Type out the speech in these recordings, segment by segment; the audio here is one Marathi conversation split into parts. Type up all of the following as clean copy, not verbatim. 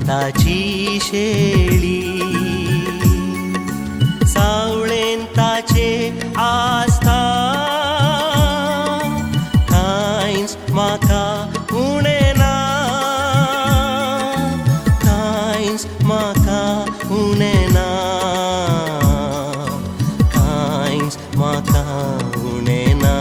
ताची शेळी सावळेन ताचे आस्था कांयच म्हाका उणें ना कांयच म्हाका उणें ना कांयच म्हाका उणें ना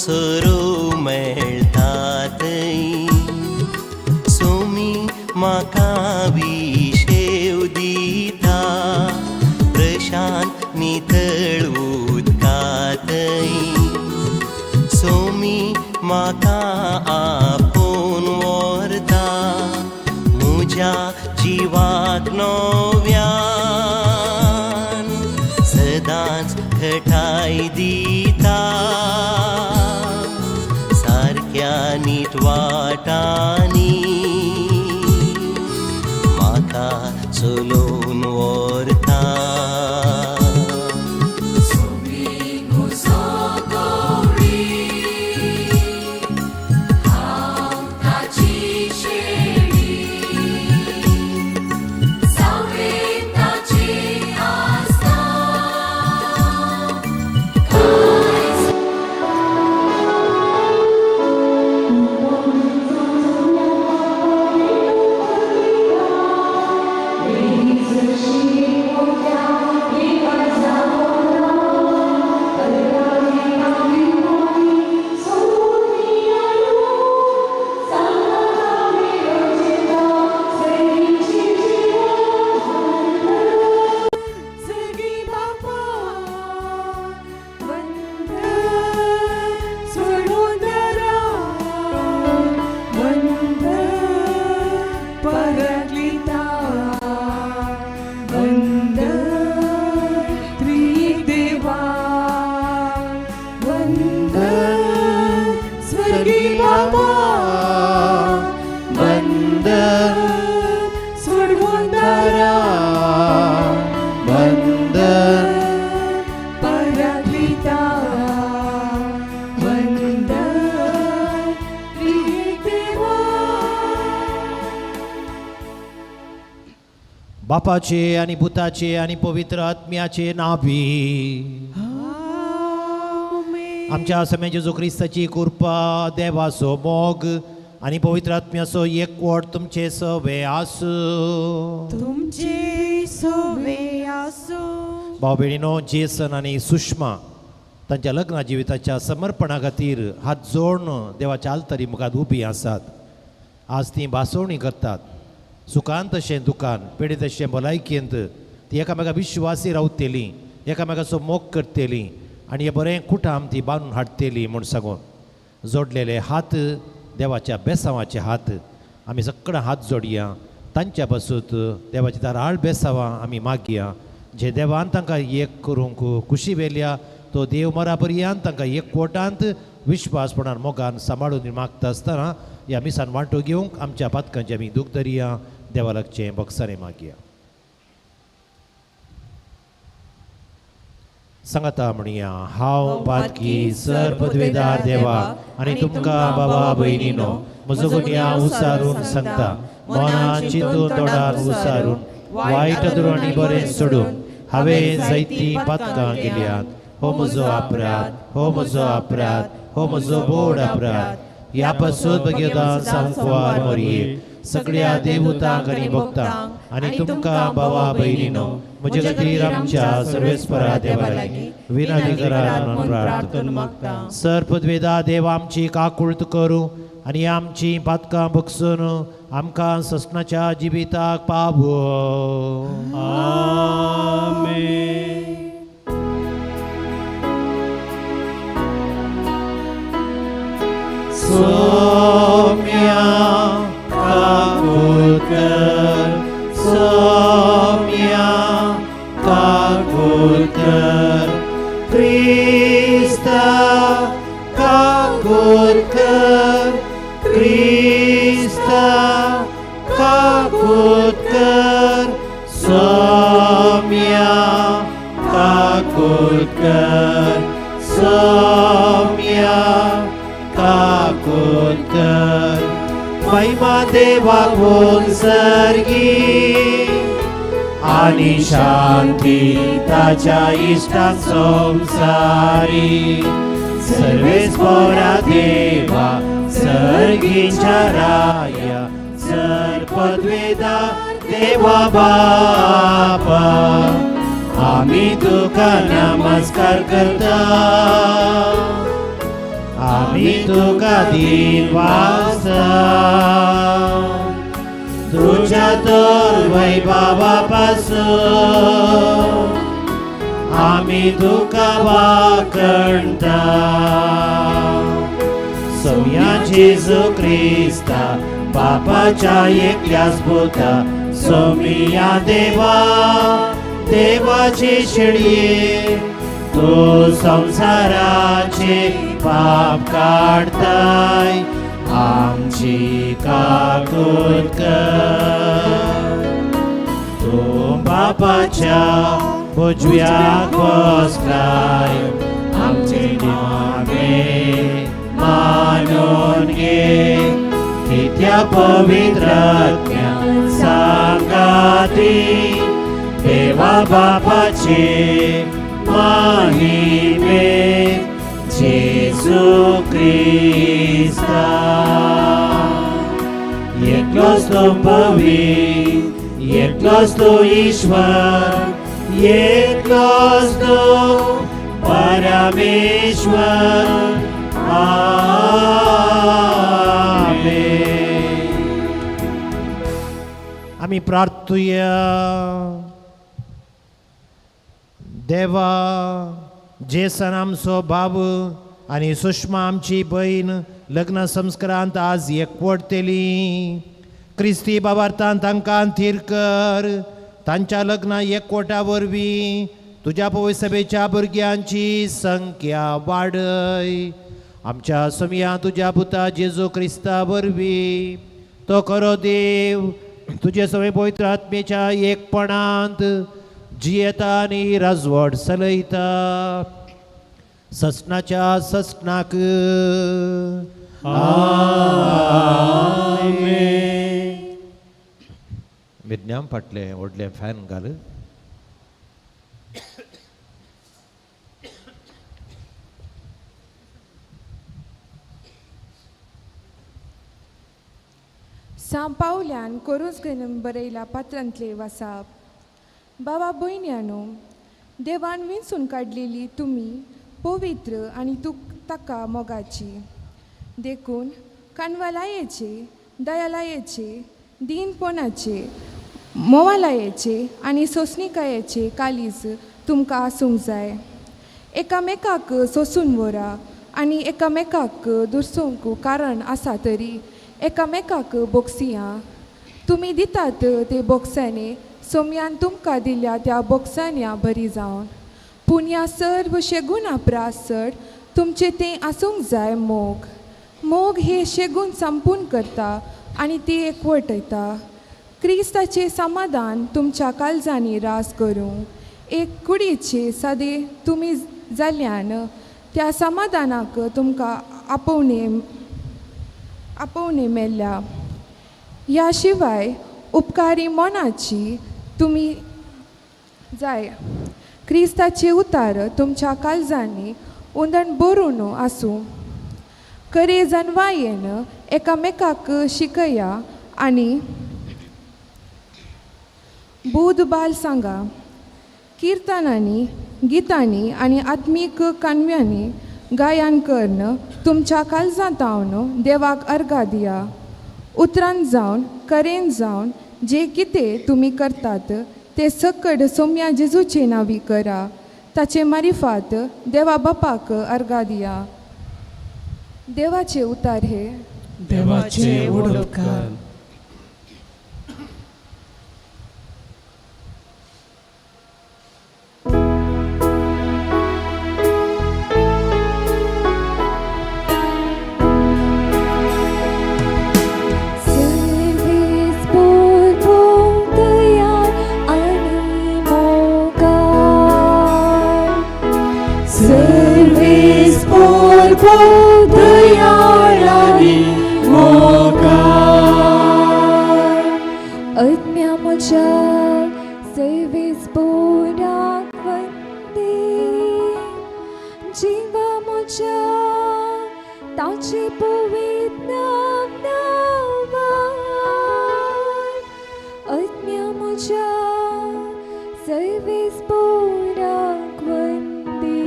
सरो मेळटात सोमी म्हाका विशेव दिता प्रशांत नितळ उदकात सोमी म्हाका आपोवन व्हरता म्हज्या जिवाक नव्यान सदांच घटाय दिता सारक्या नीट वाटांनी म्हाका चलोवन व्हरता बापाचे आणि भुताचे आणि पवित्र आत्म्याचे नावी आमच्या समेत जेजू ख्रिस्ताची कृपा देवाचो मोग आणि पवित्र आत्म्याचो एकवट तुमचे सवे आसूं तुमचे सवे आसूं। भाव भयणीनो, जेसन आणि सुषमा तांच्या लग्न जिविताच्या समर्पणा खातीर हात जोडून देवाच्या आल्तारी मुखार उबी आसात। आज ती भासवणी करतात, सुखांत तशें दुखान, पिडे तशें भलायकेंत ती एकामेका विश्वासी रावतली, एकामेकाचो मोग करतली आणि हे बरें कुटाम ती बांदून हाडटली म्हूण सांगून जोडलेले हात देवाच्या बेसांवाचे हात आमी सगळे हात जोडया। तांच्या पासून देवाची दाराळ बेसांवां आमी मागया। जे देवान तांकां एक करूंक खुशी वेल्या तो देव मरा पर्यंत तांकां एकवटांत विश्वासपणान मोगान सांबाळून मागता आसतना ह्या मिसान वांटो घेवंक आमच्या पातकांचे आमी दूख धरया। देवा लागचें बगसारे मागया। सांगता म्हणया, हांव पातकी सर पदवेदार देवा आनी तुमकां बाबा भयणीनो म्हजो गुन्या उसारून सांगता, मनान चिंतून तोंडार उसारून वायट धरून आनी बरें सोडून हांवें जायतीं पातकां केल्यात। हो म्हजो अपराध, हो म्हजो अपराध, हो म्हजो बोड अपराध। ह्या पासून भगवंता सांगवार मरये सगळ्या देवतांक आनी भक्तांक आनी तुमकां भावा भयणीनो म्हजे खातीर आमच्या सर्वेस्परा देवा लागीं विनंती म्हणून प्रार्थना मागता. सर्पद्वेदा देव आमची काकुळट करूं आनी आमची पातकां बगसून आमकां ससनाच्या जिविताक पावो. सौम्या काकुळट कर, सौम्या काकुळट कर, क्रिस्ता काकुळट कर, क्रिस्ता काकुळट कर, सौम्या काकुळट कर, सौम्या काकुळट कर. महिमा देवाक होन सर्गी आनी शांती ताच्या इष्टांक संसारी. सर्वेस्परा देवा सर्गीच्या राया सर्पद्वेदा देवा बापा आमी तुका नमस्कार करता. आमी तुका दिनवासा तुझ्या तर वैभवा पासून आमी तुका वाकणता. सौम्या जेजू क्रिस्ता बापाच्या एकल्याच पुता सौम्या देवा देवाचे शेळये तू संसाराचे पाप काढताय आमची काकुळट कर. तू बापाच्या उजव्याक बसलाय आमचे मागे मानून घे. त्या पवित्र सांगाती देवा बापाचे महिमे जेजू क्रिस्ता. एकलोच तो पवित्र एकलोच तो ईश्वर एकलोच तो परमेश्वर. आमी प्रार्थुया. देवा जे सन आमचो भाव आनी सुषमा आमची भयण लग्न संस्कारांत आज एकवटतेली क्रिस्ती बाबार्थान तांकां थीर कर. तांच्या लग्ना एकवटा वरवीं तुज्या पवित्र सभेच्या भुरग्यांची संख्या वाडय. आमच्या समिया तुज्या पुता जेजू क्रिस्ता वरवीं तो खरो देव तुजे सगळे पवित्र आत्मेच्या एकपणांत जियेता आनी राजवट चलयता ससनाच्या ससनाक. मिरण्याम फाटले व्हडले फॅन घाल. सांत पावल्यान कोरूस घेवन बरयला पात्रांतले वासाप. बाबा भयण्यानो देवान विंचून काडलेली तुमी पवित्र आनी ताका मोगाची. देखून कानवालायेचे दयालायेचे दीनपणाचे मोवालायेचे आनी सोंसणिकायेचे कालीज तुमकां आसूंक जाय. एकामेकाक सोंसून व्हरा आनी एकामेकाक दुसरूंक कारण आसा तरी एकामेकाक बोगसिया. तुमी दितात ते बोगसांनी सोम्यान तुमकां दिल्या त्या बोगसांन्या बरी जावन. पूण ह्या सर्व शेगुणा प्रासड तुमचे तें आसूंक जाय मोग. मोग हे शेगून संपून करता आनी ती एकवटयता. क्रिस्ताचे समाधान तुमच्या काळजांनी रास करूं. एक कुडीचे सदे तुमी जाल्ल्यान त्या समाधानाक तुमकां आपोवणे मेल्ल्या. ह्या शिवाय उपकारी मनाची तुमी जाय. क्रिस्ताचे उतार तुमच्या काळजांनी उंदण बरून आसूं. करे जनवायेन एकामेकाक शिकया आणि बौद्ध बाल सांगा कीर्तनांनी गितांनी आणि आत्मीक कानव्यांनी गायन करणं तुमच्या काळजांत आवनं देवाक अर्घा दिया. उतरान जावन करेन जावन जे कितें तुमी करतात ते सकड सौम्या जेजूचे नांवी करा. ताचे मारिफात देवा बापाक अर्घा दिया. देवाचे उतार हे देवाचे उपकार. अज्ञा म्हज्या सेवेस पोराक वंदे. जिवा म्हज्या ताचे पवित्र नांव नांवार. अज्ञा म्हज्या सेवेस पोराक वंदे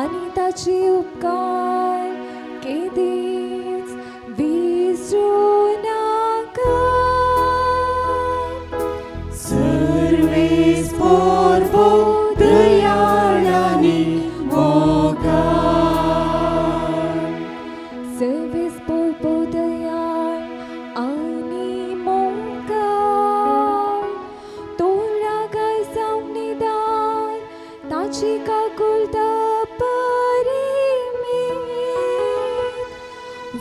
आनी ताचे उपकार केदींच विसरूं नाका. सर्वेस पोरबो दयाळानी मोगाळ. सर्वेस पोरबो दयाळ आनी मोगाळ. तोरा गाय जावन निदान ताची काकुळटा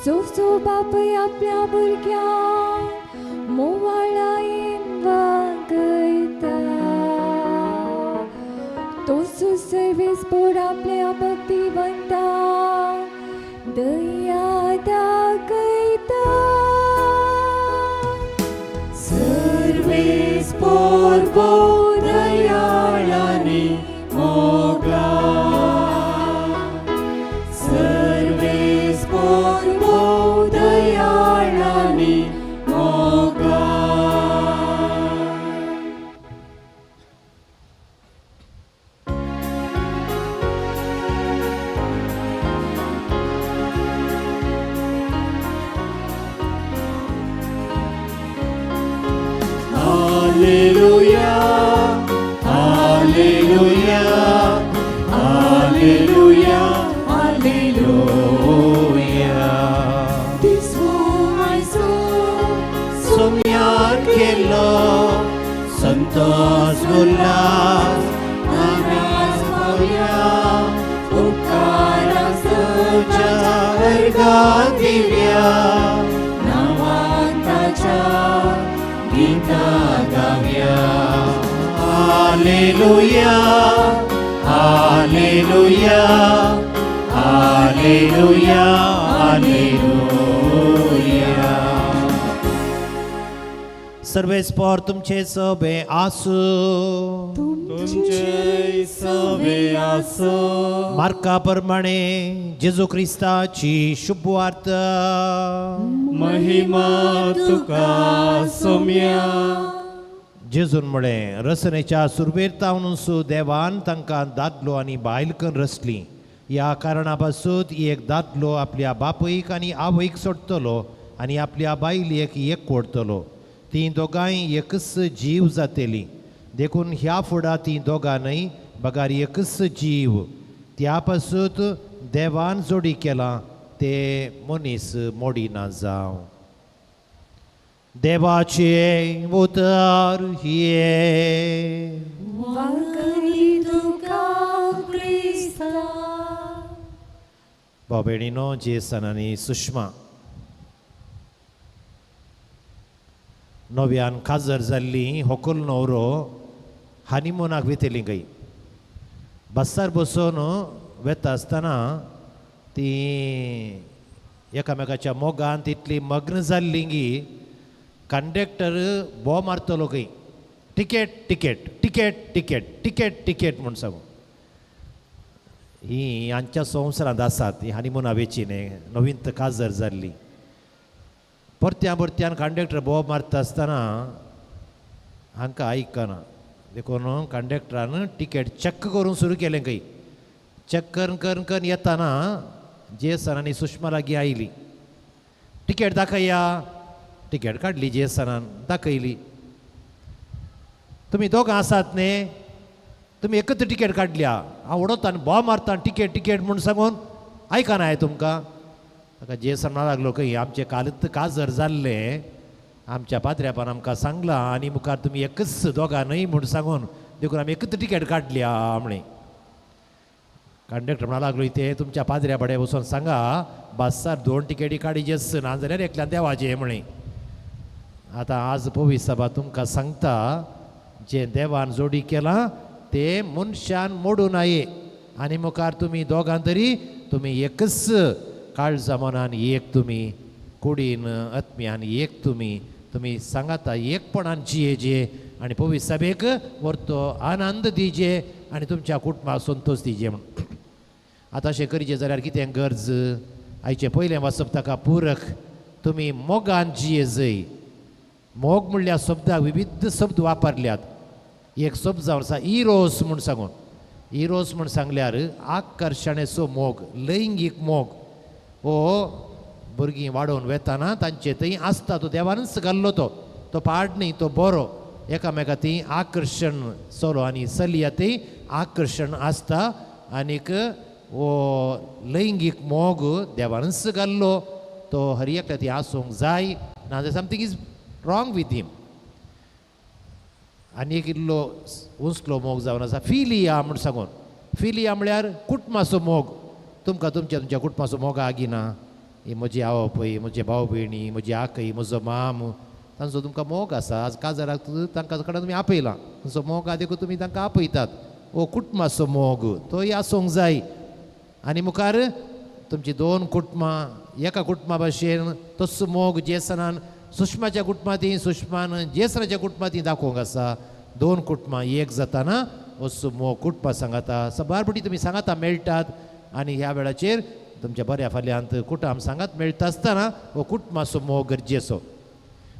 जो जो बापूय आपल्या भुरग्यांक मोवाळायेन वागयता तोच सर्वेस पोर आपल्या भक्तिवंतांक दया दाखयता. सर्वेस पोरबो दयाळानी मोगाळ. सर्वेस पोरबो दयाळानी मोगाळ. Hallelujah, hallelujah, hallelujah, hallelujah. This whom my soul सोम्यान केलो संतोष उल्हास नानास भव्या उपकारास तुझ्या वर्गात दिव्या. नावांताच्या गीता गाव्या. Hallelujah hallelujah hallelujah hallelujah. सर्वेस पोर तुमचे सोबे आसू. तुमचे सवे आसो. मार्का प्रमाणे जेजू ख्रिस्ताची शुभवार्त. महिमा तुका सोम्या. जेजून म्हळें रचनेच्या सुरवेरतावनूसू देवान तांकां दादलो आनी बायल करून रचली. ह्या कारणा पासून एक दादलो आपल्या बापयक आनी आवयक सोडटलो आनी आपल्या बायलेक एकवडटलो. तीं दोगांय एकच जीव जातेली. देखून ह्या फुडां तीं दोगांय बगार एकच जीव. त्या पासून देवान जोडी केलां ते मनीस मोडिना जावं. देवाचे उतर हे. वाकरी तुका क्रिस्ता. भाव भयणीनो, जेसन आनी सुषमा, नव्यान काजर जाल्ली होकल न्हवरो हनीमुनाक वेतेली गई. बसार बसून वेता आसतना ती एकामेकाच्या मोगान तितली मग्न जाल्ली की कंडक्टर बो मारतलो खंय. Ticket ticket ticket ticket ticket ticket म्हूण सांगू. ही आमच्या संवसारांत आसात. ही हनीमून हांवेची न्ही नवीन काजर जाल्ली. परत्यान कंडक्टर बोब मारता आसतना हांकां आयकना देखून कंडक्टरान टिकेट चेक करून सुरू केलें खंय चेक करून येताना जेसन आनी सुषमा लागीं आयली टिकेट दाखया टिकेट काडली जेसनान दाखयली तुमी दोगां आसात न्ही तुमी एकच टिकेट काडल्या हांव उडोता आनी बोब मारता टिकेट म्हूण सांगून आयकना हांवें तुमकां ताका जेसन म्हणूंक लागलो खंय आमचें कालच काजर जाल्लें आमच्या पात्र्यापान आमकां सांगलां आनी मुखार तुमी एकच दोगां न्हय म्हूण सांगून देखून आमी एकच टिकेट काडल्या म्हणे कंडक्टर म्हणूंक लागलो इथे तुमच्या पाद्र्या बडे वचून सांगा बसार 2 टिकेटी काडीचे नाजाल्यार एकल्यान देवाचे म्हणे आतां आज पवी सभा तुमकां सांगता जे देवान जोडी केलां ते मनशान मोडूं नये आनी मुखार तुमी दोगां तरी तुमी एकच काळजा मनान एक तुमी कुडीन आत्म्यान एक तुमी सांगाता एकपणान जियेजे आनी पवी सभेक व्हरतो आनंद दिजे आनी तुमच्या कुटुंबाक संतोश दिजे म्हण आतां अशें करीचे जाल्यार कितें गरज आयचें पयलें वचप ताका पूरक तुमी मोगान जियेजय मोग म्हणल्या शब्दाक विविध शब्द वापरल्यात एक शब्द जावन आसा इरोस म्हूण सांगून इरोस म्हूण सांगल्यार आकर्शणेचो मोग लैंगीक मोग हो भुरगीं वाडोवन वेताना तांचे थंय आसता तो देवानच घाल्लो तो पाड न्ही तो बरो एकामेका थंय आकर्शण चलो आनी चलया थंय आकर्शण आसता आनीक हो लैंगीक मोग देवानच घाल्लो तो हर एकल्या थंय आसूंक जाय नाजाल्यार समथींग इज रॉंग विथ हिम आनी एक इल्लो उंचलो मोग जावन आसा फिलिया म्हूण सांगून फिलिया म्हळ्यार कुटुंबाचो मोग तुमकां तुमच्या कुटुंबाचो मोग आगिना ही म्हजी आवय म्हजे भाव भयणी म्हजी आकय म्हजो माम तांचो तुमकां मोग आसा आज काजाराक तांकां कडेन तुमी आपयलां तांचो मोग आहा देखून तुमी तांकां आपयतात हो कुटुंबाचो मोग तोय आसूंक जाय आनी मुखार तुमची 2 कुटुंबां एका कुटुंबा भाशेन तसो मोग जेसनान सुषमाच्या कुटुंबांत सुषमान जेसनाच्या कुटुंबांत दाखोवंक आसा 2 कुटुंबां एक जाताना असो मोग कुटुंबा सांगाता सबारपटी तुमी सांगाता मेळटात आनी ह्या वेळाचेर तुमच्या बऱ्या फाल्यांत कुटुंब सांगात मेळटा आसतना हो कुटुंबाचो मोग गरजेचो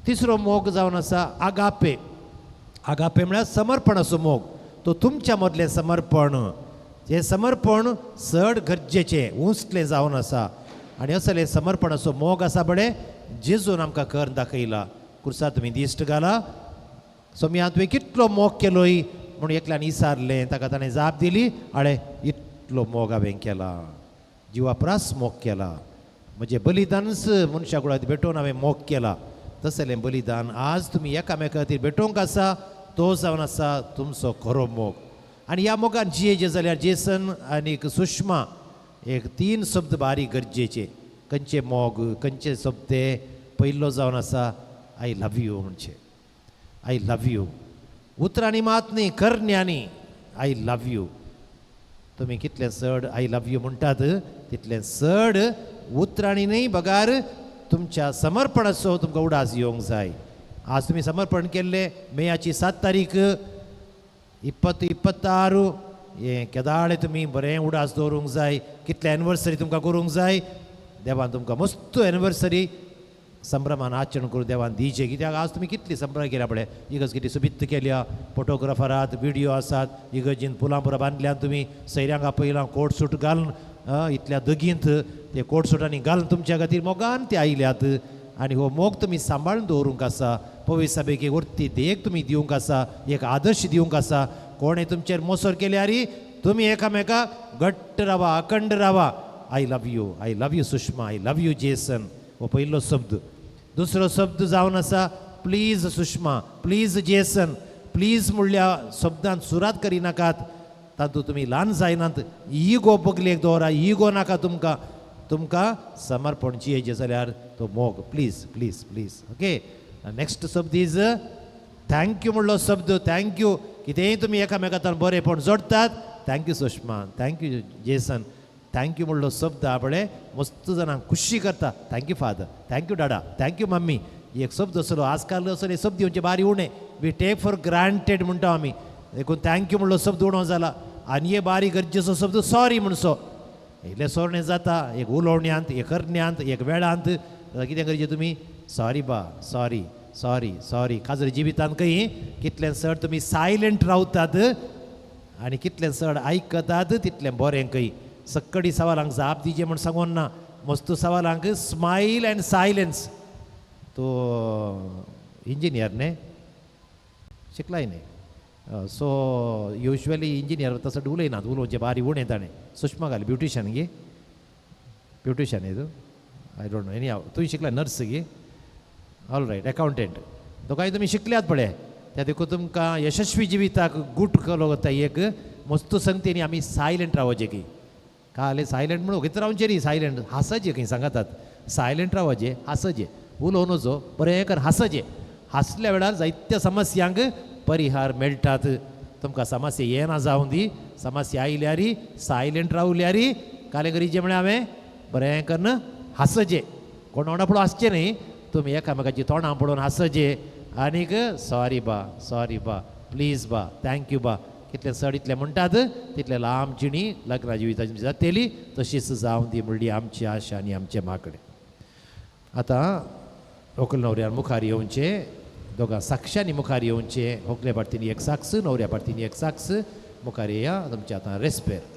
तिसरो मोग जावन आसा आगापे आगापे म्हळ्यार समर्पणाचो मोग तो तुमच्या मदलें समर्पण हे समर्पण चड गरजेचें उंचलें जावन आसा आनी असलें समर्पणाचो मोग आसा बडे जेजून आमकां कर दाखयला कुर्सा तुमी दिश्ट घाला सोम्या तुवें कितलो मोग केलोय म्हूण एकल्यान विचारलें ताका ताणें जाप दिली आळे इतलो मोग हांवें केला जिवापरास मोग केला म्हजें बलिदानच मनशा कुळांत भेटोवन हांवें मोग केला तसलें बलिदान आज तुमी एकामेका खातीर भेटोवंक आसा तो जावन आसा तुमचो खरो मोग आनी ह्या मोगान जियेजे जाल्यार जेसन आनीक सुषमा एक 3 शब्द बारीक गरजेचे खंयचे मोग खंयचे शब्द ते पयलो जावन आसा आय लव यू म्हणचे आय लव यू उतरांनी मात न्ही करण्यांनी आय लव यू तुमी कितलें चड आय लव यू म्हणटात तितलें चड उतरांनी न्ही बगार तुमच्या समर्पणाचो तुमकां उडास येवंक जाय आज तुमी समर्पण केल्लें मेयाची 7 तारीख 2026 हें केदाळे तुमी बरें उडास दवरूंक जाय कितले एनिवर्सरी तुमकां करूंक जाय देवान तुमकां मस्त एनिवर्सरी संभ्रमान आचरण करून देवान दिवचें कित्याक आज तुमी कितली संभ्रम केल्या पळय इगज कितें सुबित्त केल्या फोटोग्राफरात व्हिडियो आसात इगजीन फुलां पुरा बांदल्यान तुमी सयऱ्यांक आपयलां कोट सूट घालून इतल्या दगींत ते कोट सुटांनी घालून तुमच्या खातीर मोगान ते आयल्यात आनी हो मोग तुमी सांबाळून दवरूंक आसा पवी सभेक एक उरती देख तुमी दिवंक आसा एक आदर्श दिवंक आसा कोणें तुमचेर मोसर केल्यार तुमी एकामेकाक घट्ट रावा अखंड रावा I love you Sushma I love you Jason हो पयलो शब्द दुसरो शब्द जावन आसा please Sushma please Jason please म्हणल्या शब्दांत सुरात करिनाकात तातूंत तुमी ल्हान जायनात इगो बगलेक दवरा इगो नाका तुमकां समर्पण जियेजें जाल्यार तो मोग please please please okay next शब्द इज थँक्यू म्हणलो शब्द थँक्यू कितेंय तुमी एकामेकांतल्यान बरेपण जोडतात thank you Sushma thank you Jason thank you म्हणलो शब्द आपणे मस्त जाणांक खुशी करता थँक्यू फादर थँक्यू डाडा थँक्यू मम्मी एक शब्द असलो आजकाल असले शब्द म्हणजे बारी उणे वी टेक फॉर ग्रांटेड म्हणटा आमी देखून थँक्यू म्हणलो शब्द उणो जाला आनी हे बारी गरजेचो शब्द सॉरी म्हणसो इतलें सोरणे जाता एक उलोवण्यांत एक करण्यांत एक वेळांत कितें करचें तुमी सॉरी बा सॉरी सॉरी सॉरी काजर जिवितांत खंय कितले चड तुमी सायलेंट रावतात आनी कितले चड आयकतात तितलें बरें खंय सक्कडी सवालांक जाप दिजे म्हण सांगून ना मस्तू सवालांक स्माईल अँड सायलेन्स तो इंजिनियर न्ही शिकलाय न्ही सो युजली इंजिनियर तसं उलयनात उलोवचे बारी उणें ताणें सुषमा घाली ब्युटिशन गे ब्युटिशन तू आय डोंट नो एनी हांव तुवें शिकला नर्स गे ऑल रायट अकावंटंट तो काय तुमी शिकल्यात पळय त्या देखून तुमकां यशस्वी जिविताक गूट केलो वता एक मस्तू संगतींनी आमी सायलेंट रावचे की काले सायलेंट म्हणून कितें रावचे रे सायलेंट हांसचे खंय सांगातात सायलेंट रावचे हांसचे उलोव नजो बरें कर हांसचे हांसल्या वेळार जायत्या समस्यांक परिहार मेळटात तुमकां समस्या येना जावं दी समस्या आयल्यार सायलेंट रावल्यार काले करीचे म्हळ्यार हांवें बरें करन हांसचे कोण वांगडा पळोवन हांसचें न्ही तुमी एकामेकाची तोंडां पळोवन हांसचे आनीक सॉरी बा प्लीज बा थँक्यू बा कितले चड इतले म्हणटात तितले लांब जिणी लग्ना जिविताची जातली तशीच जावं दी म्हणली आमची आशा आनी आमचे माकडे आतां व्हंकल न्हवऱ्यान मुखार येवचे दोगां साक्षांनी मुखार येवचे व्हंकले पार्टीनी एक साक्स न्हवऱ्या पार्टीनी एक साक्स मुखार येया तुमचे आतां रेस्पेर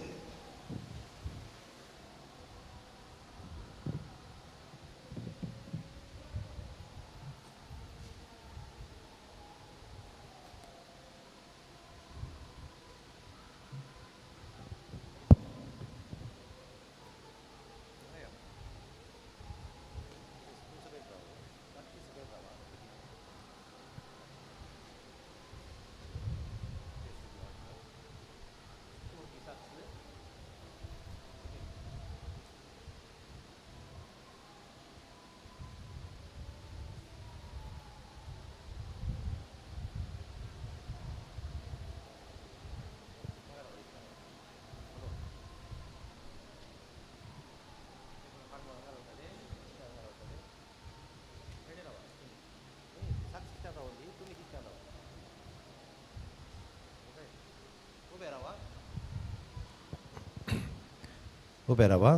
उबे रावा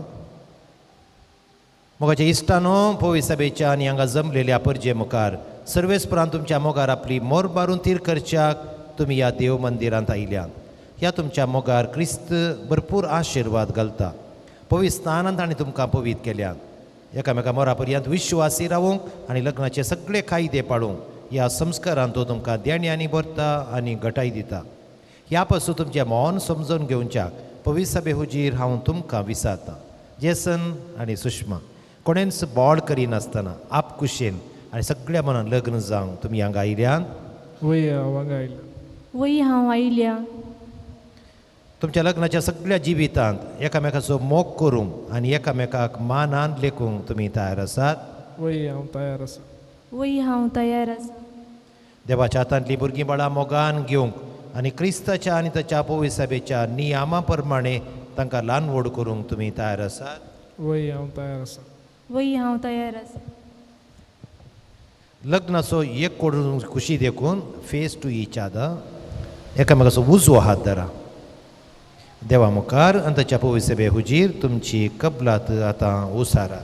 मोगाच्या इश्टानो पवी सभेच्या आनी हांगा जमलेल्या परजे मुखार सर्वेस्परान तुमच्या मोगार आपली मोर मारून तीर करच्याक तुमी ह्या देव मंदिरांत आयल्यात ह्या तुमच्या मोगार क्रिस्त भरपूर आशिर्वाद घालता पवी स्नानांत आनी तुमकां पवीत केल्यात एकामेका मोरा पर्यंत विश्वासी रावूंक आनी लग्नाचे सगळे कायदे पाळूंक ह्या संस्कारांत तो तुमकां देण्यानी भरता आनी घटाय दिता ह्या पासून तुमचें मौन समजून घेवच्याक पवी सभे हुजीर हांव तुमकां विसारता जेसन आनी सुषमा कोणेंच बोड करिनासतना आपकुशेन आनी सगळ्या मनान लग्न जावंक तुमी हांगा आयल्यान वय हांव आयल्या तुमच्या लग्नाच्या सगळ्या जिवितांत एकामेकाचो मोग करूंक आनी एकामेकाक मानान लेखूंक तुमी तयार आसात वय हांव तयार आसा वय हांव तयार आसा देवाच्या हातांतलीं भुरगीं बाळां मोगान घेवंक आनी क्रिस्ताच्या आनी ताच्या पवी सभेच्या नियमा प्रमाणे तांकां ल्हान व्हड करूंक तुमी तयार आसात वय हांव तयार आसा वय हांव तयार आसा लग्नाचो एक करून खुशी देखून फेस टू ईच अदर एकामेकाचो उजवो हात धरा देवा मुखार आनी ताच्या पवी सभे हुजीर तुमची कबलात आतां उसारा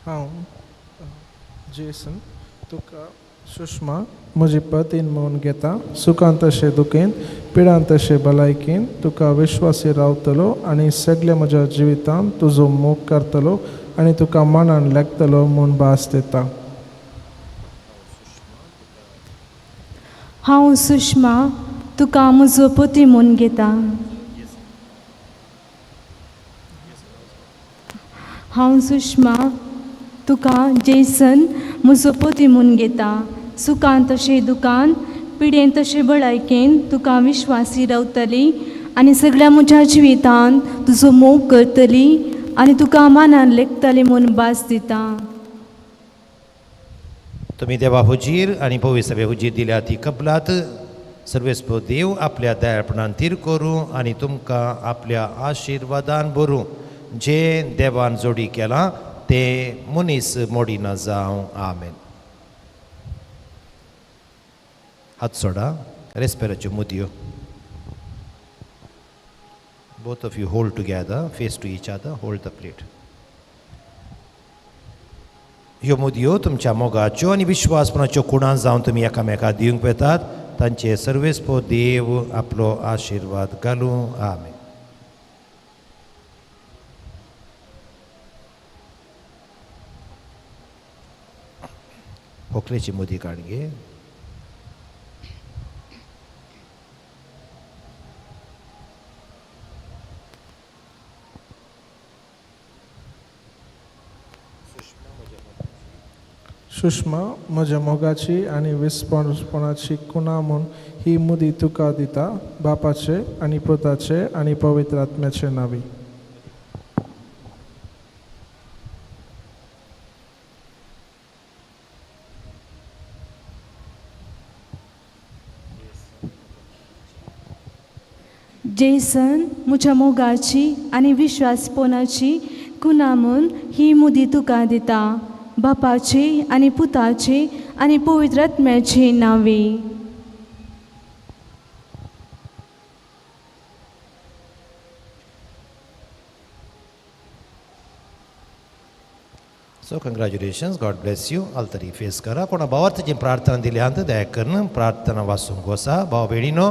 हांव जेसन तुका सुषमा म्हजी पतीन म्हणून घेता सुखांत तशें दुखेन पिडांत तशें भलायकेन तुका विश्वासी रावतलो आनी सगळ्या म्हज्या जिवितांत तुजो मोग करतलो आनी तुका मनान लेखतलो म्हूण भास दिता हांव सुषमा तुका म्हजो पती म्हूण घेता हांव सुषमा तुका जेसन म्हजो पती म्हूण घेता सुखांत तशें दुखान पिडेन तशें भलायकेन तुका विश्वासी रावतली आनी सगळ्या म्हज्या जिवितांत तुजो मोग करतली आनी तुका मनान लेखतली म्हूण भास दिता तुमी देवा हुजीर आनी पवी सभे हुजीर दिल्या ती कबलात सर्वेस्पो देव आपल्या दयाळपणान तीर करूं आनी तुमकां आपल्या आशिर्वादान भरूं जे देवान जोडी केलां ते मनीस मोडिना जावं आमेन हात सोडा रेस्पेराच्यो मुदयो both of you hold together, face to each other, hold the plate. ह्यो मुदयो तुमच्या मोगाच्यो आनी विश्वासपणाच्यो कुणान जावन तुमी एकामेकाक दिवंक येतात तांचे सर्वेस्पो देव आपलो आशिर्वाद घालूं. आमेन. खोकलेची मुदी काढ घे. सुषमा म्हज्या मोगाची आनी विस्पणपणाची कुणा म्हूण ही मुदी तुका दिता बापाचे आनी पुताचे आनी पवित्र आत्म्याचे नांवी. जेसन म्हज्या मोगाची आनी विश्वासपणाची कुणा म्हूण ही मुदी तुका दिता बापाचे आनी पुताचे आनी पवित्र आत्म्याचे नांवे. So congratulations, God bless you. आलतरी फेस करा. कोणा भावार्थाची प्रार्थना दिली हांत दयाकरन प्रार्थना वाचूंक वसा. भाव भयणीनो,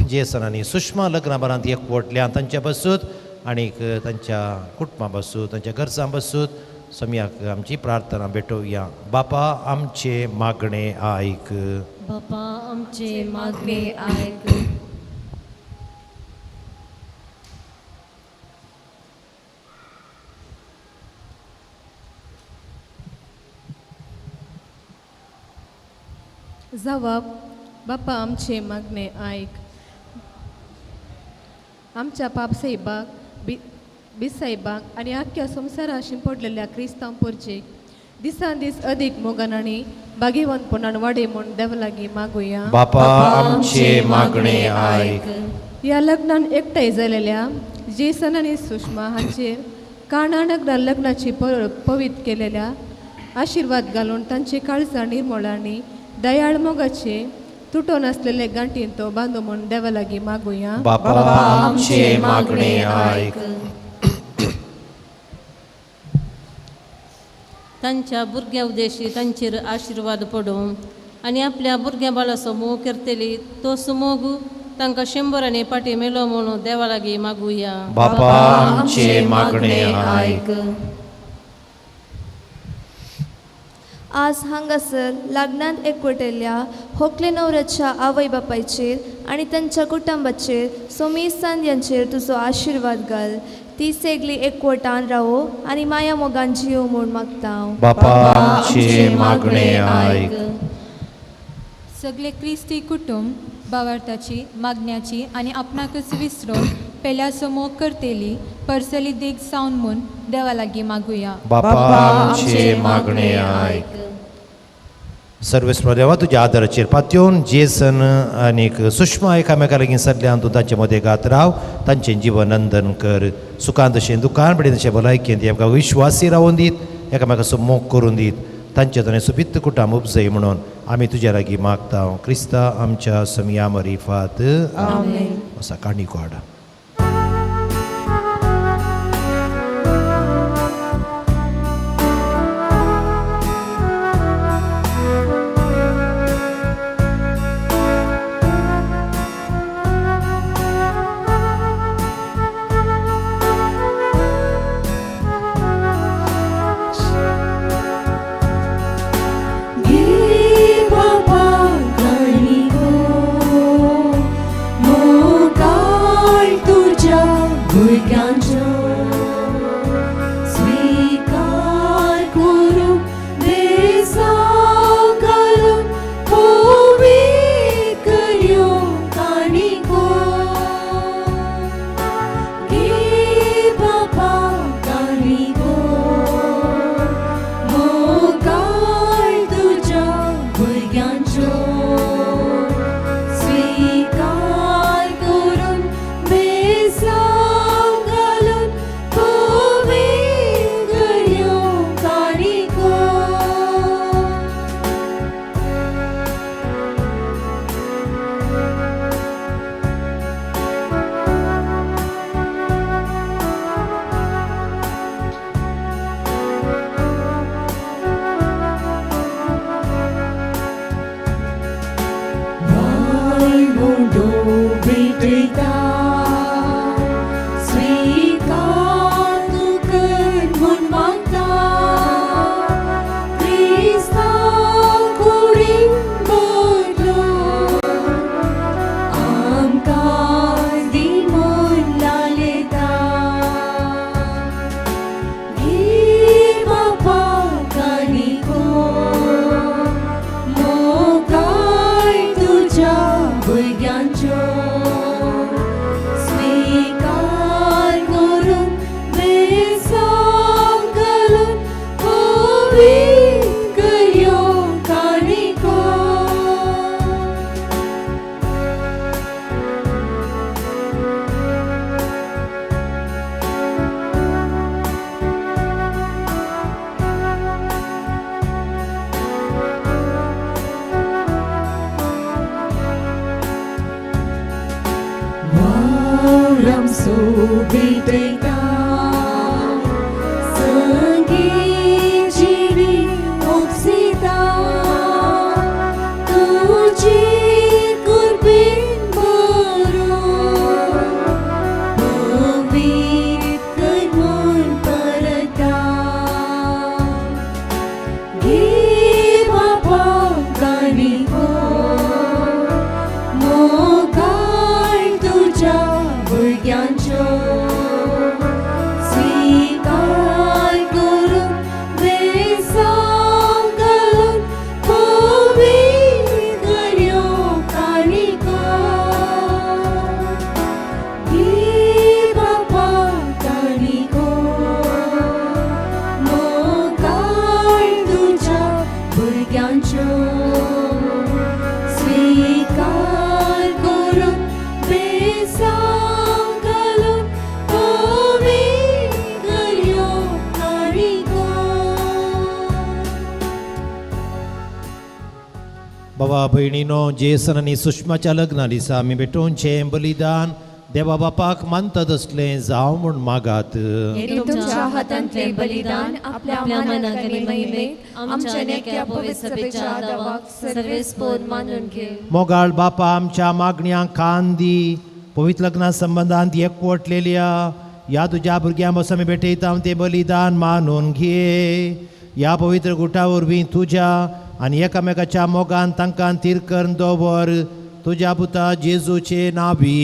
जेसन आनी सुषमा लग्नाबरांत एकवटल्या तांच्या बसूत आनीक तांच्या कुटुंबा बसूत तांच्या घरसां बसूत सम्याक आमची प्रार्थना भेटोवया. बापा आमचे मागणे आयक. बापा आमचे मागणे आयक. जबाब. बापा आमचे मागणे आयक. आमच्या पापसाहेबाक बिसाहेबाक आनी आख्या संवसारा शिंपडलेल्या क्रिस्तांवरचे दिसान दीस अदीक मोगान आनी बागेवंतपणान वाडे म्हूण देवा लागीं मागुया. बापा आमचे मागणे आयक. ह्या लग्नान एकठांय जालेल्या जेसन आनी सुषमा हांचेर काणा नगरान लग्नाची पवित्र केलेल्या आशिर्वाद घालून तांचे काळजा निर्मळ आनी दयाळ मोगाचे तुटोन आसलेले गांठीन तो बांदू म्हूण देवा लागीं मागुया. बापा आमचे मागणे आयक. तांच्या भुरग्या उदेशी तांचेर आशिर्वाद पडूं आनी आपल्या भुरग्या बाळाचो मोग करतली तो सुमोग तांकां 100 पाटी मेलो म्हणून देवा लागीं मागुया. बापा आमचे मागणे आयक. आज हांगासर लग्नांत एकवटलेल्या होकले न्हवऱ्याच्या आवय बापायचेर आनी तांच्या कुटुंबाचेर सोमेसान यांचेर तुजो आशिर्वाद घाल. ती सगळी एकवटान रावो आनी माया मोगान जियो म्हूण मागता. बापा आमचे मागणे आयक. सगळे क्रिस्ती कुटुंब भावार्थाची मागण्याची आनी आपणाकच विसरून पेल्याचो मोग करतेली परसली देख सावन म्हूण देवा लागीं मागुया. बापा आमचे मागणे आयक. सर्वेस्व देवा तुज्या आदाराचेर पातयेवन जेसन आनीक सुषमा एकामेका लागीं सल्ल्यान तूं तांचे मदें घात राव. तांचें जिवन नंदन कर. सुखान तशें दुखान बरें तशें भलायकेन दी. आमकां विश्वासी रावून दीत. एकामेकाचो मोग करून दीत. तांचे ताणें सुबित्त कुटुंब उपजय म्हणून आमी तुज्या लागीं मागता. क्रिस्ता आमच्या समिया मरिफात. आमेन. असो काणिको हाडा. मोगाळ सोबितता संगी जिवी उपसिता तुझी कुर्बीन भरो पवित्र मन परता घे बाबा गाणी हो मोगाळ तुझ्या भुरग्यांचो स्वीकार करून बेसांव घालून पवित्र काणिका घे बाबा काणिको मोगाळ तुझ्या भुरग्यांचो स्वीकार करून बेसांव घालून पवित्र काणिका. बाबा भयणीनो, जेसन आनी सुषमाच्या लग्ना दिसा आमी भेटोवचें बलिदान देवा बापाक मानतात असलें जावं म्हूण मागात. हे तुमच्या हातांतले बलिदान आपल्या मनाक आनी महिमेक आमच्या नेक्या पवित्र सभेच्या दावाक सर्वेस्पोद मानून घे. मोगाळ बापा, आमच्या मागण्यांक कान दी. पवित्र लग्ना संबंधांत एकवटलेल्या या तुझ्या भुरग्यां बस आमी भेटयता ते बलिदान मानून घे. या पवित्र गुटा वरवीं तुझ्या आनी एकामेकाच्या मोगान तांकां तिरकन दवर. तुझ्या पुता जेजूचे नावी.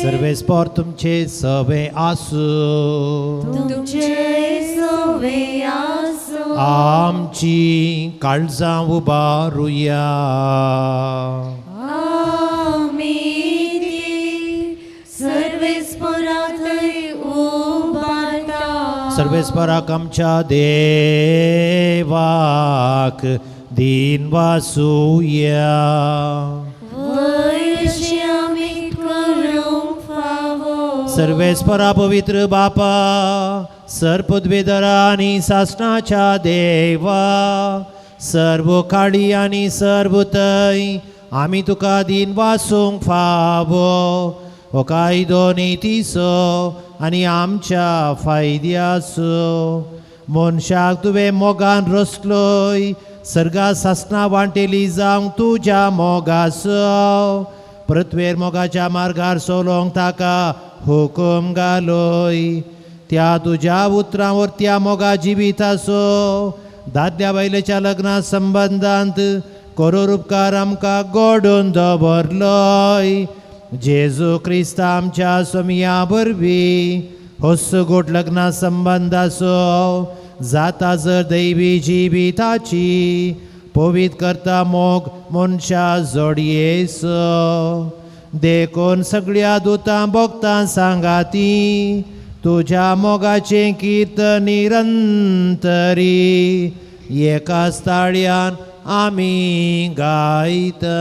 सर्वेस्पोर तुमचे सवे आसूं. तुमचे सोवे आसूं. आमची काळजां उबारुया. आमी सर्वेस्पोरा थंय उबारता. सर्वेस्पराक आमच्या देवाक दिन वासुया. वैरशी आमी करूंक फावो. सर्वेस्परा पवित्र बापा, सर्पद्वेदरा आनी सासणाच्या देवा, सर्व काळी आनी सर्व तय आमी तुका दिन वासूंक फावो. हो कायदो नितीसो आनी आमच्या फायद्याचो. मनशाक तुवें मोगान रचलोय, सर्गा सासना वांटेली जावंक तुज्या मोगाचो. पृथ्वेर मोगाच्या मार्गार सोलोंक ताका हुकूम घालोय. त्या तुज्या उतरां त्या मोगा जिविताचो दादल्या बायलेच्या लग्ना संबंधांत करोर उपकार आमकां घडोवन दवरलोय. जेजू क्रिस्त आमच्या सोमिया वरवीं होस गोट लग्ना संबंधाचो जाता जर दैवी जिविताची पवित्र करता मोग मनशा जोडयेचो. देखून सगळ्या दुतां भोगतां सांगाती तुज्या मोगाचें कीर्तन निरंतरी एकाच ताळ्यान आमी गायता.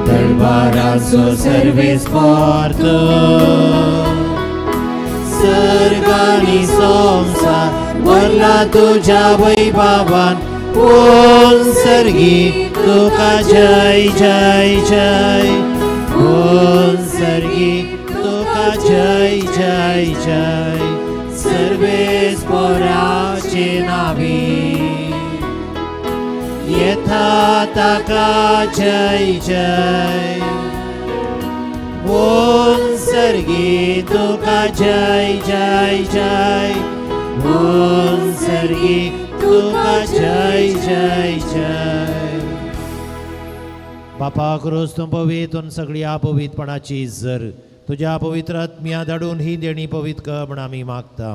दरबाराचो सर्वेस्पोर सर्गानी संसार वरला तुझ्या वैभवान. ओम सर्गी तुका जय जय जय. ओम सर्गी तुका जय जय जय. सर्वेस्पोराचे नावी येथा ताका जय जय. ओम सर्गी तुका जय जय जय. ओम सर्गी तुका जय जय जय. बापा क्रोस तूं पवित्र सगळी अपवित्रपणाची झर तुझ्या पवित्र आत्म्या धाडून ही देणी पवित्र कर म्हण आमी मागता.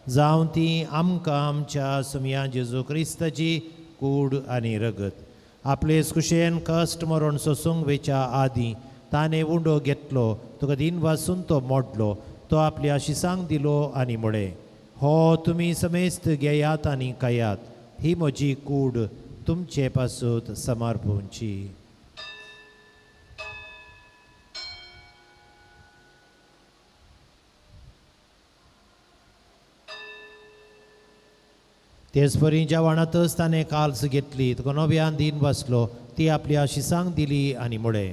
जावं ती आमकां आमच्या सुमया जेजू क्रिस्ताची कूड आनी रगत आपले कुशेन कश्ट मरण सोसूंक वेच्या आदीं ताणें उंडो घेतलो. तुका दिन वासून तो मोडलो. तो आपल्या आशिसांक दिलो आनी म्हळें, हो तुमी समेस्त घेयात आनी खायात. ही म्हजी कूड तुमचे पासून समर्पूंची. तेच परी जेवणातच ताणें काल्स घेतली तुका नव्यान दिन बसलो ती आपल्या शिसांक दिली आनी म्हळे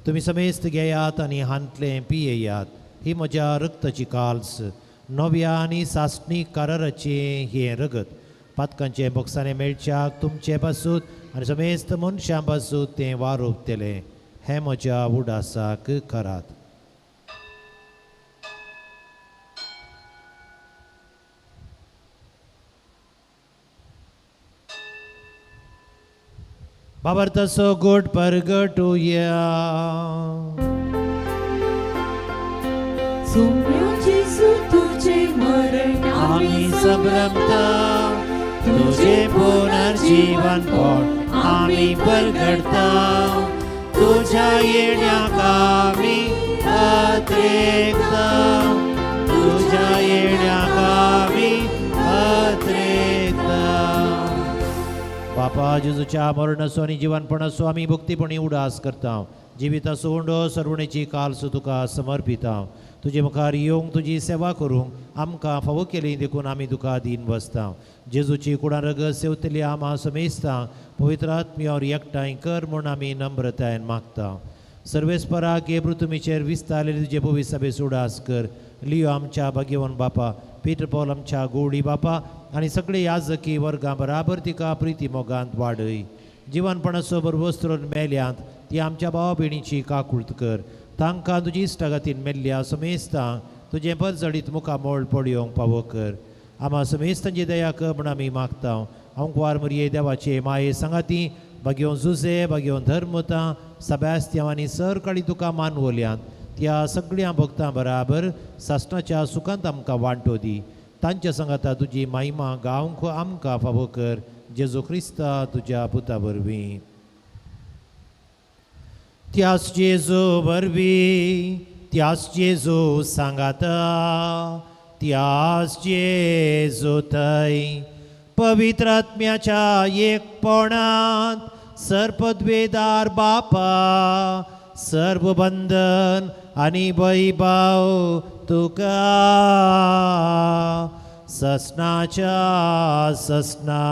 तुमी समेस्त घेयात आनी हांतले पियेयात ही म्हज्या रक्ताची काल्स नव्या आनी सासणीक कराराचें हें रगत पातकांचे बोक्साने मेळच्याक तुमचे पासूत आनी समेस्त मनशां पासूत तें वारोवतलें हें म्हज्या उडासाक करात. बाबार्थाचो गोड परगटुया. आमी संभ्रमता तुझे पुनर्जीवन पण आमी परगटता तुझ्या येण्याक आमी अत्रेकता तुझ्या येण्याक आमी अत्रेकता. बापा जेजूच्या मरणाचो आनी जिवनपणाचो आमी भक्तीपणी उडास करता. जिविताचो उंडो सरवणेची काल्स तुका समर्पिता. तुजे मुखार येवंक तुजी सेवा करूंक आमकां फावो केली देखून आमी तुका दिन बसता. जेजूची कुडां रगत सेवतली आमा समेस्तां पवित्र आत्म्यावर एकठांय कर म्हूण आमी नम्रतायेन मागता. सर्वेस्पराक हे पृथ्वीचेर विस्तारलेले तुजे पवित्र सभेस उडास कर. लियो आमच्या भाग्यवान बापा पीटर पॉल आमच्या गोडी बापा आनी सगळे याजकी वर्गां बराबर तिका प्रिती मोगांत वाडय. जिवनपणाचो बरवस्त्र मेल्यांत ती आमच्या भावा भयणीची काकूळट कर. तांकां तुजी इश्टागतीन मेल्ल्या समेस्तां तुजें पद जडीत मुखार मोळ पडयोंक फावो कर. आमा समेस्तांची दया कर म्हूण आमी मागता. अंकवार मरिये देवाचे माये सांगाती भाग्योन जुजे भाग्योन धर्मता सब्यास्त्याव आनी सर काळी तुका मानवल्यांत त्या सगळ्या भक्तां बराबर सासणाच्या सुखांत आमकां वांटो दी. तांच्या संगाता तुजी महिमा गावंक आमकां फावो कर. जेजू क्रिस्ता तुज्या पुता वरवीं. त्याच जेजू वरवीं त्याच जेजू सांगाता त्याच जेजू थंय पवित्र आत्म्याच्या एकपणांत सर्पद्वेदार बापा सर्व बंधन आनी वैभव तुका ससनाच्या ससना.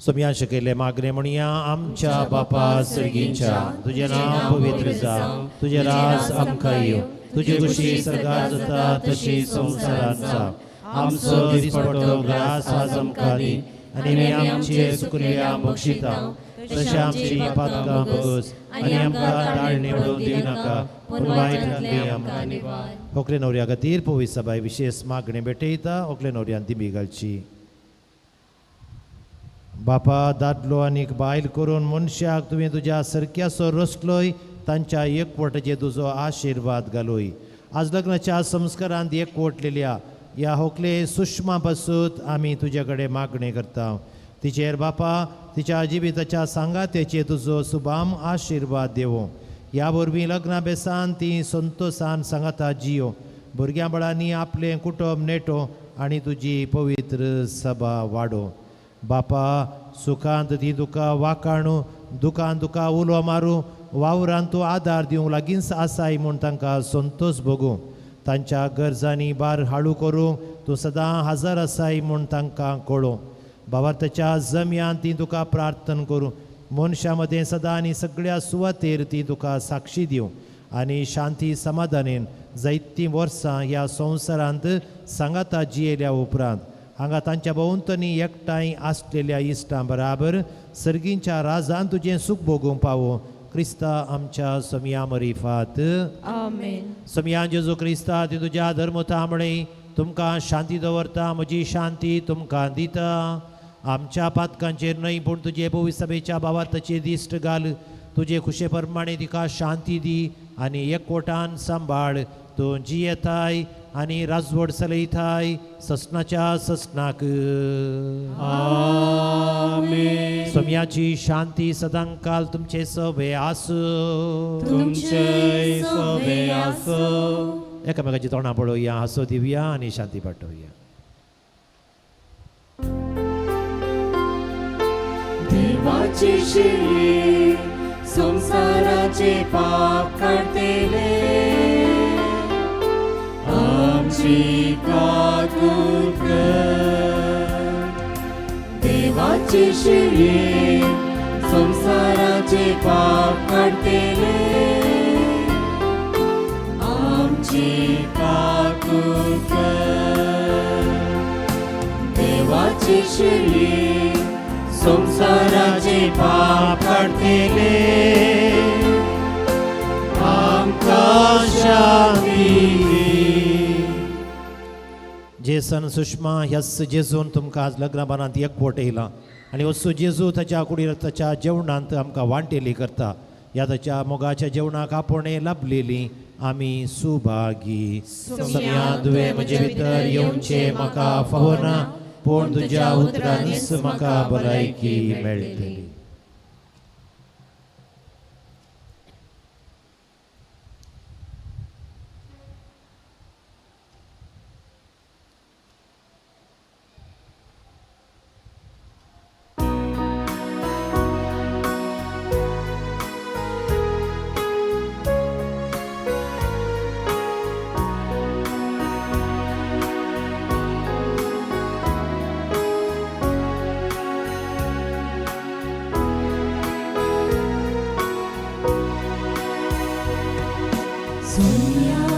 सोम्या शिकयले मागणे म्हणया आमच्या बापा सर्गीच्या तुझे नांव पवित्र जावं तुझे राज आमकां येवं तुजी खुशी सर्गार जाता तशी संवसारांत जावं. आमचो दिसपडटो घास आज आमकां दी आनी आमी आमचे चुकल्या बक्षिता तशें आमची पातकां बगस आनी आमकां दाळ निवडून दिनाका पूण वायटांतली आमकां निवार. होकले न्हवऱ्या खातीर पवित्र सभाय विशेष मागणे भेटयता. होकले न्हवऱ्यान दिमी घालची. बापा दादलो आनीक बायल करून मनशाक तुवें तुज्या सरक्याचो रचलोय तांच्या एकवटाचेर तुजो आशिर्वाद घालोय. आज लग्नाच्या संस्कारांत एकवटलेल्या ह्या होकले सुषमा पासून आमी तुजे कडेन मागणी करता. तिचेर बापा तिच्या जिविताच्या सांगातेचेर तुजो सुभाम आशिर्वाद देवो. ह्या वरवीं लग्ना बेसान ती संतोषान सांगाता जियो भुरग्यां बाळांनी आपलें कुटुंब नेटो आनी तुजी पवित्र सभा वाडो. बापा सुखांत ती तुका वाकाणू दुखांत तुका उलो मारूं वावरांत तूं आदार दिवंक लागींच आसाय म्हूण तांकां संतोश भोगूं. तांच्या गरजांनी बार हाळू करूंक तूं सदां हजर आसाय म्हूण तांकां कळोवं. भावार्थाच्या जम्यांत ती तुका प्रार्थना करूं. मनशां मदें सदां आनी सगळ्या सुवातेर ती तुका साक्षी दिवं आनी शांती समाधानेन जायतीं वर्सां ह्या संवसारांत सांगाता जियेल्या उपरांत हांगा तांच्या भोंवतणी एकठांय आसलेल्या इश्टां बराबर सर्गींच्या राजान तुजें सुख भोगूंक पावो. क्रिस्ता आमच्या सोम्या मरिफात आमेन. सोम्या जेजू क्रिस्ता ती तुज्या धर्मतामणे तुमकां शांती दवरता म्हजी शांती तुमकां दिता. आमच्या पातकांचेर न्हय पूण तुजे पवित्र सभेच्या भावार्थाचेर दिश्ट घाल. तुजे खुशे प्रमाणे तिका शांती दी आनी एकवटान सांबाळ. तूं जियेताय आनी राजवट चलयताय ससनाच्या ससनाक. आमेन. सोम्याची शांती सदां काल तुमचे सोबे आसूं. तुमचे सोबे आसूं. एकामेकाची तोंडां पळोवया हांसो दिवया आनी शांती पाठवया. देवाची शिरी संसाराचे पाप काढतेले आमची काकूर कर. देवाचे शिर्ये संसाराचे पाप काढतेले, आमची काकूर कर. देवाचे शिर्ये संसाराचे पाप काढतेले, आमकां शांती. जेसन सुषमा ह्याच जेजून तुमकां आज लग्नाबानांत एकवट येयला आनी असो जेजू ताच्या कुडी रक्ताच्या जेवणांत आमकां वांटेली करता. ह्या ताच्या मोगाच्या जेवणाक आपणें लाभलेली आमी सुभागी. सगळ्या म्हजे भितर येवचे म्हाका फावो ना, पूण तुज्या उतरांनीच म्हाका भलायकी मेळटली.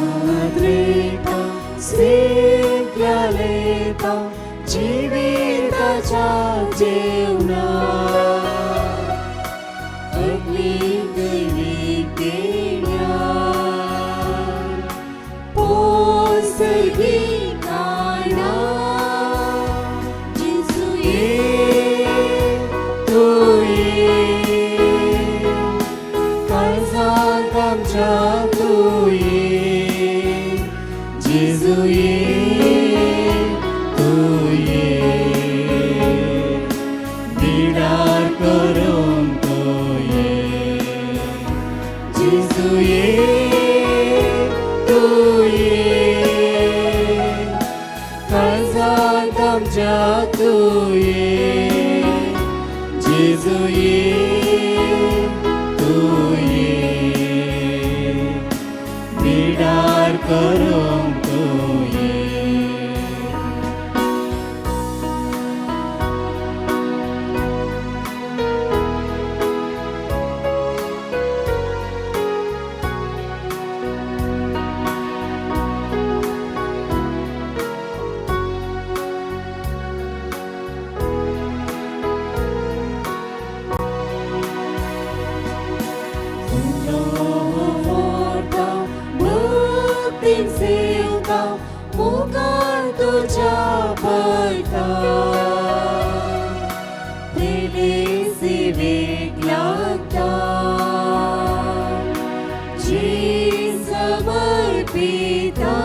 सोन्याद्रेता स्वीकारलेता जिविताच्या जेवणा, अग्नी दैविक देण्यान पोसगी कायना. जेजू ये तू ये, काळजांत आमच्या तू ये. जेजू ये तू ये, बिडार करून तू ये. जेजू ये तू ये, काळजांत आमच्या तू ये. जेजू ये तू ये, बिडार करून तू ये. भक्तीन सेवता मुखार तुझ्या पळता, तेले सेवेक लागता. जी समर्पिता.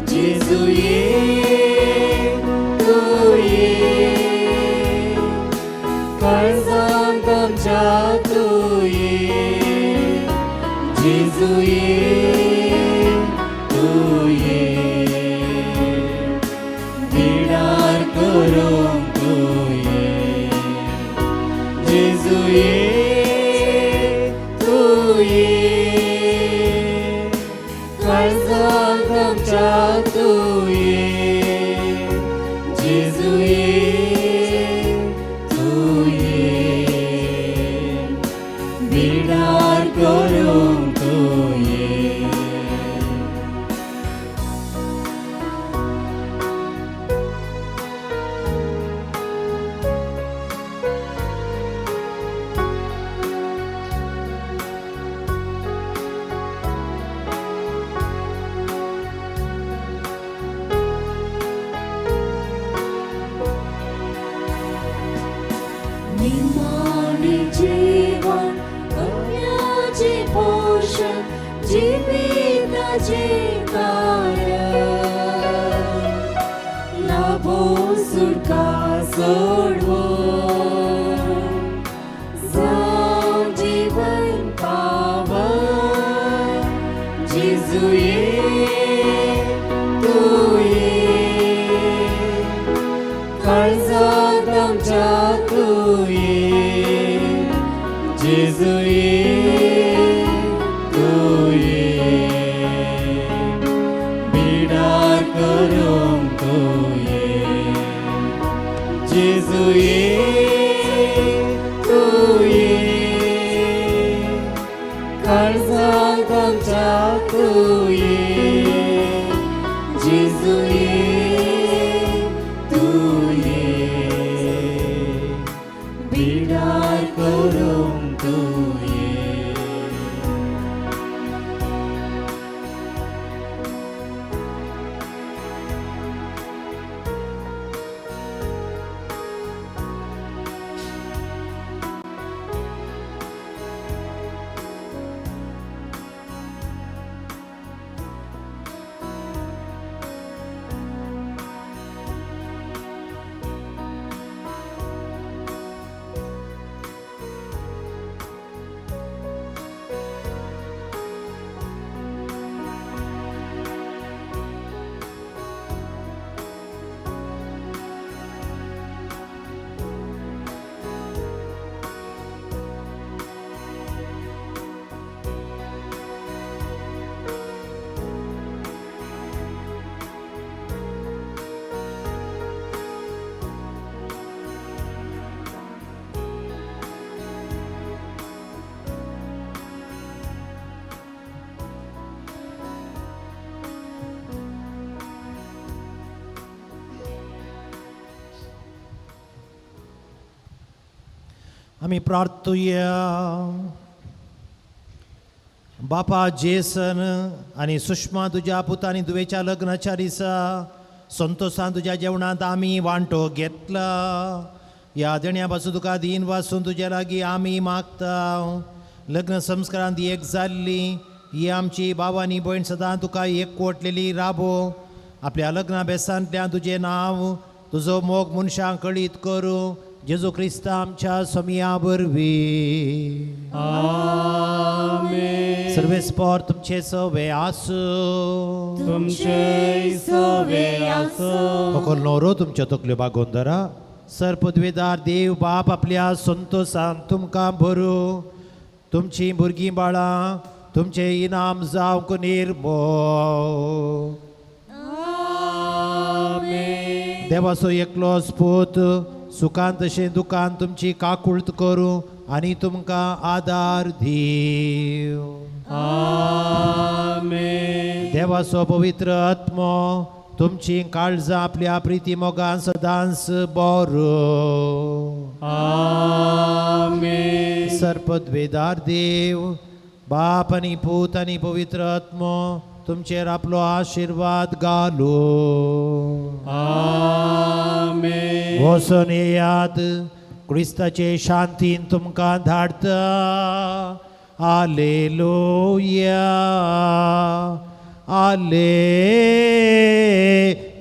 जेजू ये तू ये, काळजांत आमच्या तू ये. जेजू ये तू ये, बिडार करून तू ये. जेजू ये तू ये, काळजांत आमच्या तू ये. जेजू ये तू ये, बिडार करून तू ये. निमाणे जीवन अन्याचे पोषण, जीविताचे कारण, लाभो सुटका सोडवो, जावं जीवन पावन. जेजू ये तू ये, काळजांत आमच्या तू ये. जेजू ये तू ये, जेजू ये तू ये काळजांत आमच्या तू ये जेजू ये तू ये बिडार करूंक तू ये आम्ही प्रार्थूया. बापा जेसन आणि सुषमा तुझ्या पुतानी दुवेच्या लग्नाच्या दिसा संतोषान तुझ्या जेवणात आम्ही वांटो घेतला. या देण्यापासून तुका दिन वाचून तुझ्या लागीं आम्ही मागता. लग्न संस्कारांत एक जाल्ली ही आमची भावानी भयण सदां तुका एकवटलेली राबो. आपल्या लग्ना बेसांतल्यान तुझें नांव तुजो मोग मनशांक कळीत करूं. जेजू क्रिस्ता आमच्या समिया वरवीं. आमेन. सर्वेस्पर तुमचे सवे आसू. तुमचे सवे आसो. अकोल नवरो तुमच्या तकल्यो बागोवन धरा. सरपदवेदार देव बाप आपल्या संतोषान तुमकां भरूं. तुमची भुरगीं बाळां तुमचे इनाम जावंक निर्मळ. देवाचो एकलोच पूत सुखांत तशें दुखांत तुमची काकुळट करूं आनी तुमकां आदार दिव. आमेन. देवाचो पवित्र आत्मो तुमची काळजां आपल्या प्रिती मोगान सदांच बरो. आमेन. सरपदवेदार देव बाप आनी पूत आनी पवित्र आत्मो तुमचेर आपलो आशिर्वाद घालो. आमेन. वचून येयात. क्रिस्ताचे शांतीन तुमकां धाडटा. हालेलुया.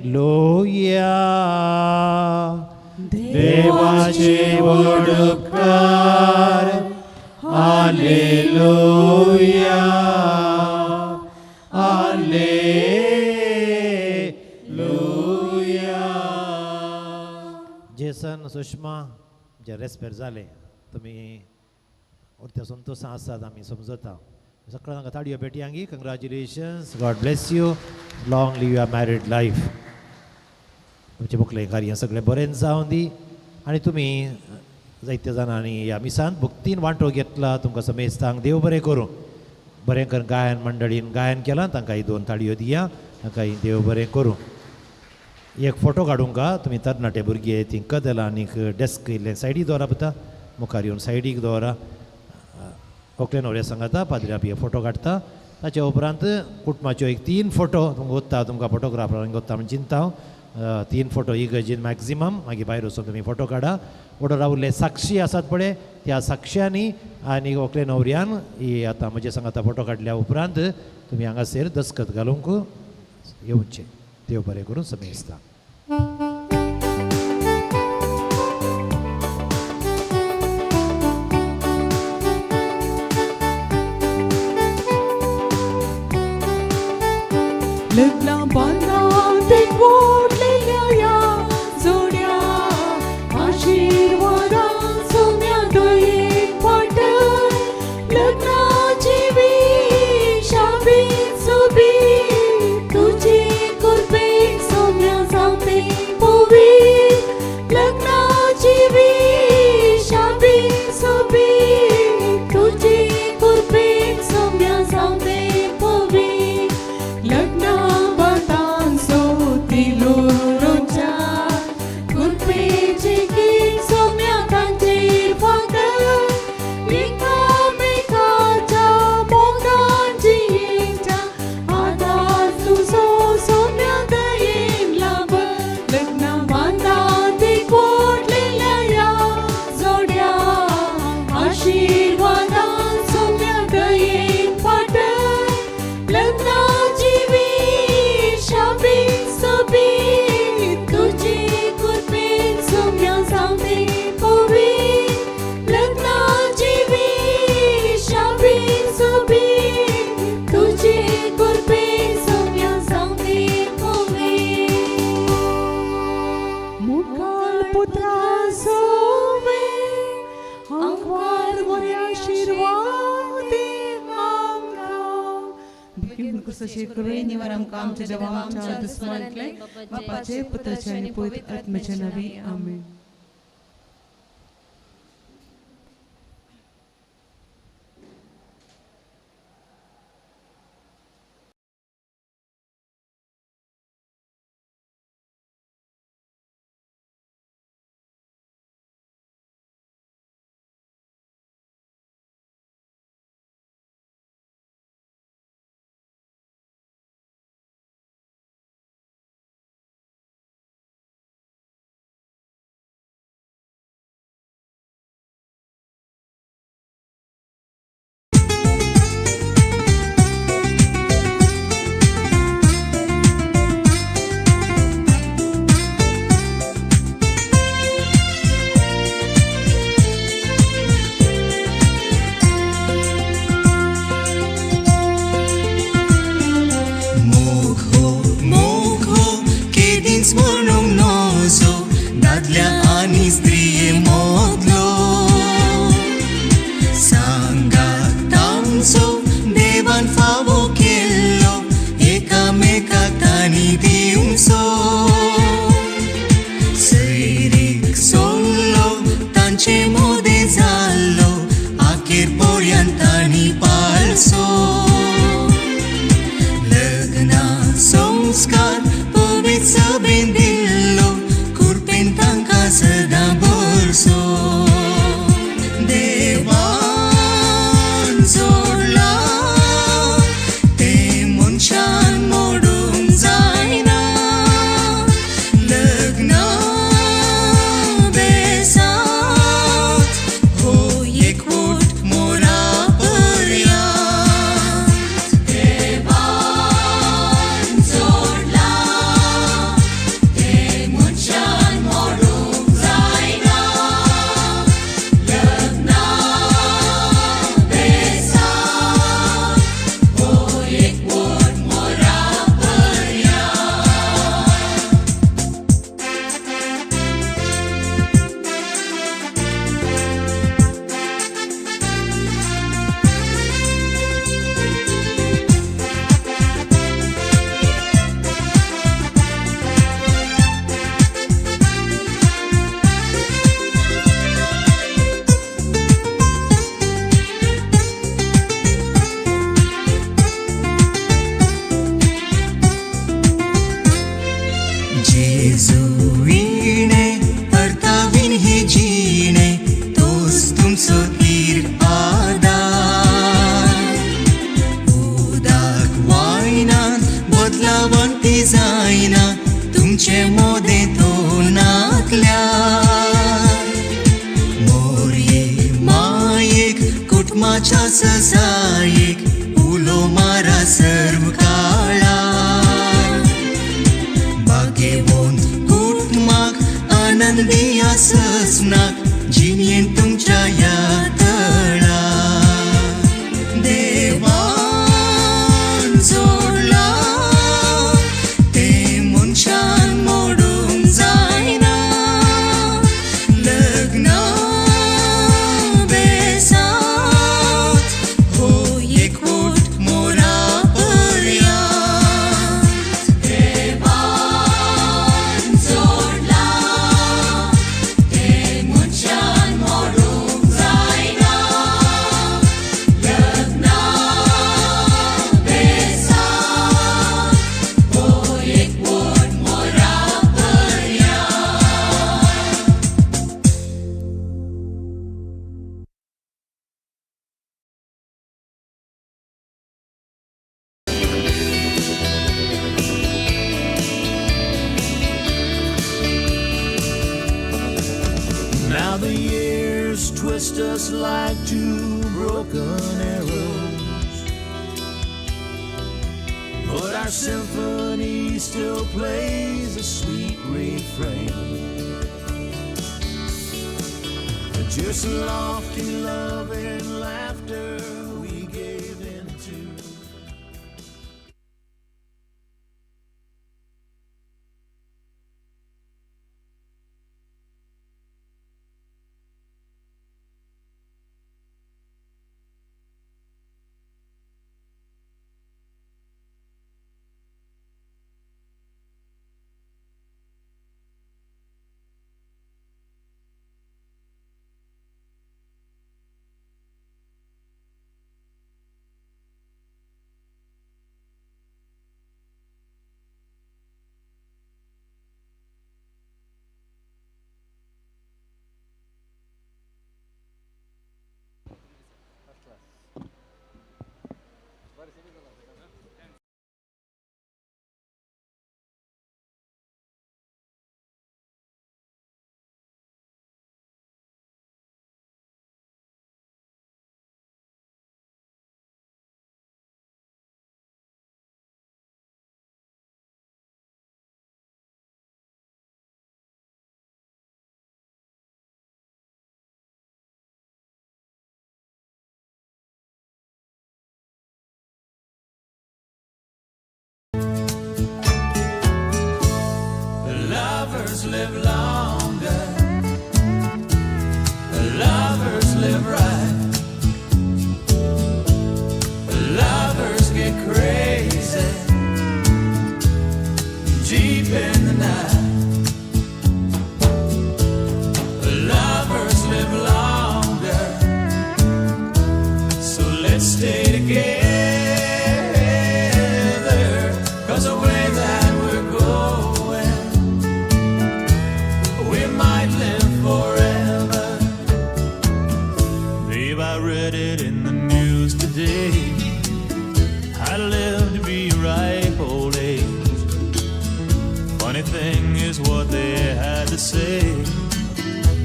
हालेलुया. देवाचे व्हड उपकार. हालेलुया. जेसन सुषमा जे रेस्पेर जाले तुमी उरत्या संतोषां आसात आमी समजता. सगळ्यांक ताडयो बेटयांगी congratulations. God bless you. Long live your married life. तुमचे मुखले कार्य सगळें बरें जावं दी. आनी तुमी जायत्या जाणांनी ह्या मिसांत भक्तीन वांटो घेतला. तुमकां समेस्तांक देव बरें करूं. बरें कर गायन मंडळीन गायन केलां तांकां ही 2 ताळयो दिया. तांकां ही देव बरें करूं. एक फोटो काडूंक तुमी तरणाटे भुरगे ती कदलां आनीक डेस्क इल्लें सायडीक दवरा पता. मुखार येवन सायडीक दवरा. ओकले न्हवरे सांगाता पाद्री आपले फोटो काडटा. ताचे उपरांत कुटुंबाच्यो एक 3 फोटो तुमकां उत्ता. तुमकां फोटोग्राफरांक उत्ता म्हण चिंता हांव. 3 फोटो इगर्जीन मॅक्झिमम. मागीर भायर वचून तुमी फोटो काडा. ओडो रावल्ले साक्षी आसात पळय त्या साक्षांनी आनी ओकले न्हवऱ्यान ही आतां म्हजे सांगाता फोटो काडल्या उपरांत तुमी हांगासर दस्खत घालूंक येवचे. देव बरें करून समेस्ता. लग्ना बांधात एकवटलेल्या या जोड्या आशीर्वादां सोम्या दयेक वाटत. लग्नाची शाबी सोबी तुझी कुर्बेक सोम्या जावते. पुत्रा सोवे आंकवार बरे आशीर्वादी आमकां बेगीन कसोशे करुळे निवार आमकां आमच्या देवा आमच्या दुस्मानांतले बापाचे पुत्राचे आनी पवित्र आत्म्याचे नांवी आमेन. Just lofty love and laughter we gave into.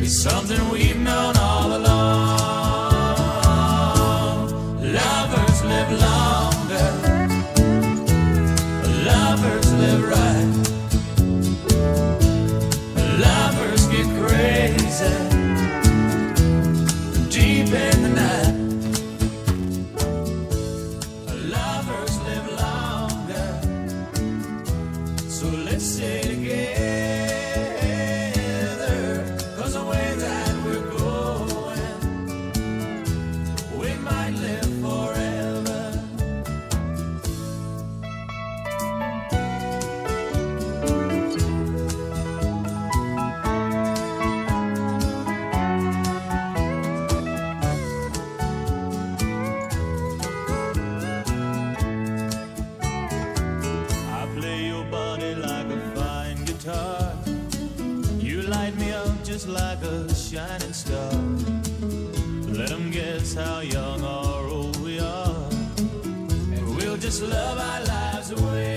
is something we've known all along. Lovers live longer, lovers live right, lovers get crazy deep in the night. Lovers live longer, so let's stay together, 'cause the way that we're going, we might live forever. I play your body like a fine guitar. You light me up just like a shining star. Let 'em guess how young or old we are, and we'll just love our lives away.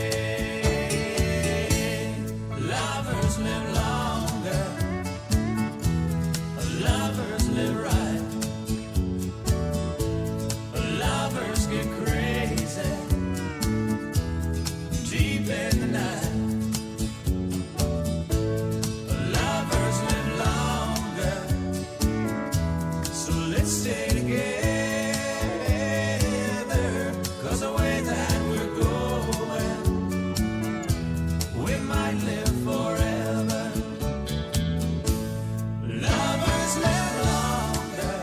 Lovers live longer, lovers live right, lovers get crazy deep in the night. Lovers live longer, so let's stay together, 'cause the way that we're going, we might live forever. Lovers live longer,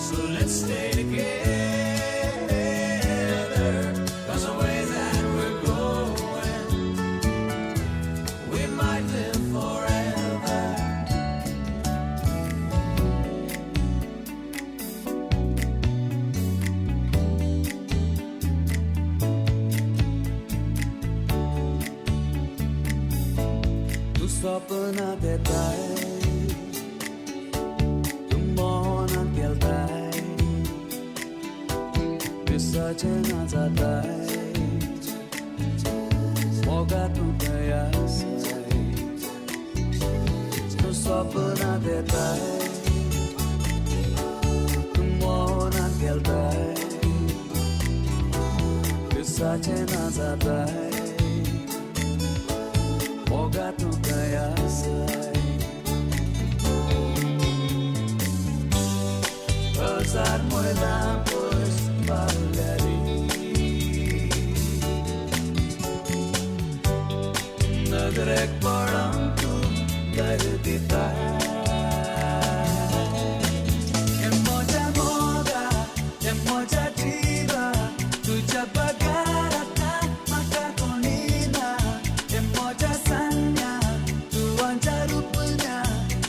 so let's stay together, 'cause the way that we're going, we might live forever. तू स्वप्नात येताय, तू मोहनात गेलताय, दिसाचे ना जाताय, मोगातून कयासाय. तू स्वप्नात येताय, तू मोहनात गेलताय, दिसाचे ना जाताय, मोगातून कयासाय. Pasar muela pues Valerie, nagrek padam tu dardita. Emoja moga, emoja jiva, tuja bagarata maka konina. Emoja sanya, tu anja rupanya,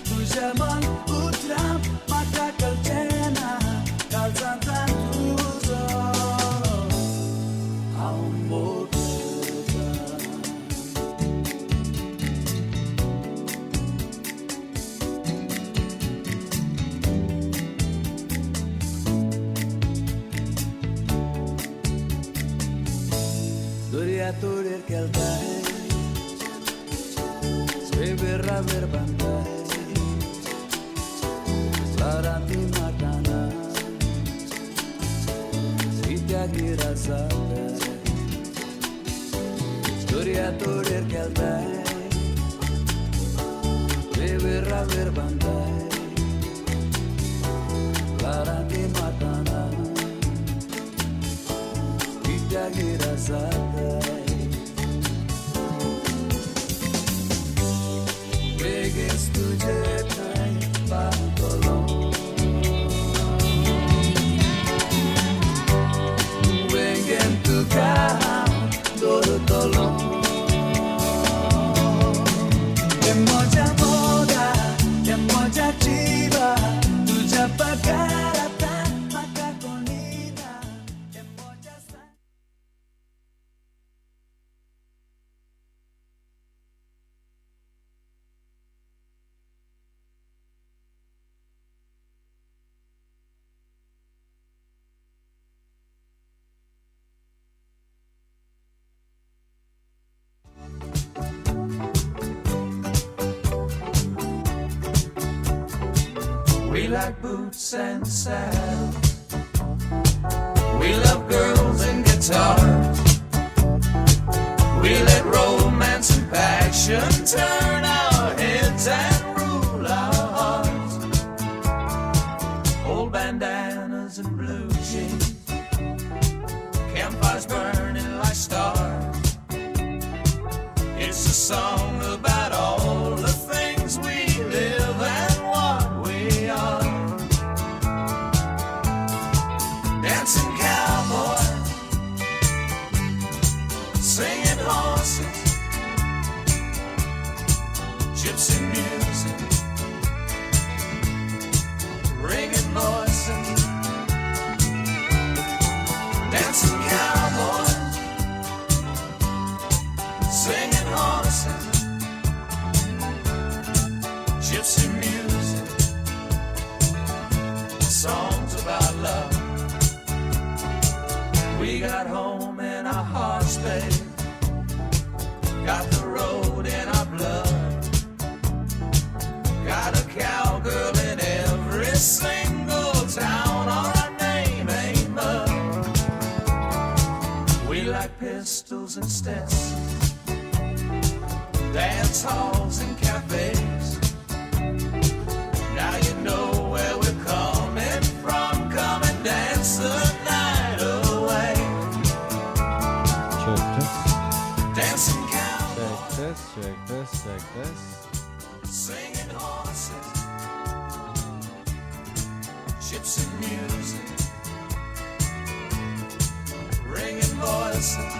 tuja man utram maka kalchena, kalzantan tuzo. Aumota. Duria turir keltai, svevera verbandai, laranti matana, svitya girasata. Duria turir keltai, svevera verbandai, laranti matana, svitya girasata. Vegas tujhe nahi paatolo, vengen tu kaham dorotolo. Emoja moga, emoja jiva, tuja bagarata maka konina. Emoja san. We like boots and saddles. We love girls and guitars. We let romance and passion turn our heads and rule our hearts. Old bandanas and blue jeans, campfires burning like stars. It's a song about all the things we live and what we are. Dancing cowboys, singing horses, gypsy music, ringing voices. Dancing cowboys, singing horses, gypsy music, songs about love. We got home in our hearts, babe. Got the road in our blood. Got a cowgirl in every single town, or our name ain't mud. We like pistols and Stetsons, dance halls and cafes. Now you know where we're coming from. Come and dance the night away. Dancing cowboys, singing horses, gypsy music, ringing voices.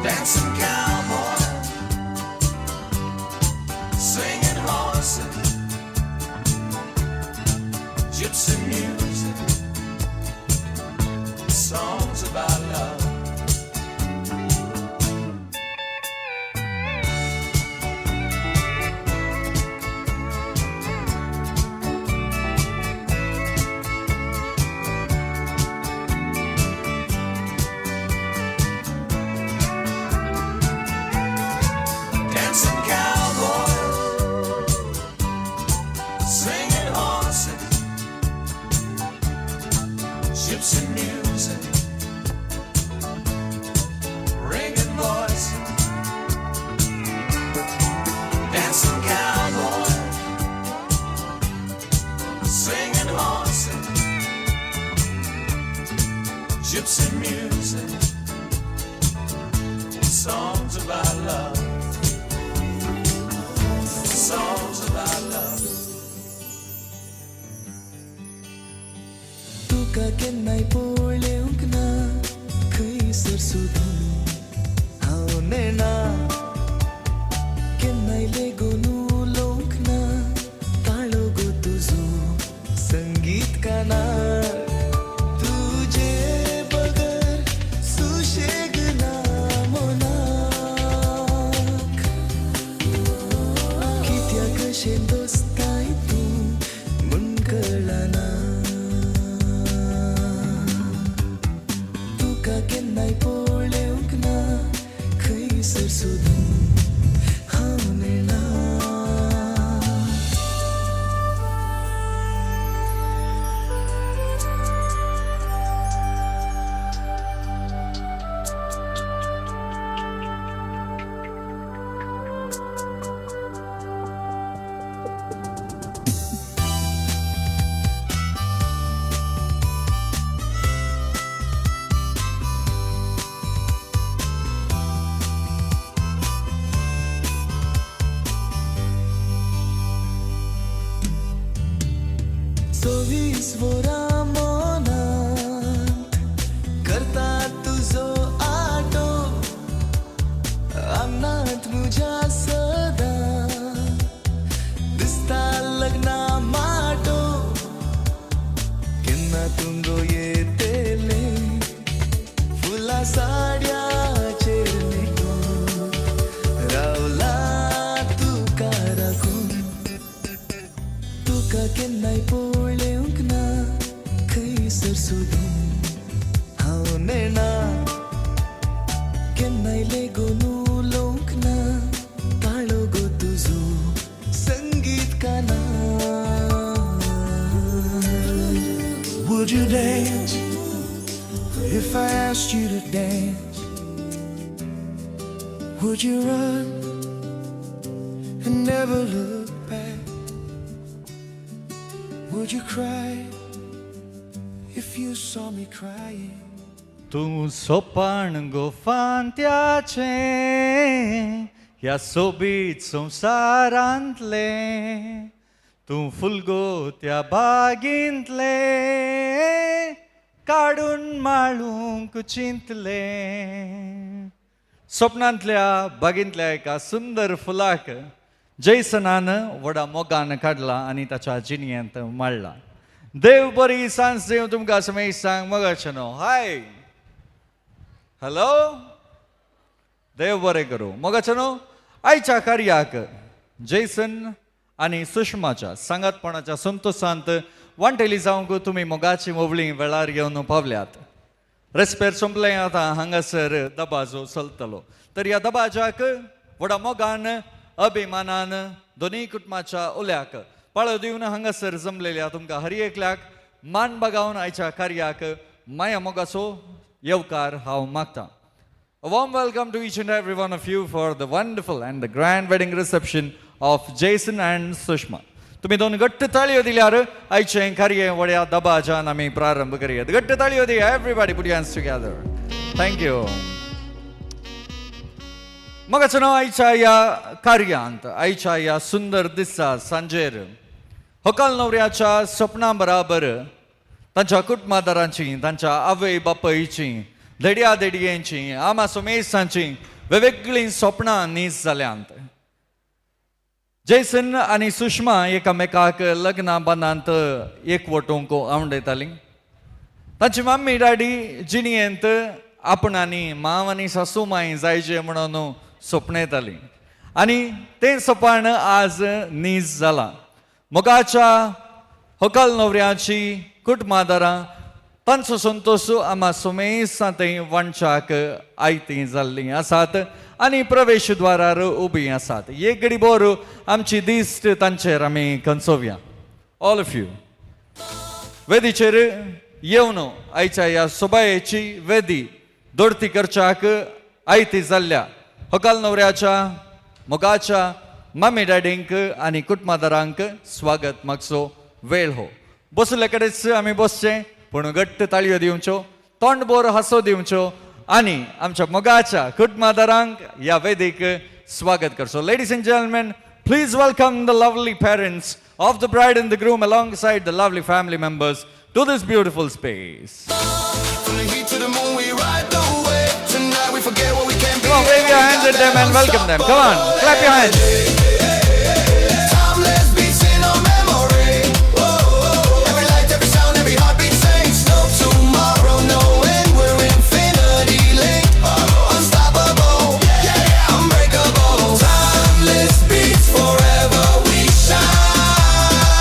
Dancing cowboys, singing horses, gypsy music, songs about love. Dancing cowboys, singing horses, gypsy music, ringing voices. Dancing cowboys, singing horses, gypsy music, songs about love. Songs about love. तुका केन्नाय पळोवंक ना खंयसर सोदून हांव नेना केन्नाय लेगून उलोवंक ना ताळो गो तुजो संगीत कानार तुजे बगर सुशेग ना मोनाक कित्याक अशें दोस्ताय तूं म्हूण कळना तुका केन्नाय पळोवंक ना खंयसर सोदून हांव नेना चोवीस वरां मनांत करता तुजो आटो आंगणांत म्हज्या सदां दिसता लग्ना माटो केन्ना तुंगो येतेले फुलां साडयाचेर न्हेटून रावला तुका राखून तुका केन्नाय पळोवंक ना Would you dance if I asked you to dance? Would you run and never look back? Would you cry if you saw me crying? तूं सोपान गोफांत्याचे ह्या सोबीत संवसारांतले तूं फुलगो त्या बागेंतले काडून माळूंक चिंतले स्वप्नांतल्या बागेंतल्या एका सुंदर फुलाक जैसनान व्हडा मोगान काडला आनी ताच्या जिणयेंत माळ्ळा. देव बरी सांज देव तुमकां समय सांग मगाचे न्हू. हाय हॅलो देव बरें करूं. मोगाचे न्हू आयच्या कार्याक जैसन आनी सुषमाच्या सांगातपणाच्या संतोशांत वांटेली जावंक तुमी मोगाची मोबळी वेळार घेवन पावल्यात. रेस्पेर संपलें आतां हांगासर दबाजो चलतलो. तर ह्या दबाजाक व्हडा मोगान अभिमानान दोनूय कुटुंबाच्या उल्याक पाळो दिवन हांगासर जमलेल्या तुमकां हर एकल्याक मान बगावन आयच्या कार्याक माया मोगाचो येवकार हांव मागतां. A warm welcome to each and every one of you for the wonderful and the grand wedding reception of Jason and Sushma. तुम्ही दोन घट्ट ताळयो दिल्यार आयचें कार्य व्हड्या दबाजान आमी प्रारंभ करूयात. घट्ट ताळयो दिया. Everybody put your hands together. Thank you. मोगाचो न्हू आयच्या ह्या कार्यांत आयच्या ह्या सुंदर दिसा सांजेर व्हंकल न्हवऱ्याच्या सपनां बराबर तांच्या कुटुंबादारांची तांच्या आवय बापायची देड्या देडयेंची आमा सुमेसांची वेगवेगळी स्वप्नां नीस जाल्यांत. जैसन आनी सुषमा एकामेकाक लग्ना बांदांत एकवटूंक आवडयतालीं. तांची मम्मी डॅडी जिणयेंत आपणांनी मांव आनी सासू माय जायचे म्हणून सपनयतालीं आनी तें सपन आज नीज जालां. मोगाच्या व्हंकल न्हवऱ्याची कुटुंबादारां तांचो संतोश आमा सुमेसा थंय वंचाक आयतीं जाल्लीं आसात आनी प्रवेश द्वारार उबीं आसात. एक घडी बोर आमची दिश्ट तांचेर आमी कंचोवया. ऑल ऑफ यू वेदीचेर येवन आयच्या ह्या सोबायेची वेदी दोडती करच्याक आयती जाल्ल्या व्हंकल न्हवऱ्याच्या मोगाच्या मम्मी डॅडींक आनी कुटुंबादारांक स्वागत मागचो वेळ हो. बसले कडेच आमी बसचें पूण घट्ट ताळयो दिवच्यो तोंड बोर हांसो दिवच्यो आनी आमच्या मोगाच्या कुटुंबादारांक ह्या वेदीक स्वागत करचो. Ladies and gentlemen, please welcome the lovely parents of the bride end the groom alongside the lovely family members to this beautiful space. From the heat to the moon, we ride the wave. Tonight we forget what we can't be. Come on, wave your hands at them and welcome them. Come on, clap your hands. Timeless beats in our memory. Every light, every sound, every heartbeat sings. No tomorrow, knowing we're infinity linked. Unstoppable, unbreakable. Timeless beats forever we shine.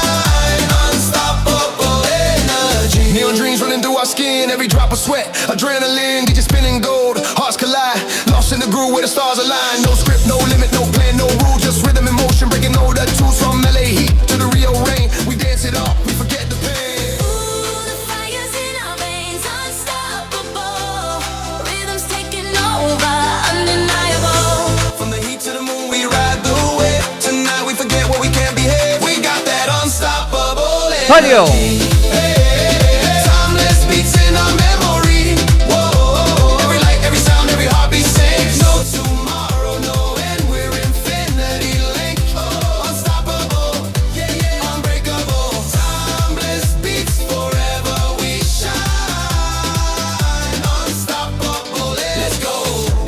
Unstoppable energy. Neon dreams running through our skin. Every drop of sweat, adrenaline, get you spinning gold. Hearts collide, lost in the groove where the stars align. No script, no limit, no plan, no rule, just rhythm and motion, breaking all the tools from LA heat to the Rio rain. We dance it up, we forget the pain. Ooh, the fire's in our veins, unstoppable. Rhythm's taking over, undeniable. From the heat to the moon, we ride the wave. Tonight we forget what we can't behave. We got that unstoppable Talia. energy. Timeless beats in our memory. Whoa, every light, every sound, every heartbeat sings. No tomorrow, knowing we're infinity linked. Unstoppable, unbreakable. Timeless beats forever we shine. Unstoppable, let's go.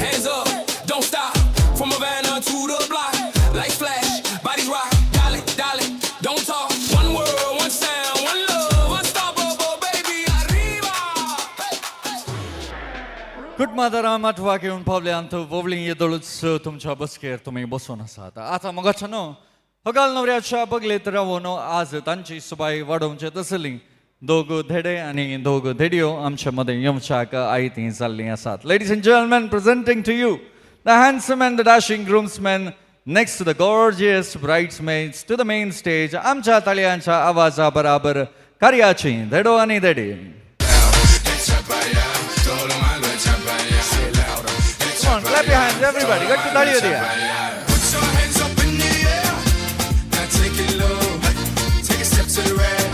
Hands up, don't stop. From Havana to the block, lights flash, bodies rock. Darling, don't talk. One world, one sound, one love. Unstoppable, baby, arriba. कुटुंबादारां माटवा घेवन पावल्यांत वोवळी येदोळूच तुमच्या बसकेर तुमी बसून आसात. आतां मोगाच्या न्हू व्हंकल न्हवऱ्याच्या बगलेत रावून आज तांची सुबाय वाडोवचें तसलीं दोग धेडे आनी दोग धेडयो आमचे मदें येवच्याक आयतीं जाल्लीं आसात. Ladies and gentlemen, presenting to you the handsome and the dashing groomsman next to the gorgeous bridesmaids to the main stage. आमच्या ताळयांच्या आवाजा बराबर कार्याची देडो आनी देडी. Come on, clap your hands, everybody. Gattu ताळी Diya. Put your hands up in the air. Now take it low. Take a step to the right.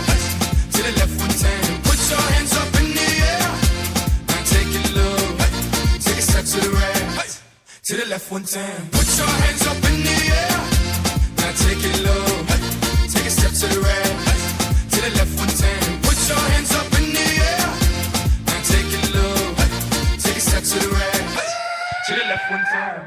To the left one time. Put your hands up in the air. Now take it low. Take a step to the right. To the left one time. Put your hands up in the air. Now take it low. Take a step to the right. To the left one time. Put your hands up in the air. Now take it low. Take a step to the right. To the left one time.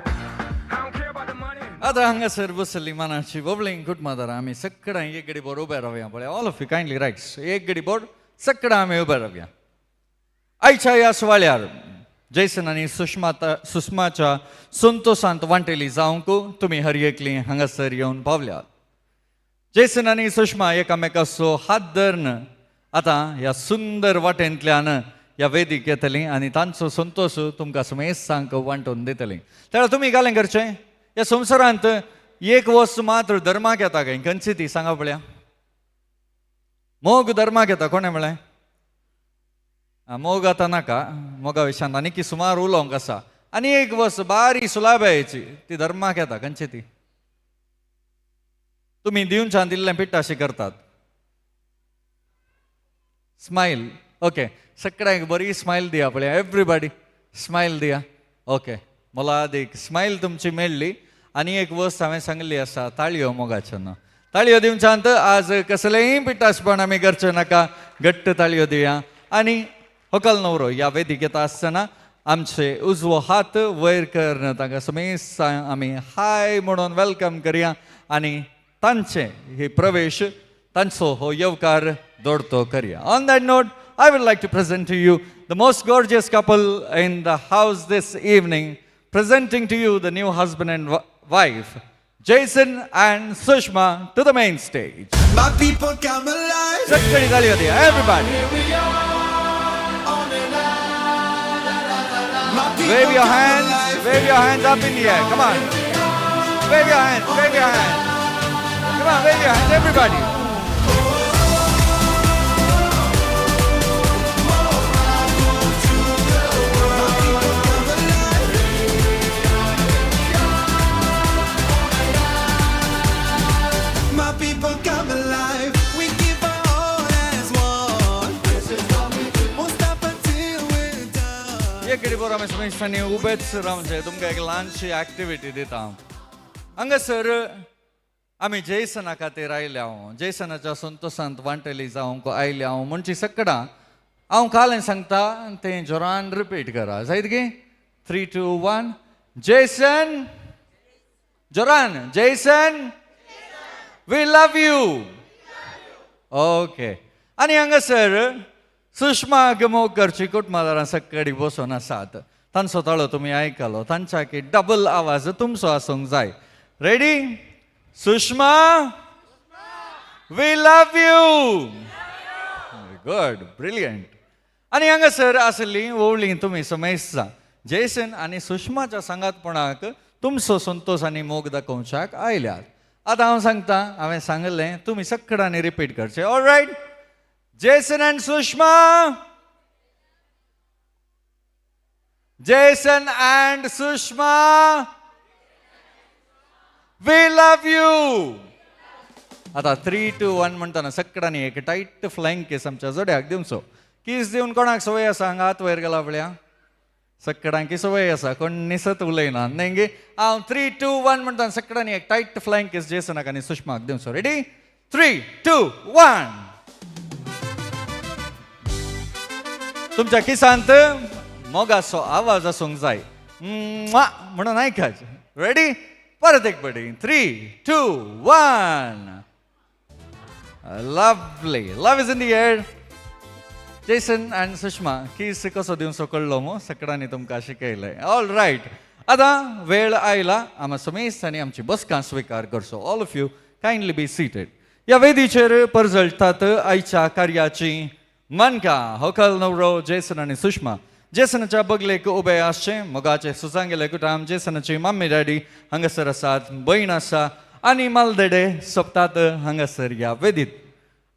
I don't care about the money. आता हांगासर बसली मानाची बबलिंग कुटुंबादार आम्ही सगळ्यां एक गडी बोर्ड उभे रावया पळय. All of you kindly rights. एक गडी बोर्ड सगळ्यां आम्ही उभे रावया. आयच्या ह्या सुवाळ्यार जैसन आनी सुषमाच्या संतोषांत वांटेली जावंक तुम्ही हर एकली हांगासर येवन पावल्यात. जैसन आनी सुषमा एकामेकाचो हात धरून आता ह्या सुंदर वाटेंतल्यान ह्या वेदीक येतली आनी तांचो संतोष तुमकां समेस्तांक वांटून दितली. त्यावेळेला तुम्ही घालें करचें ह्या संवसारांत एक वस्त मात्र धर्माक येता काय खंयची ती सांगा पळया. मोग धर्माक येता कोणें म्हळें. मोग आतां नाका. मोगा विशयान आनी सुमार उलोवंक आसा. आनी एक वस्त बारी सुलाबायेची ती धर्माक येता खंयची ती. तुम्ही दिवच्यान दिल्लें पिट्टाशी करतात. स्माईल. ओके सगळ्यांक बरी स्माईल दिया पळया. एवरीबॉडी स्माईल दिया. ओके मला एक स्माईल तुमची मेळ्ळी. आनी एक वस्त हांवें सांगली आसा ताळयो मोगाच्यान. ताळयो दिवच्यान आज कसलेंय पिट्टासपण आमी करचें नाका. घट्ट ताळयो दिया. आनी व्हंकल न्हवरो ह्या वेदीक येता आसतना आमचे उजवो हात वयर करन तांकां समेस्त आमी हाय म्हणून वेलकम करया. आनी तांचे हे प्रवेश तांचो हो येवकार दोडतो करया. On that note I would like to present to you the most gorgeous couple in the house this evening, presenting to you the new husband and wife, Jason and Sushma, to the main stage. My people come alive. Everybody. Wave your hands up in the air. Come on. Wave your hands. Come on, wave your hands, everybody. एक बरोबर आमी समेस्तांनी उबेच रावचे. तुमकां एक ल्हानशी एक्टिविटी दिता. हांगासर आमी जेसना खातीर आयल्या. जेसनाच्या संतोषांत वांटेली जावंक आयल्या म्हणची सगळां हांव कालें सांगता तें जोरान रिपीट करा. जायत गे. 3, 2, 1. जेसन. जोरान. Jason we love you. Okay. आनी हांगासर सुषमा मोग करची कुटुंबादारां सगळीं बसून आसात. तांचो ताळो तुमी आयकलो. तांच्या की डबल आवाज तुमचो आसूंक जाय. Ready. Sushma we love you. Good. Brilliant. आनी हांगासर आसली ओवळी तुमी समेस्ता जेसन आनी सुषमाच्या सांगातपणाक तुमचो संतोष आनी मोग दाखोवच्याक आयल्यात. आतां हांव सांगता. हांवें सांगलें तुमी सगळ्यांनी रिपीट करचें. All right. Jason and Sushma. Jason and Sushma. We love you. आता 3, 2, 1 म्हणटाना सगळ्यांनी एक टाईट फ्लाइंग केस आमच्या जोड्याक दिवचो. किस दिवन कोणाक सवय आसा हांगा हात वयर गेला पळया. सगळ्यांकी सवय आसा. कोण निसत उलयना. नेंगे हांव 3, 2, 1 म्हणटाना सगळ्यांनी एक टाईट फ्लाइंग केस जेसनाक आनी सुषमाक दिवचो. रेडी. 3, 2, 1. तुमच्या किसांत मोगाचो आवाज आसूंक जाय. म्हणून आयकाच. रेडी. परत एक पटी. 3, 2, 1. Lovely. Love is in the air. Jason and Sushma kiss कसो दिवचो कळलो मो सगळ्यांनी तुमकां शिकयलंय. All right. आतां वेळ आयला आमी समेस्तांनी आमची बसका स्विकार करचो. All of you kindly be seated. ह्या वेदीचेर परजळटात आयच्या कार्याची मानका व्हंकल न्हवरो जेसन आनी सुषमा. जेसनाच्या बगलेक उबे आसचे. मोगाचे सुसांगेले कुटाम. जेसनाची मम्मी डॅडी हांगासर आसात. भयण आसा आनी मालदेडे सोंपतात हांगासर ह्या वेदीत.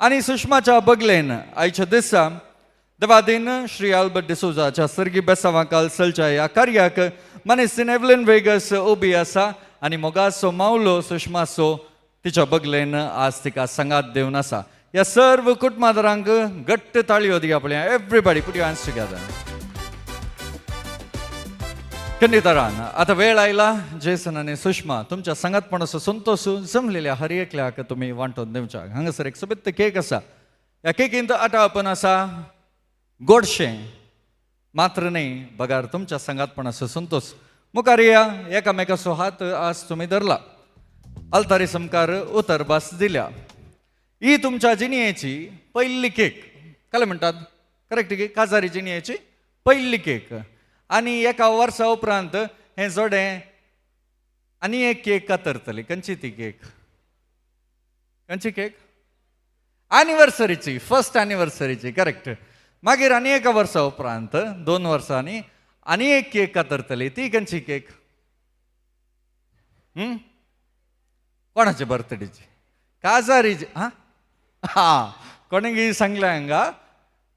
आणि सुषमाच्या बगलेन आयच्या दिसा देवादीन श्री आल्बर्ट डिसोजाच्या सर्गी बेसावा कालसलच्या ह्या कार्याक मनीसिन एवलिन वेगस उबी आसा आणि मोगासो मावलो सुषमासो तिच्या बगलेन आज तिका संगात देवन आसा. ह्या सर्व कुटुंबादारांक घट्ट ताळयो दिया पळय. Everybody put your hands together. खंडितारान आता वेळ आयला जेसन आणि सुषमा तुमच्या संगतपणाचो संतोष जमलेल्या हर एकल्याक तुम्ही वांटून दिवच्या. हांगासर एक सोबीत केक आसा. ह्या केकींत आटावपण आसा गोडशें मात्र न्ही बगार तुमच्या संगतपणाचो संतोष. मुखार या एकामेकाचो हात आज तुम्ही धरला. अल्तारी समकार उतरबास दिल्या. ही तुमच्या जिणयेची पयली केक. काय म्हणटात करेक्ट केक काजारी जिणयेची पयली केक. आणि एका वर्सा उपरांत हे जोडे आनी एक केक कातरतली. खंयची ती केक? खंयची केक? एनिवर्सरीची. फर्स्ट एनिवर्सरीची करेक्ट. मागीर आनी एका वर्सा उपरांत 2 वर्सांनी आनी एक केक कातरतली. ती खंयची केक? कोणाची बर्थडेची? काजारीची. हा कोणी सांगले हांगा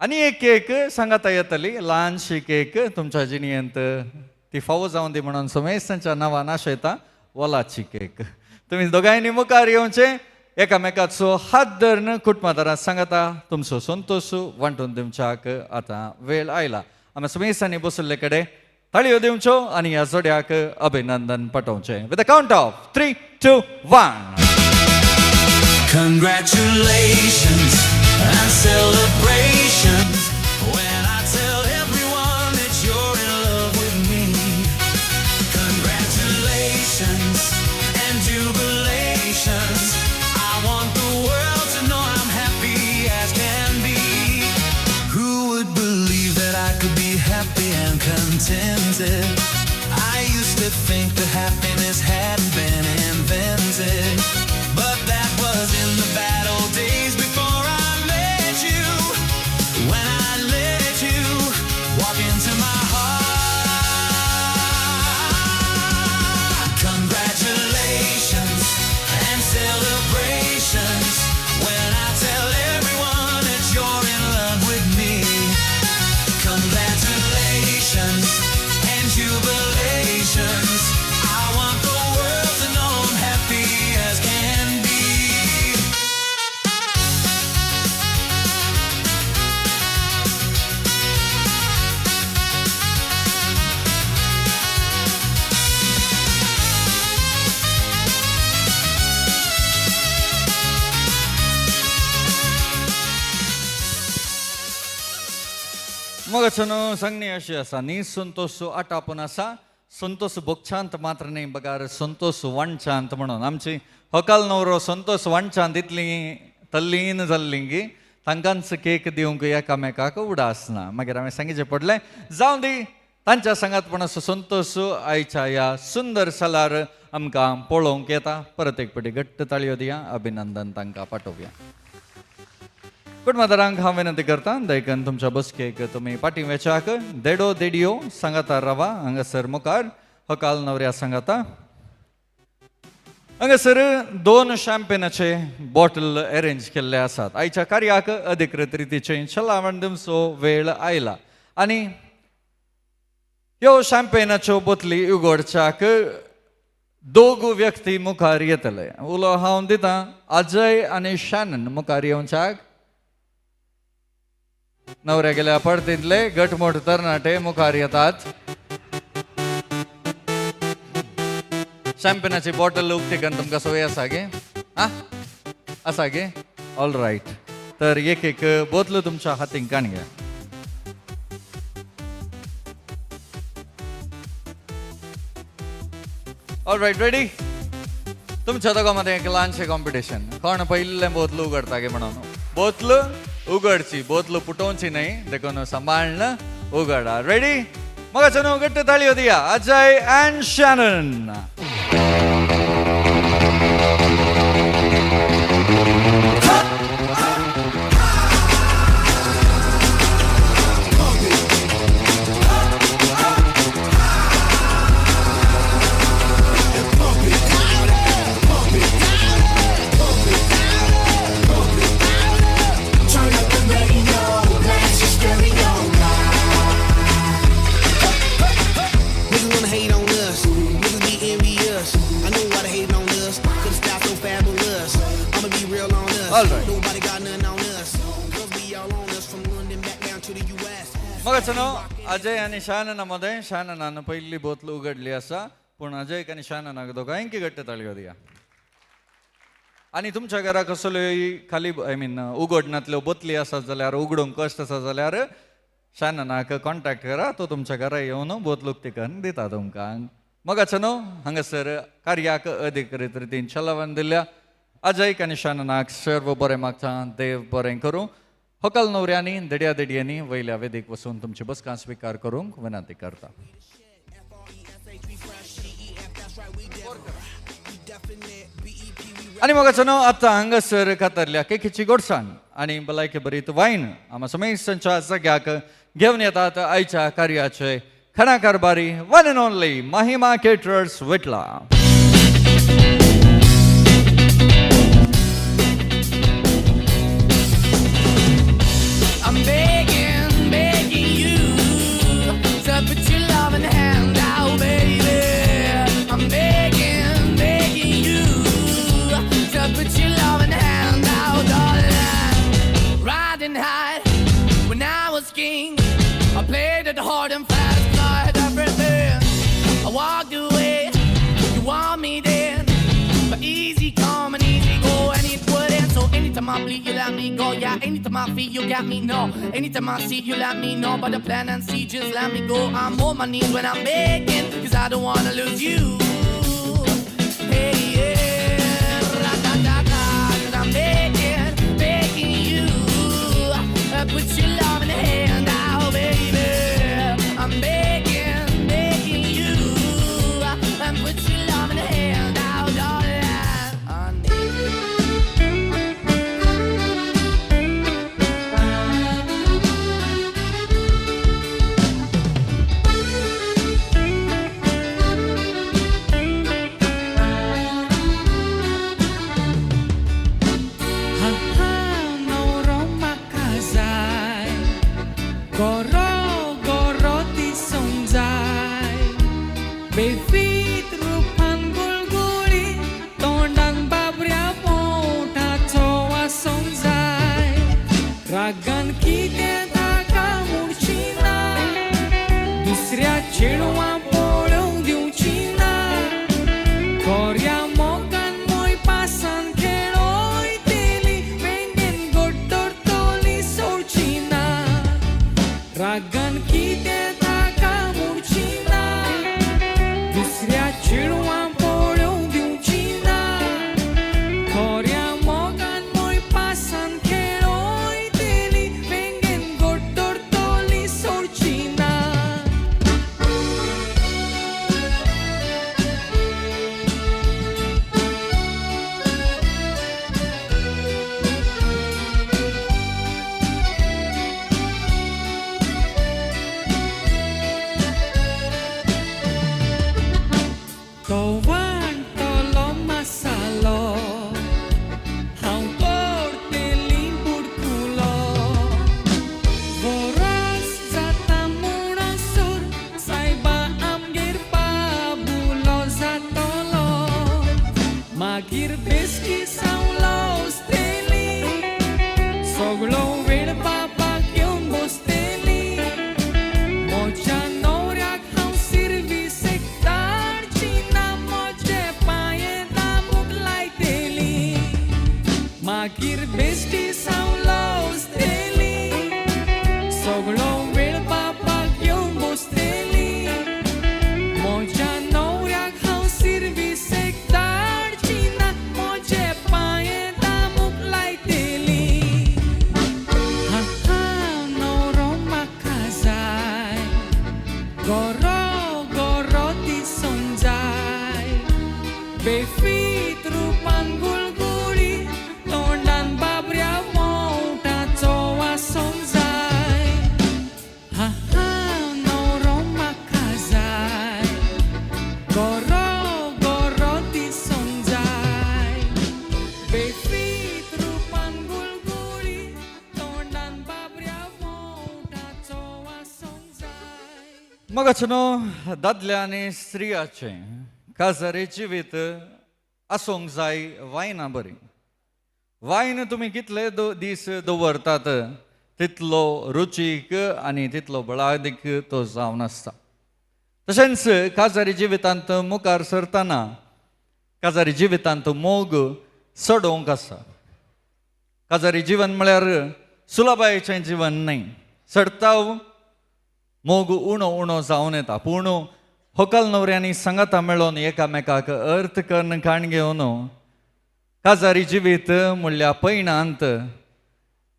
आनी एक केक सांगाता येतली ल्हानशी केक तुमच्या जिणयेंत ती फावो जावन दी म्हणून सुमेशांच्या नांवान आशयता वलाची केक. तुमी दोगांयनी मुखार येवचे एकामेकाचो हात धरून कुटुंबादारां सांगता तुमचो संतोष वांटून दिवच्याक आतां वेळ आयला. आमी सुमेशांनी बसुल्ले कडेन ताळयो दिवच्यो आनी ह्या जोड्याक अभिनंदन पाठोवचें. With the count of 3, 2, 1. Congratulations and celebrations when I tell everyone that you're in love with me. Congratulations and jubilations. I want the world to know I'm happy as can be. Who would believe that I could be happy and contented? I used to think that happiness hadn't been invented, but that was in the bad old days before I met you. When I let you walk into my heart. Congratulations and celebrations when I tell everyone that you're in love with me. Congratulations and jubilations. I want the world to know I'm happy as can be. मगचनो सांगणी अशी आसा न्ही संतोष आटापून आसा. संतोष भोगच्यांत मात्र न्ही बगार संतोष वांडच्यांत म्हणून. आमची हकाल नवरो संतोष वांडच्यांत इतली तल्लीन जाल्ली की तांकांच केक दिवंक एकामेकाक उडासना. मागीर हांवें सांगिचें पडलें जावं दी तांच्या सांगातपणाचो संतोष आयच्या ह्या सुंदर सालार आमकां पळोवंक येता. परत एक फावटी घट्ट ताळयो दिया. अभिनंदन तांकां पाठोवया. कुटुंबादारांक हांव विनंती करता दयकन तुमच्या बसकेक तुमी पाटी वेचाक देडो देडयो सांगाता रावा. हांगासर मुखार हकाल नवऱ्या सांगाता. हांगासर 2 शॅम्पेनाचे बॉटल अरेंज केल्ले आसात. आयच्या कार्याक अधिकृत रितीचे छलावंदमचो वेळ आयला आनी ह्यो शॅम्पेनाच्यो बोतली उगडच्याक 2 व्यक्ती मुखार येतले. उलो हांव दितां अजय आनी शॅनन मुखार येवच्याक. नवऱ्या गेल्या पडतींतले घटमोट तरणाटे मुखार येतात. शॅम्पेनाची बॉटल उक्तीकन तुमकां सवय आसा गे? आसा गे? All right. तर एक एक बोतल तुमच्या हातीक काण घ्या. All right ready? तुमच्या दोगांमध्ये एक ल्हानशें कॉम्पिटिशन. कोण पयलें बोतल उगडटा गे म्हणून. बोतल उगडची. बोतल पुटोवची न्ही. देखून सांबाळन उगडा. रेडी? मग चनो घट्ट ताळयो दिया. Ajay and Shannon. All right. Nobody got nothing on us. Cause we all on us from London back down to the US. मग चनो अजय आणि शाननामध्ये शाननानं पहिली बोतल उघडली असा पण अजय आणि शाननाक दोघांकी घट्ट ताळयो दिया आणि तुमच्या घरा कसलोय खाली आय मीन उघडण्यातल्यो बोतली असत जाल्यार उघडूंक कष्ट आसा जाल्यार शाननाक कॉन्टॅक्ट करा तो तुमच्या घरा येवन बोतलूक तिकन दिता तुमकां मग चनो हांगासर कार्याक अधिकृत रितीन चलावन दिल्या अजय आणि शाननाक सर्व बरें मागता देव बरें करूं हकल नवऱ्यांनी दड्या दड्यांनी वयल्या वेदेक वचून तुमची बसका स्वीकार करूंक विनंती करता आणि मग चनो आता हांगासर कातरल्या केकीची गोडसाण आणि भलायकी बरीत वायन आम्हा समेस्तच्या जाग्याक घेवन येतात आयच्या कार्याचे खणा कारभारी one and only Mahima caterers विटला I'm begging, begging you to put your loving hand out, baby. I'm begging, begging you to put your loving hand out, darling. Riding high when I was king, I played it hard and fast, I had everything. I walked away, you want me then, but easy come and easy go, and it wouldn't. So anytime I bleed, you let me go. Yeah, anytime I feel, you got me. No, anytime I see, you let me know. But the plan and see, just let me go. I'm on my knees when I'm begging, cause I don't wanna lose you. Hey, yeah, ra-da-da-da, cause I'm begging, begging you. Put your love in the hand out, baby. I'm begging, begging you. Put your love in the hand out, darling. I need बेफीत रूपान गुळगुळी तोंडाक बाबऱ्या पोटाचो वासोंक जाय रागान कितें ताका मुडची ना दुसऱ्या चेडवां पळोवंक दिवची ना खोऱ्या मोगान मोय पासान खेळोय तेली वेंगेन गोड्डोरतोली सोडची ना रागान कितें ताका मुडची ना दुसऱ्या चेडवां पळोवंक दिवची ना खोऱ्या मोगान मोय पासान खेळोय तेली वेंगेन गोड्डोरतोली सोडची ना तो वांटलो मसालो हांव करतेली बुडकुलो वरस जाता म्हणसर सायबा आमगेर बाबुलो जातलो मागीर बेश्टी सावलो वचतेली सगळो वेळ बापाक घेवन बसतेली म्हज्या नवऱ्याक हांव सिर्विसेक धाडची ना म्हजे पांये दामूक लायतेली मागीर बेश्टी सावलो वचतेली सगळो वेळ बापाक घेवन बसतेली म्हज्या नवऱ्याक हांव सिर्विसेक धाडची ना म्हजे पांये दामूक लायतेली हा नवरो म्हाका जाय गोरो गोरो दिसूंक जाय बेफीत रूपान गुळगुळी तोंडान बाबऱ्या मोठाचो वासोंक जाय हा नवरो म्हाका जाय गोरो गोरो दिसूंक जाय बेफीत रूपान गुळगुळी तोंडान बाबऱ्या मोठाचो वासोंक जाय मग चनो दादल्या आणि स्त्रियाचे काजारे जिवीत आसूंक जाय वायना बरी वायन तुम्ही कितले दीस दवरतात तितलो रुचीक आनी तितलो बळादीक तो जावन आसता. तशेंच काजारी जिवितांत मुखार सरतना काजारी जिवितांत मोग सडोवंक आसा. काजारी जिवन म्हळ्यार सुलभायेचें जिवन न्हय. सडताव मोग उणो उणो जावन येता. पूण व्हंकल न्हवऱ्यांनी सांगाता मेळोन एकामेकाक अर्थ करून काण घेवन काजारी जिवीत म्हणल्या पैणांत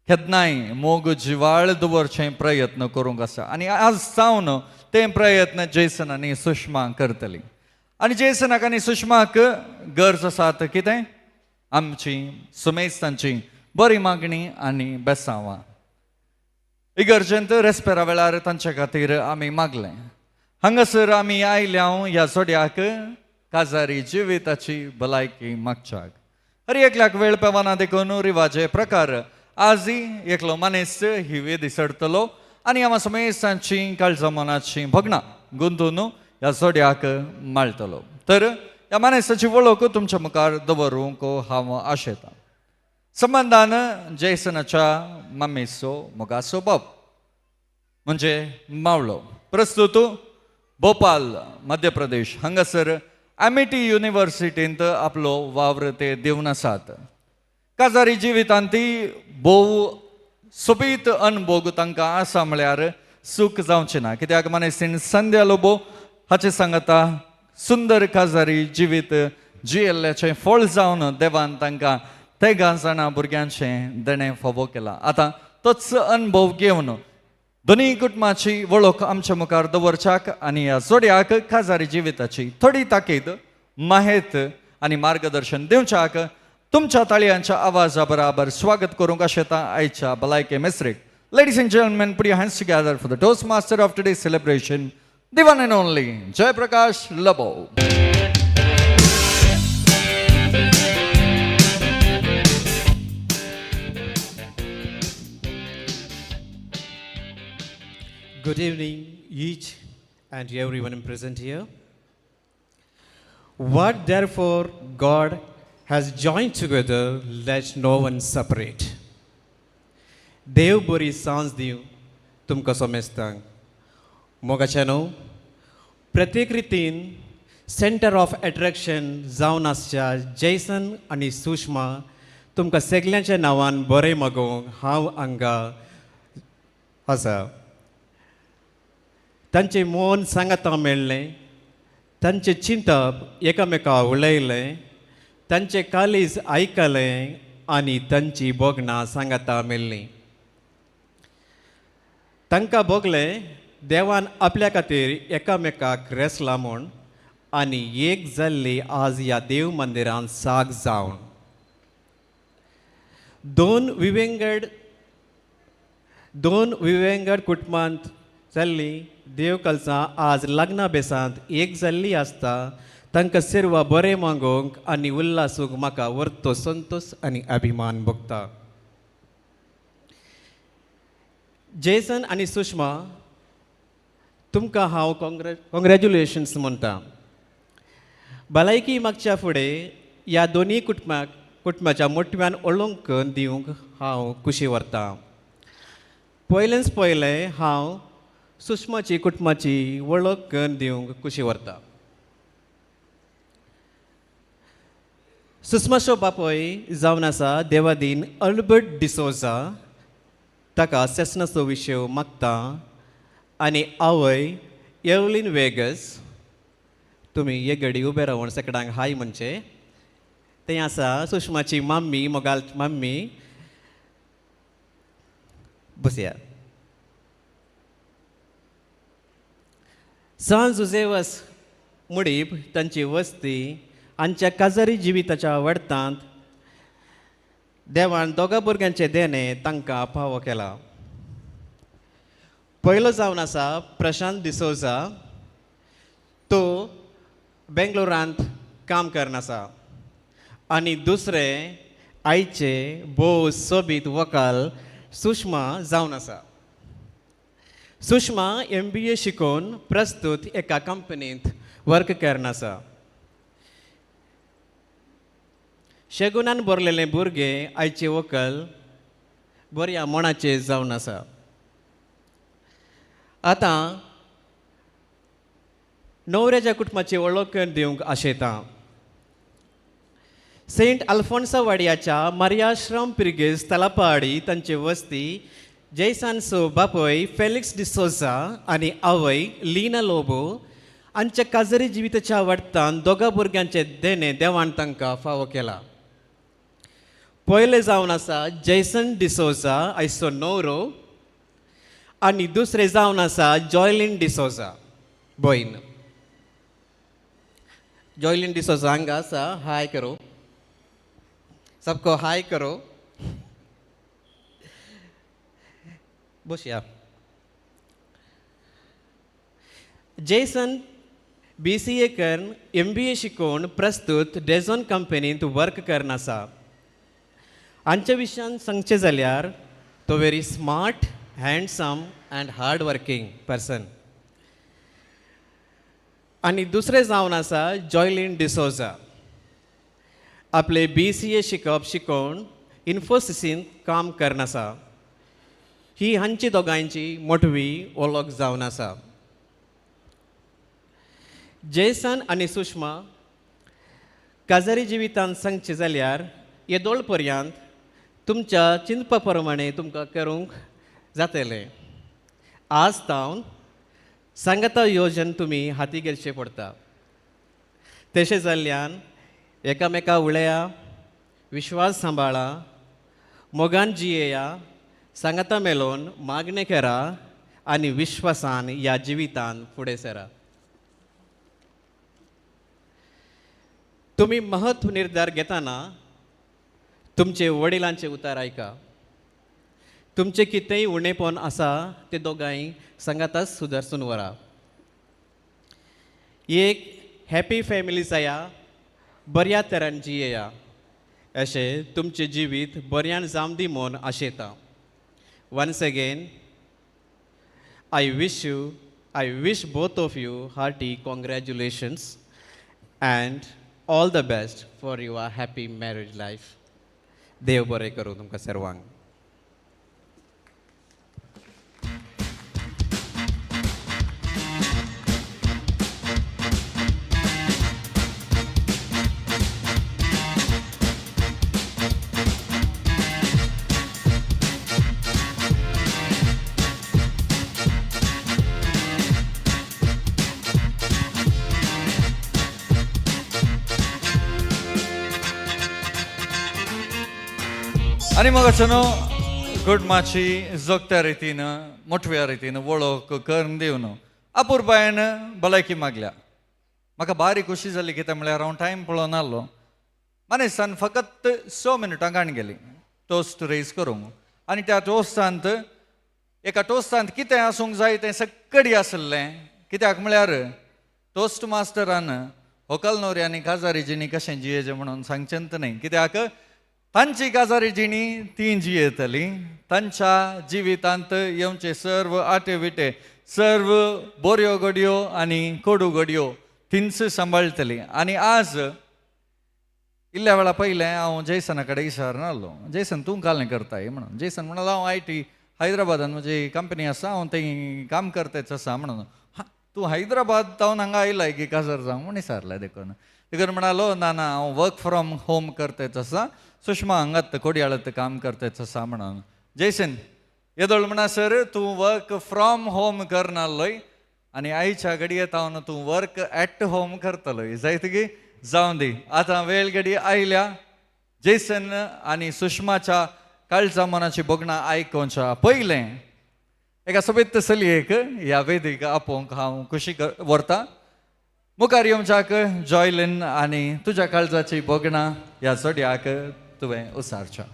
केन्नाय मोग जिवाळ दवरचें प्रयत्न करूंक आसा. आनी आज जावन ते प्रयत्न जेसन आनी सुषमा करतली. आनी जेसनाक आनी सुषमाक गरज आसात कितें? आमची सुमेस्तांची बरी मागणी आनी बेसांवां. इगर्जेंत रेस्पेरा वेळार तांचे खातीर आमी मागलें. हांगासर आमी आयल्या ह्या जोड्याक काजारी जिविताची भलायकी मागच्याक. हर एकल्याक वेळ पेवाना देखून रिवाजे प्रकार आजी एकलो मनीस ही वेदी सडतलो आनी हांव समेस्तांची काळजा मनाची भगणां गुंतून ह्या जोड्याक माळटलो. तर ह्या मनीसाची वळख तुमच्या मुखार दवरूंक हांव आशेतां. संबंधान जेसनाच्या मम्मीचो मोगाचो बाप म्हणजे मावळो. प्रस्तुत भोपाल मध्य प्रदेश हांगासर एमिटी युनिवर्सिटींत आपलो वावर ते दिवन आसात. काजारी जिवितांती भोव सोबीत अणभोग तांकां आसा म्हळ्यार सूख जावचें ना. कित्याक मनीसीन संध्या लोबो हाचे सांगता सुंदर काजारी जिवीत जियेल्ल्याचें फळ जावन देवान तांकां तेगा जाणां भुरग्यांचें देणें फावो केलां. आतां तोच अणभव घेवन दोनी कुटुंबाची वळख आमच्या मुखार दवरच्याक आनी ह्या जोड्याक काजारी जिविताची थोडी ताकीद माहेत आनी मार्गदर्शन दिवच्याक तुमच्या ताळयांच्या आवाजा बराबर स्वागत करूंक आशेता आयच्या भलायके मेसरेक. Ladies and gentlemen, put your hands together for the Toastmaster of today's celebration, the one and only Jai Prakash Labo. Good evening, each and everyone present here. What therefore God has joined together, let no one separate. देव बरी सांज दिव तुमकां समेस्तांक. मोगाच्यानो प्रत्येक रितीन सेंटर ऑफ एट्रॅक्शन जावन आसच्या जैसन आनी सुषमा तुमकां सगल्यांच्या नांवान बरें मागोवंक हांव हांगा आसा. तांचें मन सांगता मेळ्ळें, तांचें चिंतप एकामेका उलयलें, तांचें कालीज आयकलें आनी तांची बोगणां सांगता मेळ्ळीं. तांकां भोगलें देवान आपल्या खातीर एकामेकाक रेसला म्हूण आनी एक जाल्ली आज ह्या देव मंदिरांत साग जावन. दोन विवेंगड कुटुंबांत जाल्ली देव कल्सां आज लग्ना बेसांत एक जाल्ली आसता. तांकां सर्व बरें मागोवंक आनी उल्हासूंक म्हाका वर्तो संतोश आनी अभिमान भोगता. जेसन आनी सुषमा तुमकां हांव कॉंग्रॅच्युलेशन्स म्हणटा. भलायकी मागच्या फुडें ह्या दोनी कुटुंबाच्या मोटव्यान ओळख दिवंक हांव खुशी व्हरतां. पयलेंच पयलें हांव सुषमाची कुटुंबाची वळख करून दिवंक खुशी व्हरता. सुषमाचो बापोय जावन आसा देवादीन अल्बर्ट डिसोजा. ताका सेसनाचो विशय मागता आनी आवय एवलीन वेगस. तुमी एक घडी उबे रावन सेकंडाक हाय म्हणचे. तें आसा सुषमाची मम्मी मोगाल मम्मी. बसया. सान जुझेवस मुडीब तांची वस्ती आमच्या काजारी जिविताच्या वडतांत देवान दोगा भुरग्यांचे देणें तांकां फावो केला. पयलो जावन आसा प्रशांत डिसोजा. तो बेंगलोरांत काम करनासा. आनी दुसरें आयचे भोव सोबीत व्हंकल सुषमा जावन आसा. सुषमा MBA शिकून प्रस्तुत एका कंपनींत वर्क करनासा. शेगुनान भरलेलें भुरगें आयचे व्हंकल बऱ्या मनाचें जावन आसा. आतां न्हवऱ्याच्या कुटुंबाची वळख दिवंक आशेतां. सेंट आल्फोन्सा वाडियाच्या मारियाश्रम पिर्गेस तलापाडी तांचे वस्ती जैसांचो बापय फेलिक्स डिसोजा आनी आवय लिना लोबो हांच्या काजरी जिविताच्या वाडटान दोगा भुरग्यांचे देणे देवान तांकां फावो केला. पयले जावन आसा जैसन डिसोजा आयचो न्हवरो आनी दुसरे जावन आसा जॉयलिन डिसोजा भयण. जॉयलिन डिसोजा हांगा आसा. हाय करो सबको, हाय करो. बसया. जैसन BCA करून MBA शिकून प्रस्तुत डेझॉन कंपनींत वर्क करन आसा. हांच्या विशयान सांगचें जाल्यार तो very smart, handsome and hard working person. आनी दुसरें जावन आसा जॉयलिन डिसोजा. आपले BCA शिकून इन्फोसिसीन काम करन आसा. ही हांची दोगांयची मोठवी वळख जावन आसा. जैसन आनी सुषमा काजारी जिवितांत सांगचें जाल्यार येदोळ पर्यंत तुमच्या चिंतपा प्रमाणे तुमकां करूंक जातलें. आज तावन सांगता येवजण तुमी हाती घेवचें पडटा. तशें जाल्ल्यान एकामेका उलया, विश्वास सांबाळा, मोगान जियेया, सांगता मेलोन मागणें करा आनी विश्वासान ह्या जिवितान फुडें सरा. तुमी महत्व निर्धार घेतना तुमचे वडिलांचे उतार आयका. तुमचें कितेंय उणेपण आसा ते दोगांय सांगाताच सुदारसून व्हरा. एक हॅपी फॅमिली जाया, बऱ्या तरान जियेया अशें तुमचें जिवीत बऱ्यान जावं दी म्हूण आशेता. Once again, I wish both of you hearty congratulations and all the best for your happy marriage life. देव बरें करूं तुमकां सर्वांक. आणि मग कुटुंबाची जोगत्या रितीनं मोठव्या रितीनं वळख करून दिवन अपुरबायन भलायकी मागल्या. म्हाका बारी खुशी जाली कित्याक म्हळ्यार हांव टायम पळोवन आसलो. मानेसान फकत 6 मिनटां घाण गेली टोस्ट रेज करूंक. आनी त्या टोस्टांत एका टोस्टांत कितें आसूंक जाय तें सक्कडी आसलें. कित्याक म्हळ्यार टोस्ट मास्टरान व्हंकल न्हवऱ्यांनी काजारी जिणी कशें जियेचें म्हणून सांगचेंत न्हय. कित्याक तांची काजारी जिणी ती जियेतली. तांच्या जिवितांत येवचे सर्व आटे विटे, सर्व बऱ्यो घडयो आनी कोडू घडयो तिंच सांबाळटली. आनी आज इल्ल्या वेळा पयलें हांव जैसना कडेन इशारून आसलो. जैसन तूं कालें करताय म्हणून. जैसन म्हणलो हांव IT हैदराबादान म्हजी कंपनी आसा, हांव थंय काम करतेच आसा म्हणून. तूं हैदराबाद जावन हांगा आयलाय की काजार जावं म्हूण विचारलें देखून. देखून म्हणालो ना हांव वर्क फ्रॉम होम करतेच आसा. सुषमा हांगात कोडयाळत काम करतेच आसा म्हणून. जैसन येदोळ म्हणा सर तूं वर्क फ्रॉम होम करनासलोय आनी आयच्या घडयेंत हांव तूं वर्क एट होम करतलोय. जायतकी जावं दी. आतां वेळ घडी आयल्या जैसन आनी सुषमाच्या काळजा मनाची बोगणां आयकोवच्या पयलें एका सोबीत चलयेक ह्या वेदीक आपोवंक हांव खुशी व्हरतां. मुखार येवच्याक जॉयलिन आनी तुज्या काळजाची बोगणां ह्या जोड्याक तुवें उसारच्या.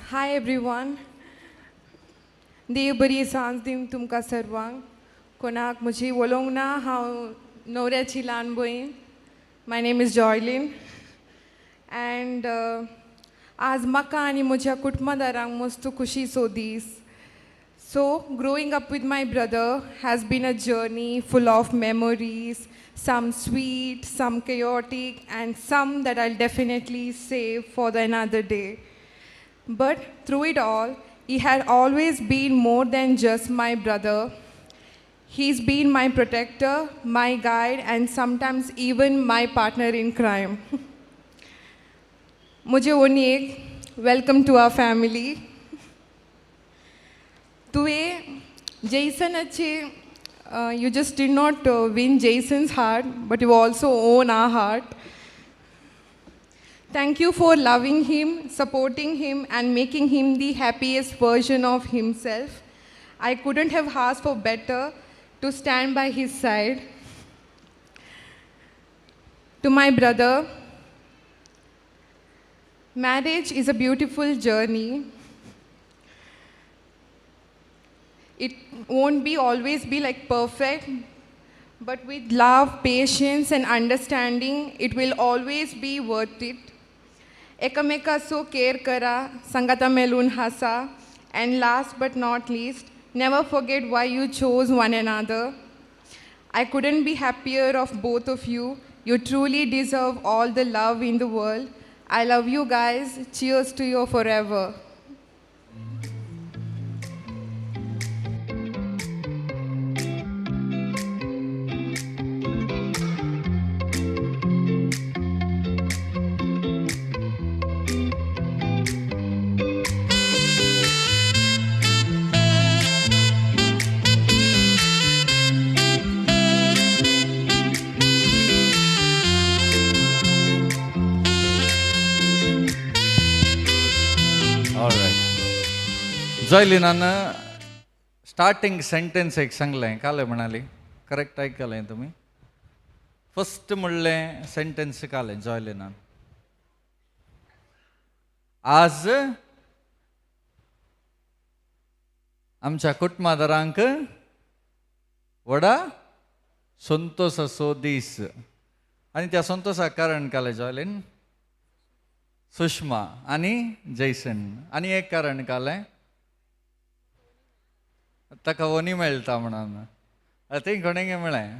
Hi everyone. देव बरी सांज दिवं तुमकां सर्वांक. कोणाक म्हजी वळोवंक ना, हांव न्हवऱ्याची ल्हान भयण. माय नेम इज जॉयलिन अँड आज म्हाका आनी म्हज्या कुटुंबादारांक मस्त खुशीचो दीस. So growing up with my brother has been a journey full of memories, some sweet, some chaotic, and some that I'll definitely save for another day. But through it all, he had always been more than just my brother. He's been my protector, my guide, and sometimes even my partner in crime. मुझे ओनिक, welcome to our family. तुए Jason अच्छे, you just did not win Jason's heart, but you also own our heart. Thank you for loving him, supporting him, and making him the happiest version of himself. I couldn't have asked for better to stand by his side. To my brother, marriage is a beautiful journey. It won't be always be like perfect, but with love, patience, and understanding, it will always be worth it. Ekamekaso care kara, sangata melun hasa, and last but not least, never forget why you chose one another. I couldn't be happier of both of you. You truly deserve all the love in the world. I love you guys. Cheers to you forever. जॉयलिनानं स्टार्टिंग सेंटेन्स एक सांगलें काले म्हणाली करेक्ट ऐकलें तुम्ही फर्स्ट म्हणलें सेंटेन्स कालें जॉयलिनान आज आमच्या कुटुंबादारांक व्हडा संतोषाचो दीस आनी त्या संतोषाक कारण कालें जॉयलिन सुषमा आनी जैसन आनी एक कारण कालें ताका वनी मेळटा म्हणून ते कोणेंगे म्हळें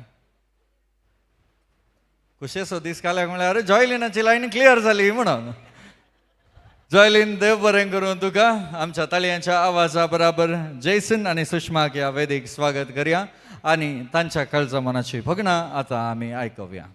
कुशेचो दीस काल्याक म्हळ्यार अरे जॉयलिनाची लायन क्लियर जाली म्हणून जॉयलिन देव बरें करूं तुका आमच्या ताळयांच्या आवाजा बराबर जैसन आनी सुषमाक ह्या वेदीक स्वागत करया आनी तांच्या काळजा मनाची भगणां आतां आमी आयकुया.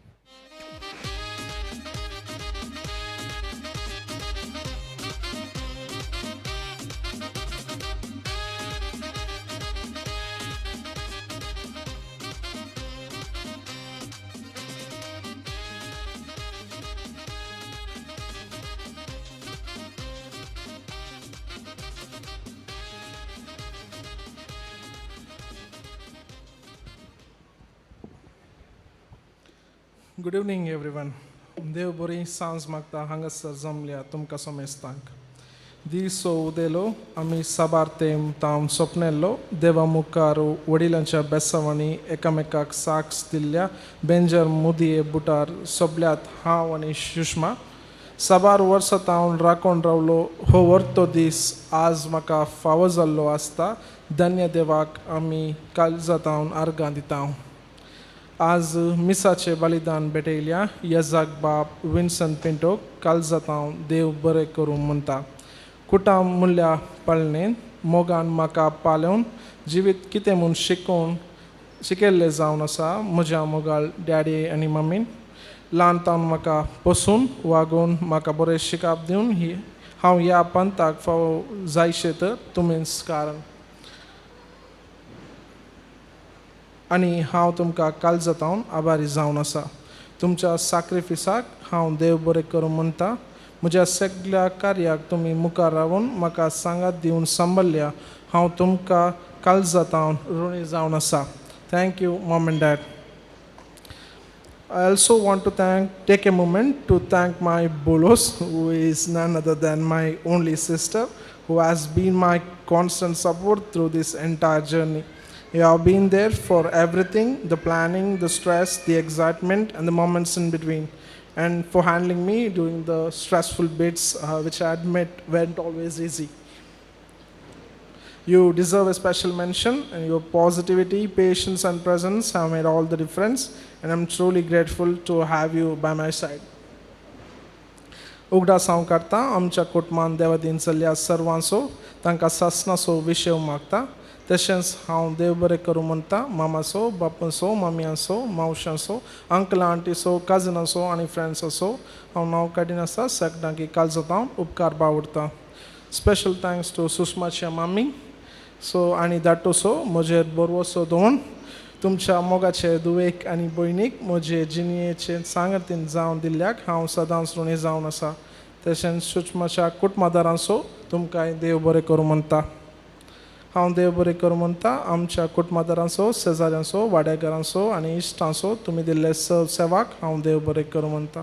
Good evening, everyone. देव बरी सांज मागता हांगासर जमल्या तुमकां समेस्तांक दिसो उदेलो आमी साबार्तेम तावन सोपनेल्लो देवा मुखार वडिलांच्या बेसावणी एकामेकाक साक्स दिल्ल्या बेंजर मुदये बुटार सोबल्यात हांव आनी सुषमा साबार वर्सां तावन राखून रावलो हो वर्तो दीस आज म्हाका फावो जाल्लो आसता धन्य देवाक आमी काळजातावन आर्गां दिता. आज मिसाचे बलिदान भेटयल्या येजाक बाप विन्सन पिंटोक काळजातावन देव बरें करूं म्हणटा. कुटाम मुल्या पळणेन मोगान म्हाका पालोवन जिवीत कितें म्हूण शिकयल्लें जावन आसा म्हज्या मोगाळ डॅडी आनी मम्मीन ल्हानतावन म्हाका पसून वागून म्हाका बरें शिकाप दिवन हांव ह्या पंथाक फावो जायशें तर तुमीच कारण आनी हांव तुमकां काळजातावन आभारी जावन आसा. तुमच्या सॅक्रिफिसाक हांव देव बरें करूं म्हणटा. म्हज्या सगळ्या कार्याक तुमी मुखार रावन म्हाका सांगात दिवन सांबाळ्ळ्या हांव तुमकां काळजातावन ऋणी जावन आसा. Thank you Maugham end dad. I also want to take a moment to thank my bolos, who is none other than my only sister, who has been my constant support through this entire journey. You have been there for everything, the planning, the stress, the excitement, and the moments in between, and for handling me during the stressful bits, which I admit weren't always easy. You deserve a special mention, and your positivity, patience, and presence have made all the difference. And I'm truly grateful to have you by my side. उगडा सांव करता आमच्या कुटुंबान देवा दिन चल्ल्या सर्वांचो तांकां ससनाचो विशय मागता तशेंच हांव देव बरें करूं म्हणटा मामाचो बापूचो मम्यांचो मावशांचो अंकल आंटीचो कजनाचो आनी फ्रेंड्साचो हांव नांव काडीन आसा सगळ्यांक काळजांत उपकार बावडटा. स्पेशल थँक्स टू सुषमाच्या मम्मी सो आनी धाटोसो म्हजेर बरवसो दवरून तुमच्या मोगाचे दुवेक आनी भयणीक म्हजे जिणेचे सांगतीन जावन दिल्ल्याक हांव सदांच ऋणी जावन आसा. तशेंच सुषमाच्या कुटुंबदारांचो तुमकां देव बरें करूं म्हणटा. हांव देव बरें करूं म्हणटा आमच्या कुटुंबदारांचो शेजाऱ्यांचो वाड्याकारांचो आनी इश्टांचो तुमी दिल्ले सेवाक हांव देव बरें करूं म्हणटा.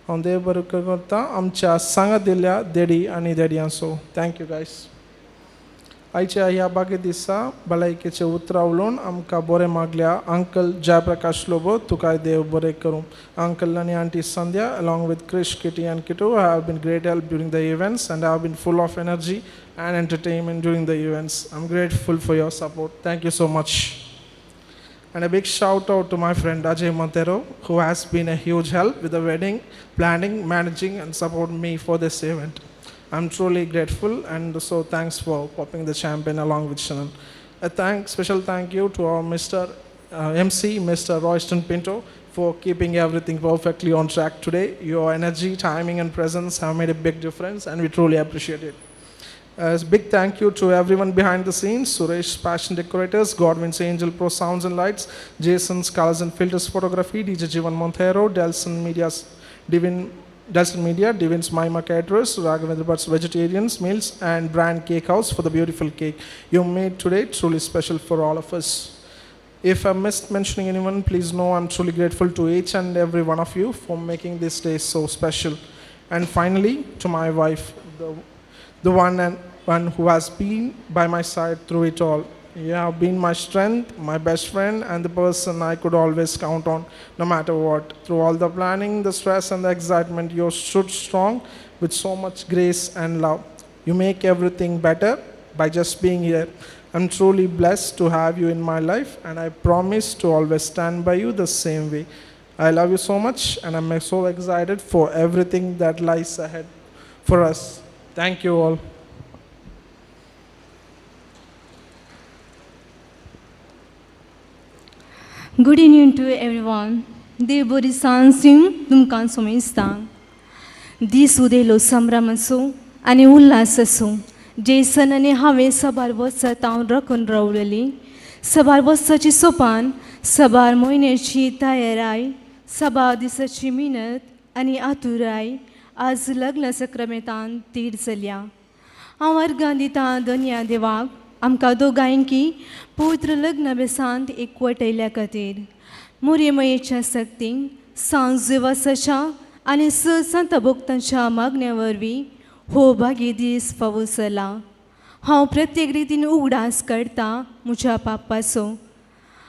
हांव देव बरें करता आमच्या सांगात दिल्ल्या देडी आनी देडयांचो. Thank you guys. आयच्या ह्या बागे दिसा भलायकेचे उतरां उलोवन आमकां बरें मागल्या अंकल जयप्रकाश लोबो तुकाय देव बरें करूं. अंकल आनी aunty Sandhya along with Krish, Kitty and Kittu have been great help during the events and have been full of energy and entertainment during the events. I'm grateful for your support. Thank you so much. And a big shout out to my friend Ajay Montero who has been a huge help with the wedding, planning, managing and support me for this event. I'm truly grateful and so thanks for popping the champagne along with Shannon. Special thank you to our Mr. MC, Mr. Royston Pinto for keeping everything perfectly on track today. Your energy, timing and presence have made a big difference and we truly appreciate it. A big thank you to everyone behind the scenes, Suresh Passion Decorators, Godwin's Angel Pro Sounds and Lights, Jason's Colors and Filters Photography, DJ Jivan Montero, Delson Media, Divin's Maima Caterers, Raghavendra Bhatt's Vegetarians Meals and Brand Cake House for the beautiful cake you made today, truly special for all of us. If I missed mentioning anyone, please know I'm truly grateful to each and every one of you for making this day so special. And finally, to my wife, the one who has been by my side through it all. You have been my strength, my best friend, and the person I could always count on, no matter what. Through all the planning, the stress, and the excitement, you stood strong with so much grace and love. You make everything better by just being here. I'm truly blessed to have you in my life, and I promise to always stand by you the same way. I love you so much, and I'm so excited for everything that lies ahead for us. Thank you all. Good evening to everyone. देव बरी सांसिंग तुमकां सोमेस्तां. दीस उदेलो संभ्रम असो आनी उल्हास असो. जेसन आनी हांवें सबार वर्सां हांव राखून रावलेली. सबार वर्साची सोपान, सबार म्हयन्याची तयाराय, सबार दिसाची मिनत आनी आतुराय आज लग्न सक्रामेंतान तीड जाल्या. हांव अर्गां दितां धन्या देवाक आमकां दोगांयकी पवित्र लग्न बेसांत एकवटयल्या खातीर. मोरयेमयेच्या सक्तीन सांज दिवसाच्या आनी संत भक्तांच्या मागण्या वरवीं हो भागी दीस फावो जाला. हांव प्रत्येक रितीन उगडास काडटां म्हज्या पापाचो.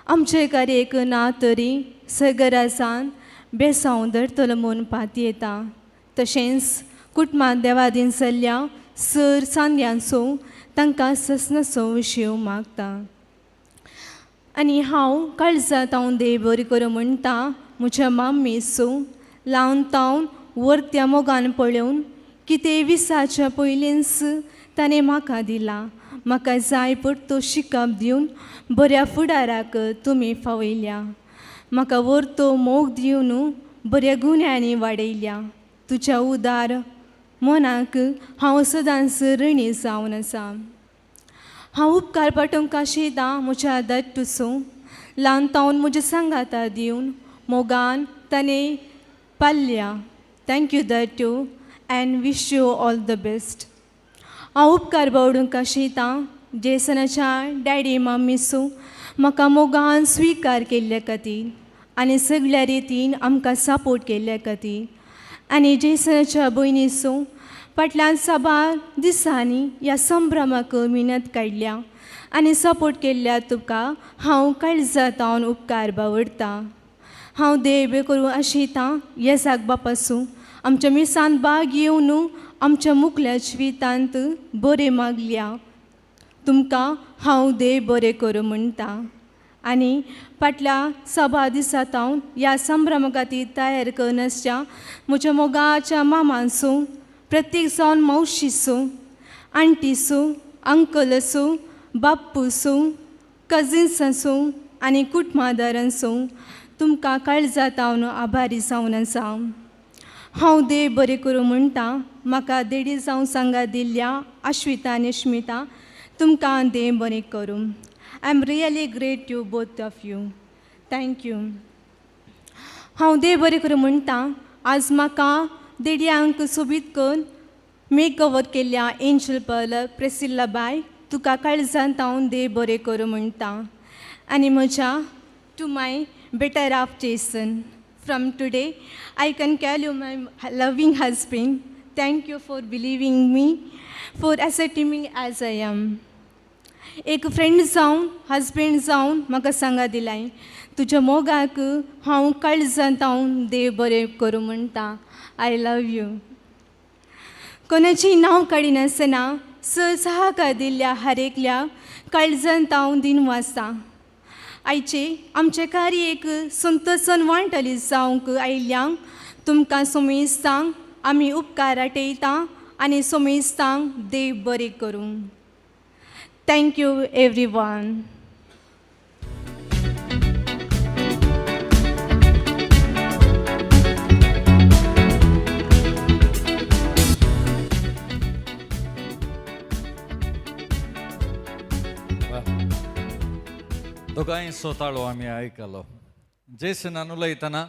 आमचे कार्याक ना तरी सगरासान बेसांव धरतलो म्हूण पाती येता. तशेंच कुटुंबांत देवादीन चल्ल्या सर सांद्यांचो तांकां ससनाचो विशय मागता. आनी हांव काळजांत हांव देव बरी करूं म्हणटा म्हज्या माम्मेचो. लावन तावन वर्त्या मोगान पळोवन कितें विसाच्या पयलींच ताणें म्हाका दिला. म्हाका जाय पडतो शिकप दिवन बऱ्या फुडाराक तुमी फावयल्या. म्हाका वर्तो मोग दिवन बऱ्या गुन्यांनी वाडयल्या. तुज्या उदार मनाक हांव सदांच ऋणी जावन आसा. हांव उपकार पाठोवंक आशितां म्हज्या धाकटुचो. ल्हान तावन म्हज्या सांगाता दिवन मोगान ताणें पाल्ल्या. थँक्यू धाकटू and wish you all the best. हांव उपकार बावडूंक आशितां जेसनाच्या डॅडी मम्मीचो म्हाका मोगान स्विकार केल्ल्या खातीर आनी सगळ्या रितीन आमकां सपोर्ट केल्ल्या खातीर. आनी जेसनाच्या भयणीचो फाटल्यान साबार दिसांनी ह्या संभ्रमाक मिनत काडल्या आनी सपोर्ट केल्ल्या तुका हांव काळजांत हांव उपकार बावडटां. हांव देव करूं आशितां येसाक बापासूं आमच्या मिसांत भाग येवन आमच्या मुखल्या जिवितांत बरें मागल्या. तुमकां हांव देव बरें करूं म्हणटा आनी फाटल्या सभा दिसांत हांव ह्या संभ्रमा खातीर तयार करनासच्या म्हज्या मोगाच्या मामांसूं प्रत्येक जावन मावशीसूं आंटीसूं अंकलसूं बाप्पूसूं कजिन्सासूं आनी कुटुंबादारांसूं तुमकां काळजांत हांव आभारी जावन आसा हांव देव बरें करूं म्हणटा म्हाका देडी जावन सांगात दिल्ल्या अश्विता आनी स्मिता तुमकां देव बरें करूं I am really great to both of you thank you हांव देव बरें करूं म्हणटा आज म्हाका देडयांक सोबीत करून मेक ओवर केल्ल्या एंजल पर्ल प्रेसिल्ला बाय तुका काळजांत हांव देव बरें करूं म्हणटा आनी म्हज्या to my better half Jason from today I can call you my loving husband thank you for believing me for accepting me as I am एक फ्रेंड जावन हजबंड जावन म्हाका सांगा दिलाय तुज्या मोगाक हांव काळजांत हांव देव बरें करूं म्हणटा आय लव यू कोणाचें नांव काडिनासतना सहकार दिल्ल्या हरेकल्या काळजांत हांव दिन वाचता आयचे आमचे कार्याक संतोषन वांटली जावंक आयिल्ल्यांक तुमकां सोमेस्तांक आमी उपकार आटयता आनी सोमेस्तांक देव बरें करूं थँक यू एवरी वन दोगांय सोताळो आमी आयकलो जेसनान उलयतना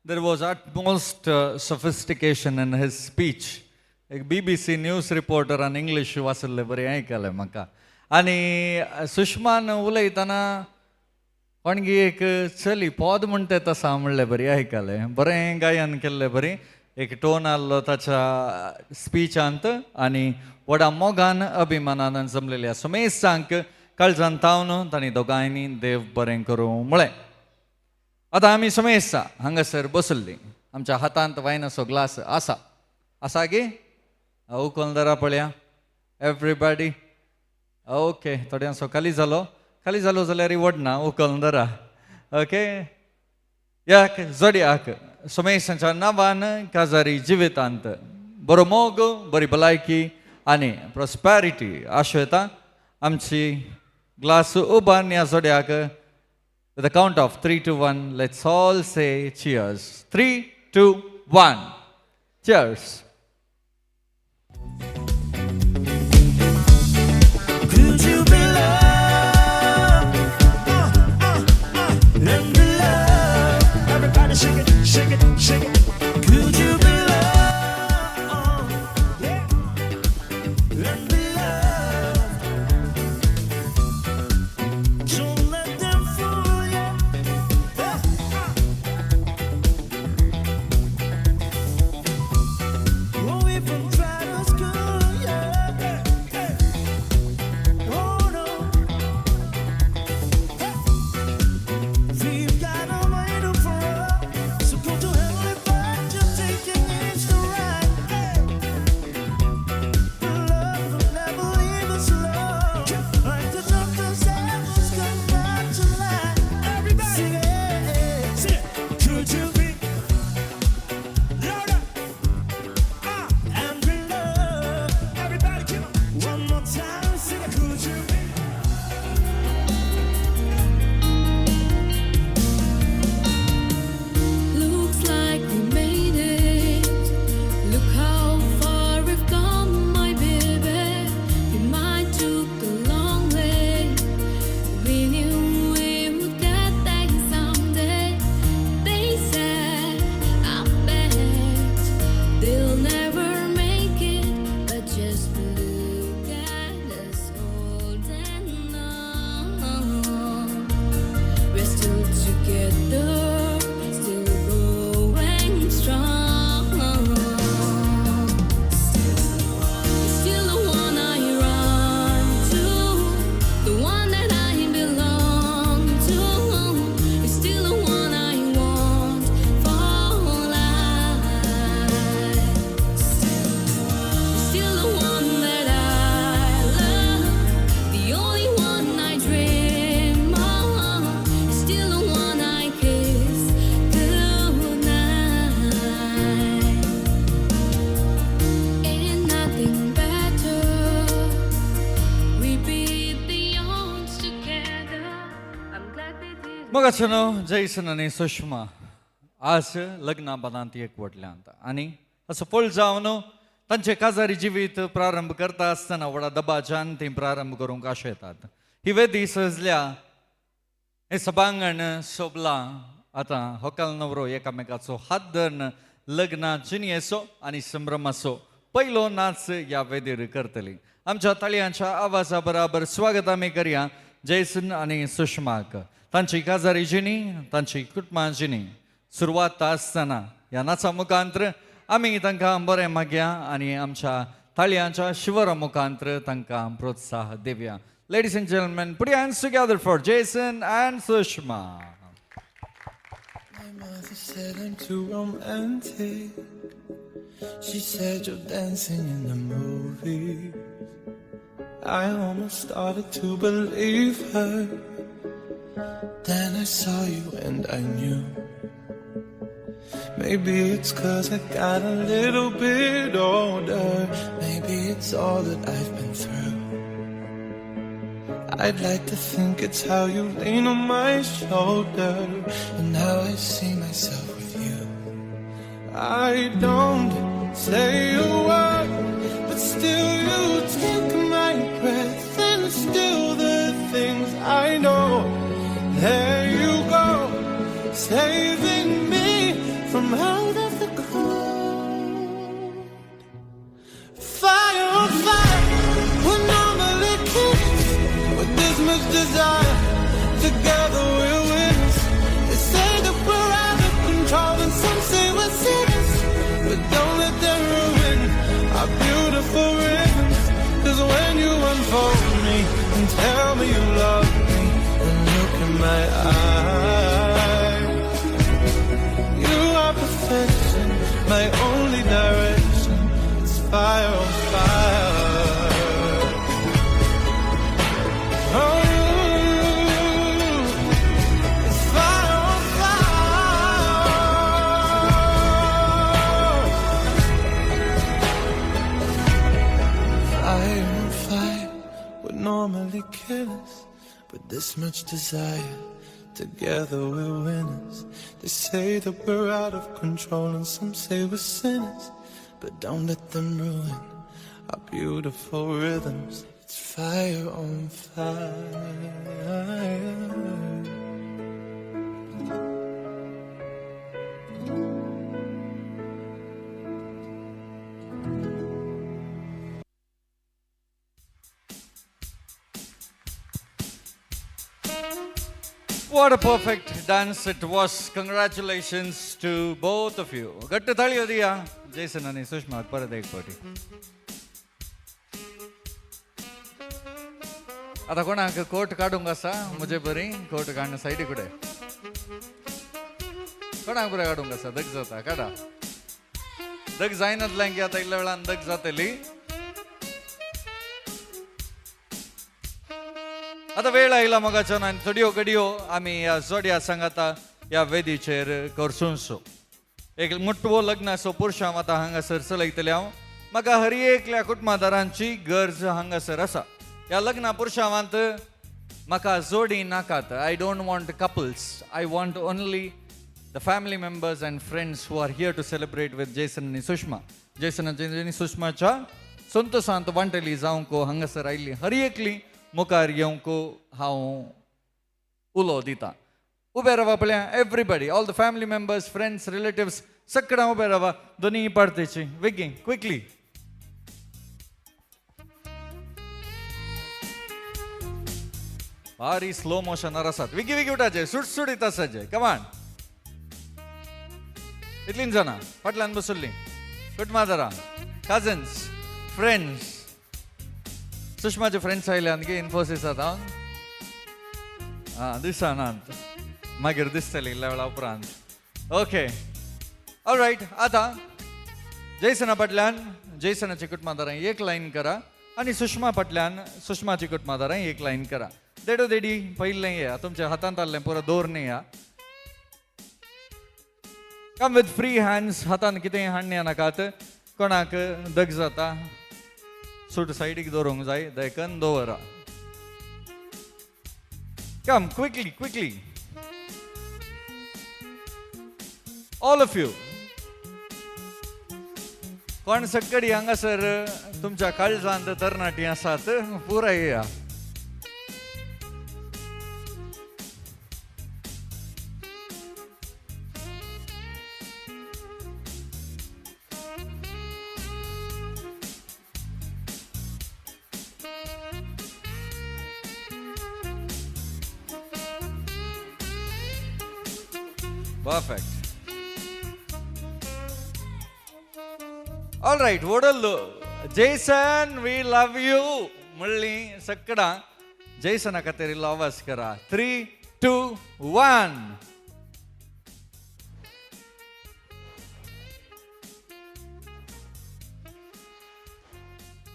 there was utmost sophistication in his speech एक BBC न्यूज रिपोर्टरान इंग्लीश वाचल्लें बरें आयकलें म्हाका आनी सुषमान उलयतना कोणगी एक चली पोद म्हणटा तसा म्हणलें बरें आयकलें बरें गायन केल्लें बरें एक टोन आसलो ताच्या स्पीचांत आनी व्हडा मोगान अभिमानान जमलेल्या सोमेसांक काळजांत तावन तांणी दोगांयनी देव बरें करूं म्हळें आतां आमी सोमेसा हांगासर बसल्लीं आमच्या हातांत वायनाचो ग्लास आसा आसा गे उखलदारा पळया एवरीबॉडी ओके थोड्यांचो खाली जालो जाल्यार व्हडना उखलदारा ओके याक जोड्याक सोमेसाच्या नांवान काजारी जिवितांत बरो मोग बरी भलायकी आनी प्रॉस्पॅरिटी आशयता आमची ग्लास उबान ह्या जोड्याक with the count of 3 to 1 let's all say cheers 3 2 1 cheers Could you be loved? Let me love. Everybody shake it, shake it, shake it. Could you be loved? Yeah. Let me love. Don't let them fool you. Oh, even try to school you. Oh no. We've got a way to fall. So go to hell if मग जैसन आणि सुषमा आज लग्ना बांदांत एकवटल्यांत आणि असं पळ जावन तांचे काजारी जिवीत प्रारंभ करता आसतना व्हडा दबाज्यान ती प्रारंभ करूंक आशेतात. ही वेदी सजल्या हे सभांगण सोबला आता होकाल नवरो एकामेकाचो हात धरून लग्ना जिनियेचो आणि संभ्रमाचो पहिलो नाच या वेदीर करतली. आमच्या ताळयांच्या आवाजा बराबर स्वागत आम्ही करूया जैसन आणि सुषमाक. तांची काजारी जिणी तांची कुटुंबा जिणी सुरवात आसतना या नाचा मुखांतर आम्ही तांकां बरें मागया आणि आमच्या ताळयांच्या शिवरा मुखांतर तांकां प्रोत्साह Devaaya. Ladies and gentlemen, put your hands together for Jason and Sushma. My mother said I'm too romantic. She said you're dancing in the movies. I almost started to believe her. Then I saw you and I knew. Maybe it's 'cause I got a little bit older. Maybe it's all that I've been through. I'd like to think it's how you lean on my shoulder and how I see myself with you. I don't say a word, but still you take my breath, and still the things I know. There you go, saving me from out of the cold. Fire on fire, we're normally kids with this much desire. Together we're winners. They say that we're out of control and some say we're sinners, but don't let them ruin our beautiful rhythms. 'Cause when you unfold me and tell me you love me and look in my eyes, you are perfection, my only direction. It's fire on fire. Oh, it's fire on fire. Fire on fire would normally kill us, but this much desire, together we're winners. They say that we're out of control and some say we're sinners, but don't let them ruin our beautiful rhythms. It's fire on fire. What a perfect dance it was. Congratulations to both of you. गट्ट थाळी होती या जैसन आणि सुषमा परत एक पाटी. आता कोणाक कोट काढूंक आसा म्हजे बरी कोट काडणं सायडी कुडे कोणाक बरें काडूंक आसा दग जाता काडा दग जायनातल्यान की आतां इल्ल्या वेळान दग जातली. आता वेळ आयला मोगाच्यान आनी थोड्यो घडयो आमी ह्या जोड्या सांगाता ह्या वेदीचेर करसूंसो. एक मोठो लग्नाचो पुरुशांव आतां हांगासर चलयतले हांव. म्हाका हर एकल्या कुटुंबादारांची गरज हांगासर आसा. ह्या लग्ना पुरुशांवांत म्हाका जोडी नाकात. I don't want couples. I want only the family members and friends who are here to celebrate with Jason आनी सुषमा. जैसन आनी सुषमाच्या संतोशांत वांटेली जावंक हांगासर आयिल्ली हर एकली मुखार येवंक हांव उलो दिता. उबे रावा पळया everybody, all the family members, friends, relatives सगळ्यां उबे रावा दोनी पार्टेची बेगीन क्विकली. भारी स्लो मोशनार आसात. विगी विगी उठाचे सुटसुटीत आसाचे. कमान इतलीं जाणां फाटल्यान बसुल्लीं कुटुंबादारां, कजन्स, फ्रेंड्स. सुषमाचे फ्रेंड्स आयले आणखी इन्फोसिसांत हांव दिसनात मागीर दिसतली इल्ल्या वेळा उपरांत. Okay all right. आतां जैसना फाटल्यान जैसनाची कुटुंबादारां एक लायन करा आनी सुषमा फाटल्यान सुषमाची कुटुंबादारां एक लायन करा. देडो देडी पयलें या तुमच्या हातांत आसलें पुरो दवरने या. Come with free hands. हातान कितें हाडणे नाकात. कोणाक दग जाता सूट सायडीक दवरूंक जाय दयकन दवरा. कम quickly quickly. All of you. कोण सकडी हांगासर तुमच्या काळजांत तरणाटी आसात पुराय येया. Perfect. All right, Vodallu. Jason, we love you. Mulli sakkada. Jason akateri lavas kara. 3, 2, 1.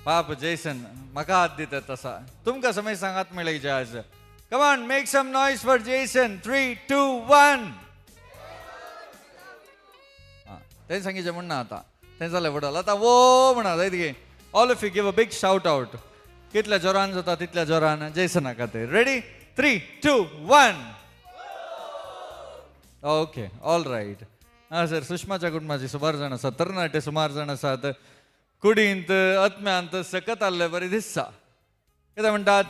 Papa Jason, maka haat dita tasa. Tumka samay sangat milayja आज. Come on, make some noise for Jason. 3, 2, 1. त्यांनी सांगितलं म्हणणं आता त्यांचा लेवडल आता वो म्हणा जायत गे. All of you give a big shout out. कितल्या जोरान जाता तितल्या जोरान जैसन खातीर. रेडी 3, 2, 1. Okay all right. हां सर सुषमाच्या कुटुंबाची सुमार जाण आसात. तरणाटे सुमार जाण आसात. कुडींत आत्म्यांत सकत आल्ले बरे दिसता. कितें म्हणटात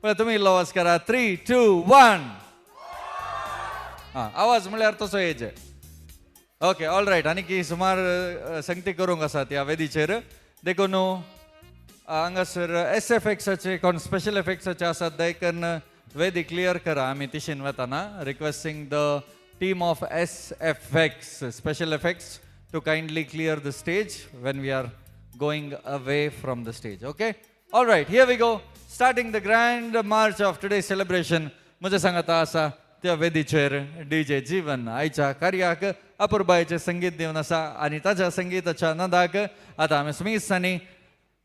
पळय तुमी इल्लो आवाज करा. 3, 2, 1. हां आवाज म्हळ्यार तसो येजे. Okay all right. आनी की सुमार संगती करूंक आसात ह्या वेदीचेर. देखून हांगासर SFXचे कोण स्पेशल एफेक्ट्साचे आसात दयकन वेदी क्लियर करा आमी तिशीन वताना. Requesting the team of SFX special effects to kindly clear the stage when we are going away from the stage. Okay all right here we go. Starting the grand march of today celebration. म्हजें सांगता आसा त्या वेदीचेर DJ जीवन आयच्या कार्याक अपुर्बायेचें संगीत दिवन आसा. आनी ताच्या संगीताच्या नंदाक आतां आमी स्मिथ सानी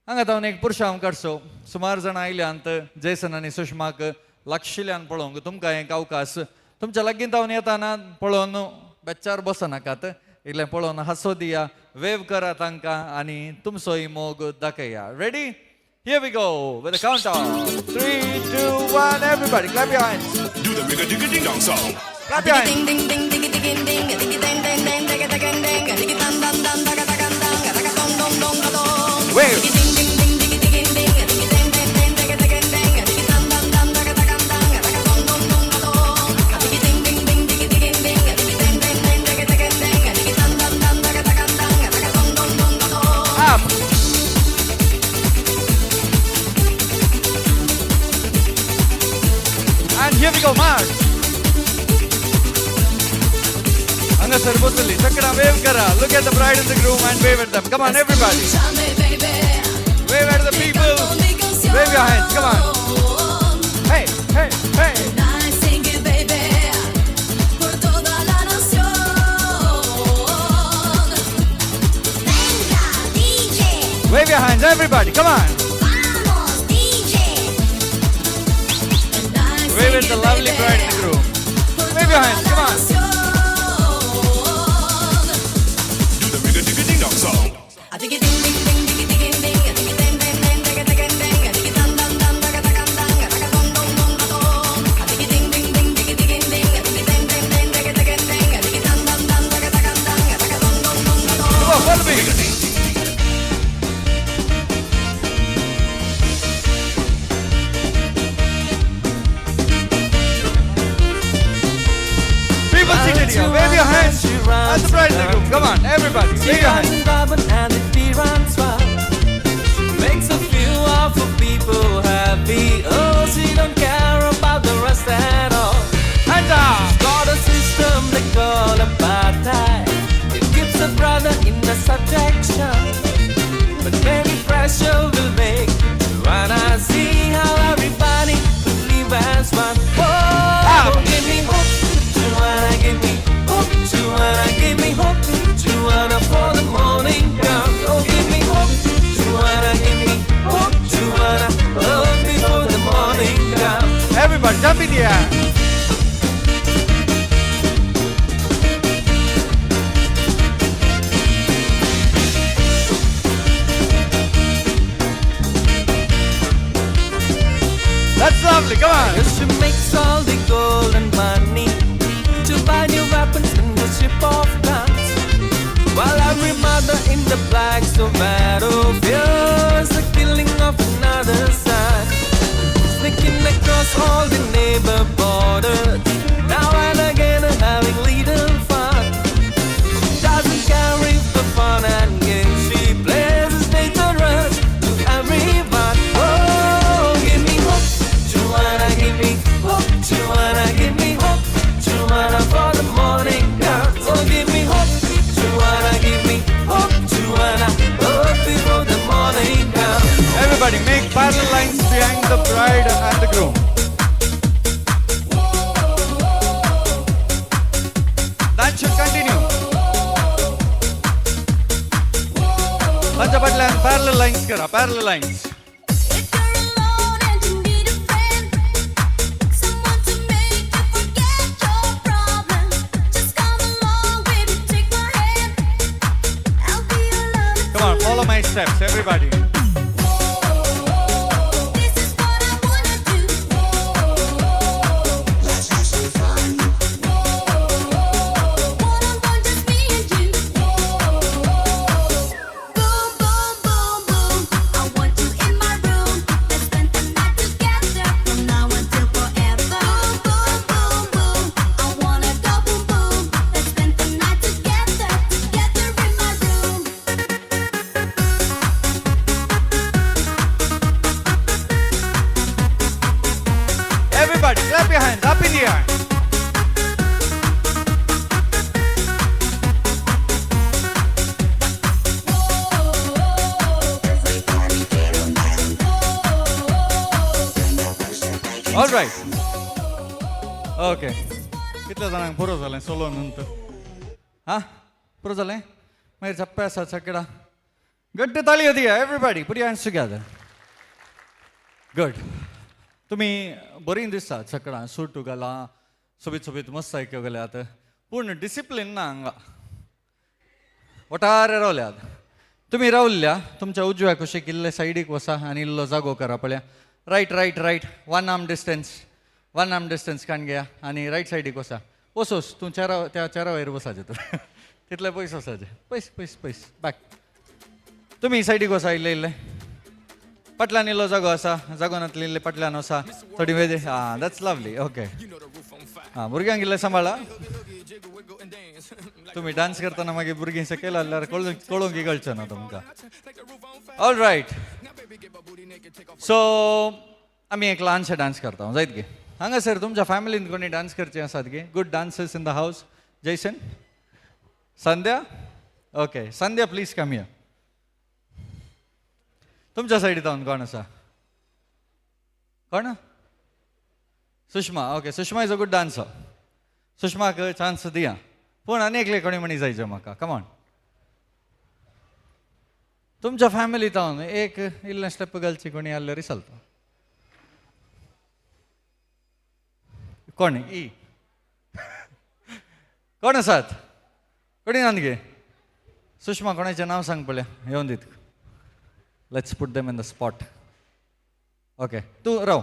हांगा तावन एक पुरशांव काडचो. सुमार जाणां आयल्यांत जैसन आनी सुषमाक लागशिल्ल्यान पळोवंक तुमकां एक अवकाश. तुमच्या लागीं तावन येताना पळोवन बेच्चार बसनाकात. इल्लें पळोवन हांसो दिया. वेव करा तांकां आनी तुमचोय मोग दाखया. Ready Here we go with a countdown. 3, 2, 1. Everybody, clap your hands. Do the rigga digga ding dong song. Clap your hands. Ding ding ding ding ding ding ding ding ding ding ding ding ding ding ding ding dang dang dang dang dang dang dang dong dong dong dong. Wave. Ding ding ding ding ding ding ding ding ding ding ding ding ding ding ding dang dang dang dang dang dang dang dong dong dong dong. Ding ding ding ding ding ding ding ding ding ding ding ding ding dang dang dang dang dang dang dang dong dong dong dong. Up. And here we go, march. Anga sir botli sakra wave kara. Look at the bride and the groom and wave at them. Come on everybody. Wave at the people. Wave your hands. Come on. Hey, hey, hey. Wave your hands everybody. Come on. Wave at the lovely bride and the groom. Wave your hands, come on. Do the rigga digga ding dong song. Ding ding ding ding ding ding ding ding ding ding ding ding ding ding dang dang dang dang dang dang dong dong dong dong. Ding ding ding ding ding ding ding ding ding ding ding ding ding dang dang dang dang dang dong dong dong dong. Come on, follow me. Wave your hands at the bride and the groom. Come on, everybody, wave your hands. And the tea runs wild. Makes a few of the people happy. Oh, she don't care about the rest at all. Hands up. Got a system they call apartheid. It keeps a brother in the subjection. But many pressure will make Joanna see how everybody could live as one. Oh, give me hope, Joanna, give me hope, Joanna, give me hope, Joanna, for the morning comes. Oh, give me hope, Joanna, give me hope, Joanna, oh, before the morning comes. Everybody, jump in the air. That's lovely, come on. She makes all the gold and money to buy new weapons and the ship of guns. While every mother in the black tomato fears the killing of another son, sneaking across all the neighbor borders, now and again having little fun. Doesn't care if the fun and games she plays is dangerous to everyone. Oh, give me hope, Joanna, give me hope, Joanna, give me hope, Joanna, for the morning comes. Oh, give me hope, Joanna, give me hope, Joanna, hope before the morning comes. Everybody make parallel lines behind the bride and the groom. That should continue. Panchapatlan parallel lines kara, parallel lines. Come on, follow my steps, everybody. Everybody, clap your hands up in the air. All right. Okay. कितल्या जाणांक पुरो जालें सोलो नंतर हा पुरो जालें मागीर चप्पे आसा चकडा गट्ट ताळयो दिया everybody put your hands together good तुम्ही बरीं दिसता चकडां सूट घाला सोबीत सोबीत मस्त ऐक्यो गेल्यात पूण डिसिप्लीन ना हांगा वटारे रावल्यात तुम्ही रावल्ल्या तुमच्या उजव्या कुशीक इल्ले सायडीक वसा आनी इल्लो जागो करा पळया right right right one arm distance काण घेया आनी रायट सायडीक वसा वसोस तूं चेरा त्या चेरा वयर बसाचें तूं तितले पयस वसाचें पयस पयस पयस बॅक तुम्ही सायडीक वसा इल्ले इल्ले पटल्यान इल्लो जागो आसा जागोनांतले इल्ले पटल्यान वसा थोडी वेळ हां दॅट्स लवली ओके हां भुरग्यांक इल्ले सांबाळा तुम्ही डान्स करतना मागीर भुरगीं सकयल आसल्यार कळोवंक कळचें ना तुमकां ऑल रायट सो आमी एक ल्हानशें डान्स करता जायत गे हांगासर तुमच्या फॅमिलीन कोणी डान्स करचे आसात गे good dancers in the house Jason Sandhya okay Sandhya please come here तुमच्या सायडीन कोण आसा कोण Sushma okay Sushma is a good dancer सुषमाक चान्स दिया पूण आनी एकले कोणी म्हणी जायचे म्हाका कमॉन तुमच्या फॅमिलींत एक इल्लें स्टेप घालची कोणी आसल्यार चलता कोण ई कोण आसात कोणी नात गे सुषमा कोणाचें नांव सांग पळया येवन दीत let's put them in the spot okay तूं राव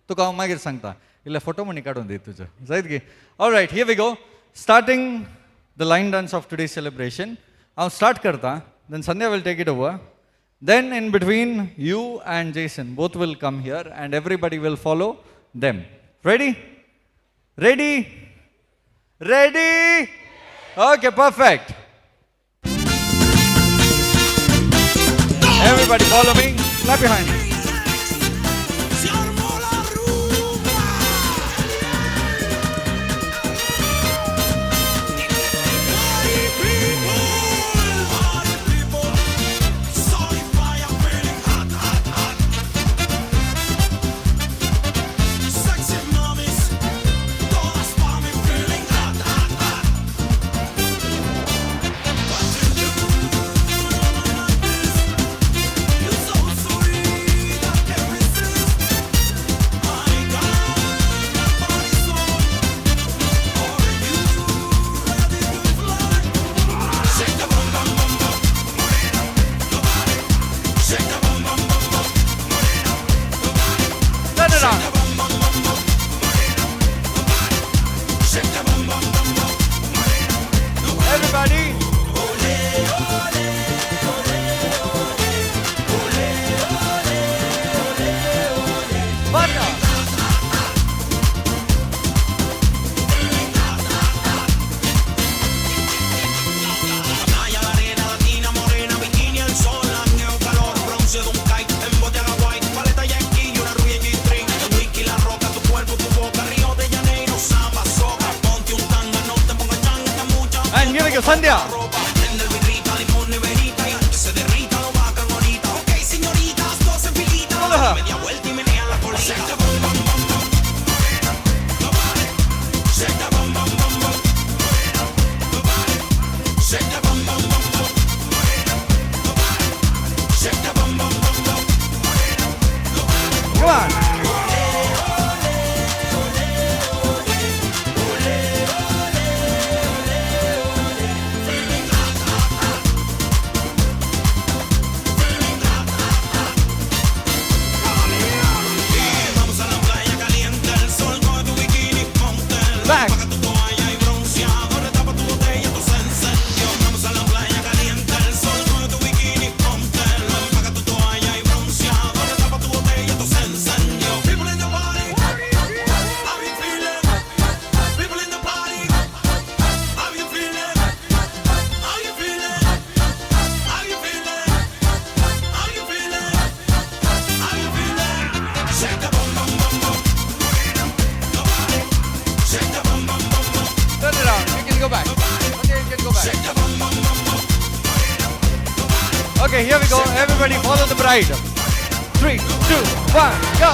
तुका हांव मागीर सांगता इल्ले फोटो म्हणी काडून दी तुजे जायत गे all right here we go starting the lion dance of today celebration हांव स्टार्ट करता then Sandhya will take it over then in between you and Jason both will come here and everybody will follow them ready ready ready okay perfect everybody follow me clap your hands so sweet. Back. Turn it around. You can go back. Okay, you can go back. Okay, here we go. Everybody follow the bride. 3, 2, 1, go.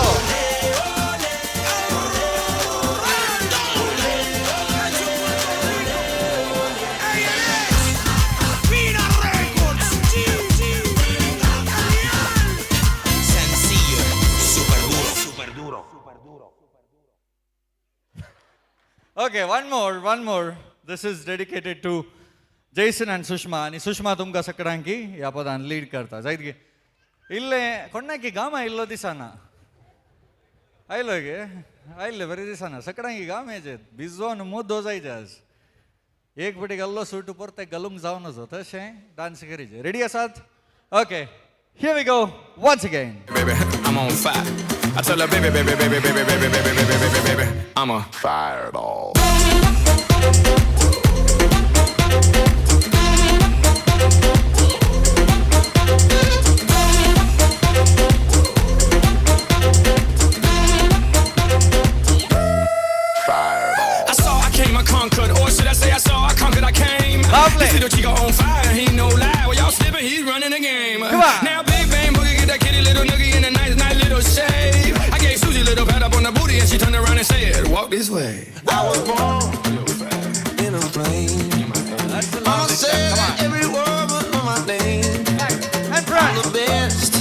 Okay, one more. This is dedicated to Jason and Sushma. आणि सुषमा तुमका सगळ्यांकी या पदान लीड करता जायत गे इल्ले कोणाकी गाम आयल्लो दिसाना आयलो गे आयल्ले बरे दिसाना सगळ्यांकी गाम यायचे बिजोन मोदो जायचे आज एक पटी गल्लो सूट परते गलूंक जावनच तशें डान्स करीचे रेडी आसात okay here we go once again Baby, I'm on fire. I tell her, baby, baby, baby, baby, baby, baby, baby, baby, baby, I'm a fireball. I saw, I came, I conquered, or should I say I saw, I conquered, I came. Lovely. This little chico on fire, he no lie. Well, y'all slipping, he's running the game. Come on. Now, big bang boogie, get that kitty little noogie in a nice, nice little shave. I gave Susie a little pat up on the booty, and she turned around and said, "Walk this way." I was born in a plane. Mama said that every word was on my name. And front. I'm the best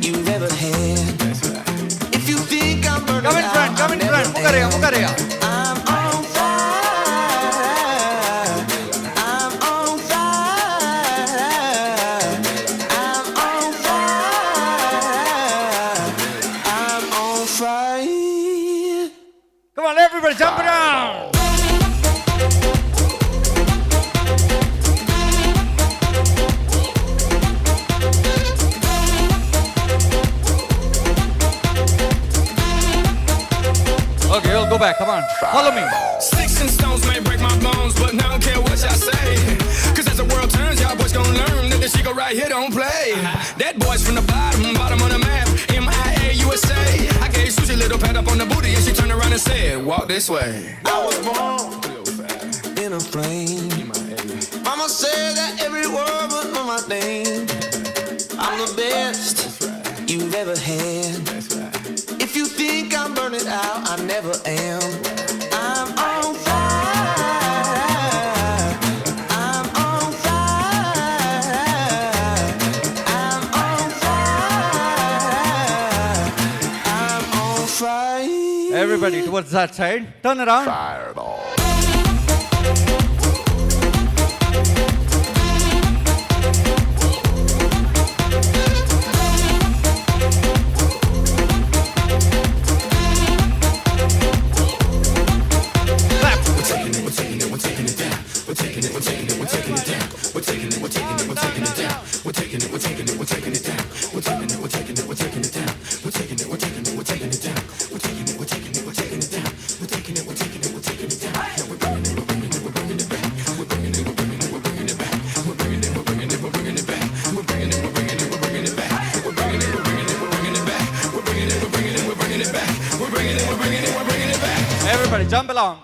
you've ever had. If you think I'm burning come in front come in front Mukareya I'm on fire. I'm on fire. I'm on fire. I'm on fire. come on everybody jump around okay you'll go back come on follow me Sticks and stones may break my bones, but I don't care what y'all say. Cause as the world turns, y'all boys gon' learn that this shit go right here don't play. That boy's from the bottom of the map, MIA USA. I gave Susie a little pat up on the booty and she turned around and said, "Walk this way." I was born in a plane. Mama said that every word was on my name. I'm the best you've ever had. If you think I'm burning out, I never am. I'm on fire. I'm on fire. I'm on fire. I'm on fire. everybody towards that side turn around Fireball. everybody jump along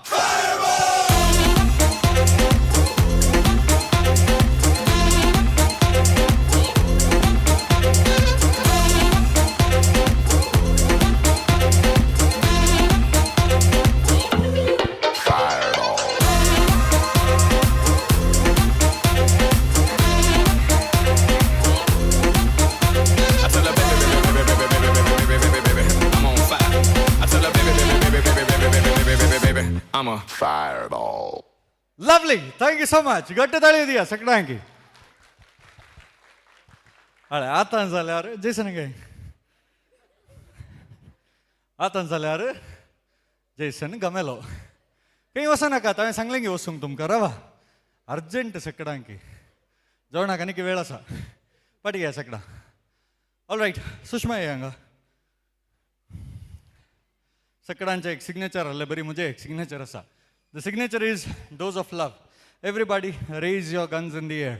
I'm a fireball. lovely thank you so much गट्ट ताळी दिया सगळ्यांकी अरे आतां जाल्यार जैसन गे आतां जाल्यार जैसन गमेलो काही वचनाका हांवें सांगलें की वचूंक तुमकां रावा अर्जंट सकाळांकी जेवणाक आनी वेळ आसा पाटी घ्या सकाळ ऑल रायट सुषमा ये हांगा सकाळांचें एक सिग्नेचर आहलें बरी म्हजें एक सिग्नेचर आसा the signature is dose of love everybody raise your guns in the air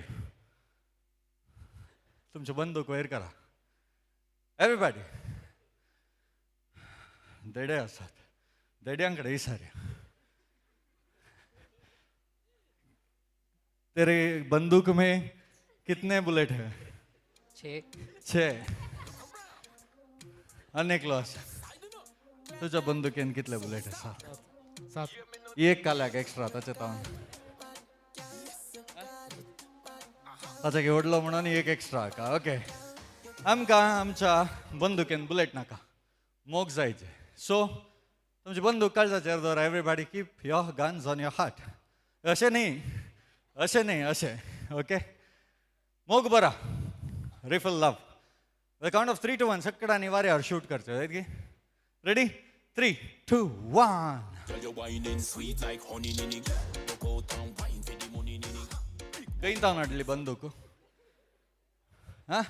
तुमचे बंदूक वयर करा एवरीबॉडी देडे आसात देड्यांकडे इसाऱ्या तेरे बंदूक में कितने बुलेट है 6 अनेक लॉस तुझ्या बंदुकेन कितले बुलेट आसा 7 एक काल्याक एक्स्ट्रा ताचे ताचे ओडलो म्हणून एक एक्स्ट्रा का ओके आमकां आमच्या बंदुकेन बुलेट नाका मोग जायचे सो तुमची बंदूक काळजाचेर दवरा everybody keep your guns on your heart अशें न्ही अशें ओके मोग बरा रिफल लव द काउंट ऑफ 3 to 1 सकाळांनी वाऱ्यार शूट करचे रेडी 3 2 1 खंय तावन हाडली बंदूक हा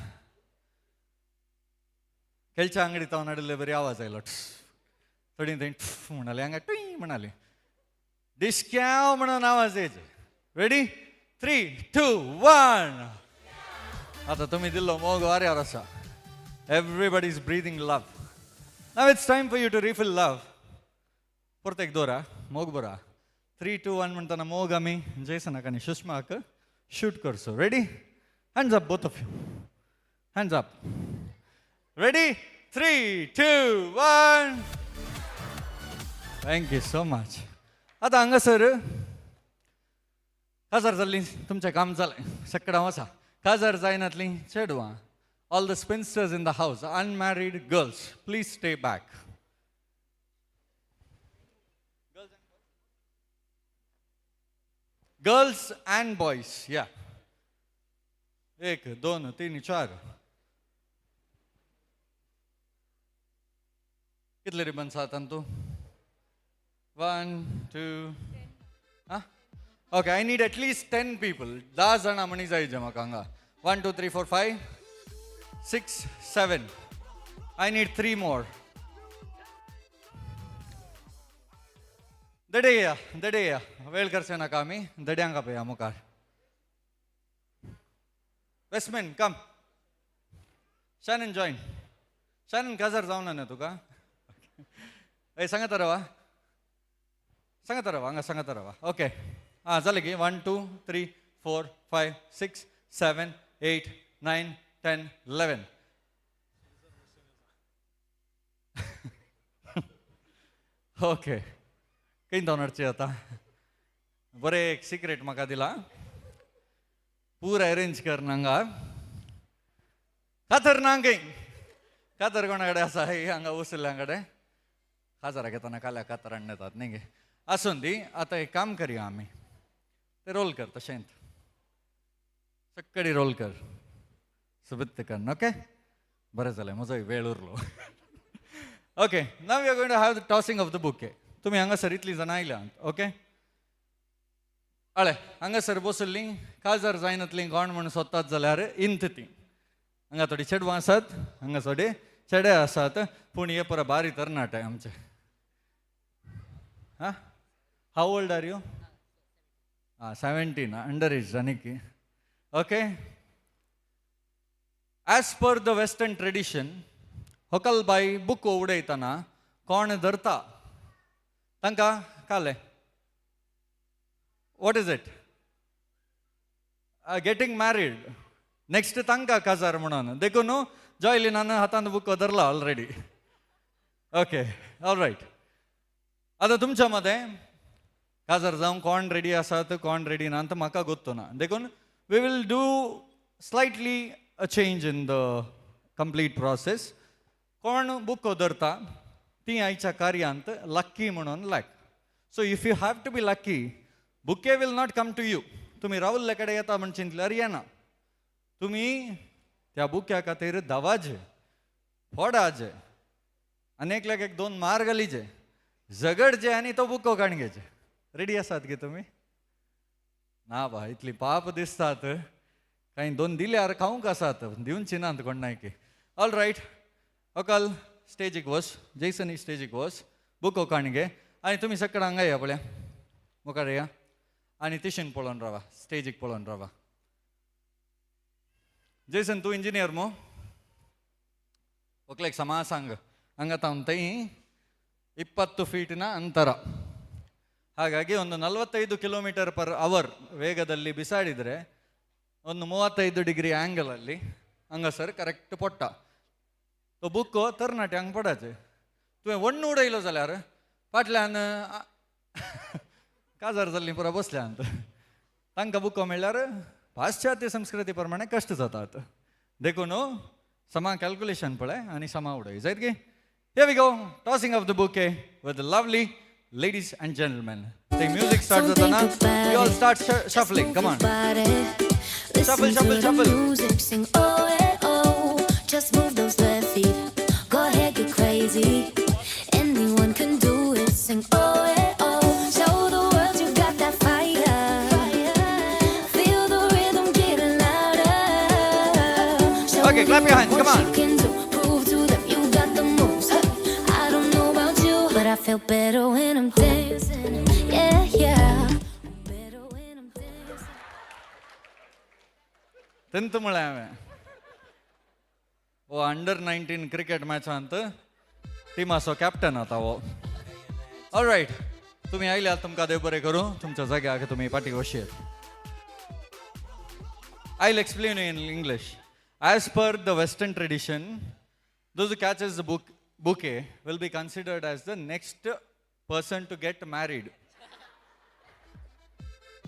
खेळच्या अंगडी तावन हाडले बरी आवाज आयलो थोडी थंय म्हणाले हांगा टुई म्हणाली डिस्क्याव म्हणून आवाज येचे रेडी 3 2 1 आता तुम्ही दिल्लो मोग वाऱ्यार आसा everybody is breathing love now it's time for you to refill love परतेक दोरा मोग बरा 3 2 1 म्हणटना मोग आमी जयसनाक आनी सुषमाक शूट करचो ready hands up both of you hands up ready 3 2 1 thank you so much आता हांगासर काजार जाल्ली तुमचें काम जालें सकाळां वचा काजार जायनातलीं चेडवां ऑल द स्पिन्स्टर्स इन द हावस unmarried girls please stay back girls and boys या 1 2 3 4 कितले रिबन्स आहात तूं 1 2 हां okay I need at least 10 people 10 जाणां मणी जायचे म्हाका हांगा 1 2 3 4 5 6 7 आय नीड 3 मोर दडे या वेळ करचे नाका आमी दड्यांक आपया मुखार वेस्टमॅन कम शॅनन जॉइन शॅनन काजार जावना न्हू तुका ए सांगात रावा हांगा सांगात रावा ओके हां जालें की 1 2 3 4 5 6 7 8 9 10 11 ओके खंय जावन हाडची आतां बरें एक सिक्रेट म्हाका दिला पूरा अरेंज कर हांगा कातर ना खंय कातर कोणा कडेन आसा हांगा वसुल्ल्या कडेन काजारा घेतना काल्या कातर हाडून येतात न्ही गे आसून दी आतां एक काम करया आमी ते रोल कर तशेंच सक्कडी रोल कर सुबित्त कर ओके बरें जालें म्हजोय वेळ उरलो okay now you are going to have the tossing of the bouquet तुमी हांगासर इतलीं जाणां आयल्यात ओके हळे हांगासर बसुल्लीं काजार जायनातलीं कोण म्हूण सोदतात जाल्यार इंत तीं हांगा थोडीं चेडवां आसात हांगा थोडे चेडे आसात पूण हे परा बारी तरणाटे आमचे हां how old are you 17 under age आनी की okay as per the western tradition व्हंकलबाई बूक उडयतना कोण धरता तांकां काले what is it getting married next तांकां काजार म्हणून देखून जॉयलिनान हातान बूक धरला ऑलरेडी ओके ऑल रायट आतां तुमच्या मदें काजार जावंक कोण रेडी आसात कोण रेडी ना म्हाका गोत्तो ना देखून we will do slightly a change in the complete process कोण बुको धरता ती आयच्या कार्यांत लक्की म्हणून like so if you have to be lucky bouquet will not come to you तुमी राहुल्ले कडेन येता म्हण चिंतल्यार येना तुमी त्या बुक्या खातीर धांवाचे फोडाचे आनी एकल्याक 1-2 मार घालीचे झगडचे आनी तो बुको काडून घेवचे रेडी आसात गे तुमी ना बा इतली पाप दिसतात काही 2 दिल्यार खाऊंक आसात दिवची नात कोण नाही की ऑल राईट अकाल स्टेजीक वच जैसन स्टेजीक वच बुक काणगे आणि तुम्ही सकड हांगा या पळया मुखार या आणि तिशीन पळोवन रावा स्टेजीक पळोवन रावा जैसन तूं इंजिनियर मो ಒಕ್ಲೆಗ್ ಸಮ ಸಂಘ ಹಂಗ ತಾವು ತೈ 20 ಫೀಟಿನ ಅಂತರ ಹಾಗಾಗಿ ಒಂದು 45 km/h ವೇಗದಲ್ಲಿ ಬಿಸಾಡಿದರೆ ಒಂದು 35 ಡಿಗ್ರಿ ಆ್ಯಂಗಲಲ್ಲಿ ಹಂಗ ಸರ್ ಕರೆಕ್ಟ್ ಪೊಟ್ಟ तो बुक्को तरणाटे हांग पडाचे तुवें वण्ण उडयलो जाल्यार फाटल्यान काजार जाल्लीं पुरा बसल्यांत तांकां बुक्को मेळ्ळ्यार पाश्चात्य संस्कृती प्रमाणे कश्ट जातात देखून समा कॅल्क्युलेशन पळय आनी समा उडय जायत गे here we go tossing of the bouquet with the lovely ladies and gentlemen the music starts जाताना you all start shuffling come on shuffle shuffle shuffle music sing oh yeah oh just move those left feet go ahead get crazy anyone can do it sing oh yeah oh show the world you got that fire feel the rhythm getting louder okay clap your hands come on I feel better when I'm dancing, yeah, yeah. Better when I'm dancing. तेंत म्हळें हांवें हो अंडर-19 क्रिकेट मॅचांत टिमाचो कॅप्टन आता हो ऑल रायट तुमी आयल्यात तुमकां देव बरें करूं तुमच्या जाग्याक तुमी पाटी वशीत I will explain in English as per the western tradition those who catches the bouquet will be considered as the next person to get married.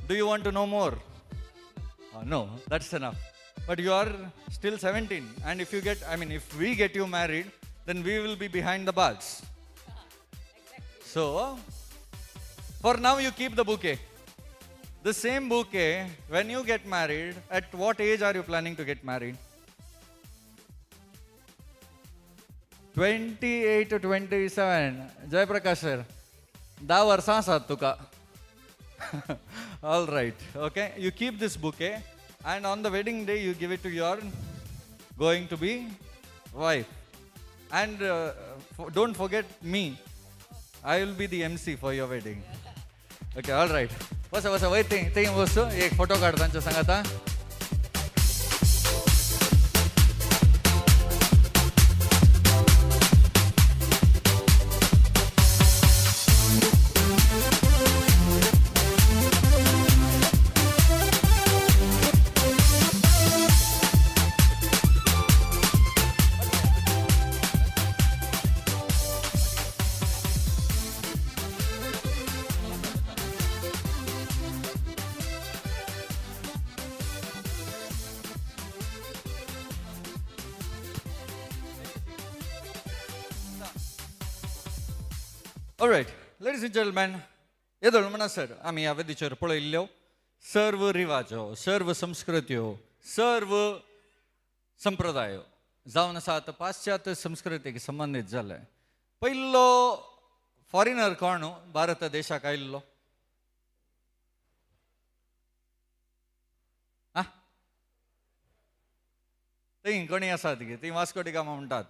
Do you want to know more? No, that's enough. But you are still 17 and if we get you married then we will be behind the bars. So for now you keep the bouquet. The same bouquet when you get married, at what age are you planning to get married? 28 to 27 Jay Prakash sir 10 वर्सां आसात तुका all right okay you keep this bouquet and on the wedding day you give it to your going to be wife and don't forget me I will be the MC for your wedding okay all right बसा wait ते वस्तू एक फोटो काढ तांच्या सांगाता All right, ladies and gentlemen, येदोळ म्हणा सर आम्ही ह्या वेदीचेर पळयल्ल्यो सर्व रिवाजो सर्व संस्कृत्यो सर्व संप्रदायो जावन आसात पाश्चात्य संस्कृतीक संबंधीत जाले पयलो फॉरेनर कोण भारत देशाक आयिल्लो थंय कोणी आसात गे ती वास्को डी गामा म्हणटात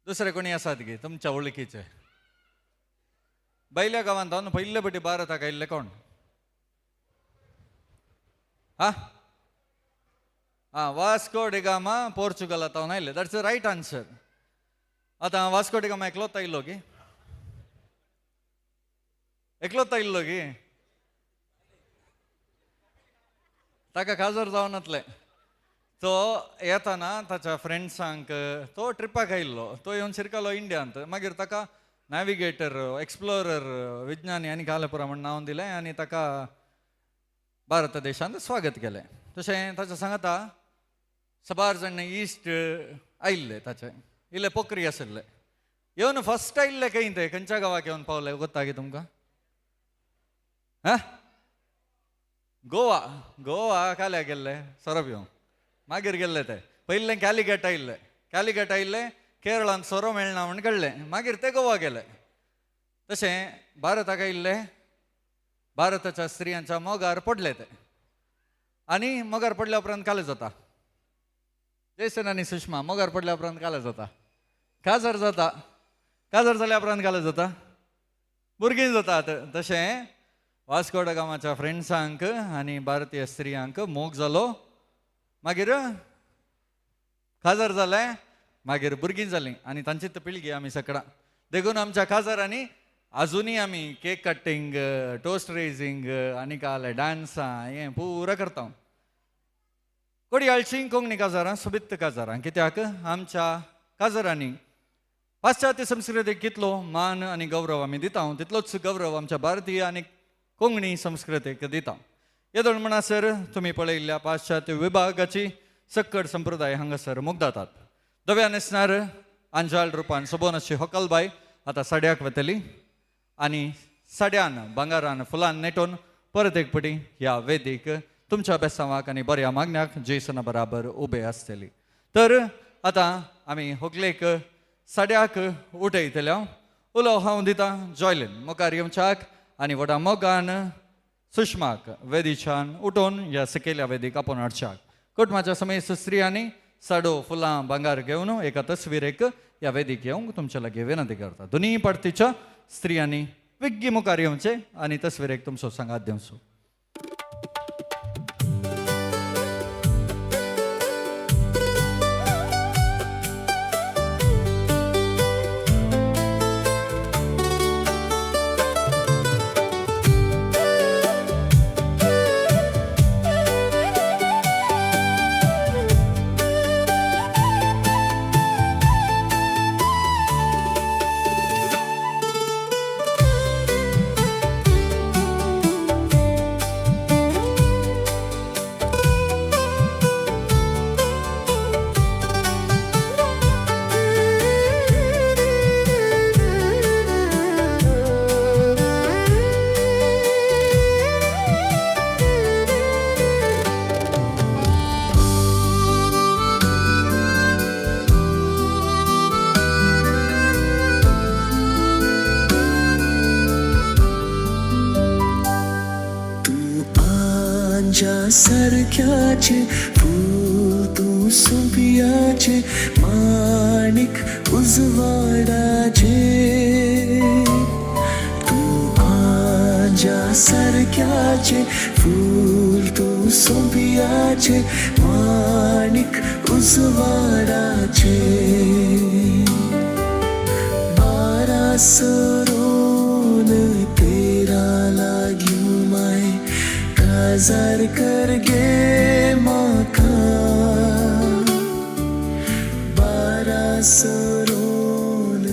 दुसरे कोणी आसात गे तुमच्या वळखीचे बैल्या गांवांत हांव पयले फावटी भारताक आयिल्ले कोण वास्को डी गामा पोर्चुगलांत हांव आयिल्ले दॅट्स द रायट आन्सर आतां वास्को डी गामा एकलोच आयिल्लो गे गे ताका काजर जावन येतले तो येताना ताच्या फ्रेंड्सांक तो ट्रिपाक आयिल्लो तो येवन शिरकलो इंडियांत मागीर ताका नॅविगेटर एक्सप्लोरर विज्ञानी आनी घाले पुरा म्हण नांव दिलें आनी ताका भारत देशांत स्वागत केलें तशें ताच्या सांगाता साबार जाण इश्ट आयिल्ले ताचे इल्ले पोखरी आशिल्ले येवन फस्ट आयिल्ले खंय ते खंयच्या गांवाक येवन पावले वता गे तुमकां गोवा काल्या गेल्ले सोरोप येवंक मागीर गेल्ले ते पयलें कॅलिकट आयिल्ले केरळांत सोरो मेळना म्हण कळ्ळें मागीर ते गोवा गेले तशें भारताक आयिल्ले भारताच्या स्त्रियांच्या मोगार पडले ते आनी मोगार पडल्या उपरांत काले जाता जयसन आनी सुषमा मोगार पडल्या उपरांत काले जाता काजार जाता काजार जाल्या उपरांत काले जाता भुरगीं जातात तशें वास्को ड गांवाच्या फ्रेंड्सांक आनी भारतीय स्त्रियांक मोग जालो मागीर काजार जाले मागीर भुरगीं जालीं आनी तांची पिळगी आमी सकडा देखून आमच्या काजारांनी अजुनूय आमी केक कटिंग टोस्ट रेजिंग आनी काले डान्सां हें पुरो करता कोडयाळचीं कोंकणी काजारां सोबित काजारां कित्याक आमच्या काजारांनी पाश्चात्य संस्कृतीक कितलो मान आनी गौरव आमी दिता तितलोच गौरव आमच्या भारतीय आनी कोंकणी संस्कृतीक दिता येदोळ म्हणसर तुमी पळयल्ल्या पाश्चात्य विभागाची सक्कड संप्रदाय हांगासर मुग्धातात दव्या न्हेसणार अंजाळ रुपान सोबोन अशी हॉकलबाय आतां साड्याक वतली आनी साड्यान भांगारान फुलान नेटोवन परत एक पटी ह्या वेदीक तुमच्या बेसांवाक आनी बऱ्या मागण्याक जेसना बराबर उबे आसतली तर आतां आमी होकलेक साड्याक उठयतल्या उलो हांव दिता जॉयलीन मुखार येवच्याक आनी व्हडा मोगान सुषमाक वेदीच्यान उठोवन ह्या सकयल्या वेदीक आपोवन हाडच्याक कुटुंबाच्या समेत स्त्रियांनी साडो फुलां भांगार घेवन एका तस्विरेक ह्या वेदीक येवंक तुमच्या लागीं विनंती करता दोनी पार्टीच्या स्त्रियांनी विग्गी मुखार येवचें आनी तस्विरेक तुमचो सांगात दिवचो सारख्याचे फूल तू सोबियाचे माणिक उजवाडाचे तू आंजा सारख्याचे फूल तू सोबियाचे माणिक उजवाडाचे बारा सरोन तेरा लाग्यू माय काजार करगे म्हाका बारा सरोन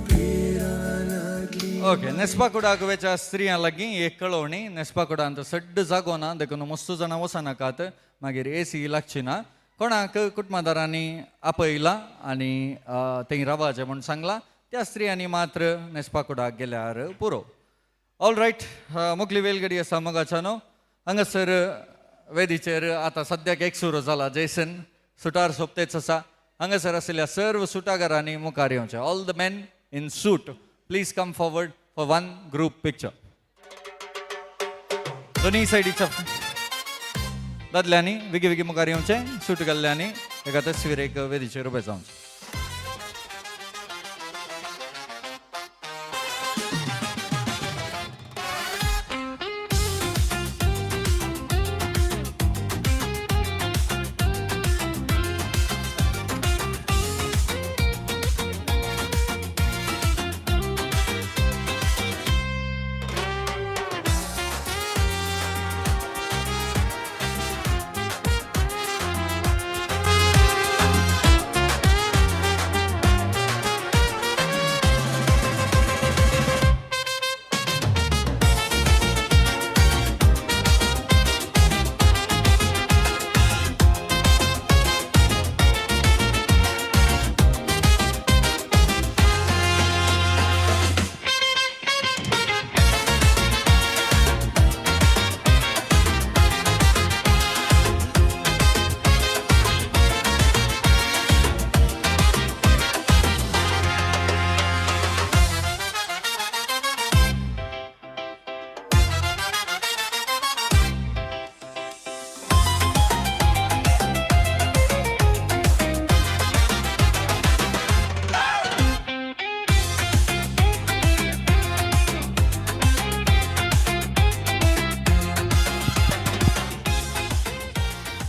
तेरा लागली ओके नेस्पाकुडा गोव्याच्या स्त्रियां लागीं एक कळवणी नेस्पाकुडांत सड्ड जागो ना देखून मस्त जाणां वचनाकात मागीर एसी लागची ना कोणाक कुटुंबादारांनी आपयला आनी थंय रावाचें म्हूण सांगलां त्या स्त्रियांनी मात्र नेस्पाकुडाक गेल्यार पुरो ऑल रायट मुखली वेलगडी आसा मोगाच्या न्हू हांगासर वेदीचेर आतां सद्याक एक सुरू जाला जैसन सुटार सोपतेच आसा हांगासर आशिल्ल्या सर्व सुटागारांनी मुखार येवचें all the main in suit please come forward for one group picture दोनी सायडीच्या दादल्यांनी वेगी वेगी मुखार येवचें सूट घाल्ल्यांनी एका तस्विरेक वेदीचेर उबें जावचें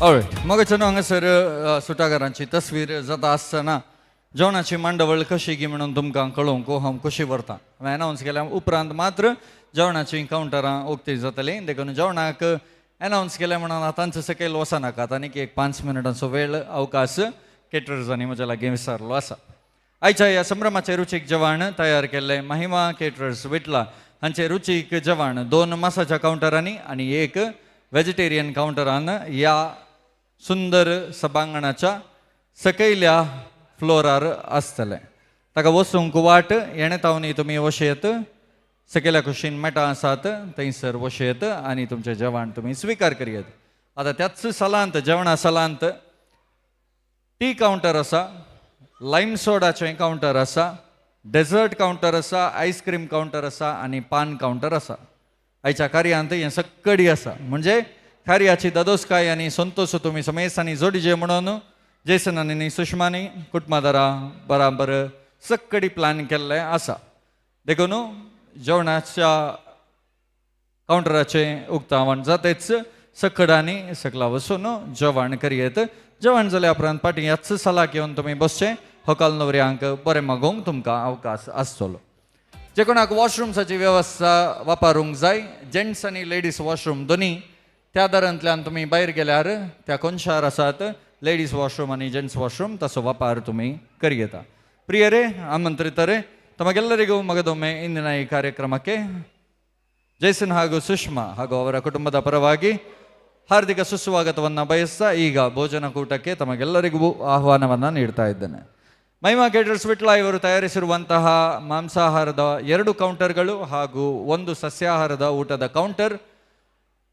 ऑलराइट मगाच्यान हांगासर सुटागरांची तस्वीर जाता आसतना जेवणाची मांडवळ कशी गी म्हणून तुमकां कळोवंक हांव कशी व्हरतां हांवें अनावन्स केल्या उपरांत मात्र जेवणाची कावंटरां उक्ती जातलीं देखून जेवणाक अनावन्स केल्या म्हणून आतांच सकयल वचनाकात आनीक एक 5 मिनटांचो वेळ अवकाश केटरर्सांनी म्हज्या लागीं विचारलो आसा आयच्या ह्या संभ्रमाचें रुचीक जेवण तयार केल्लें महिमा केटरर्स विटला हांचें रुचीक जेवण 2 मासाच्या कावंटरांनी आनी एक वेजिटेरियन कावंटरान ह्या सुंदर सभांगणाच्या सकयल्या फ्लोरार आसतलें ताका वचूंक वाट येणेतावनी तुमी वशेत सकयल्या कुशीन मेटां आसात थंयसर वशेत आनी तुमचें जेवण तुमी स्विकार करयेत आतां त्याच सालांत जेवणा सालांत टी कावंटर आसा लायम सोडाचें कावंटर आसा डेजर्ट कावंटर आसा आयस्क्रीम कावंटर आसा आनी पान कावंटर आसा आयच्या कार्यांत हें सक्कडी आसा म्हणजे कार्याची ददोसकाय आनी संतोश तुमी समेसांनी जोडिजे म्हणून जेसन आनी सुषमानी कुटुंबादारां बराबर सक्कडी प्लॅन केल्लें आसा देखून जेवणाच्या कावंटराचें उक्तावण जातेच सकडांनी सकला वचून जेवण करयेत जेवण जाल्या उपरांत फाटीं ह्याच सालाक येवन तुमी बसचें व्हंकल न्हवऱ्यांक बरें मागोवंक तुमकां अवकाश आसतलो जे कोणाक वॉशरुम्साची वेवस्था वापरूंक जाय जेंट्स आनी लेडीज वॉशरूम दोनी त्या दारांतल्यान तुमी भायर गेल्यार त्या कोनशार आसात लेडीज वॉशरूम आनी जेंट्स वॉशरूम ताचो वापर तुमी करयेता ಪ್ರಿಯರೇ ಆಮಂತ್ರಿತರೇ ತಮಗೆಲ್ಲರಿಗೂ ಮಗದೊಮ್ಮೆ ಇಂದಿನ ಈ ಕಾರ್ಯಕ್ರಮಕ್ಕೆ ಜೈಸನ್ ಹಾಗೂ ಸುಷ್ಮಾ ಹಾಗೂ ಅವರ ಕುಟುಂಬದ ಪರವಾಗಿ ಹಾರ್ದಿಕ ಸುಸ್ವಾಗತವನ್ನು ಬಯಸ್ತಾ ಈಗ ಭೋಜನಕೂಟಕ್ಕೆ ತಮಗೆಲ್ಲರಿಗೂ ಆಹ್ವಾನವನ್ನು ನೀಡ್ತಾ ಇದ್ದೇನೆ ಮಹಿಮಾ ಕೇಟರ್ಸ್ ವಿಟ್ಲ ಇವರು ತಯಾರಿಸಿರುವಂತಹ ಮಾಂಸಾಹಾರದ 2 ಕೌಂಟರ್ಗಳು ಹಾಗೂ 1 ಸಸ್ಯಾಹಾರದ ಊಟದ ಕೌಂಟರ್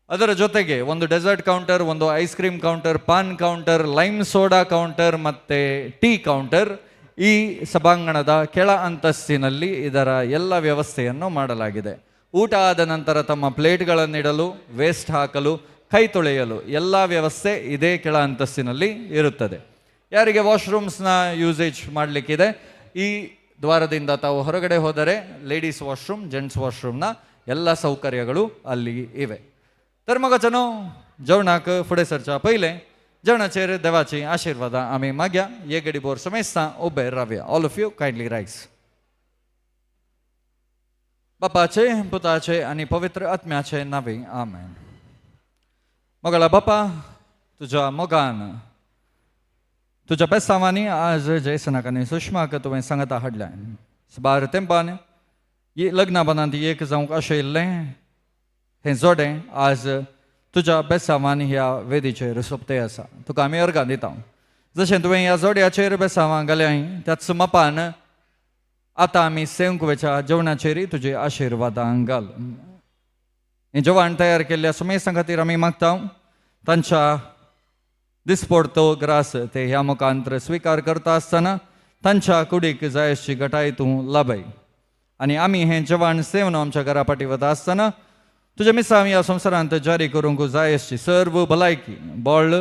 ಅದರ ಜೊತೆಗೆ 1 dessert counter 1 ice cream counter paan counter lime soda counter ಮತ್ತು ಟೀ ಕೌಂಟರ್ ಈ ಸಭಾಂಗಣದ ಕೆಳ ಅಂತಸ್ತಿನಲ್ಲಿ ಇದರ ಎಲ್ಲ ವ್ಯವಸ್ಥೆಯನ್ನು ಮಾಡಲಾಗಿದೆ ಊಟ ಆದ ನಂತರ ತಮ್ಮ ಪ್ಲೇಟ್ಗಳನ್ನಿಡಲು ವೇಸ್ಟ್ ಹಾಕಲು ಕೈ ತೊಳೆಯಲು ಎಲ್ಲ ವ್ಯವಸ್ಥೆ ಇದೇ ಕೆಳ ಅಂತಸ್ತಿನಲ್ಲಿ ಇರುತ್ತದೆ ಯಾರಿಗೆ ವಾಶ್ರೂಮ್ಸ್ನ ಯೂಸೇಜ್ ಮಾಡಲಿಕ್ಕಿದೆ ಈ ದ್ವಾರದಿಂದ ತಾವು ಹೊರಗಡೆ ಹೋದರೆ ಲೇಡೀಸ್ ವಾಶ್ರೂಮ್ ಜೆಂಟ್ಸ್ ವಾಶ್ರೂಮ್ನ ಎಲ್ಲ ಸೌಕರ್ಯಗಳು ಅಲ್ಲಿ ಇವೆ तर मग चनो जेवणाक फुडें सरच्या पयलें जेवणाचेर देवाची आशिर्वाद आमी मागया ये घडी बोर समेस्ता उबे रावया ऑल ऑफ यू कायंडली रायज बापाचे पुताचे आनी पवित्र आत्म्याचे नावे आमेन मोगला बापा तुज्या मोगान तुज्या बेस्तांवांनी आज जयसनाक आनी सुषमाक तुवें सांगता हाडल्या बार तेंपान लग्ना बांदांत एक जावंक आशिल्लें हें जोडें आज तुज्या बेसांवान ह्या वेदीचेर सोंपतें आसा तुका आमी अर्गां दिता जशें तुवें ह्या जोड्याचेर बेसांवां घाल्याय त्याच मापान आतां आमी सेवंकवेच्या जेवणाचेरय तुजे आशिर्वादां घाल हें जेवण तयार केल्ल्या सुमेसां खातीर आमी मागता तांच्या दिसपडतो ग्रास ते ह्या मुखांतर स्विकार करता आसतना तांच्या कुडीक जाय अशी घटाय तूं लाभय आनी आमी हें जेवण सेवन आमच्या घरा फाटीं वता आसतना तुज्या मिसां ह्या संवसारांत जारी करूंक जाय अशी सर्व भलायकी बळ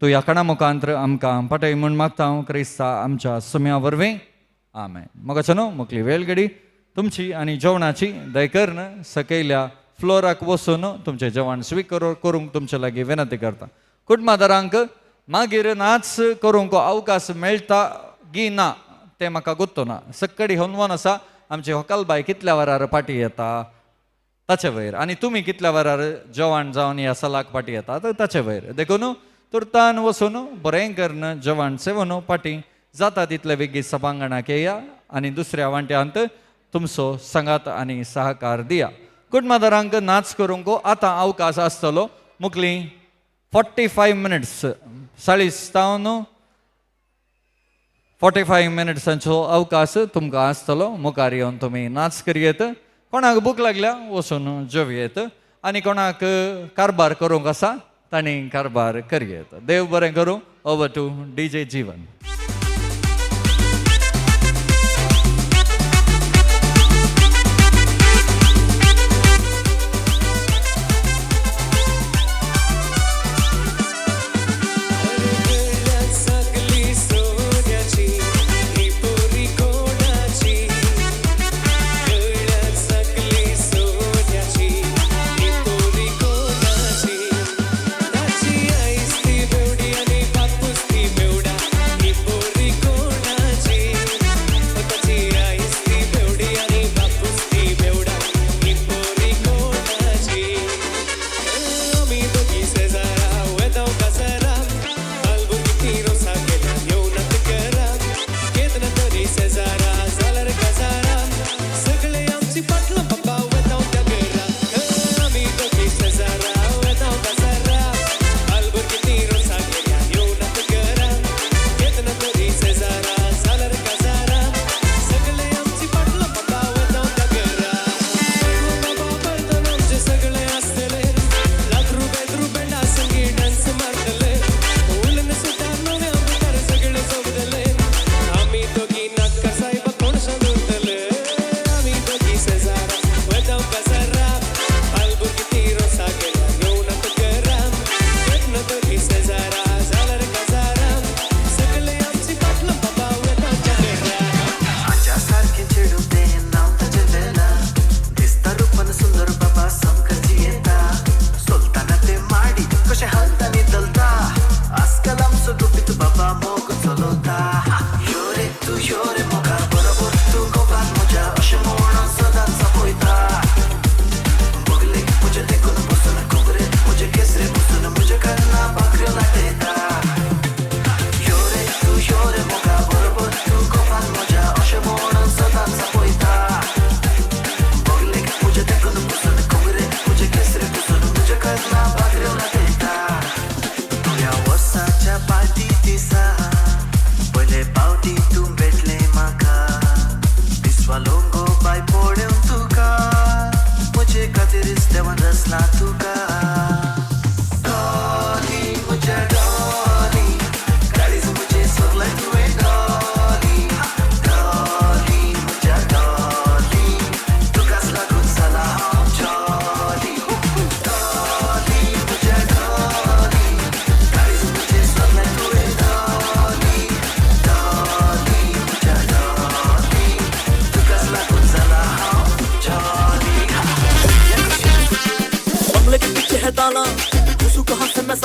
तूं ह्या कणा मुखांतर आमकां पाठय म्हूण मागता क्रिस्ता आमच्या सुम्या वरवीं आमेन मोगाचनो मुखली वेळ घडी तुमची आनी जेवणाची दयकर्न सकयल्या फ्लोराक वचून तुमचें जेवण स्वीकार करूंक तुमचे लागीं विनंती करता कुटुंबादारांक मागीर नाच करूंक अवकाश मेळटा गी ना तें म्हाका गुत्तो ना सक्कडी होनवन आसा आमची व्हंकल बाय कितल्या वरार पाटी येता ताचे वयर आनी तुमी कितल्या वरार जेवण जावन ह्या सलाक पाटी येतात ताचे वयर देखून तुर्तान वचून बरें करून जेवण सेवन पाटी जाता तितले बेगीन सभांगणाक येया आनी दुसऱ्या वांट्यांत तुमचो सांगात आनी सहकार दिया कुटुंबादारांक नाच करूंक आतां अवकाश आसतलो मुखली 45 मिनिट्स 45 मिनिट्सांचो अवकाश तुमकां आसतलो मुखार येवन तुमी नाच करयेत कोणाक भूक लागल्या वचून जेवयेत आनी कोणाक कारबार करूंक आसा तांणी कारबार करयेत देव बरें करूं ओवर टू डीजे जीवन Steve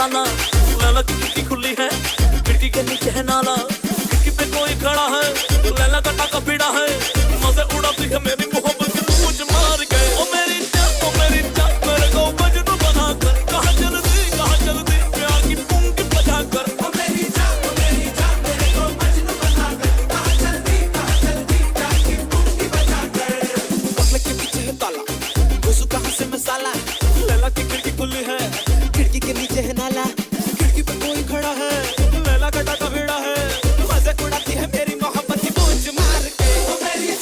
ताला, लैला की खिड़की खुली है, खिड़की के नीचे है नाला, खिड़की पे कोई खड़ा है, लैला का टाका भिड़ा है, मजे उड़ाती है मेरी मोहब्बत की मुझ मार के। ओ मेरी जान मेरे को मजनू बना कर, कहाँ चलती प्यार की पुंगी बजा कर। ओ मेरी जान मेरे को मजनू बना कर, कहाँ चलती प्यार की पुंगी बजा कर। पगले के पीछे है ताला, घुसू कहाँ से मैं साला, लैला की खिड़की खुली है, खिड़की के नीचे है नाला, खिड़की पे कोई खड़ा है, लैला का टाका भिड़ा है, मजे उड़ाती है मेरी मोहब्बत की पूंछ मार के। ओ मेरी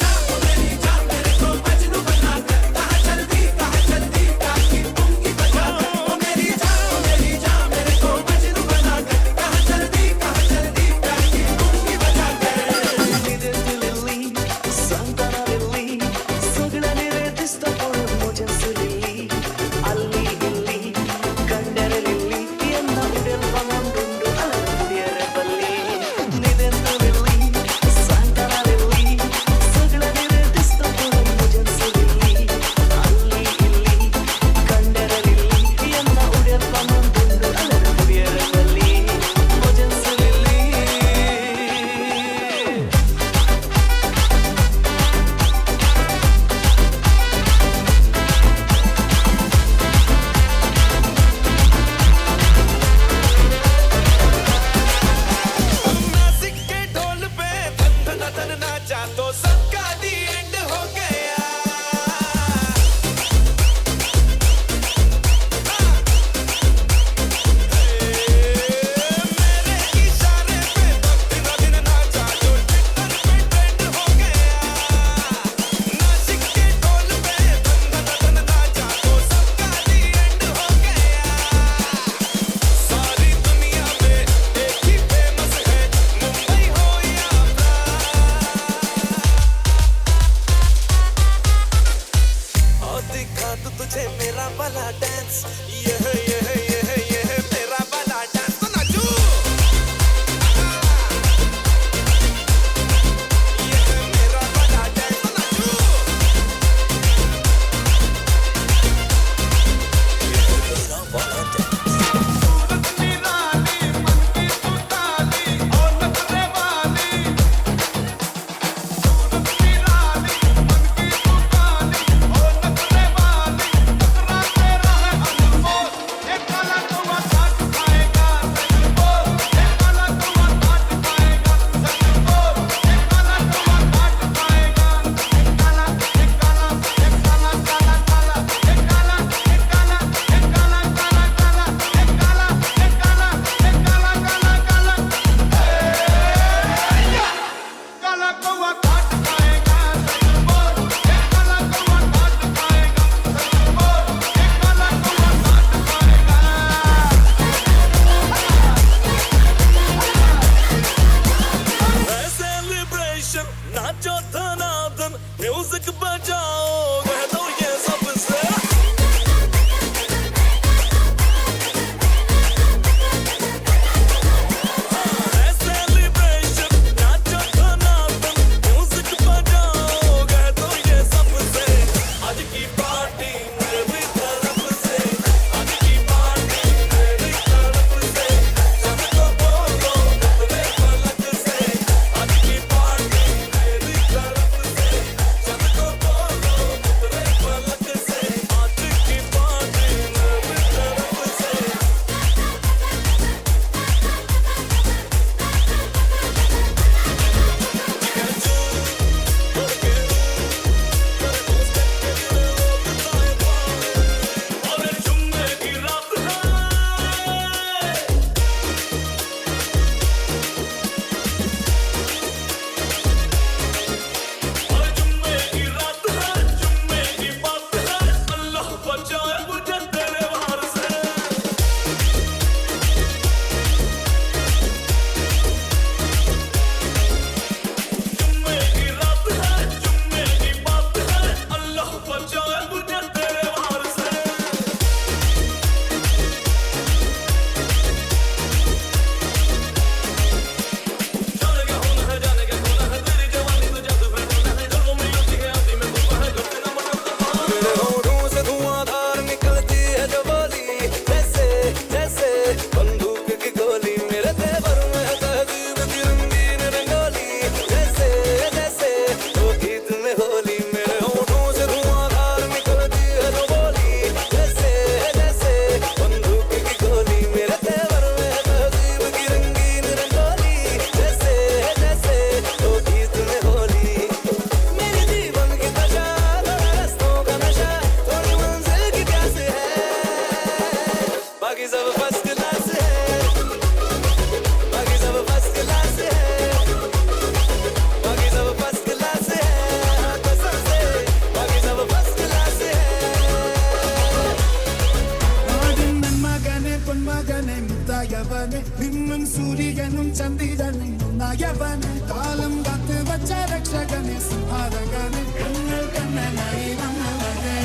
രക്ഷകനെ കാലം കാത്ത് വച്ച രക്ഷകനെ സംഹാരകനെ കണ്ണൽ കണ്ണനായി വന്നവനെ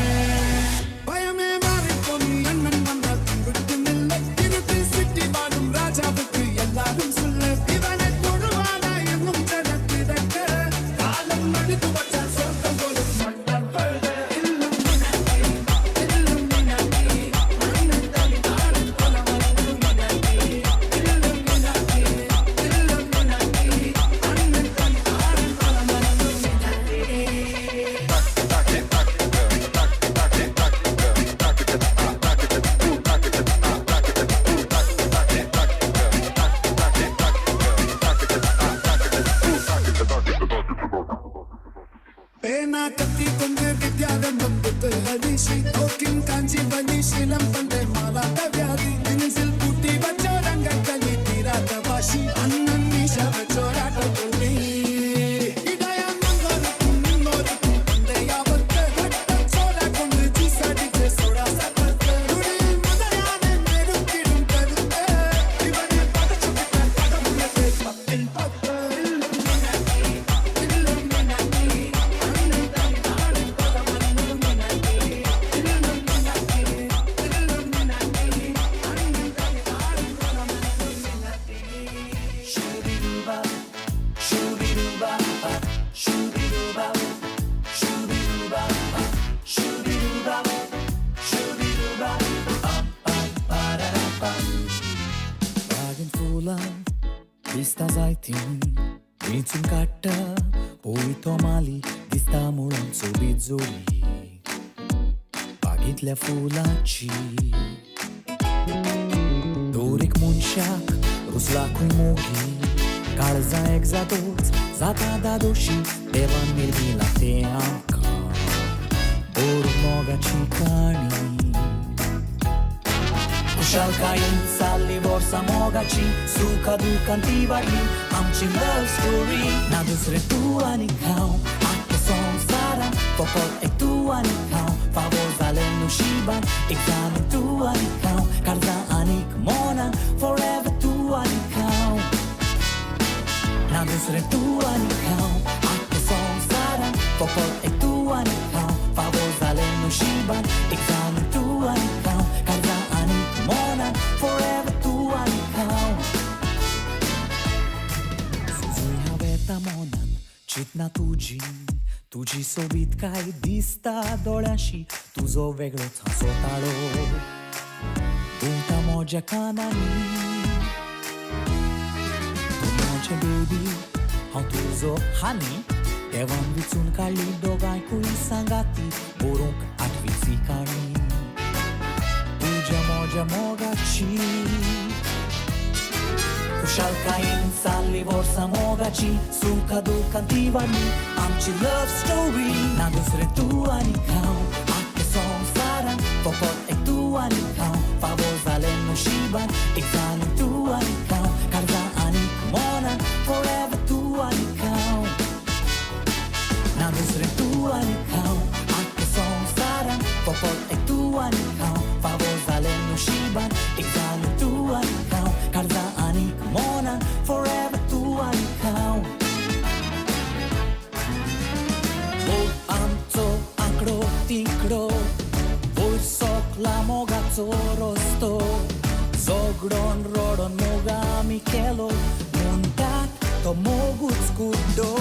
ഭയമേ മാറിപ്പോ നീ അണ്ണൻ വന്നാൽ പിൻവിട്ടുന്നില്ല ഇരുട്ടിൽ സിറ്റി വാടും രാജാവുക്ക് എല്ലാരും சொல்ல ഇവനെ കൊടുവാനാ എന്നും ജനത്തിരക്ക് കാലം മടുത്തു വച്ച സ്വർഗം പോലും മണ്ണാൽ പഴുത് പേന കത്തി കൊണ്ട് വിദ്യാരംഭം കുത്ത് ഹരീഷി തോക്കിൻ കാഞ്ചി ബലീശീലം പണ്ട് മാറാത്ത വ്യാധി നെഞ്ചിൽ കൂട്ടി വച്ചോരംഗക്കളി തീരാത്ത വാശി അണ്ണൻ മീശ വെച്ചോരാട്ട കൊള്ളി ഇടയാൻ മുന്നോരിക്കും മുന്നോരിക്കും പന്തയാവത്ത് ചോര കൊണ്ട് ചീസടിച്ച് സോടാ സപ്പത്ത് തുടിയിൽ മുതലാതെ മെരുക്കിടും കരുത്ത് ഇവനെ പതച്ചു വിട്ടാൽ പടമുള്ളത്തെ പത്തിൽ പത്ത് Vista zaitin, vincin katta, poi tomali, vista mulon sobizzoli, bagitल्या फुलाची दोरीक मनशाक रुसला खंय मोगी काळजा एक जातोच जाता दादोशी देवान निर्मिला ते आमकां बोर मोगाची काणी खुशालकायेन चालली वर्सां मोगाची सुखा दुखान ती वाडली आमची लव स्टोरी ना दुसरें तूं आनी हांव आख्या संवसारान फकत एक तूं आनी हांव फावो जालें नशिबान एक जालें तूं आनी हांव काळजां आनीक मोनान forever तूं आनी हांव ना दुसरें तूं आनी हांव आख्या संवसारान फकत एक तूं आनी हांव फावो जालें नशिबान एक जालें तूं आनी हांव काळजां आनीक मोनान forever तूं आनी हांव सुजूय हांव येता मोनान चिंतना तुजी सोबीतकाय दिसता दोळ्याशी तुजो वेगळोच हांसो ताळो घुंवता म्हज्या कानांनी तूं म्हजें बेबी हांव तुजो हानी देवान विचून काडली दोगांयकूय सांगाती बरोवंक आठवीची काणी तुज्या म्हज्या मोगाची खुशालकायेन चालली वर्सां मोगाची सुखा दुखान ती वाडली आमची लव स्टोरी ना दुसरें तूं आनी हांव आख्या संवसारान फकत एक तूं आनी हांव फावो जालें नशिबान एक जालें तूं आनी हांव काळजां आनीक मोनान forever तूं आनी हांव ना दुसरें तूं आनी हांव आख्या संवसारान फकत एक तूं आनी हांव फावो जालें नशिबान एक जालें तूं आनी हांव काळजां आनीक मोनान forever तूं आनी हांव आमचो आंकडो तिकडो वयर सोकला मोगाचो रस्तो झगडोन रडोन मोगा आमी केलो म्हणटात तो मोगूच कुड्डो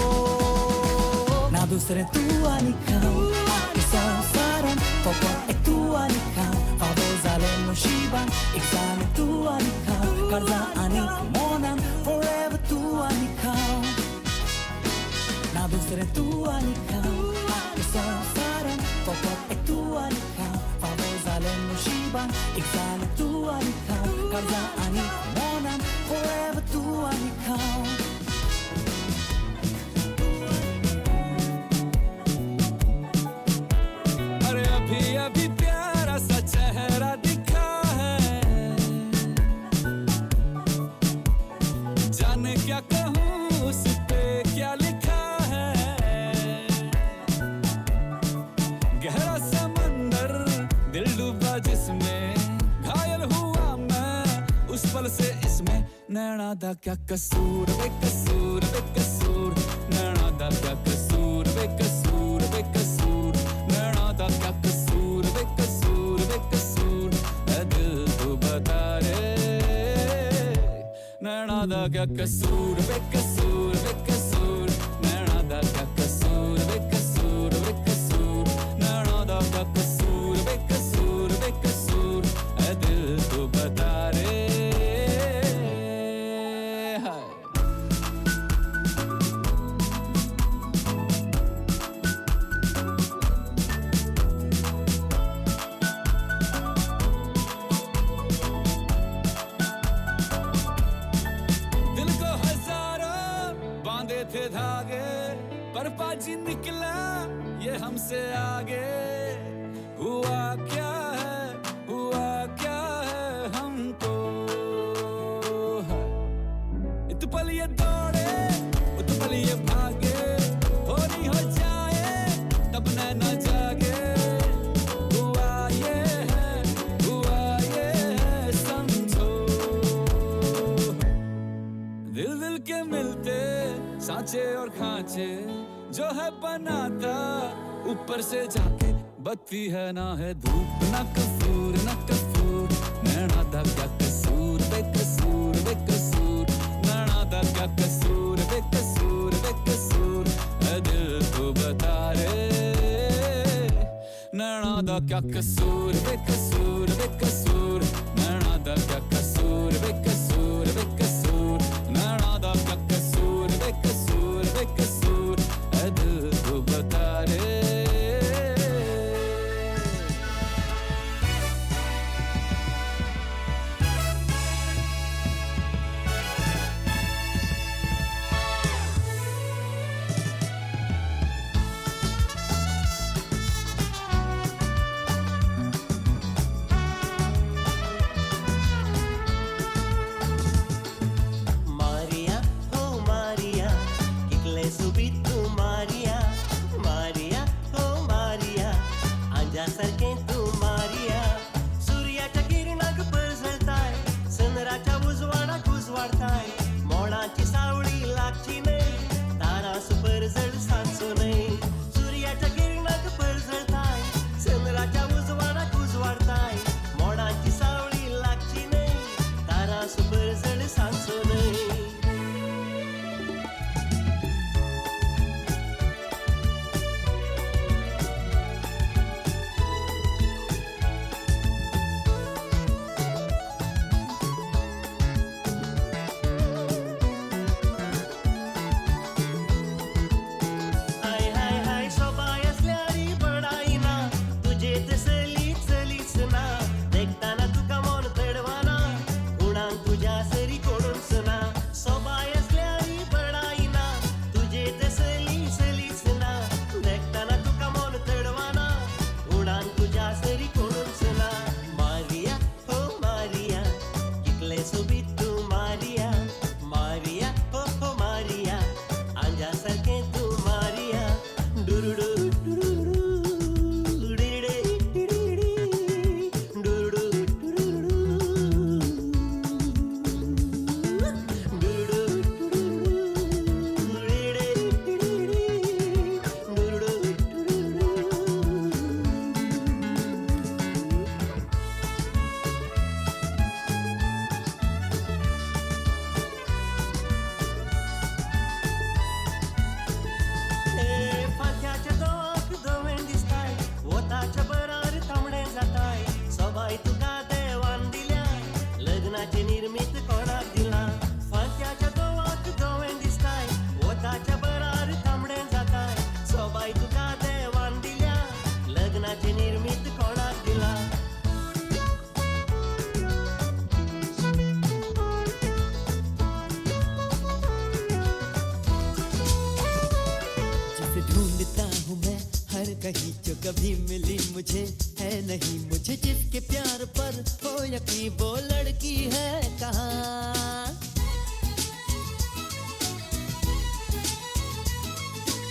ना दुसरें तूं आनी हांव आख्या संवसारान फकत एक तूं आनी हांव फावो जालें नशिबान एक जालें तूं आनी हांव काळजां आनीक मोनान forever तूं आनी हांव ना दुसरें तूं आनी हांव आख्या संवसारान फकत एक तूं आनी हांव फावो जालें नशिबान एक जालें तूं आनी हांव काळजां आनीक मोनान forever तूं आनी हांव अरे अभी अभी प्यारा सा चेहरा दिखा है जाने क्या कहूँ उस पे क्या लिखा है गहरा समंदर दिल डूबा जिसमें घायल हुआ मैं उस पल से इसमें नैना दा क्या कसूर बेकसूर बेकसूर नैना दा क्या कसूर बेकसूर बेकसूर नैना दा क्या कसूर बेकसूर बेकसूर ऐ दिल तू बता रे नैना दा क्या कसूर बेकसूर बेकसूर नैना दा क्या कसूर बेकसूर बेकसूर नैना दा क्या कसूर बेकसूर बेकसूर ऐ दिल तू बता रे हाय दिल को हजारों बांधे थे धागे पर पाजी निकला ये हमसे आगे हुआ क्या है हमको इत पल ये दौड़े उत पल ये भागे हो नहीं हो जाए तब न जागे हुआ ये है समझो दिल दिल के मिलते सांचे और खांचे जो है बनाता ऊपर से जाके बत्ती है ना है धूप ना कसूर नैना दा क्या कसूर बेकसूर बेकसूर नैना दा क्या कसूर बेकसूर बेकसूर ऐ दिल तू बता रे नैना दा क्या कसूर बेकसूर बेकसूर नैना दा क्या कसूर बेकसूर बेकसूर नैना दा क्या कसूर बेकसूर बेकसूर ऐ दिल तू बता रे Maria, oh Maria, कितले सुबीत तू Maria, Maria, oh Maria, अंजासारखे तू Maria, सूर्याच्या किरणाक पळसळताय, चंद्राच्या उजवाडाक उजवाडताय, मोडाची सावळी लागची नाही, तारा सुपरजड सांचो नाही, सूर्याच्या किरणाक पळसळताय, चंद्राच्या उजवाडाक उजवाडताय, मोडाची सावळी लागची नाही, तारा सुपरजड सांचो नाही. हाय हाय हाय सोबाय असल्यारी बडाईना तुझे ते चलीच ना देखताना तुका मन तडवाना उडान तुझ्या सरी कोणूच ना सोबाय असल्यारी बडाईना तुझे ते चलीच ना देखताना तुका मन तडवाना उडान तुझ्या सरी कोणूच ना मारिया हो मारिया कितले सोबीत तू मारिया मारिया हो मारिया अंजासारखे तू मारिया डुरुडु डुरुडु डिडे डिडिडी डुरुडु डुरुडु डुरुडु डुरुडु डिडे डिडिडी डुरुडु डुरुडु फांत्याच्या दोक दोवेन दिसताय वताच्या बरार तांबडे जाताय सबाय तुका देवान दिल्या लग्नाची निर्मित कोणाक दिला फांत्याच्या दोवाक दोवेन दिसताय वताच्या बरार तांबडे जाताय सबाय तुका देवान दिल्या लग्नाची निर्मित कोणाक दिला जिसे ढूंढता हूँ मैं हर कहीं जो कभी मिली मुझे है नहीं मुझे जिसके प्यार पर हो यकीन वो लड़की है कहाँ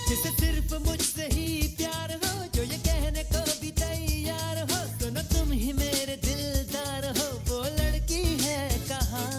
जिसे सिर्फ मुझसे ही प्यार हो जो ये कहने को भी तैयार हो सुनो तुम ही मेरे दिलदार हो वो लड़की है कहाँ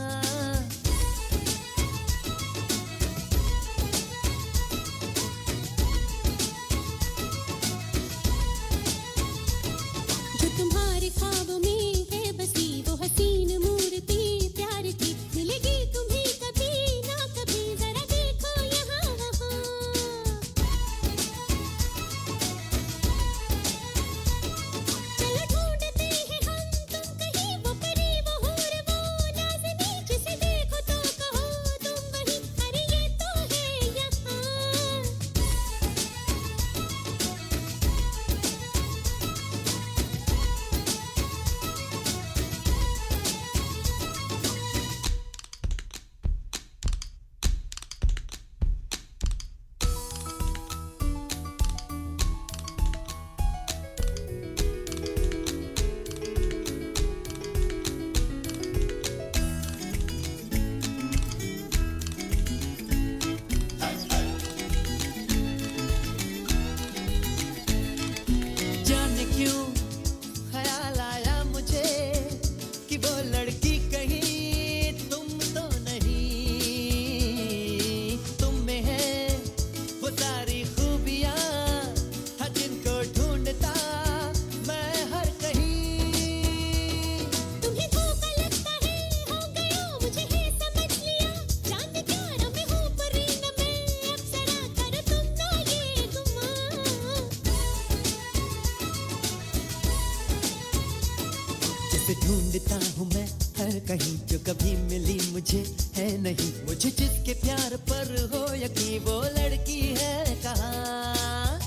उसे ढूंढता हूँ मैं हर कहीं जो कभी मिली मुझे है नहीं। मुझे जिसके प्यार पर हो यकीन वो लड़की है कहाँ।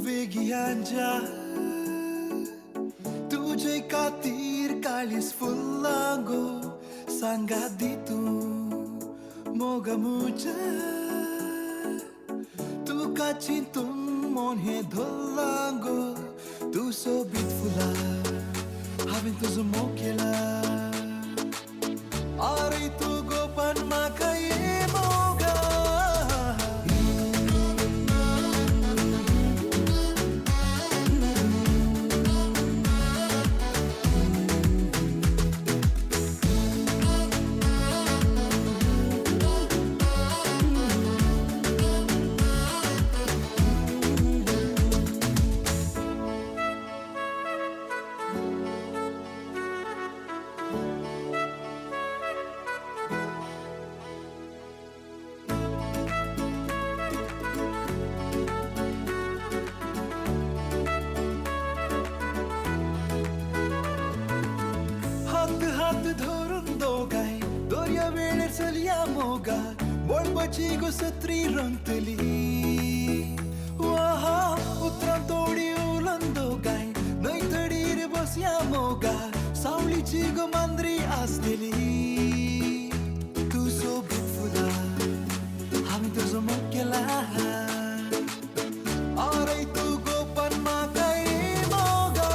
वेगियांच्या तुझे खातीर काळीस फुल्लांगो सांगा दी तू मोग मुझे तुका चिंतून मोन हे धोल्लांगो तू सोबीत फुला हांवें तुजो मोग केला अरे तू गोपन म्हाका ये मोगा बळबची गो सत्री रंगतली वाहा उतरां तोडी उलंदो गाय नैतडीर बसया मोगा सावळीची गो मांद्री आसतली तू सोबीत फुला हांवें तुजो मोग केला अरे तू गोपन म्हाका मोगा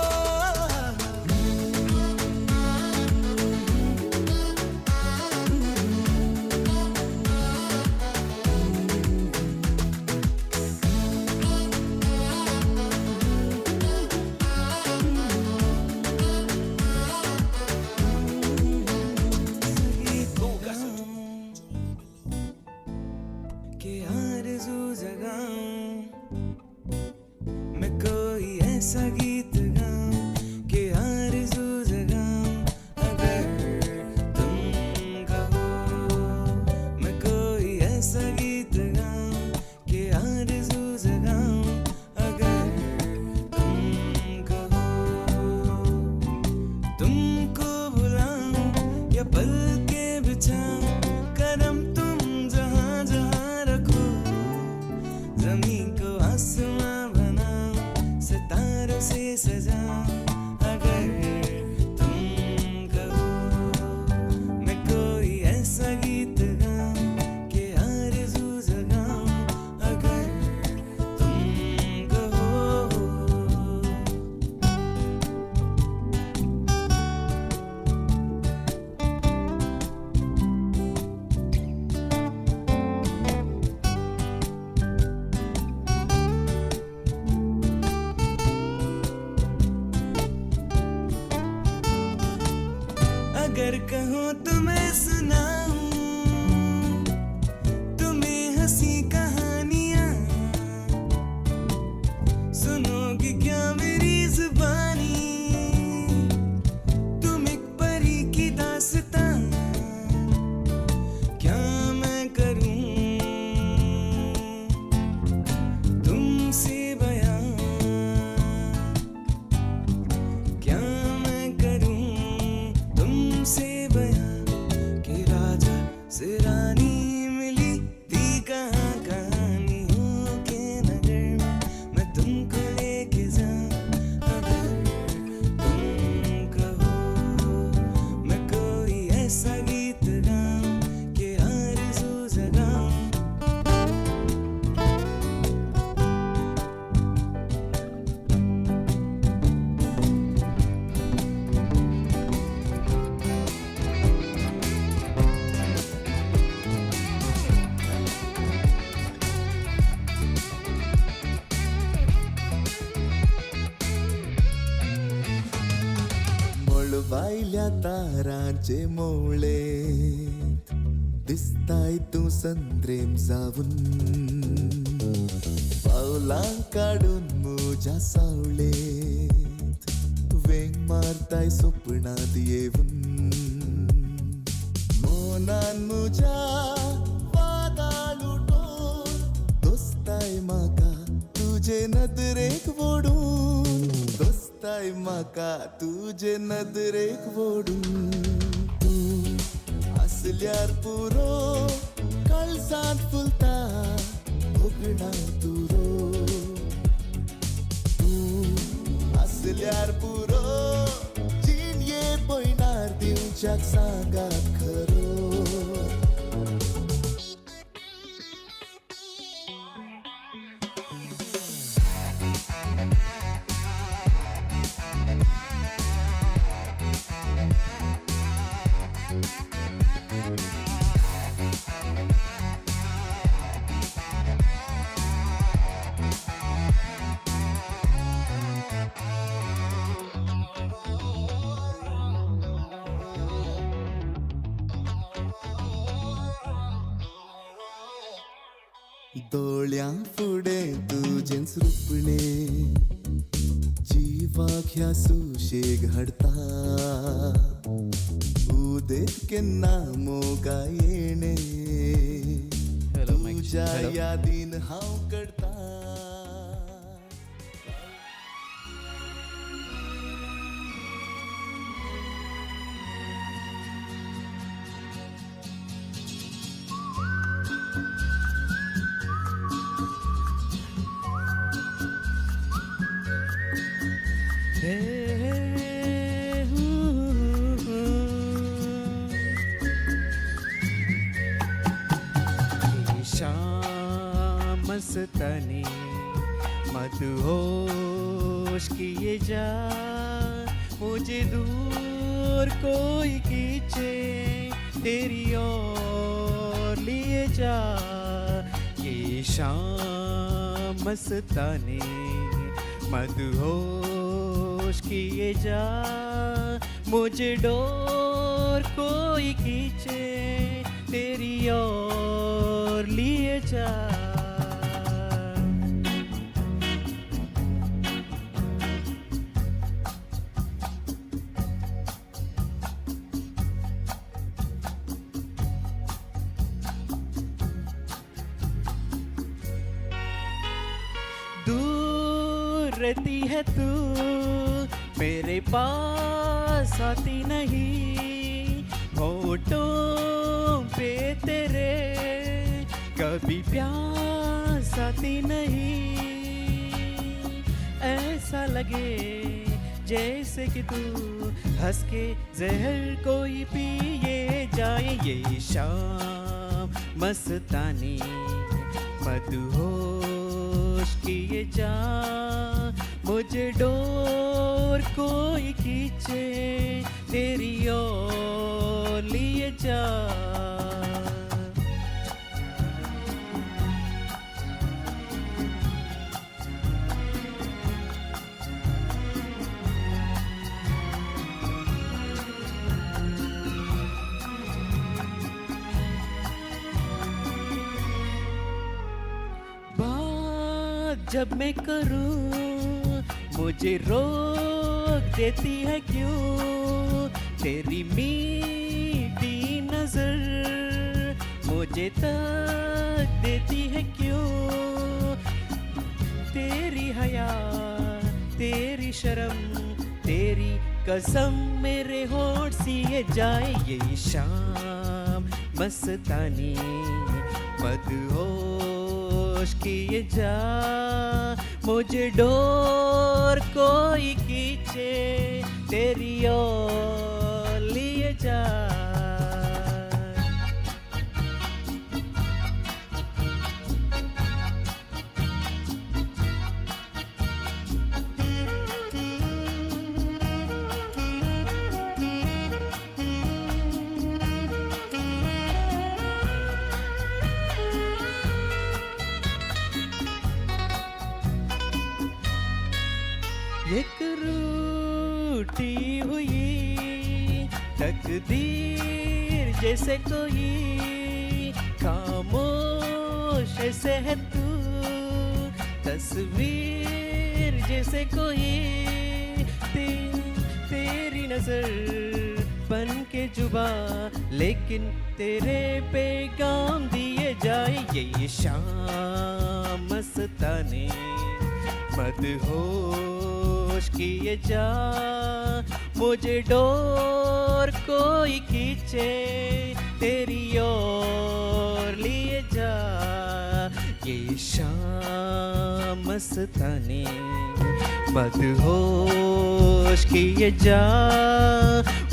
अगर कहो तो मैं सुनाऊं तुम्हें हंसी कहानियां सुनोगी क्या मेरी जुबानी तुम एक परी की दास्तां क्या मैं करूं तुमसे बयां क्या मैं करूं तुमसे बयां कि राजा से रानी मिली थी कहाँ कहानियों के नगर में मैं तुमको लेके जाऊं अगर तुम कहो मैं कोई ऐसा गीत गाऊं कि आरज़ू जगाऊं वायल्या तारांचे मोळेत दिसताय तू संद्रेम जाऊन पावलां काढून मुझ्या सावळेत वेंग मारताय स्वप्नात येऊन तोंडान म्हज्या वादाळ उठोवन दोस्ताय म्हाका तुजे नदरेक वडून दोस्ताय म्हाका तुजे नदरेक वडून तूं असल्यार पुरो काळजांत फुलता भोगणा तुरो तूं असल्यार पुरो जिणये पयणार दिवच्याक सांगात खरो दोळ्यां फुडें तुजेंच रुपणे जिवाक ह्या सुशेग हाडता उदेत केन्ना मोगा येणे तुज्या यादीन हांव करता मस्तानी मदहोश किए जा मुझे दूर कोई खींचे तेरी ओर लिए जा ये शाम मस्तानी मदहोश किए जा मुझे डोर कोई खींचे तेरी ओर लिए जा रहती है तू मेरे पास आती नहीं होठों पे तेरे कभी प्यास आती नहीं ऐसा लगे जैसे कि तू हंस के जहर कोई पिए जाए ये शाम मस्तानी मदहोश किए जा मुझे डोर कोई खींचे तेरी ओर लिए जा बात जब मैं करूं मुझे रोक देती है क्यों तेरी मीठी नजर मुझे तक देती है क्यों तेरी हया तेरी शर्म तेरी कसम मेरे होठ सिए जाए ये शाम मस्तानी मदहोश किए जा मुझे डोर कोई खींचे तेरी ओर लिए जा एक रूठी हुई तकदीर जैसे कोई खामोश ऐसे है तू तस्वीर जैसे कोई तेरी नजर बन के जुबा, लेकिन तेरे पैगाम दिए जाए ये शाम मस्ताने, मदहोश किए जा मुझे डोर कोई खींचे तेरी ओर लिए जा, ये शाम मस्ताने, मदहोश किए जा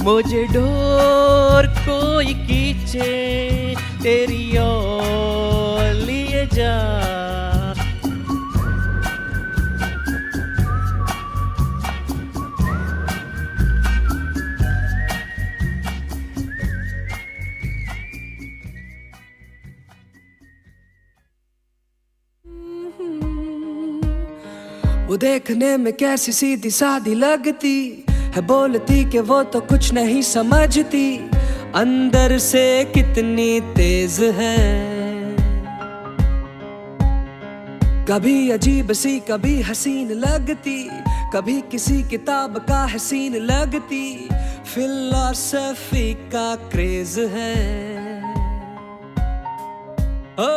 मुझे डोर कोई खींचे तेरी ओर लिए जा। वो देखने में कैसी सीधी सादी लगती है, बोलती कि वो तो कुछ नहीं समझती, अंदर से कितनी तेज है। कभी अजीब सी कभी हसीन लगती, कभी किसी किताब का हसीन लगती, फिलॉसफी का क्रेज है। ओ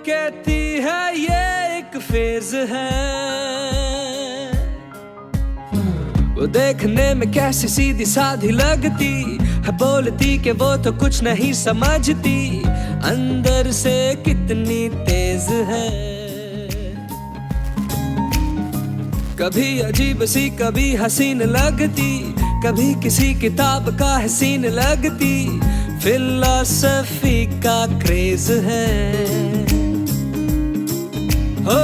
कहती है ये एक फेज है, वो देखने में कैसी सीधी साधी लगती है, बोलती कि वो तो कुछ नहीं समझती, अंदर से कितनी तेज है। कभी अजीब सी कभी हसीन लगती, कभी किसी किताब का हसीन लगती, फिलॉसफी का क्रेज है। ओ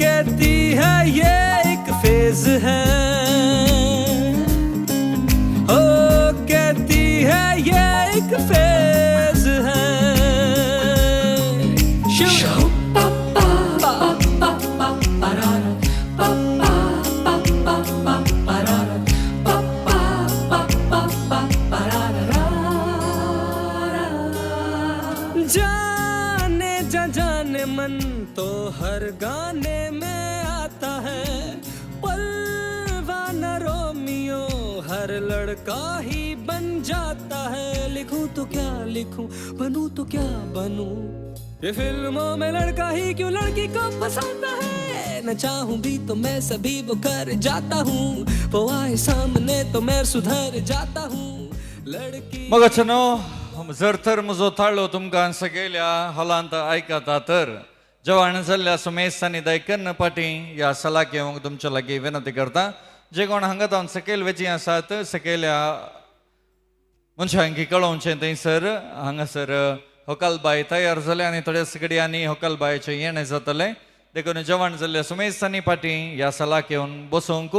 कहती है ये एक फेज है, ओ कहती है ये एक फेज है। जाने मन तो हर गाने में आता है, पलवाना रोमियो हर लड़का ही बन जाता है। लिखूं तो क्या लिखूं, बनूं तो क्या बनूं, ये फिल्मों में लड़का ही क्यों लड़की को फंसाता है। न चाहूं भी तो मैं सभी वो कर जाता हूँ, वो आए सामने तो मैं सुधर जाता हूँ। लड़की मगचनो जर तर म्हजो ताळो तुमकां सगळ्या हॉलांत आयकता तर जवान जाल्ल्या सुमेश आनी दैकन पाटी ह्या सलाक येवंक तुमचे लागीं विनंती करता। जे कोण हांगा जावन सकयल वेची आसात सकयल्या मनशांकी कळोवचें थंयसर हांगासर होकालबाय तयार जाले आनी थोड्याच घडयांनी होकालबायेचें येणें जातलें। देखून जवान जाल्ल्या सुमेश आनी पाटी ह्या सलाक येवन बसोवंक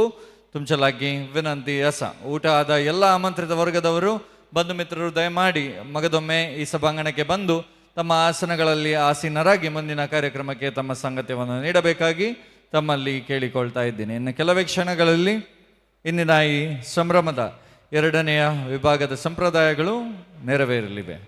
तुमचे लागीं विनंती आसा। ಊಟ ಆದ ಎಲ್ಲ ಆಮಂತ್ರಿತ ವರ್ಗದವರು ಬಂಧು ಮಿತ್ರರು ದಯಮಾಡಿ ಮಗದೊಮ್ಮೆ ಈ ಸಭಾಂಗಣಕ್ಕೆ ಬಂದು ತಮ್ಮ ಆಸನಗಳಲ್ಲಿ ಆಸೀನರಾಗಿ ಮುಂದಿನ ಕಾರ್ಯಕ್ರಮಕ್ಕೆ ತಮ್ಮ ಸಂಗತಿಯನ್ನು ನೀಡಬೇಕಾಗಿ ತಮ್ಮಲ್ಲಿ ಕೇಳಿಕೊಳ್ತಾ ಇದ್ದೀನಿ। ಇನ್ನು ಕೆಲವೇ ಕ್ಷಣಗಳಲ್ಲಿ ಇಂದಿನ ಈ ಸಂಭ್ರಮದ 2ನೆಯ ವಿಭಾಗದ ಸಂಪ್ರದಾಯಗಳು ನೆರವೇರಲಿವೆ।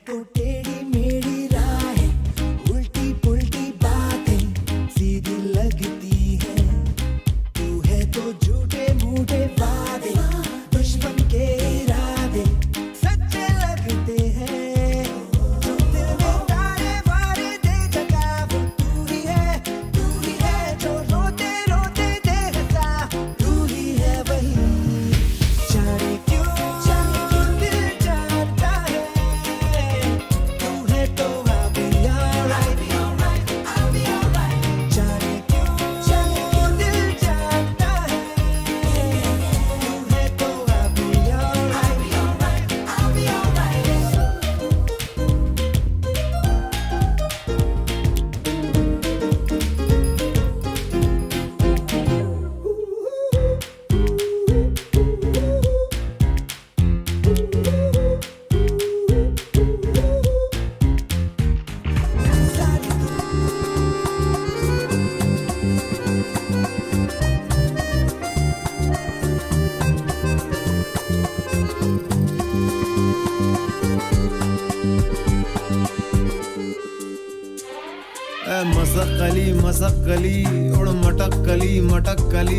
तो टेढ़ी मेढ़ी राहें, उल्टी पुल्टी बातें सीधी लगती है। तू है तो झूठे मूठे वादे, दुश्मन के इरादे सच्चे लगते हैं। दिल में तार मसक्कली मसक्कली उड़ मटक्कली मटक्कली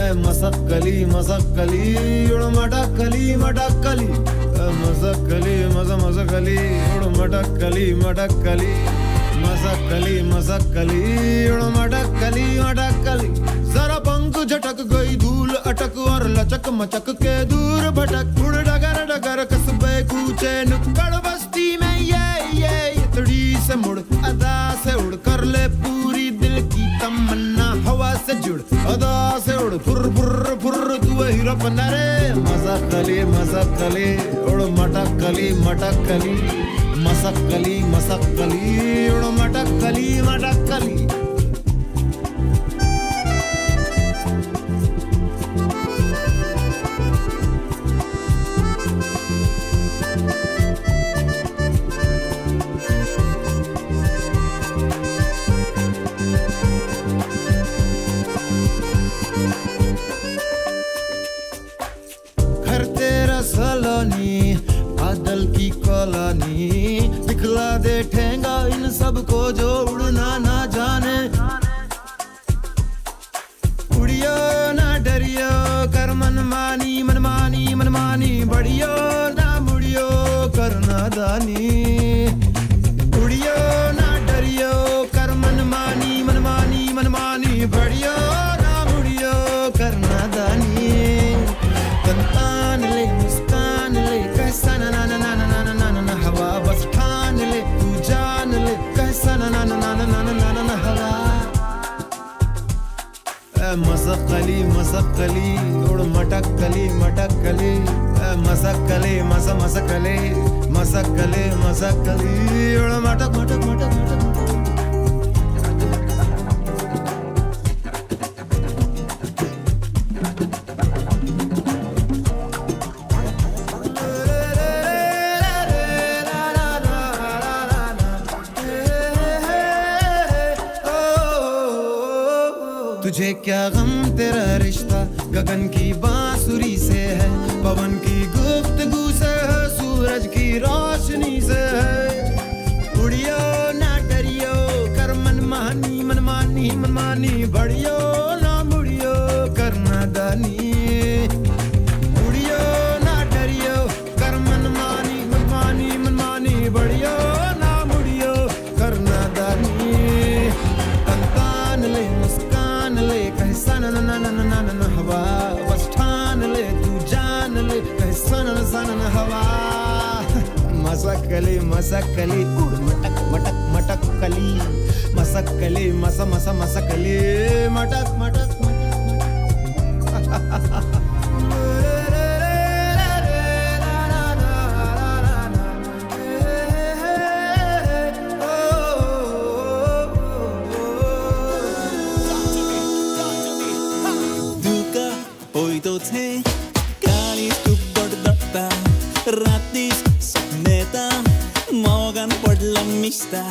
ए मसक्कली मसक्कली उड़ मटक्कली मटक्कली ए मसक्कली मसक्कली उड़ मटक्कली मटक्कली मसक्कली मसक्कली उड़ मटक्कली मटक्कली जरा पंख झटक गई धूल अटक और लचक मचक के दूर भटक उड़ डगर डगर कसबे कूचे नुक्कड़ बस्ती में ये इतड़ी से मुड़ अदा से उड़ कर ले पूरी दिल की तमन्ना हवा से जुड़ अदा से उड़ फुर फुर फुर तू हीरो पन्ना रे मसक्कली मसक्कली उड़ मटक्कली मटक्कली मसक्कली मसक्कली उड़ मटक्कली मटक्कली बादल की कॉलोनी दिखला दे ठेंगा इन सबको जो उड़ना ना जाने उड़ियो ना डरियो कर मनमानी मनमानी मनमानी बढ़ियो ना मुड़ियो कर नादानी उड़ियो ना डरियो कर मनमानी मनमानी मनमानी बढ़ियो ना मुड़ियो कर नादानी तन ले मुस्कान ले कैसा ना ना ना ना ना ना ना ना हवा बस ठान ले तू जान ले कैसा ना ना ना ना ना ना ना ना हवा मसक्कली मसक्कली उड़ मटक्कली मटक्कली मसक्कली मसक्कली मसक्कली मसक्कली उड़ मटक मटक मटक मटक तुझे क्या गम तेरा रिश्ता गगन की बांसुरी से है पवन की गुफ्तगू से है सूरज की रोशनी से है उड़ियो ना डरियो कर मनमानी मनमानी मनमानी बढ़ियो ना मुड़ियो कर नादानी उड़ियो ना डरियो कर मनमानी मनमानी मनमानी बढ़ियो ना मुड़ियो कर नादानी तन ले मुस्कान ले कैसा ना ना ना ना ना ना हवा बस ठान ले तू जान ले कैसा ना ना ना हवा मसक्कली मसक्कली उड़ मटक मटक मटक कली मसक्कली मस मस मसक्कली मटक मटक रात्रीच स्वप्नेता मोगान पडला मिस्ता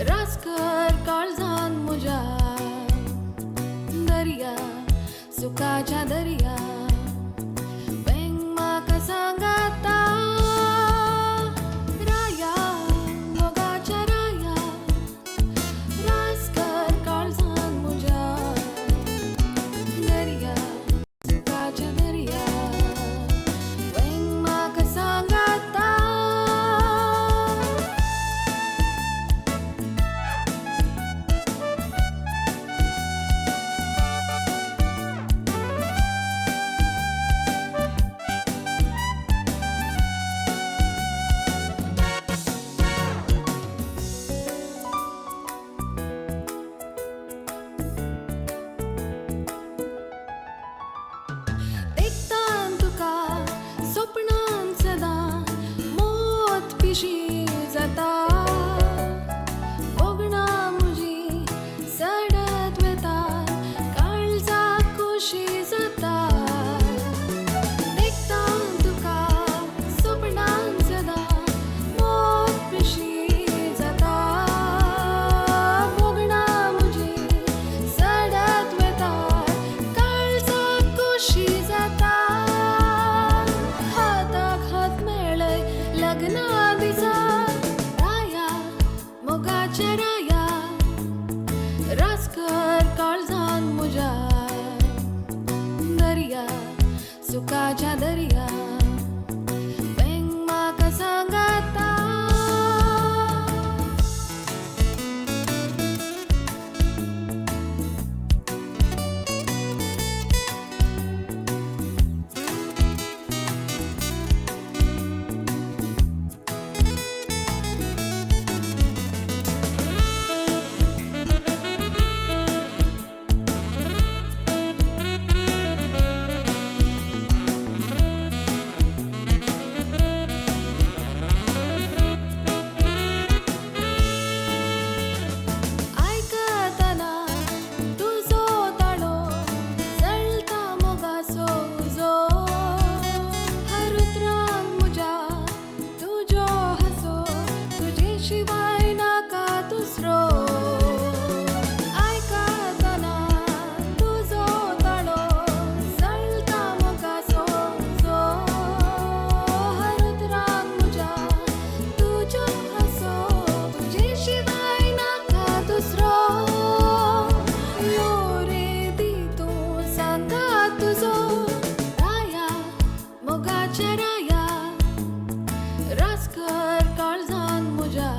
रासकर काळजान मुजा दर्या सुखाच्या दर्या वेंग म्हाका सांगाता राया मोगाच्या राया रासकर काळजान मुजा दर्या सुखाच्या दर्या वेंग म्हाका सांगाता देखतान तुका स्वप्नान सदा मोत पिशी जाता बोगणा मुजी सडत वेता काळजा खुशी जाता देखतान तुका स्वप्नान सदा मोत पिशी जाता बोगणा मुजी सडत वेता काळजा खुशी जाता हाताक हात मेळय लग्ना दिसा राया मोगाच्या राया रासकर काळजान मुजा दर्या सुखाच्या दर्या वेंग म्हाका सांगाता आयकतना तुजो ताळो जळता मोगाचो उजो हरुद्रान मुजा तुजो हसो तुजे शिवाय नाका दुसरो आयकतना तुजो ताळो जळता मोगाचो उजो हरुद्रान मुजा तुजो हसो तुजे शिवाय नाका दुसरो यो रे दी तूं सांगा तुजो राया मोगाच्या राया रासकर काळजान मुजा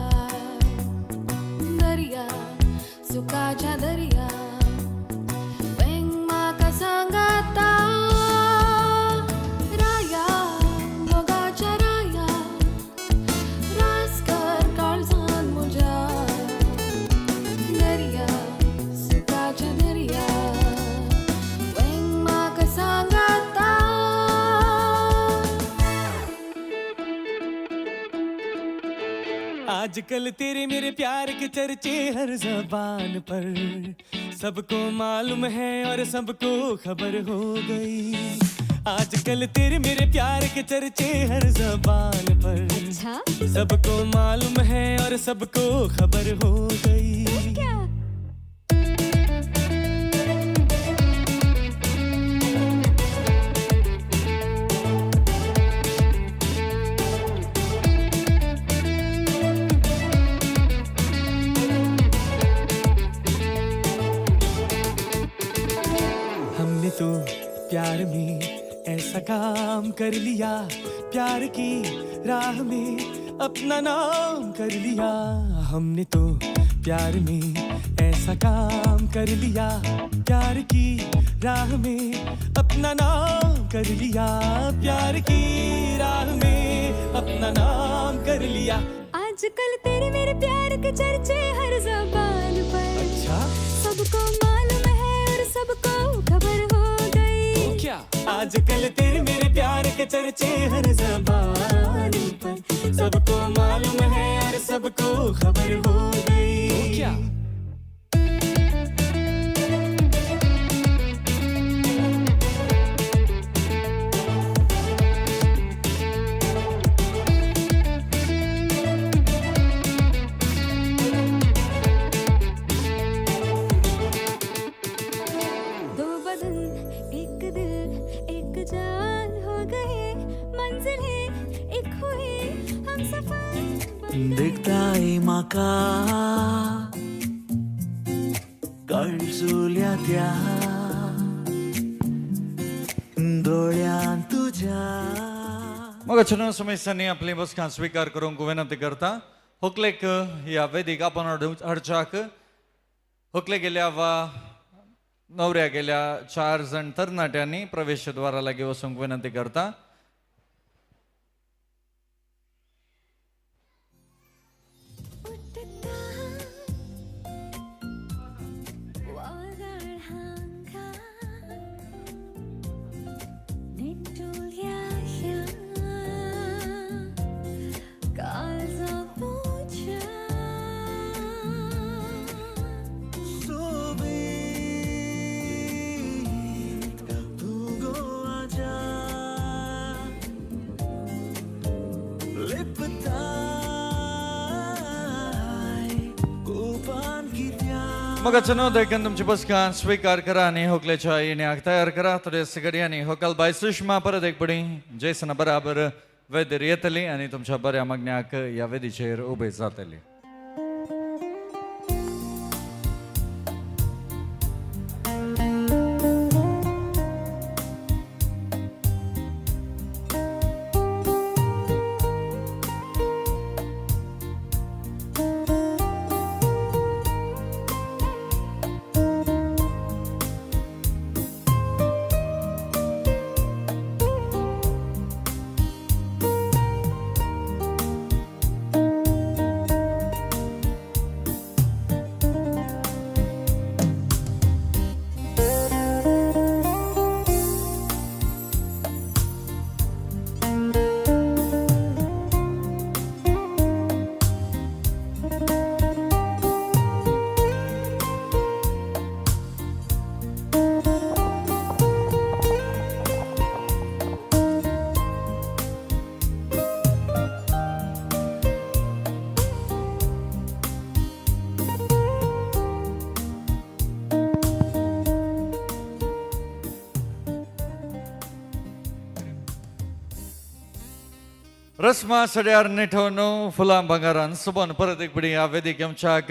दर्या सुखाच्या दर्या वेंग म्हाका सांगाता राया मोगाच्या राया रासकर काळजान मुजा दर्या सुखाच्या दर्या वेंग म्हाका सांगाता आजकल तेरे मेरे प्यार के चर्चे हर जबान पर सबको मालूम है और सबको खबर हो गई आजकल तेरे मेरे प्यार के चर्चे हर जबान पर सबको मालूम है और सबको खबर हो गई हमने तो प्यार में ऐसा काम कर लिया प्यार की राह में अपना नाम कर लिया हमने तो प्यार में ऐसा काम कर लिया प्यार की राह में अपना नाम कर लिया प्यार की राह में अपना नाम कर लिया आजकल तेरे मेरे प्यार के चर्चे हर जबान पर अच्छा सबको मालूम है और सबको खबर हो गई तो क्या आजकल तेरे मेरे प्यार के चर्चे हर जबान पर सबको मालूम है और सबको खबर हो गई तो क्या आई म्हाका कळजुल्या त्या दोळ्यान तुझ्या. मग अचानक समस्यांनी आपली बसका स्वीकार करूंक विनंती करता. होकलेक ह्या वेदीक आपण हाडच्याक होकले गेल्या वा नवऱ्या गेल्या 4 जण तरणाट्यांनी प्रवेशद्वारा लागी वचूंक विनंती करता. मग अचानक देखील तुमची बसका स्वीकार करा आणि होकल्याच्या येण्याक तयार करा. थोडे सगळ्यांनी होकलबाई सुषमा परत एक पडी जैसन बराबर वेदीर येतली आणि तुमच्या बऱ्या मागण्याक या वेदीचेर उभे जातली. रस्मा सड्यार निठवनो फुलां भांगारान सुबन परत एक पडी ह्या वेदीक आमच्याक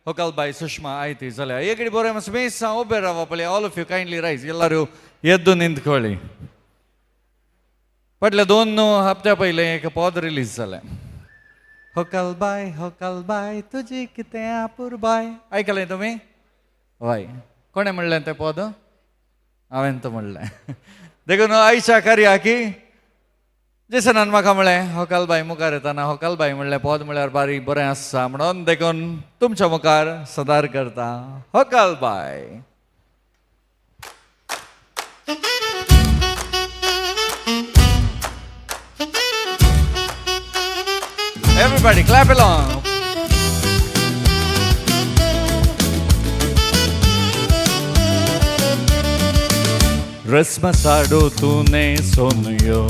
होकलबाई सुषमा आयती जाल्या. एकडी बरें मातसो बेसा उबे रावा पळय. ऑल ऑफ यू कायंडली रायज. ಎಲ್ಲರೂ ಎದ್ದು ನಿಂತ್ಕೊಳ್ಳಿ. फाटल्या 2 हप्त्या पयले एक पद रिलीज जालें. होकलबाई तुजी कितें आपुरबाय. आयकलें तुमी? हय. कोणें म्हणलें तें पद? हांवें तो म्हणलें. देखून आयच्या कार्याकी जेसनान म्हाका म्हणलें होकलबाई मुखार येताना होकलबाई म्हणलें पद म्हळ्यार बारीक बरें आसा म्हणून देखून तुमच्या मुखार सदार करता होकलबाई. Everybody clap along. रस्मा साडो तूने सोनयो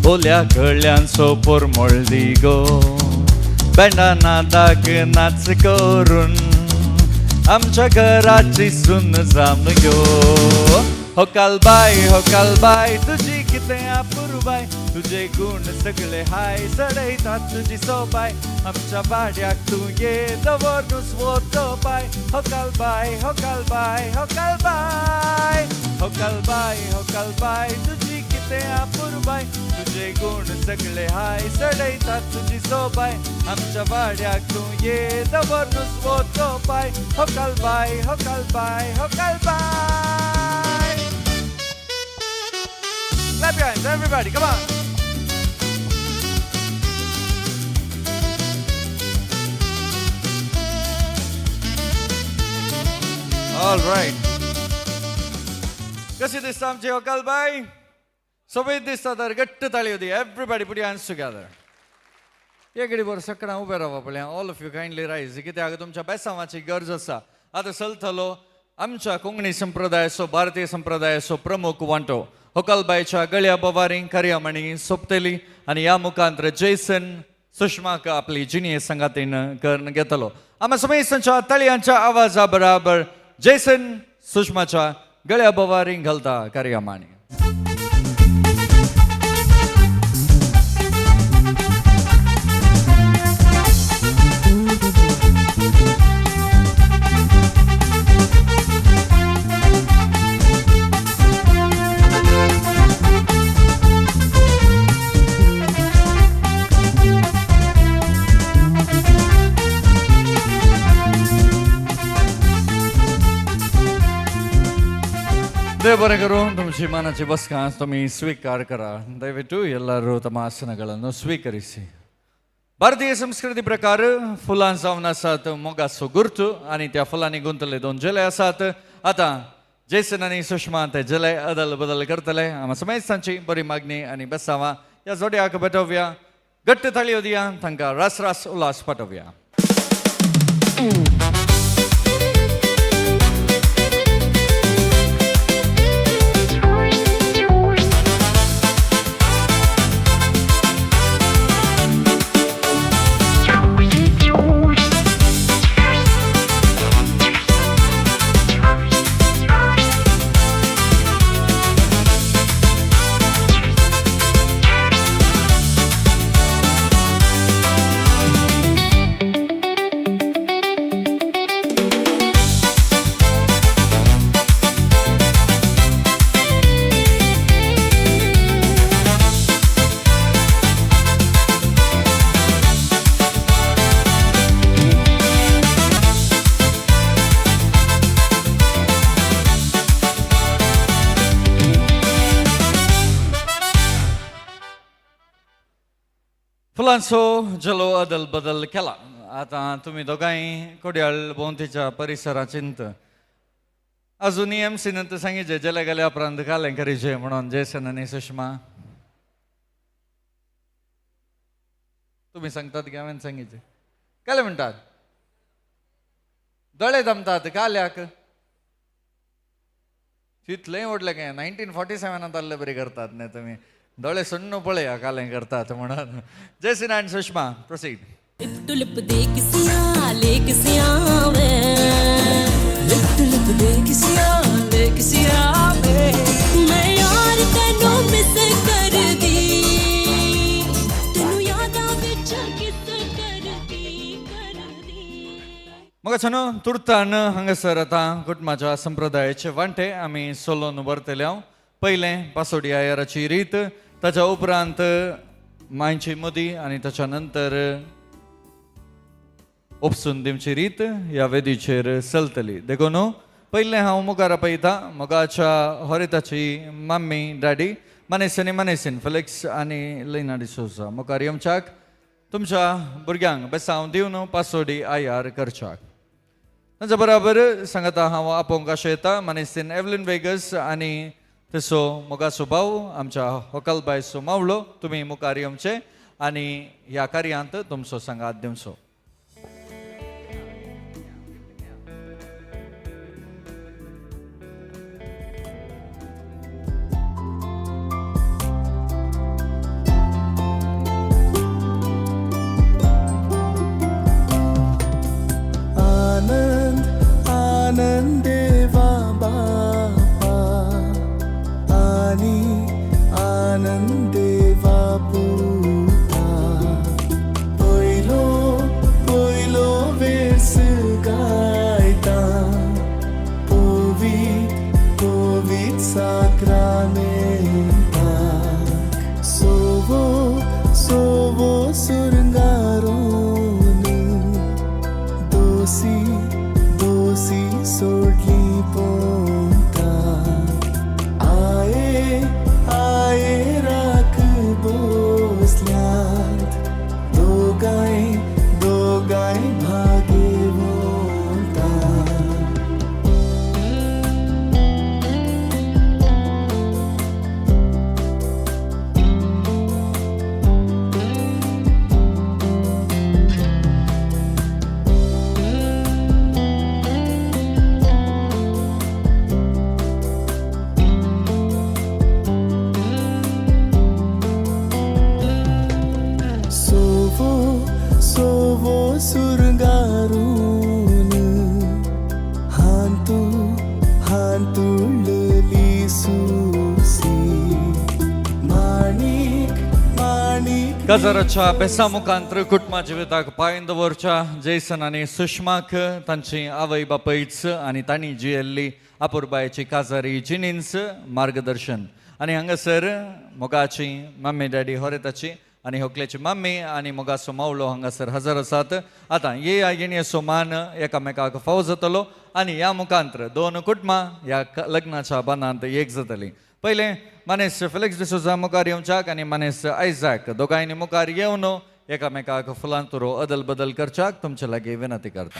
बोल्या कळ्यान सोपोर मोळदी गो. बँडा नादाक नाच करून आमच्या घराची सून जाम यो. होकलबाई तुझी कितें आपुरबाय. तुझे गुण सगळे हाय सडयतात तुझी सोबाय. आमच्या वाड्याक तूं ये दवरूच वतो पाय. होकलबाई तुझी कितें आपुरबाय. तुझे गुण सगळे हाय सडयतात तुझी सोबाय. आमच्या वाड्याक तूं ये दवरूच वतो पाय. होकलबाई. Clap your hands, everybody, come on. All right. कशी दिसता आमची होकलबाई? सोबीत दिसता तर घट्ट ताळी होती. Everybody put your hands together. एकडे बर सकाळी उभे रावा पळय. ऑल ऑफ यू कायंडली रायज. कित्याक तुमच्या बेसांवाची गरज आसा. आतां चलतलो आमच्या कोंकणी संप्रदायाचो भारतीय संप्रदायाचो प्रमुख वांटो होकलबाईच्या गळ्या बोवारीं कार्यामणी सोंपतली आनी ह्या मुखांतर जैसन सुषमाक आपली जिणे संगातीन करून घेतलो. आमी समेसांच्या तळयांच्या आवाजा बराबर जैसन सुषमाच्या गळ्या बोवारीं घालता कार्यामणी. ದೇವ ಬರೆ ಕರು ತುಮಚಿ ಮನಚಿ ಬಸ್ಕ तुम्ही स्वीकार करा ದಯವಿಟ್ಟು ಎಲ್ಲರೂ ತಮ್ಮ ಆಸನಗಳನ್ನು ಸ್ವೀಕರಿಸಿ भारतीय संस्कृती प्रकार फुलां जावन आसात मोगाचो गुर्तू आनी त्या फुलांनी गुंतले 2 जले आसात आता जेसन आनी सुषमा ते जले अदल बदल करतले आमी समेत तांची बरी मागणी आनी बसावा ह्या जोड्याक भेटोवया घट्ट थाळयो दिया तांकां रास रास उल्हास पाठोवया फुलांचो जलो अदल बदल केला आता तुम्ही दोगांय कोड्याळ भोंवतीच्या परिसराचिंत अजूनही एमसीनंत सांगितले जले गेले उपरांत कालें करीचे म्हणून जेसन आनी सुषमा तुम्ही सांगतात की हांवें सांगितले काले म्हणटात दोळे जमतात काल्याक तितलें व्हडलें काय 1947 आल्ले बरी करतात न्ही तुम्ही दोळे सुन्न पळया कालें करतात म्हणून जेसन आनी सुषमा प्रोसीड टुलिप देख सिया लेक सिया वे टुलिप देख सिया वे मैं यार तेनू मिस कर दी तेनू यादां विच किस कर दी मग छनो तुर्तान हांगासर आतां कुटुंबाच्या संप्रदायाचे वांटे आमी सोलोवन व्हरतले पयलें पासोडी आयाराची रीत ताच्या उपरांत मांयची मदी आनी ताच्या नंतर उपसून दिवची रीत ह्या वेदीचेर चलतली देखून पयलें हांव मुखार आपयता मोगाच्या हरिताची मम्मी डॅडी मानेसीन फेलिक्स आनी लिना डिसोजा मुखार येवच्याक तुमच्या भुरग्यांक बेसांव दिवन पासोडी आयार करच्याक ताच्या बराबर सांगता हांव आपोवंक अशें येता मानेसीन एवलिन वेगस आनी तेसो मोगाचो भाव आमच्या होकलबायचो मावळो तुमी मुखार येवचे आनी ह्या कार्यांत तुमचो सांगात दिवचो आनंद आनंद देवा बापा आनी आनंद देवा पुता पयलो पयलो वेस गायता पोवीत पोवीत साक्रामेंता सोवो सोवो सुरंगारोन दोसी दोसी सोडली पोंता आये आये राख बोसल्यांत दोगाय दोगाय भागे वोंता सोवो सोवो सुरंगारून हांतू हांतुळली सुसी माणिक माणिक गजाराच्या बेसामुखांत कुटुंबा जिविताक पांय दवरच्या जेसन आनी सुषमाक तांची आवय बापयच आनी तांणी जियेल्ली आपुरबायेची काजारी जिनिन्स मार्गदर्शन आनी हांगासर मोगाची मम्मी डॅडी होरेताची आनी होकलेची मम्मी आनी मोगासो मावलो हांगासर हजर आसात. आतां ये येणयेचो मान एकामेकाक फावो जातलो आनी ह्या मुखांतर दोन कुटुंबां ह्या लग्नाच्या बांदांत एक जातलीं. पयलें मनीस फेलिक्स डिसोजा मुखार येवच्याक आनी मनीस आयझॅक दोगांयनी मुखार येवन एकामेकाक फुलांतुरो अदल बदल करच्याक तुमचे लागीं विनंती करता.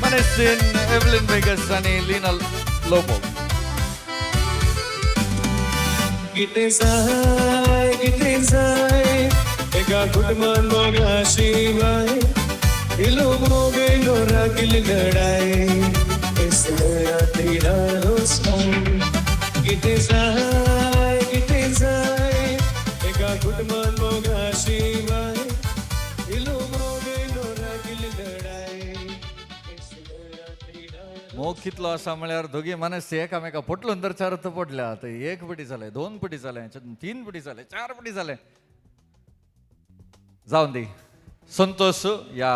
Manesin Evelyn Vegas आणि लीना लोबो. किती जाय एका कुटुंबान मोगाशिवाय इलो मोगे नोरा किल लढाय इसल्या तिरालो सॉन्ग. किती जाय एका कुटुंबान मोगाशिवाय इलो मोगे नोरा किल लढाय. मोग कितलो आसा म्हळ्यार दोगी मनीस एकामेका पटलून तर चार पडल्या. आतां एक पटी जाले, दोन पटी जाले, तीन पटी जाले, चार पटी जाले. जावन दी संतोष ह्या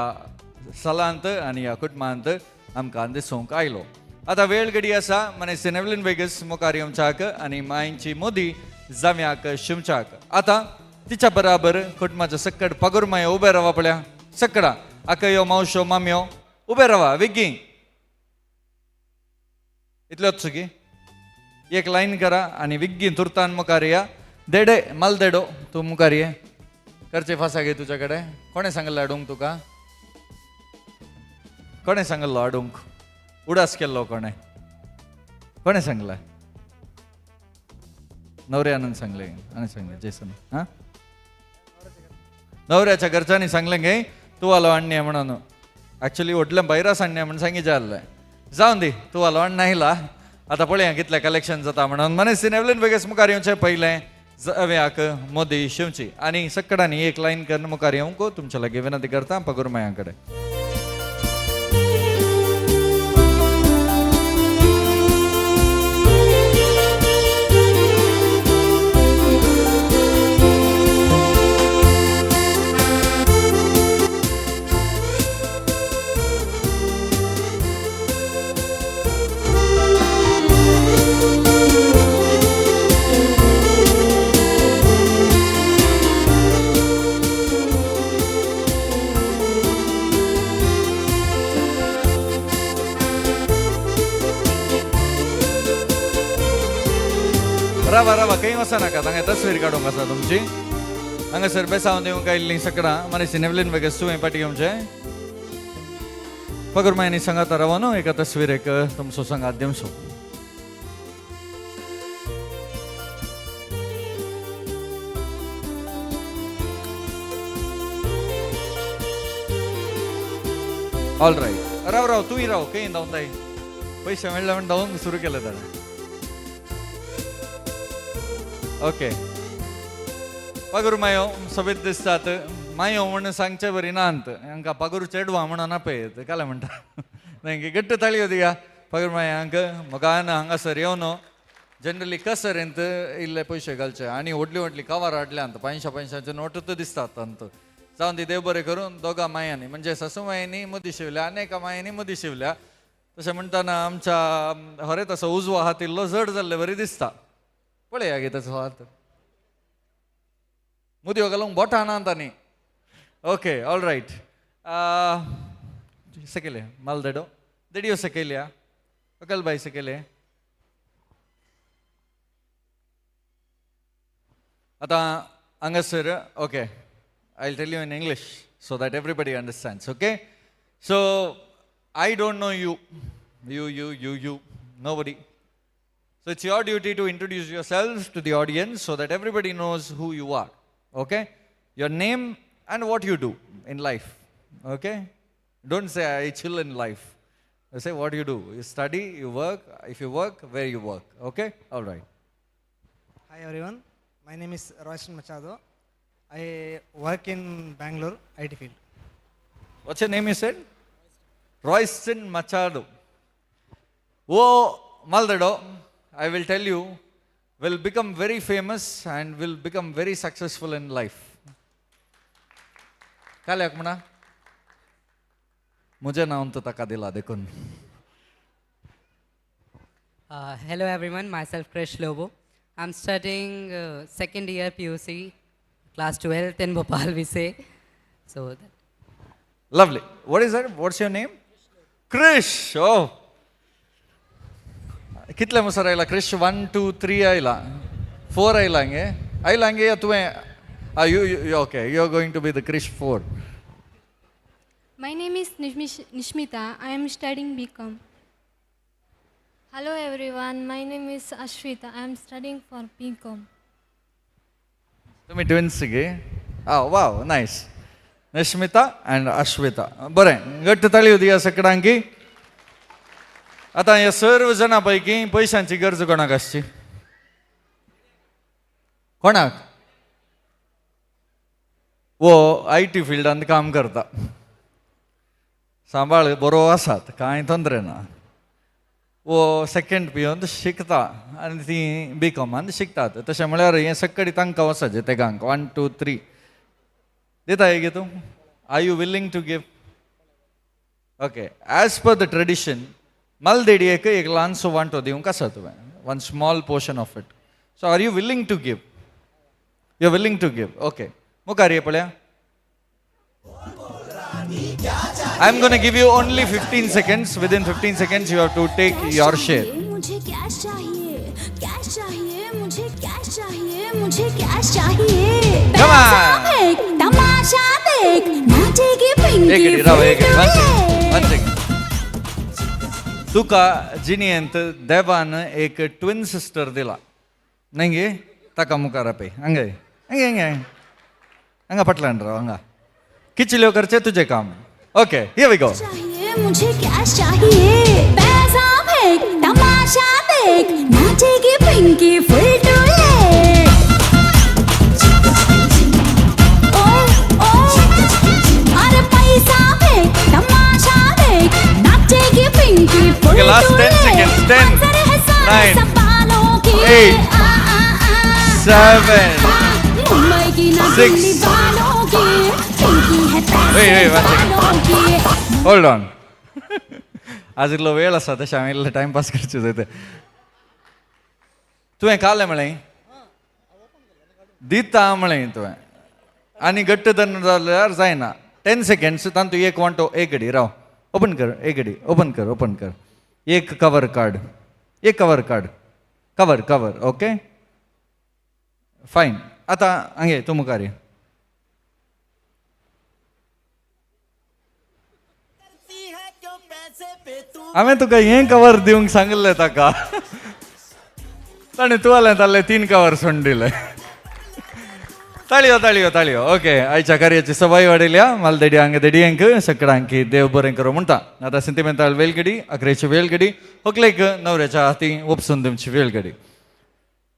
सलांत आनी ह्या कुटुंबांत आमकां दिसूंक आयलो. आतां वेळ घडी आसा मनीस एवलिन वेगस मुखार येवच्याक आनी मांयची मोदी जाम्याक शिवच्याक. आतां तिच्या बराबर कुटुंबाच्या सकड पगूर माय उबे रावा पळया. सकडा आकयो मावश्यो माम्यो उबे रावा. विग्गी इतल्योच चुकी एक लाईन करा आणि विग्गी तुर्तान मुखार या. देडे मालदेडो तू मुखार ये. करचे फासा घे तुझ्याकडे. कोणे सांगलं हाडूंक तुका? कोणे सांगल्लो हाडूंक? उडास केल्लो कोणे? कोणे सांगला? नवऱ्यानं सांगले आणि सांगले जेसन. हा नवऱ्याच्या घरच्यांनी सांगले गे तू आलो आणणे म्हणून. ऍक्च्युली होटल्या भायरास आणणे म्हणून सांगी जाल्लंय. जावन दी तू आलो आण नाहीला. आता पळया कितले कलेक्शन जाता म्हणून. मनीस एवलिन वेगस मुखार येवचे पयलें जाव्याक मोदी शिवची आनी सकडांनी एक लाईन करून मुखार येवंक तुमच्या लागीं विनंती करता पगूर माया कडेन. रावा रावा काही वसा नाका. हांगा तस्वीर काडूंक आसा तुमची. हांगासर बेसावन येवंक आयिल्लीं सकडां मनीस एवलिन वेगस सुवें पाटी येवचे. पगूर मायनी सांगात रावा न्हू एका तस्वीरेक तुमचो सांगात दिवचो. All right. राव राव तूंय राव काही धांवताय. पयशे मेळ्ळे म्हण धांवूंक सुरू केलें ताणें. ओके पगूर मायो सोबीत दिसतात. मायो म्हणून सांगचे बरी नांत हांकां पगूर चेडवा म्हणून आपयत काले म्हणटा. तांकां गट्ट ताळयो दिया पगूर मायांक. मोगान हांगासर येवन जनरली कसरेंत इल्ले पयशे घालचे आनी व्हडली व्हडली कवर हाडल्यांत 500 नोटूच दिसतात अंत. जावन दी देव बरें करून दोगा मायांनी म्हणजे सासू मायांनी मुदी शिवल्या आनी एका मायांनी मुदी शिवल्या. तशें म्हणटाना आमच्या हरे तसो उजवो हात इल्लो जड जाल्ले बरी दिसता. पळया गे ताचो हात. मुदयो घालूंक बोटां नात आनी. Okay all right. सकयले मालदेडो देडयो सकयल्या. अकलबाई सकयले. आतां हांगासर okay I'll tell you in English so that everybody understands, okay? So, I don't know you. You, nobody. So, it's your duty to introduce yourselves to the audience so that everybody knows who you are, okay? Your name and what you do in life, okay? Don't say, I chill in life. Say what you do. You study, you work. If you work, where you work, okay? All right. Hi everyone, my name is Royston Machado. I work in Bangalore, IT field. What's your name you said? Royston Machado. Oh, Maldado, I will tell you will become very famous and will become very successful in life. काय म्हणा मुझे नाम तो तका दिला देखून. Hello everyone, myself Krish Lobo. I'm studying second year PUC, class 12th in Bhopal, we say. So, Lovely. What is that? What's your name? Krish. Oh. कितले मुसर आयला क्रिश? 1 2 3 आयला, 4 आयलांगे या तुम्हें you okay, you are going to be the Krish 4. My name is Nishmita. I am studying BCom. Hello everyone, my name is Ashwita. I am studying for BCom. तुम्ही ट्विन्स गे? Wow, nice. Nishmita and Ashwita. बरें, घट्ट ताळयो दिया सगळ्यांकी. आता या सर्व जणांपैकी पैशांची गरज कोणाक आसची? कोणाक? वो IT फिल्डांत काम करता, सांबाळ बरो आसात, कांय तोंदरे ना. वो सेकंड पियोन शिकता आनी ती BComan शिकतात. तशें म्हळ्यार हें सगळी तांकां वचचें तेगांक. 1 2 3 दिता हे गे तूं? Are you willing to give? Okay, as per the tradition मालदेडयेक एक ल्हानसो वांटो दिवंक आसा तुवें, 1 small portion of it. So are you willing to give? You are willing to give. Okay, मुखार ये पळया. I am going to give you only 15 seconds. Within 15 seconds you have to take your share. मुझे कैश चाहिए, कैश चाहिए, मुझे कैश चाहिए, मुझे कैश चाहिए. Come on. तमाशा देख, नाचेगी पिंकी. One second. तुका जिणेंत देवान एक ट्विन सिस्टर दिला नंगे, ताका मुखार पे हंगे हंगे हंगे हंगा पटलान राव हंगा किचल्यो करचे तुझे काम. Okay, here we go. चाहिए, मुझे कैश चाहिए. पैसा फेंक, तमाशा देख, नाचेगी पिंकी फुल टू लेग. ओ ओ, अरे पैसा फेंक, तमाशा देख, नाचेगी Pinky full Okay, last to 10 seconds. 10 9 8 7 Mumbai की ना 6 दिल्ली वालों की पिंकी है. Wait, 1 second. Hold on. आज इतलो वेळ आसा तशें हांवें इल्लो टायमपास करचे जाय. तुवें काले म्हळें दिता म्हळें तुवें आनी घट्ट धरून जाल्यार जायना. 10 seconds तातूंत एक वांटो एक घडी राव. ओपन कर, एक घडी ओपन कर. एक कवर काड, एक कवर काड. कवर ओके फायन. आतां हांगे तूं मुखार ये. हांवें तुका हें कवर दिवंक सांगलें ताका, ताणें तुवालें ताल्ले 3 कवर सोडून दिले. ताळयो. ओके, आयच्या कार्याची सवाय वाडयल्या. मालदेडी हांगा देडयांक सगळ्यांक देव बरें करूं म्हणटा. आतां सेंटिमेंटल वेलगडी, अकरेची वेलगडी, व्हंकलेक न्हवऱ्याच्या हाती वपसून दिवची वेलगडी.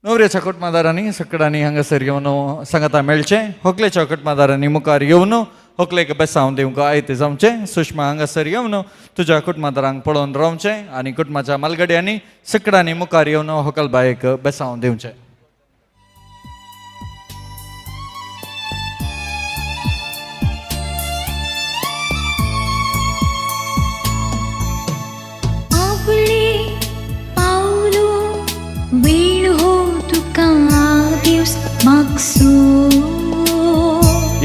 न्हवऱ्याच्या कुटुंबादारांनी सगळ्यांनी हांगासर येवन सांगाता मेळचें. व्हंकलेच्या कुटुंबादारांनी मुखार येवन व्हंकलेक बेसांव दिवंक आयते जमचें. सुषमा हांगासर येवन तुज्या कुटुंबादारांक पळोवन रावचें आनी कुटुंबाच्या मालगड्यांनी सगळ्यांनी मुखार येवन व्हंकलबायेक बेसांव दिवचें.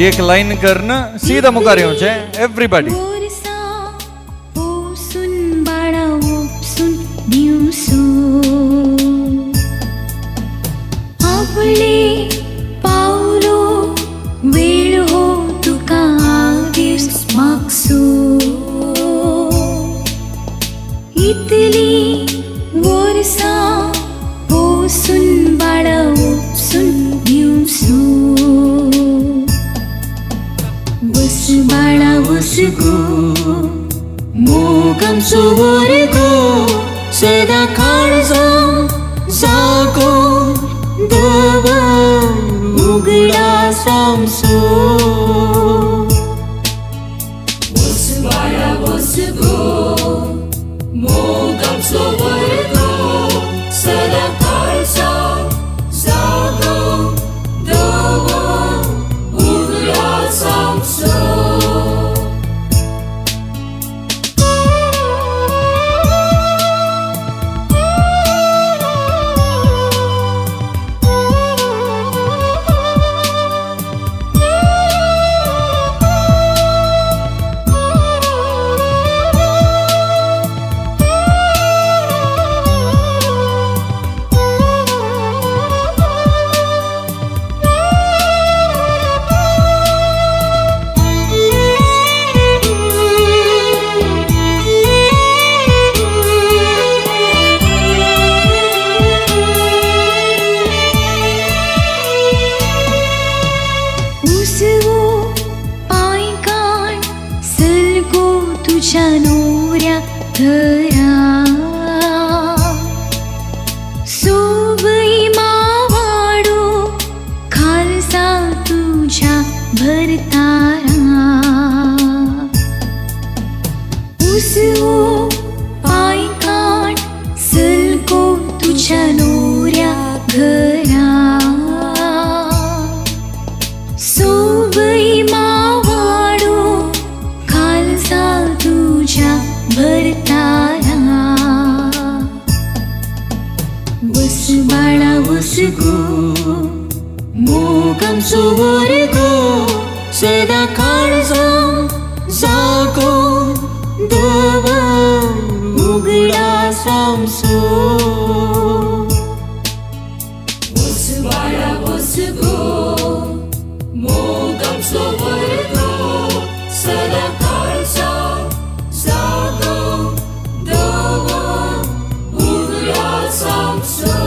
एक लाइन करना सीधा मुखार येवचें एवरीबॉडी. इतली वर्सा पोसून बाळा उपसून दिवसू. बस बाळा बस गो, मोग आमचो वर गो. सदा काळजा जागो, दवर उगडा सामसो. बस बाळा बस गो, मोग आमचो वर गो. सदा काळजा तुझ्या नोऱ्या घरा सोबई मावाडो खालसा तुझ्या भरतारा उसवो पाय काढ सलको तुझ्या नोऱ्या घरा सोबई मावाडो खालसा तुझ्या भरतारा वस बाळा वस गो मोगम सोवर गो सदा काळजा जागो दव उघडा सामसो वस बाळा वस गो मोगम सोवर गो सदा काळजा जागो दव उघडा सामसो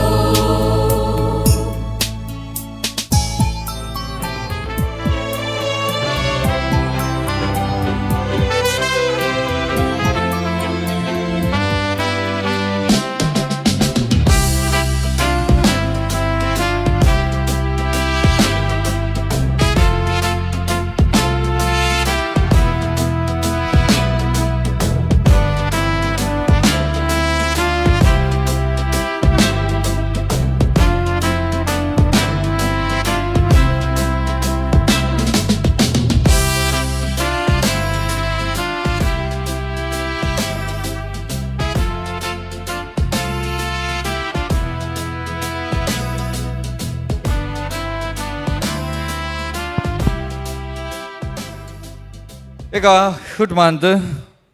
एका कुटुंबांत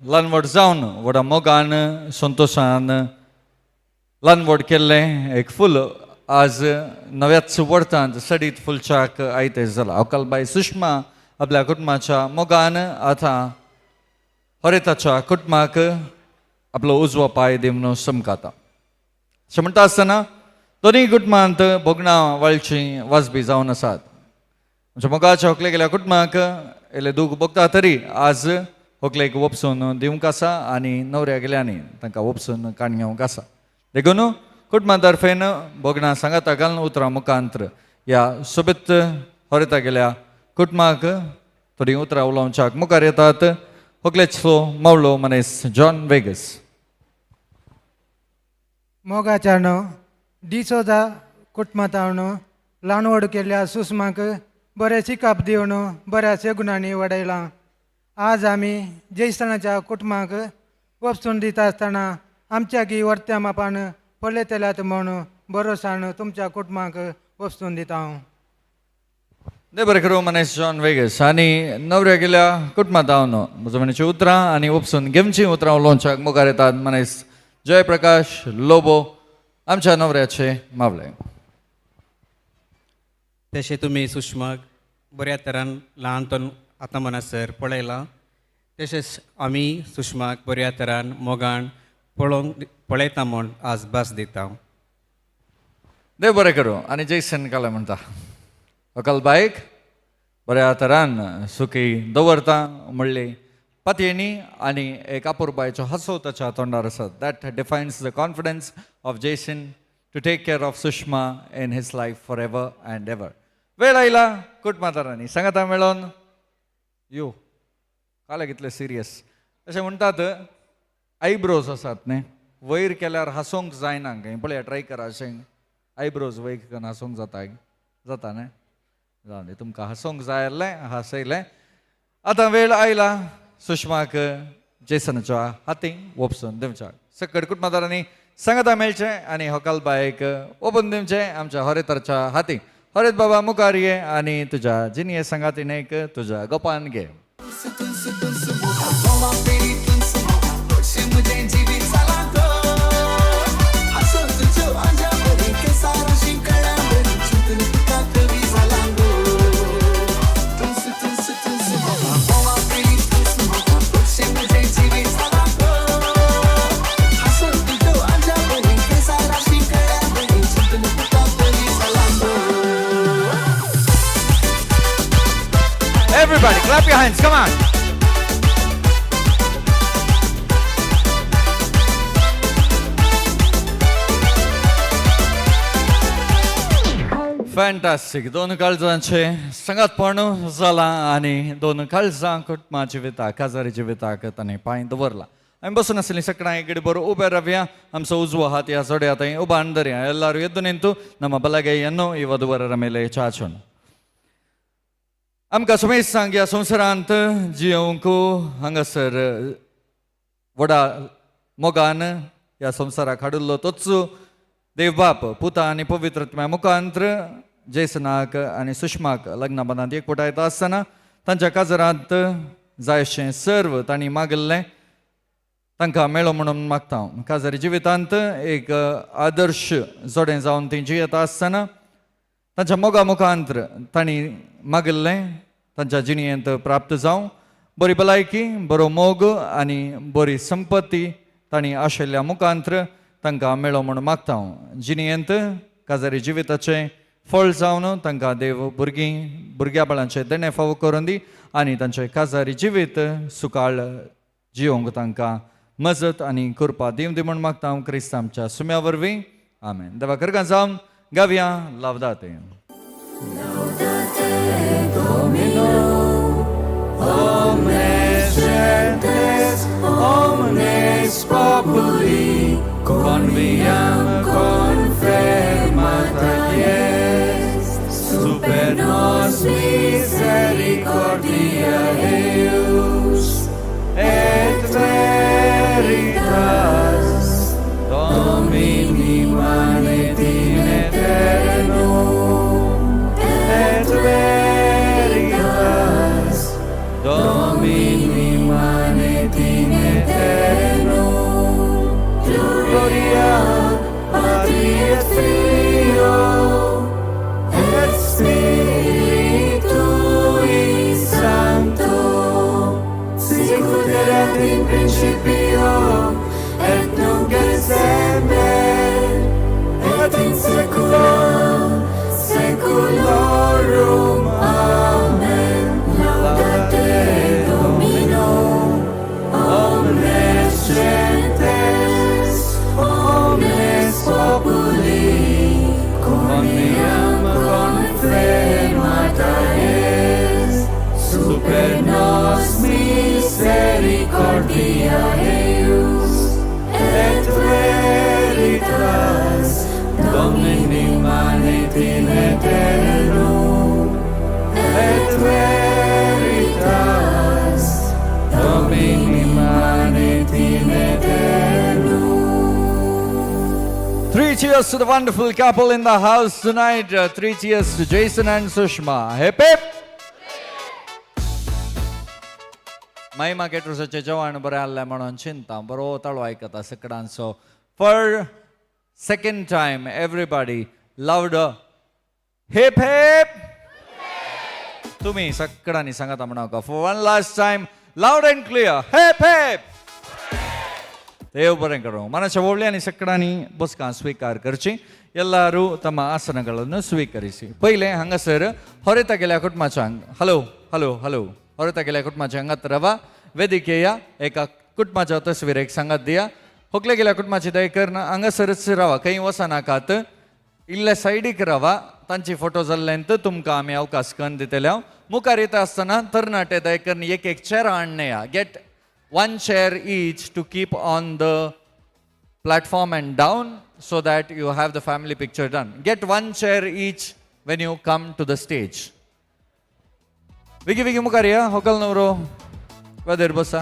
ल्हान व्हड जावन व्हडा मोगान संतोशान ल्हान व्हड केल्लें एक फूल आज नव्याच वर्तांत सडीत फुलच्याक आयते जाला अवकालबाई सुषमा आपल्या कुटुंबाच्या मोगान आतां हरिताच्या कुटुंबाक आपलो उजवो पांय दिवन समकाता अशें म्हणटा आसतना दोनूय कुटुंबांत भोगणां वाळचीं वाजबी जावन आसात म्हणजे मोगाच्या व्हंकले गेल्या कुटुंबाक इल्ले दूख भोगता तरी आज व्हंकलेक वोपसून दिवंक आसा आनी न्हवऱ्या गेल्यांनी तांकां वोपसून काण घेवंक आसा देखून कुटुंबा तर्फेन भोगणां सांगाता घालून उतरां मुखांतर ह्या सोबीत हरिता गेल्या कुटुंबाक थोडीं उतरां उलोवच्याक मुखार येतात व्हंकलेचो मावळो मनीस जॉन वेगस मोगाच्यान डिसोजा कुटुंबांतावन ल्हान व्हड केल्ल्या सुषमाक बरें शिकाप दिवन बऱ्या सेगुणांनी वाडयलां आज आमी जयसणाच्या कुटुंबाक वचून दिता आसतना आमच्याकी वर्त्या मापान पळयतल्यात म्हूण भरोसाण तुमच्या कुटुंबाक वचून दिता हांव देव बरें करूं मनीस जॉन वेगस आनी न्हवऱ्या गेल्या कुटुंबांतावन म्हजो म्हणचे उतरां आनी वचून घेवचीं उतरां उलोवच्याक मुखार येतात मनीस जयप्रकाश लोबो आमच्या न्हवऱ्याचे मावळे तशें तुमी सुषमाक बऱ्या तरान ल्हानपण आतां मनासर पळयलां तशेंच आमी सुषमाक बऱ्या तरान मोगान पळयता म्हूण आज भास दिता देव बरें करूं आनी जयसन काले म्हणटा अकलबायक बऱ्या तरान सुखी दवरता म्हणली पत्येनी आनी एक अपुरबायचो हांसो ताच्या तोंडार आसा that defiance the confidence of Jason to take care of Sushma in his life for ever and ever वेळ आयला कुटुंबातारांनी सांगाता मेळोन यो काले कितले सिरियस अशें म्हणटात आयब्रोज आसात न्ही वयर केल्यार हांसोंक जायना खंय पळया ट्राय करा अशें आयब्रोज वयर करून हांसोंक जाता न्ही जावन दी तुमकां हांसोंक जाय आसलें हांसयलें आतां वेळ आयला सुषमाक जेसनाच्या हातीक वोपसून दिवच्याक सकट कुटुंबादारांनी सांगाता मेळचें आनी होकालबायक ओपन दिवचें आमच्या हरिताच्या हातीक हरित बाबा मुखार ये आनी तुज्या जिनिये सांगातीनेक तुज्या गोपान घे Everybody, clap your hands, come on. Fantastic. 2 काळजांचे संगतपण जाला आणि 2 काळजां कुटुंबा जिविताक काजारी जिविताक ताणें पांय दवरला. आमी बसून आसली सकाळी एक गिडी बरो उबे रावया. आमचो उजवो हात ह्या जोड्या थंय उबारून धरया. ಎಲ್ಲರೂ ಎದ್ದು ನಿಂತು ನಮ್ಮ ಬಲಗೈಯನ್ನು ಈ ವಧುವರರ ಮೇಲೆ ಚಾಚೋಣ. आमकां सुमेसांग ह्या संवसारांत जियोंक हांगासर व्हडा मोगान ह्या संवसाराक हाडिल्लो तोच देव बाप पुता आनी पवित्रत्म्या मुखांत्र जेसनाक आनी सुषमाक लग्ना बंदांत एकवटायता आसतना तांच्या काजरांत जायशें सर्व तांणी मागिल्लें तांकां मेळो म्हणून मागता. काजारी जिवितांत एक आदर्श जोडें जावन तीं जियेता आसतना तांच्या मोगा मुखांत्र तांणी मागिल्लें तांच्या जिणयेंत प्राप्त जावं. बरी भलायकी, बरो मोग आनी बरी संपत्ती तांणी आशिल्ल्या मुखांत्र तांकां मेळो म्हणून मागता. जिणयेंत काजारी जिविताचें फळ जावन तांकां देव भुरग्या बाळांचे देणे फावो करून दी आनी तांचें काजारी जिवीत सुकाळ जियोंक तांकां मजत आनी कृपा दिवं दी म्हूण मागता हांव क्रिस्त आमच्या सुम्या वरवीं. आमेन. देवा करगां जावन गावया लावदाते. Omnes populi conviam confirmata est super nos misericordia Deus et veritas Domini manet in aeternum et veritas Domini manet in aeternum gloria Patri et Filio et Spiritui Sancto sicut erat in principio et nunc et semper et in saecula saeculorum. Amen. Laudate Domino. Omnes gentes, omnes populi, conviam confirmata est, super nos misericordia Deus, et veritas Domini manet in aeternum, et veritas Domini manet in aeternum. 3 cheers to the wonderful couple in the house tonight. 3 cheers to Jason and Sushma. Hip hip. महिमा केट्रुसाचे जेवण बरें आसलें म्हणून चिंता बरो ताळो आयकता सकाळांचो. For second time everybody louder. Hip hip. तुम्ही सकाळांनी सांगाता म्हणा. For one last time loud and clear. Hip hip. Dev ಬರೆಂ ಕರೋ ಮನಸ್ಸು ಒಳ್ಳೆಯ ಸಕ್ಕಡಾನಿ ಬಸ್ಕ ಸ್ವೀಕಾರ करची. ಎಲ್ಲರೂ ತಮ್ಮ ಆಸನಗಳನ್ನು ಸ್ವೀಕರಿಸಿ. ಪहिले ಹಂಗಸರ್ ಹೊರತ गेल्या कुटुंबाच्या हॅलो हॅलो हॅलो ಹೊರತ गेल्या कुटुंबाच्या अंगात रवा ವೇದಿಕೆಯ एका कुटुंबाच्या तस्वीरेक सांगत दिया. होकले गेल्या कुटुंबाची दयकर हांगासरच रावा खंय वचनाकात इल्ल्या सायडीक रावा. तांची फोटो जाल्ल्यान तुमकां आमी अवकाश करून दितले. मुखार येता आसतना तरणाटे दयकरनी एक चेर हाडणे या. Get one chair each to keep on the platform and down so that you have the family picture done. Get one chair each when you come to the stage. Vigi mukariya hokal noro vader basa.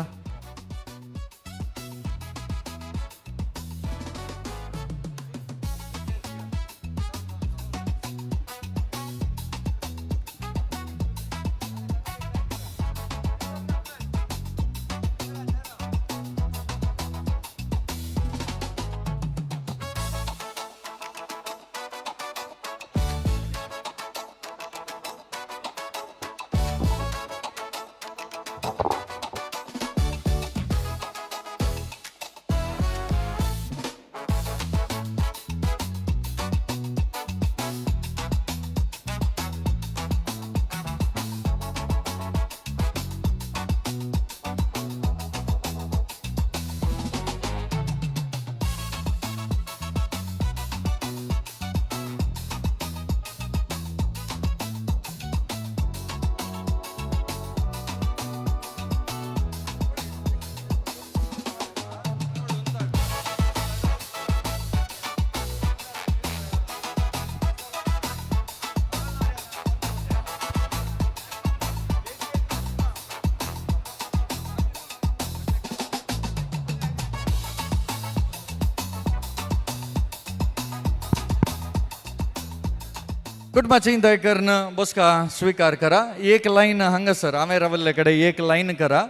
कुटुंबाची दयकरनं बसका स्वीकार करा. एक लाईन हांगासर हांवें रावल्ले कडेन एक लाईन करा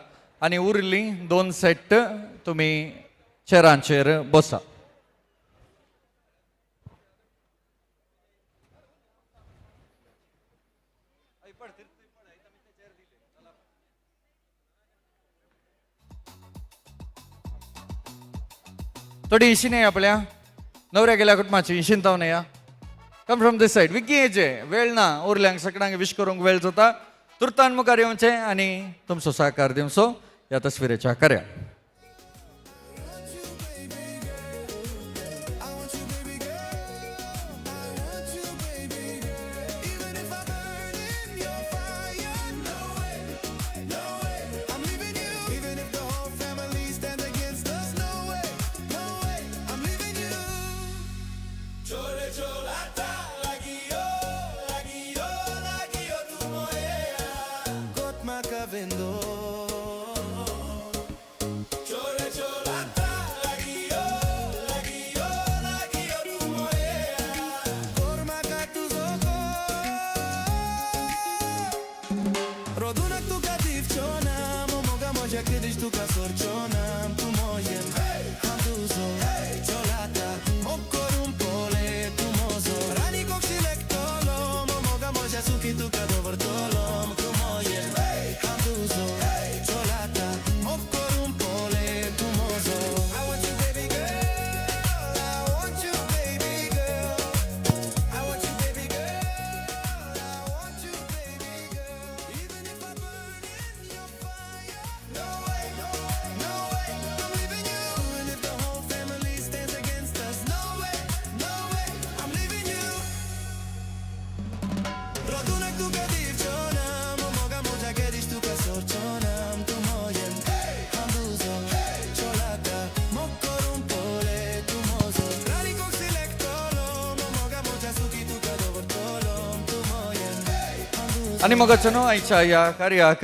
आनी उरली 2 सेट तुम्ही चेरांचेर बसा. थोडी इशिने आपल्या नवऱ्या गेल्या कुटुंबाची इशिंतावन या. Come from this side. Vicky येचे वेळ ना उरल्यांक सगळ्यांक विश करूंक वेळ जाता. तुर्तान मुखार येवचें आनी तुमचो सहकार दिवचो ह्या तस्विरेच्या कार्या. Rodunak tu ka dziewczona, moga mozia kiedyś tu ka sorczona, tu mojem, handuzo, ciolata, mokorum pole, tu mozo, rani koksi lektolo, moga mozia suki tu ka dovrtolom, tu mojem, handuzo, ciolata, mokorum pole, tu mozo. I want you baby girl, I want you baby girl, I want you baby girl, I want you baby girl, even if I burn in your fire, no way, no way, I'm leaving you, and if the whole family stands against us, no way, I'm leaving you. Rodunek tu ka dziewczona, moga mozia kiedyś tu ka sorczona, tu mojem, handuzo, ciolata, mokorum pole, tu mozo, rani koksi lektolo, moga mozia suki tu ka dovrtolom, tu mojem, handuzo. आणि मग चनो आईच्या या कार्याक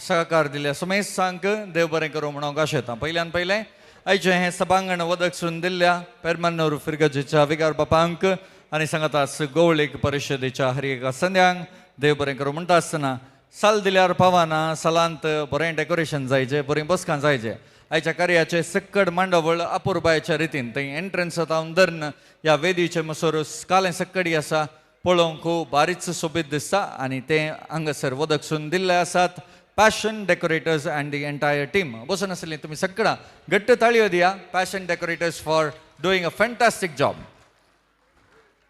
सहकार दिल्या सुमेश सांग देव बरें करूं म्हणून आशेता. पहिल्यान पहिले आयचे हे सभांगण वदकसून दिल्ल्या पेरमान्नूर फिरगजेच्या विगार बापांक आनी सांगतास गवळीक परिशदेच्या हरिएका संध्यांक देव बरें करूं म्हणटा आसतना साल दिल्यार पावाना सालांत बरें डेकोरेशन जायचें बरीं बसकां जायचें. आयच्या कार्याचे सक्कड मांडवळ अपुरबायेच्या रितीन थंय एंट्रन्स तावन धरून ह्या वेदीचे मसोर कालें सक्कडी आसा पळोवंक खूब बारीच सोबीत दिसता आनी ते हांगासर वदकसून दिल्ले आसात. Passion decorators and the entire team. बसून आसली तुमी सगळ्यां घट्ट ताळयो दिया passion decorators for doing a fantastic job.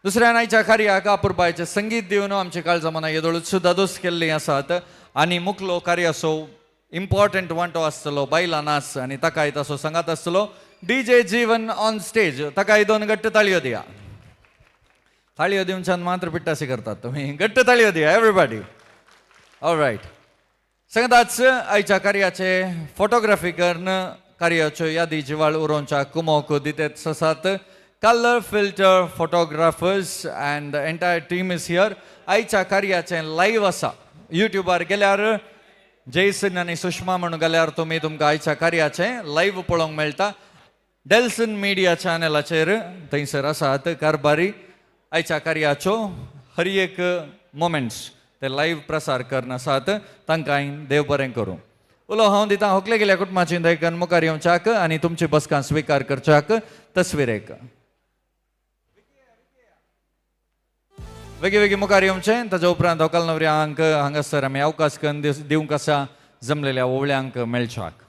दुसऱ्या आयच्या कार्याक अपुरबायेचें संगीत दिवन आमची काळजामना येदोळूच सुद्दां दोस केल्लीं आसात आनी मुखलो कार्याचो इम्पॉर्टंट वांटो आसतलो बायलां नाच आनी ताकाय ताचो सांगात आसतलो DJ जीवन ऑन स्टेज. ताकाय 2 घट्ट ताळयो दिया. ताळयो दिवच्यान मात्र पिट्टासी करतात तुम्ही. घट्ट ताळयो दिया एवरीबॉडी. ऑलरायट. सांगताच आयच्या कार्याचे फोटोग्राफी करून कार्याच्यो यादी जिवाळ उरोवच्या कुमोक दितेत आसात. Colour filter photographers and the entire team is here. आयच्या कार्याचे लाईव्ह आसा युट्यूबार गेल्यार जयसन आनी सुषमा म्हणून गेल्यार तुमकां आयच्या कार्याचे लाईव्ह पळोवंक मेळटा. डेल्सन मिडिया चॅनलाचेर थंयसर आसात कारभारी आयच्या कार्याच्यो हर एक मोमेंट्स ते लाईव्ह प्रसार करन आसात. तांकांय देव बरें करूं. उलो हांव दिता होकले गेल्या कुटुंबाची दयकन मुखार येवच्याक आनी तुमची बसकां स्विकार करच्याक तस्विरेक. वेगी मुखार येवचें. ताच्या उपरांत व्हंकल न्हवऱ्यांक हांगासर आमी अवकाश करून दिवंक आसा जमलेल्या ओवळ्यांक मेळच्याक.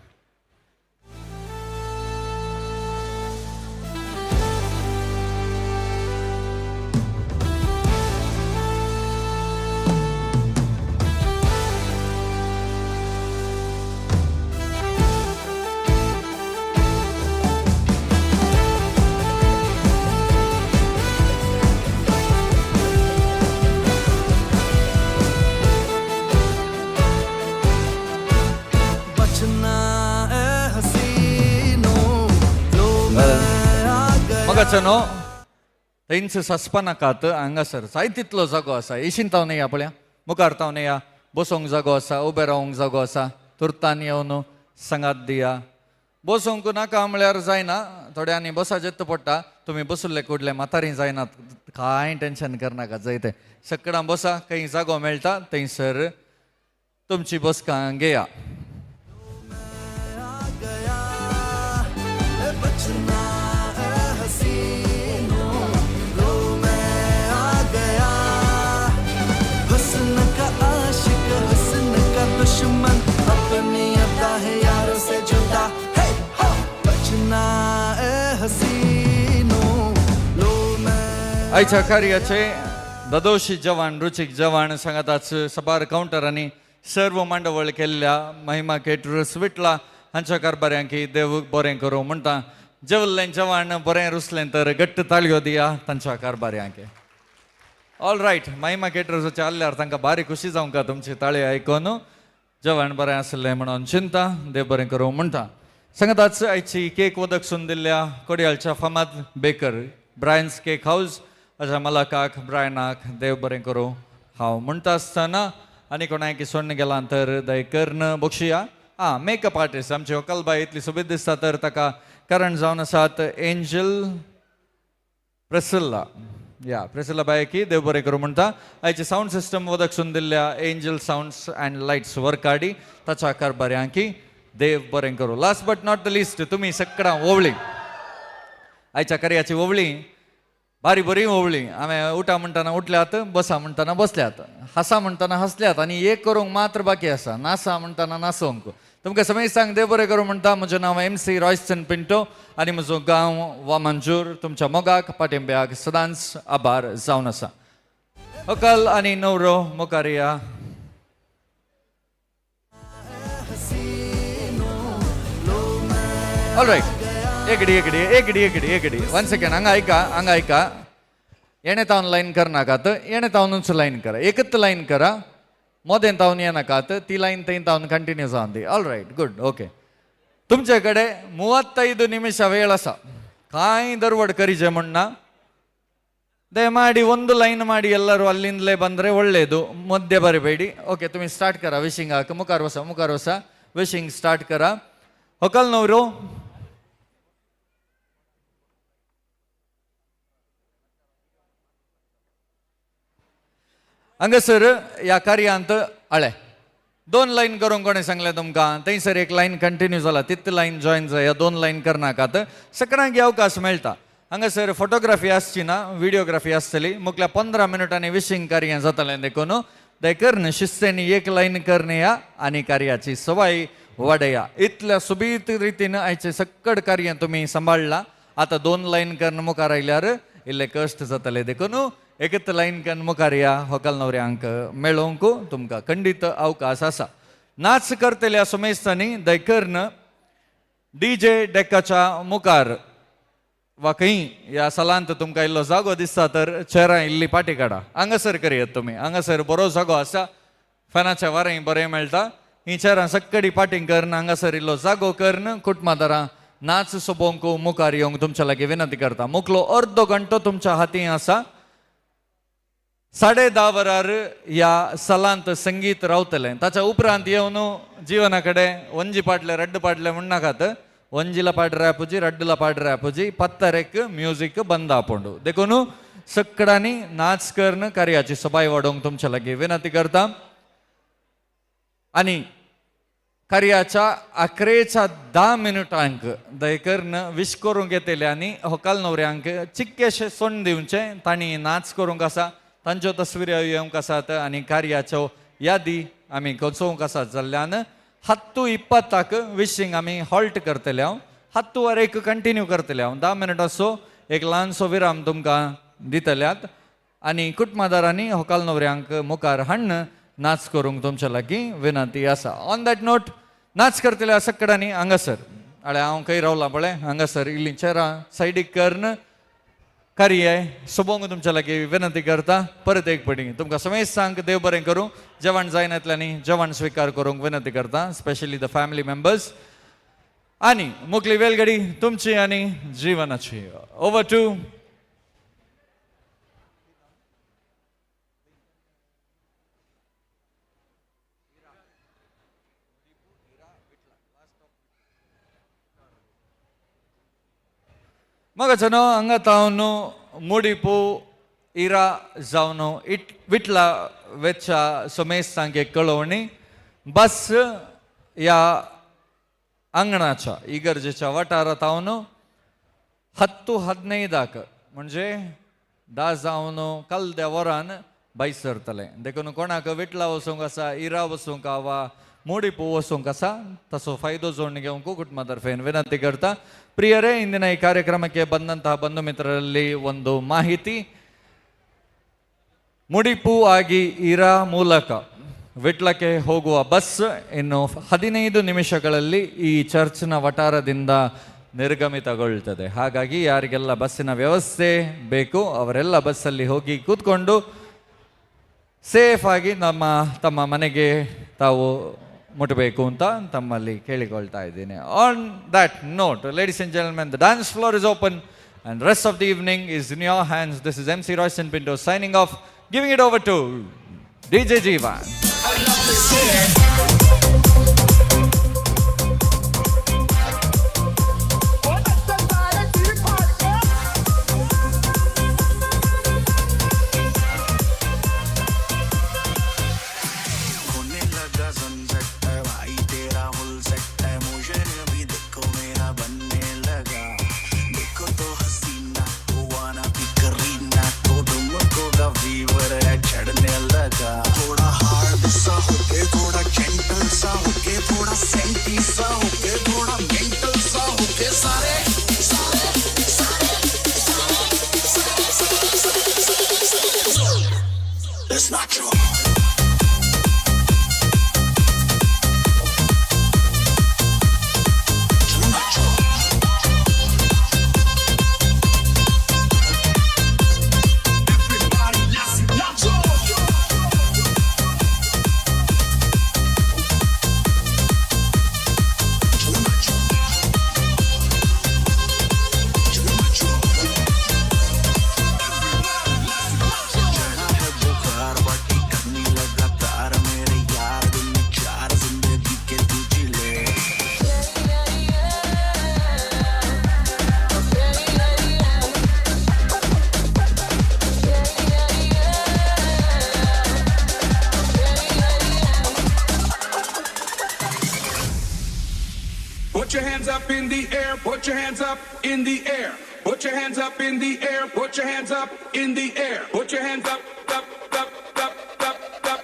मगचनो थंयच सस्पनाकात हांगासर जायतितलो जागो आसा. येशीन तावन या पळया मुखार तावन या. बसोंक जागो आसा, उबे रावंक जागो आसा. तुर्तान येवन सांगात दिया. बसूंक नाका म्हळ्यार जायना थोड्यांनी बसा जेत्त पडटा तुम्ही बसुल्ले कुडले म्हातारी जायनात कांय टेन्शन करनाका जैते सक्कडां बसा खंय जागो मेळटा थंयसर तुमची बसका घेया आयच्या कार्याचे ददोशी जवान रुचीक जवान सांगाताच सबार काउंटरांनी सर्व मांडवळ केल्ल्या महिमा केटरर्स विटला हांच्या कारभाऱ्यांकी देव बरें करूं म्हणटा जेवल्लें जवान बरें रुसलें तर घट्ट ताळयो दिया तांच्या कारभाऱ्यांक ऑल रायट महिमा केटरर्साच्या आल्ल्यार तांकां भारी खुशी जावंका तुमची ताळी आयकून जवान बरें आसलें म्हणून चिंता देव बरें करूं म्हणटा सांगाताच आयची केक वदक सून दिल्ल्या कोडयाळच्या फामाद बेकर ब्रायन्स केक हाऊस अशा मलाकाक ब्रायनाक देव बरें करूं हांव म्हणटा आसतना आनी कोणाक सोडून गेला तर दयकर्न बक्षिया मेकअप आर्टिस्ट आमची व्हंकलबाई इतली सोबीत दिसता तर ताका कारण जावन आसात एंजल प्रेसिल्ला बायकी देव बरें करूं म्हणटा आयचे साऊंड सिस्टम वदक सून दिल्ल्या एंजल साऊंड्स अँड लायट्स वर्काडी ताच्या कारभाऱ्यांकी देव बरें करूं last but not the list तुमी सक्कडां ओवळी आयच्या कार्याची ओवळी बारी बरी ओवळी हांवें उठा म्हणटाना उठल्यात बसा म्हणटाना बसल्यात हांसा म्हणटाना हसल्यात आनी एक करूंक मात्र बाकी आसा नासा म्हणटाना नासोंक तुमकां समेत सांग देव बरें करूं म्हणटा म्हजें नांव MC रॉयसन पिंटो आनी म्हजो गांव वामंजूर तुमच्या मोगाक पाठिंब्याक सदांच आभार जावन आसा व्हंकल आनी न्हवरो मुखार या ऑलरायट एकडी 1 सेकंड हांगा ऐका येणे तावन लायन करनाकात येणे तावनूच लायन करा एकच लायन करा मोदें तावन येनाकात ती लायन थंय तावन कंटिन्यू जावन दी ऑल रायट गुड ओके तुमचे कडेन 35 ನಿಮಿಷ वेळ आसा कांय दरवड करिजे म्हणना ದಯಮಾಡಿ ಒಂದು ಲೈನ್ ಮಾಡಿ ಎಲ್ಲರೂ ಅಲ್ಲಿಂದಲೇ ಬಂದರೆ ಒಳ್ಳೆಯದು ಮಧ್ಯೆ ಬರಬೇಡಿ ಓಕೆ ತುಮಿ ಸ್ಟಾರ್ಟ್ ಕರ ವಿಶಿಂಗ್ ಹಾಕ ಮುಖಾರ್ ಹೊಸ ವಿಶಿಂಗ್ ಸ್ಟಾರ್ಟ್ ಕರ ಹೊಕಲ್ನವರು हांगासर ह्या कार्यांत आळे 2 लायन करूंक कोणें सांगलें तुमकां थंयसर एक लायन कंटिन्यू जाला तितली लायन जॉयन जाय 2 लायन करनाकात सकाळांक अवकाश मेळटा हांगासर फोटोग्राफी आसची ना व्हिडिओग्राफी आसतली मुखल्या 15 मिनटांनी विशींग कार्य जातलें देखून दयकर्न शिस्तेनी एक लायन करया आनी कार्याची सवाय वाडया इतल्या सुबीत रितीन आयचे सक्कड कार्य तुमी सांबाळला आतां 2 लायन करून मुखार आयल्यार इल्ले कश्ट जातले देखून एकच लायन करून मुखार या व्हंकल न्हवऱ्यांक मेळोवंक तुमकां खंडीत अवकाश आसा नाच करतल्या सुमेस्तांनी दयकर्न DJ डेकाच्या मुखार वा खंय ह्या सालांत तुमकां इल्लो जागो दिसता तर चेरां इल्ली पाटी काडा हांगासर करयात तुमी हांगासर बरो जागो आसा फॅनाच्या वारें बरें मेळटा ही चेरां सक्कडी पाटी करून हांगासर इल्लो जागो करून कुटुंबादारां नाच सोपोवंक मुखार येवंक तुमच्या लागीं विनंती करता मुखलो अर्दो घंटो तुमच्या हाती आसा 10:30 वरार ह्या सालांत संगीत रावतलें ताच्या उपरांत येवन जिवना कडेन वंजी पाडले रड्ड पाडले म्हणनाकात वंजीला पाड्रे आपुजी रड्डला पाड्रे आपुजी पत्तरेक म्युजीक बंद आपोंडू देखून सक्कडांनी नाच करून कार्याची सबाय वाडोवंक तुमच्या लागीं विनंती करता आनी कार्याच्या 11:10 मिनटांक दयकर्न विश करूंक येतल्यांनी व्हंकल न्हवऱ्यांक चिक्केशें सोंड दिवचें तांणी नाच करूंक आसा तांच्यो तस्वीर येवंक आसात आनी कार्याच्यो यादी आमी कोचोवंक आसात जाल्ल्यान 7:20 विशींग आमी हॉल्ट करतले 7 वर एक कंटिन्यू करतले 10 मिनट असो एक ल्हानसो विराम तुमकां दितल्यात आनी कुटुंबादारांनी व्हंकल न्हवऱ्यांक मुखार हाडून नाच करूंक तुमच्या लागीं विनंती आसा ऑन दॅट नोट नाच करतल्या सक्कडांनी हांगासर आळे हांव खंय रावलां पळय हांगासर इल्लीं चेरां सायडीक करून कार्य सोबोवंक तुमच्या लागीं विनंती करता परत एक पटी तुमकां समेत सांग देव बरें करूं जेवण जायन येतल्यांनी जेवण स्विकार करूंक विनंती करता स्पेशली द फॅमिली मेंबर्स आनी मुखली वेलगडी तुमची आनी जिवनाची ओवर टू मग हांगा तावन मुडिपू इरा जावन विटला वेच्चा सोमेश तांगे कळवणी बस या अंगणाच्या इगर्जेच्या वाठारात तावन 10-15 म्हणजे 10 जावन कलद्या वरान भायर सरतले देखून कोणाक विटला वचूंक आसा इरा वचूंक वा मुडिपू वचूंक आसा तसो फायदो जोडून घेवंक कुटुंबतर्फेन विनंती करता ಪ್ರಿಯರೇ ಇಂದಿನ ಈ ಕಾರ್ಯಕ್ರಮಕ್ಕೆ ಬಂದಂತಹ ಬಂಧು ಮಿತ್ರರಲ್ಲಿ ಒಂದು ಮಾಹಿತಿ ಮುಡಿಪು ಆಗಿ ಇರಾ ಮೂಲಕ ವಿಟ್ಲಕ್ಕೆ ಹೋಗುವ ಬಸ್ ಇನ್ನು 15 ನಿಮಿಷಗಳಲ್ಲಿ ಈ ಚರ್ಚ್ನ ವಟಾರದಿಂದ ನಿರ್ಗಮಿತಗೊಳ್ಳುತ್ತದೆ ಹಾಗಾಗಿ ಯಾರಿಗೆಲ್ಲ ಬಸ್ಸಿನ ವ್ಯವಸ್ಥೆ ಬೇಕು ಅವರೆಲ್ಲ ಬಸ್ಸಲ್ಲಿ ಹೋಗಿ ಕೂತ್ಕೊಂಡು ಸೇಫ್ ಆಗಿ ತಮ್ಮ ಮನೆಗೆ ತಾವು ಮುಟ್ಟಬೇಕು ಅಂತ ತಮ್ಮಲ್ಲಿ ಕೇಳಿಕೊಳ್ತಾ ಇದ್ದೀನಿ. On that note ladies and gentlemen the dance floor is open and rest of the evening is in your hands. This is MC Royston Pinto signing off, giving it over to DJ Jeevan. Put your hands up in the air, put your hands up in the air. Put your hands up in the air, put your hands up in the air. Put your hands up, up, up, up, up, up,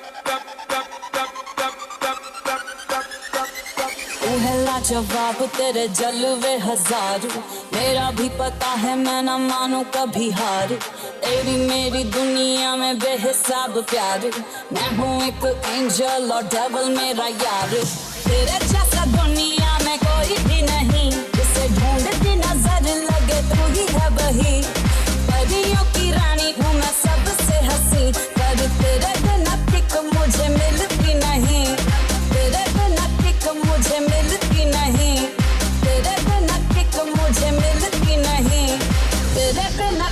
up, up, up, up, up, up. तू है लाजवाब तेरे जलवे हजारों, मेरा भी पता है मैं न मानूं कभी हार। तेरी मेरी दुनिया में बेहिसाब प्यार, मैं हूँ एक एंजल और डेविल मेरा यार। तेरे जैसा दुनिया में कोई भी नहीं, जिसे ढूंढती नजर लगे तू ही है वही। परियों की रानी हूँ मैं सबसे हंसी, पर तेरे बिना टिक मुझे मिलती नहीं। तेरे बिना टिक मुझे मिलती नहीं। तेरे बिना टिक मुझे मिलती नहीं। तेरे बिना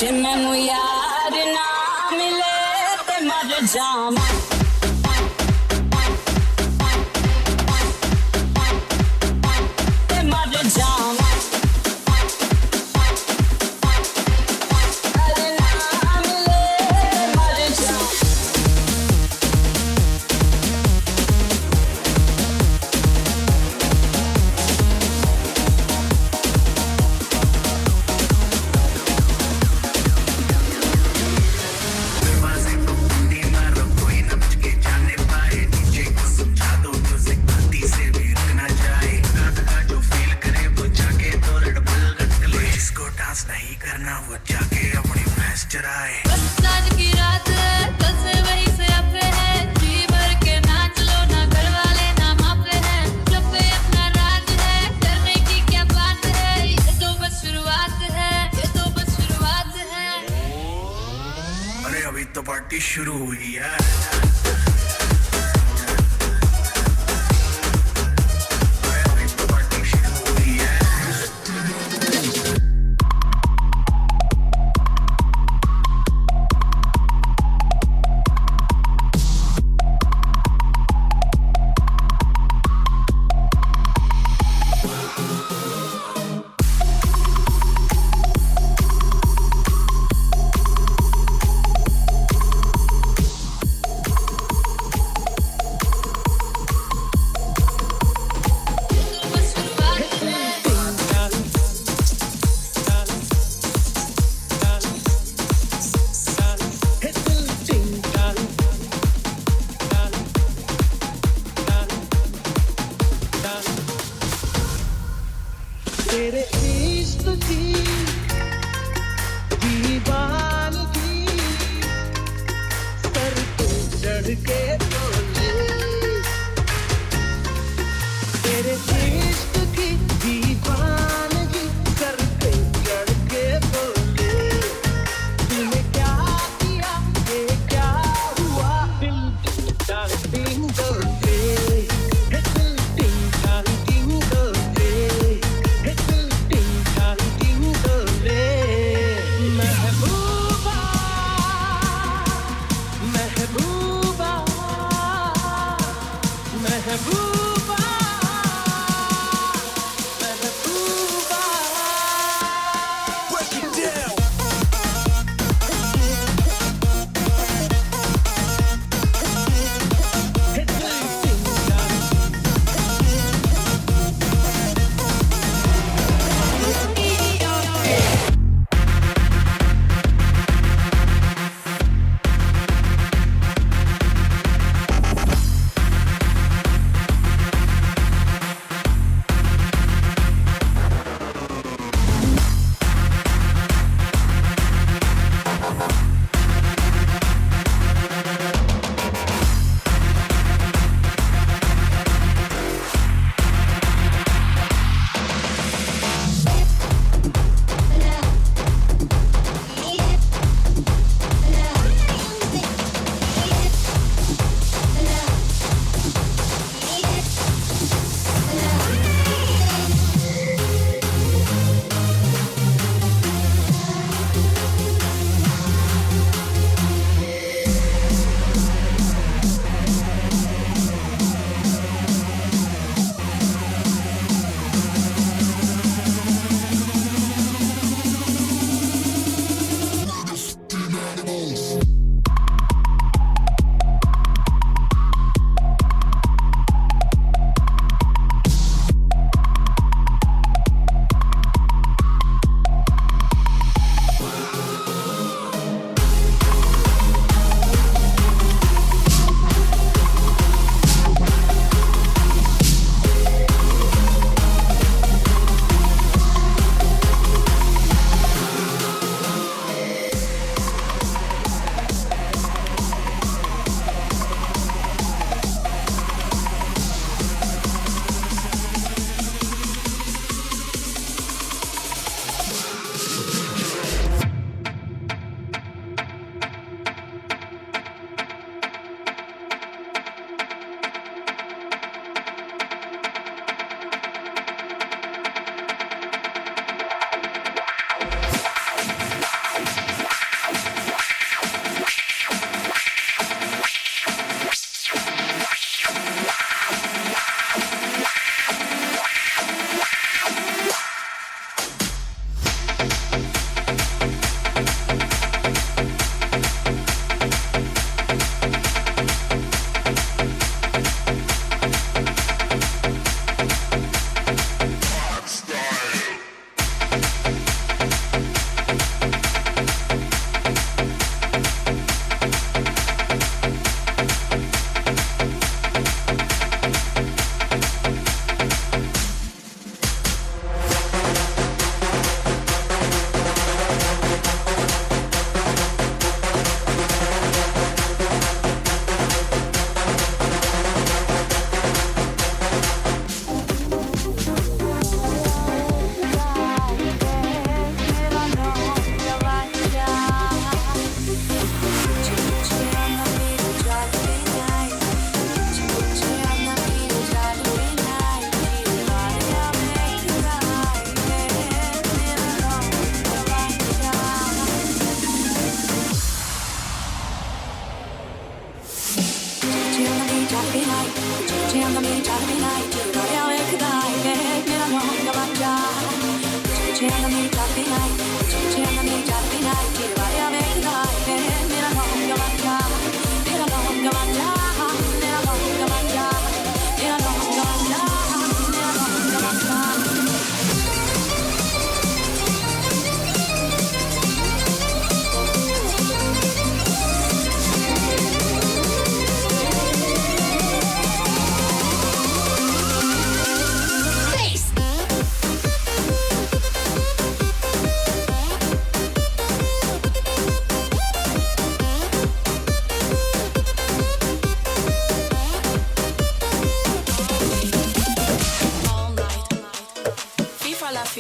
जे मैनू यार ना मिले ते मर जावां। तो पार्टी शुरू हुई है। तेरे इश्क की दीवानगी सर पे चढ़ के बोले तेरे इश्क की दीवानगी सर पे चढ़ के बोले तूने क्या किया ये क्या हुआ दिल टिंग डोले दिल टिंग डोले दिल टिंग डोले महबूबा महबूबा महबूबा महबूबा break it down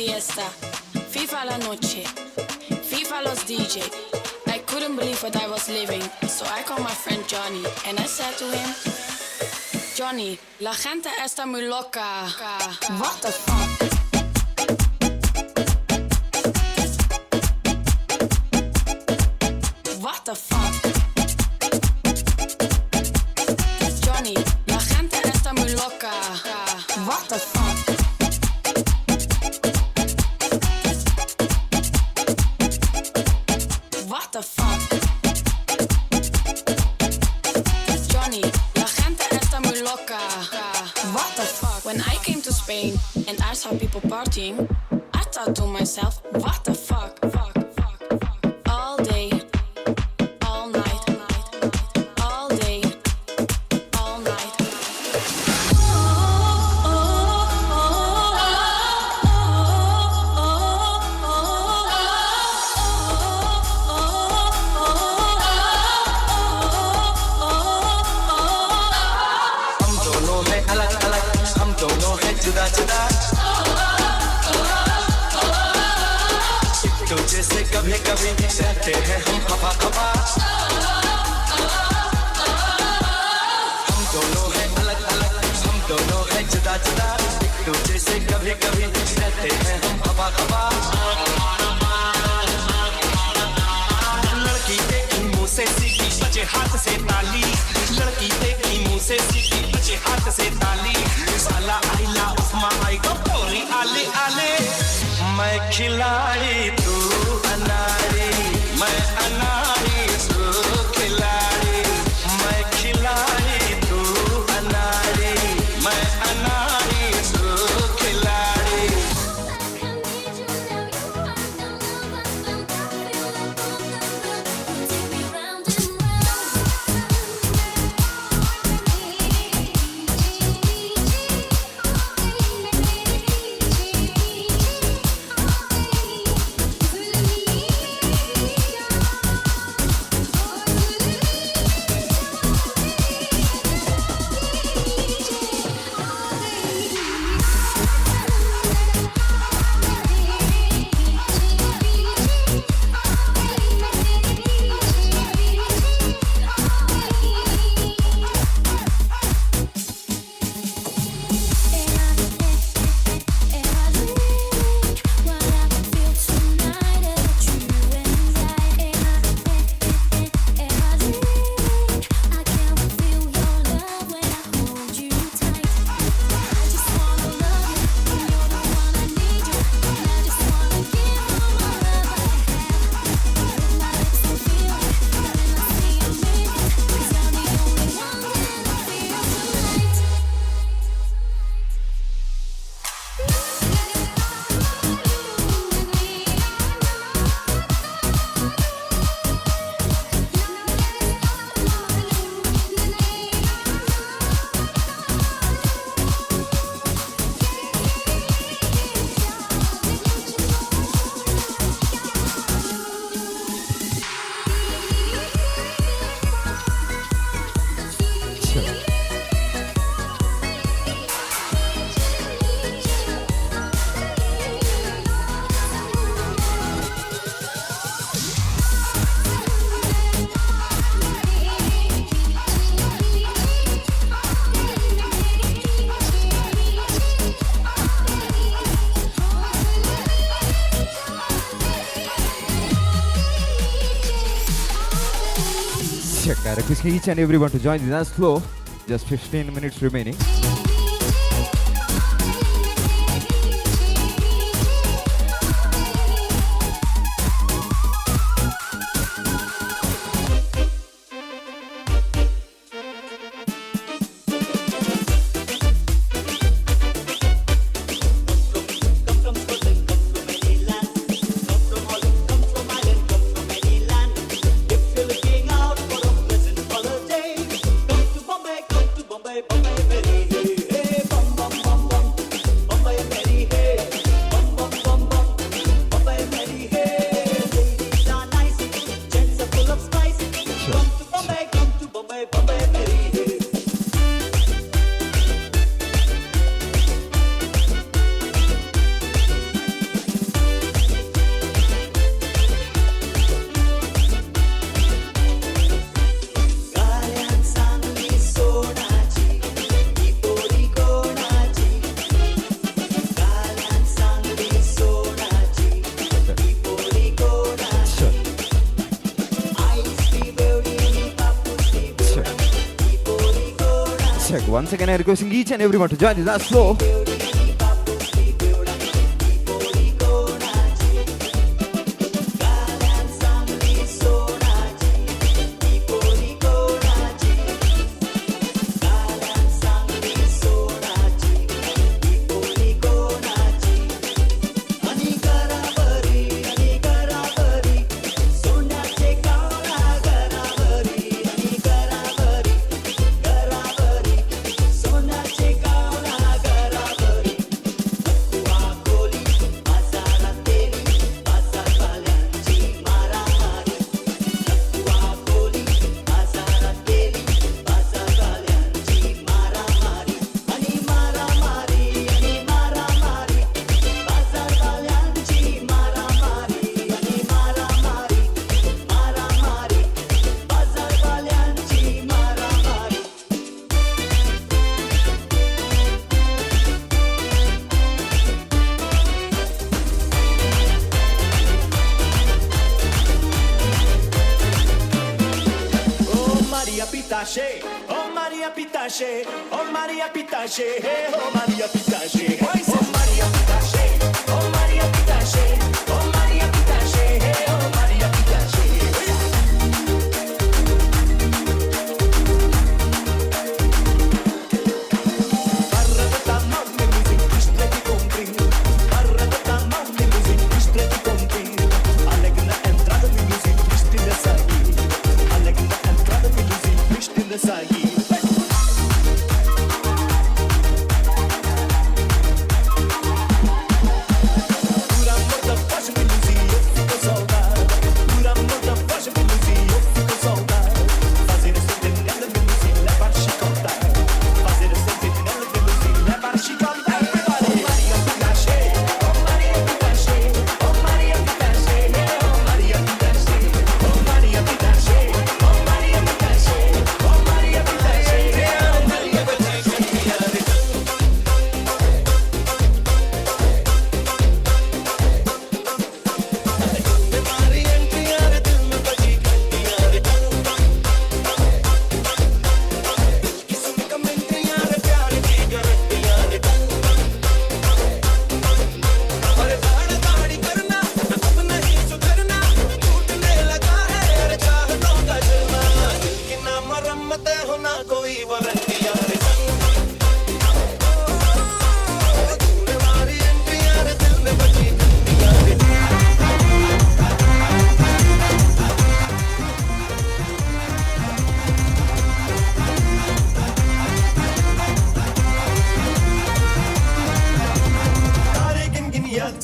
fiesta, FIFA la noche, FIFA los DJ. I couldn't believe what I was living, so I called my friend Johnny and I said to him, Johnny, la gente está muy loca. What the fuck? What the fuck? Johnny, la gente está muy loca. What the fuck? What the fuck? Johnny, la gente está muy loca. What the fuck? When I came to Spain and I saw people partying, I thought to myself, what the fuck? All day, all night, all day, all night. हम दोनों हैं अलग अलग, हम दोनों हैं जुदा जुदा, एक दूजे से कभी कभी रहते हैं हम खफा खफा। हम दोनों हैं अलग अलग, हम दोनों हैं जुदा जुदा, एक दूजे से कभी कभी रहते हैं हम खफा खफा। लड़की देखी मुंह से सीखी बचे हाथ से ताली, लड़की देखी मुंह से सीखी बचे हाथ से ताली। साला आइला उस्मा आई गो पूरी आले आले। मैं खिलाड़ी तू अनारी, मैं अनारी तू खिलाड़ी। मैं खिलाड़ी तू अनारी, मैं अनारी तू खिलाड़ी। I request each and everyone to join the dance floor. Just 15 minutes remaining. check. Once again, I requesting each and everyone to join the dance floor. Oh Maria Pitache, oh Maria Pitache, hey, oh Maria Pitache, oh Maria Pitache, oh Maria Pitache, oh Maria Pitache, hey, oh Maria Pitache. Parra da tamam de music, istre di compri. Parra da tamam de music, istre di compri. Alegna entrada de music, istre da sai. Alegna entrada de music, istre da sai.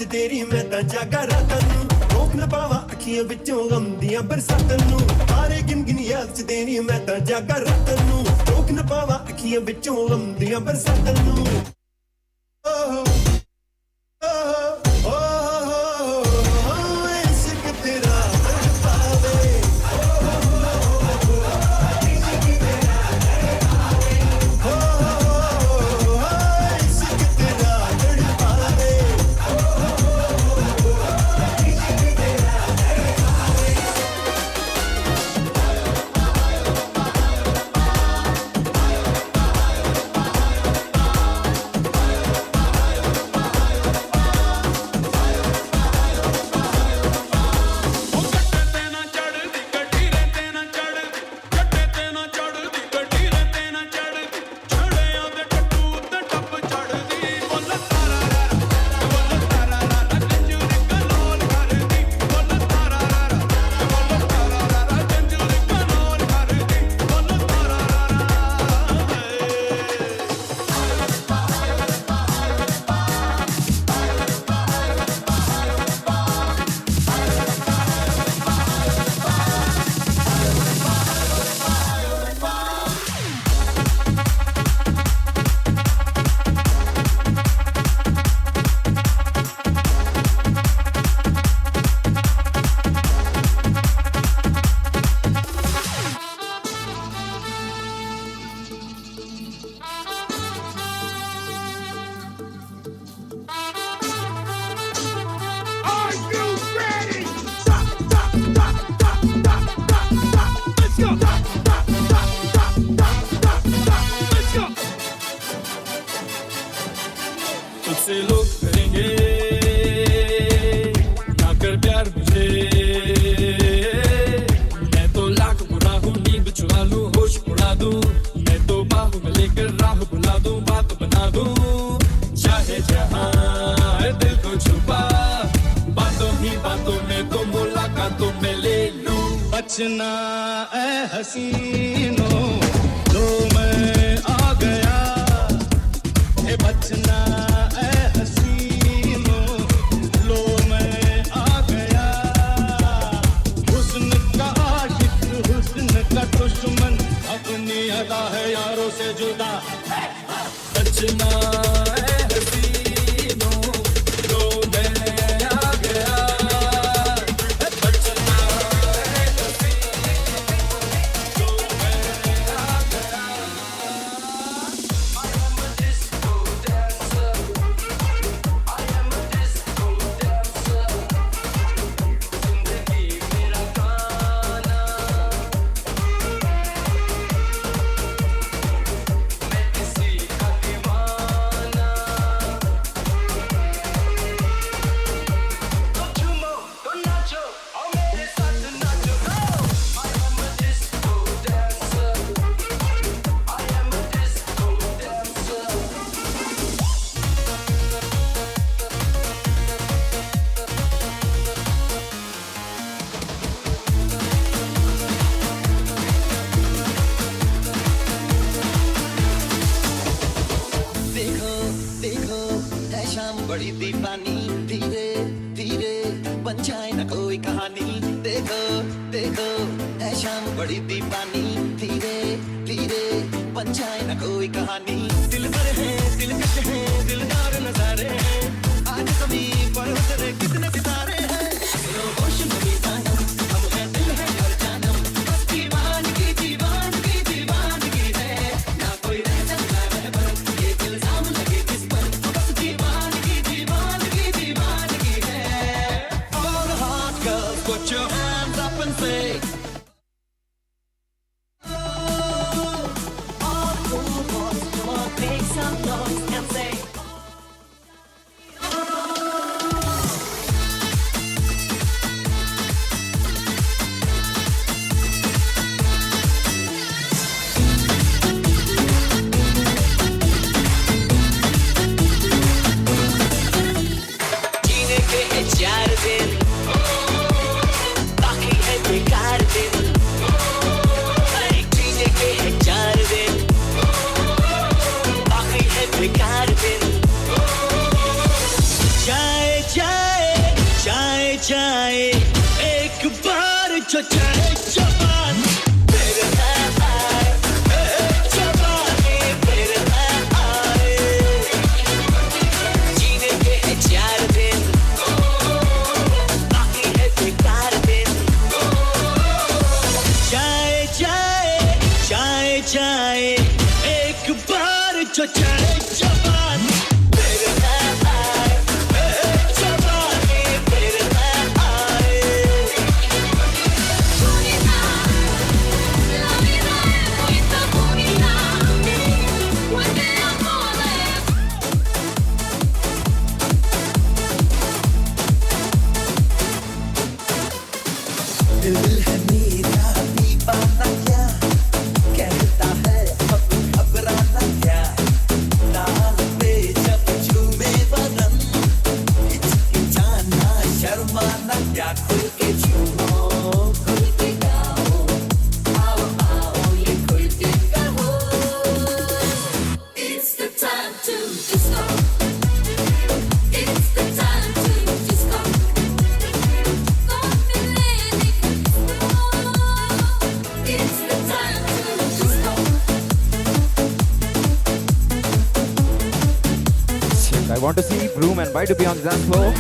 तेरी मैं तां जागा रातां नूं रोक न पावा अखियां विचों गम दियां बरसातां नूं हारे गिन गिन याद च तेरी मैं तां जागा रातां नूं रोक न पावा अखियां विचों गम दियां बरसातां नूं दूं चाहे जहां दिल को छुपा बातों ही बातों में तो मुलाकातों में ले लूं बचना ए हसीनों लो मैं आ गया ए बचना ए हसीनों लो मैं आ गया हुस्न का आशिक हुस्न का दुश्मन अपनी अदा है यारों से जुदा बचना ए हसीनों लो मैं आ गया ए बचना ए हसीनों लो मैं आ गया I am a disco dancer I am a disco dancer जिंदगी मेरा गाना मैं किसी का दीवाना तो झूमो तो नाचो और मेरे साथ nacho I am a disco dancer I am a disco dancer देखो देखो है शाम बड़ी दीवानी धीरे धीरे बन जाए ना कोई कहानी देखो देखो है शाम बड़ी दीवानी धीरे धीरे बन जाए ना कोई कहानी दिल भर है दिलकश है दिलदार नजारे हैं आज सभी पर उतरे कितने सितारे हैं लो होश में भी जानम हम है दिल है और जानम बस दीवानगी दीवानगी दीवानगी है ना कोई रह सकता रहबर ये इल्जाम लगे किस पर बस दीवानगी दीवानगी दीवानगी है all the hot girls put your hands up and say all the cool boys come on make some noise and say जीने के है 4 दिन बाकी है बेकार दिन अरे जीने के है 4 दिन बाकी है बेकार दिन जाए जाए जाए जाए एक बार जो चाहे जबान फिर ना आए जबानी फिर ना आए जीने के है 4 दिन बाकी है बेकार दिन जाए जाए जाए जाए एक बार जो चाहे जबान फिर ना आए जबानी फिर ना आए दिल है मेरा दीवाना क्या कहता है अब घबराना क्या नाल पे जब झूमे बदन हिचकिचाना शर्माना क्या खुल के झूमो खुल के गाओ आओ आओ ये खुल के कहो It's the time to disco It's the time to disco It's the time to disco Yes, I want to see Broom and Bite to be on the dance floor.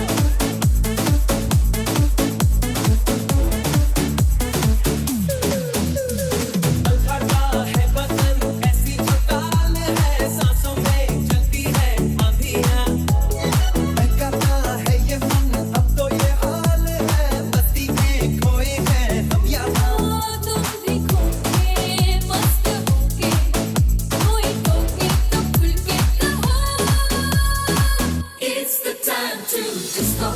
It's the time to disco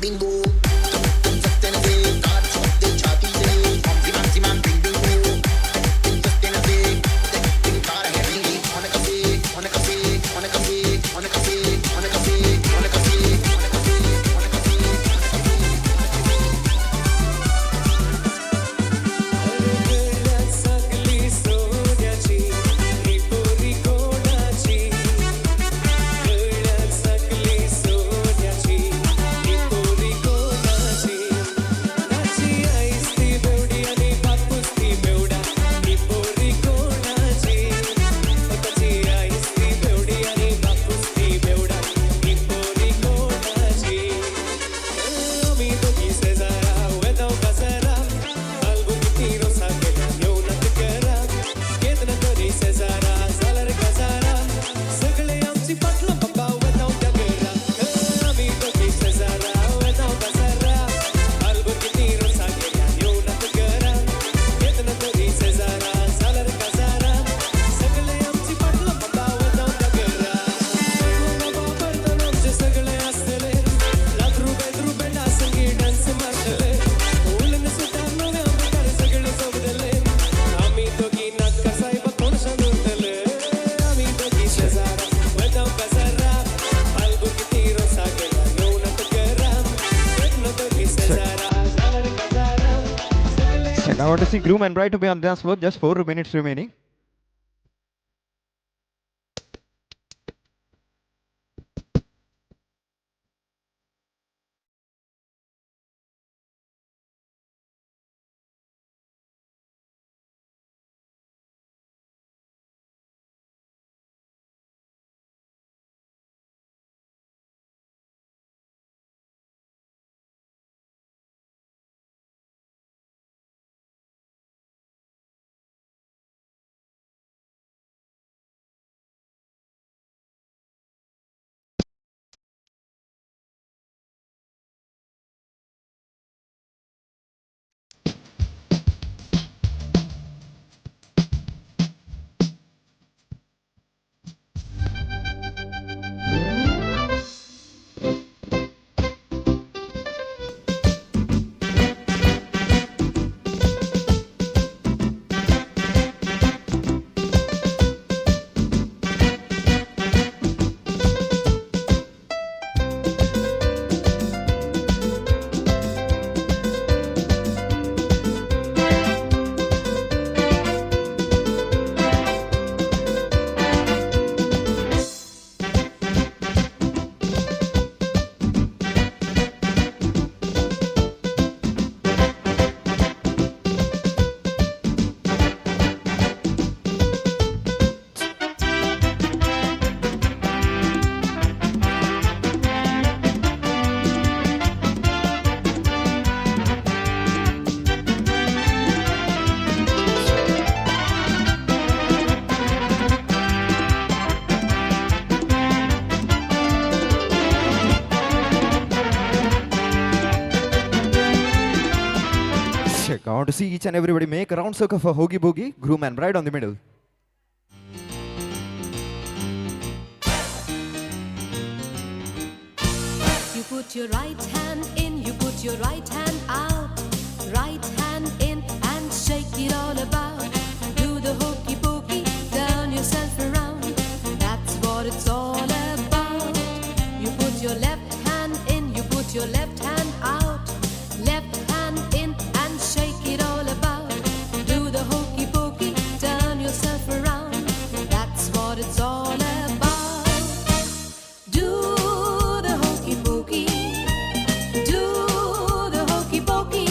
bing bing boom. तुम सस्ते न से कार छोड़ते छाती से fancy man bing bing boom. तुम सस्ते न से तेरी कार है ringy. On a cafe, on a cafe, on a cafe, on a cafe, on a cafe, on a cafe, on a cafe, on a cafe. सगळी सोन्याची ही पोरी कोणाची गळ्यात सगळी सोन्याची ही पोरी कोणाची त्याची आईस ती बेवडी आणि बापूस ती बेवडा ही पोरी कोणाची त्याची आईस ती बेवडी आणि बापूस ती बेवडा ही पोरी कोणाची आम्ही दोघी शेजारा वेदाव Kasara Albuquerque rosa que ganó una tequera Quedna tari Cesara Salar Casara Sagle amchi patla papa without the guerra Amigo ki Cesara without Casara Albuquerque rosa que ganó una tequera Quedna tari Cesara Salar Casara Sagle amchi patla papa without the guerra Baba bartan amche sagle astele Lakh rupe na sangi dance martele Ulan sutan no सगळे सोबदले आम्ही दोघी नाका साहेब कोण सांगतले आम्ही दोघी शेजारा वेदाव Kasara Albuquerque rosa que ganó una tequera Quedna tari Cesara Salar Casara And I want to see groom and bride to be on dance floor. Just 4 minutes remaining. I want to see each and everybody make a round circle for Hoagie Boogie, groom and bride on the middle. You put your right hand in, you put your right hand out. Right hand in and shake it all about. Do the hokey pokey, turn yourself around. That's what it's all about. You put your left hand in, you put your left hand out. Left hand in and shake it all about. Do the hokey pokey, turn yourself around. That's what it's all about. Do the hokey pokey. Do the hokey pokey.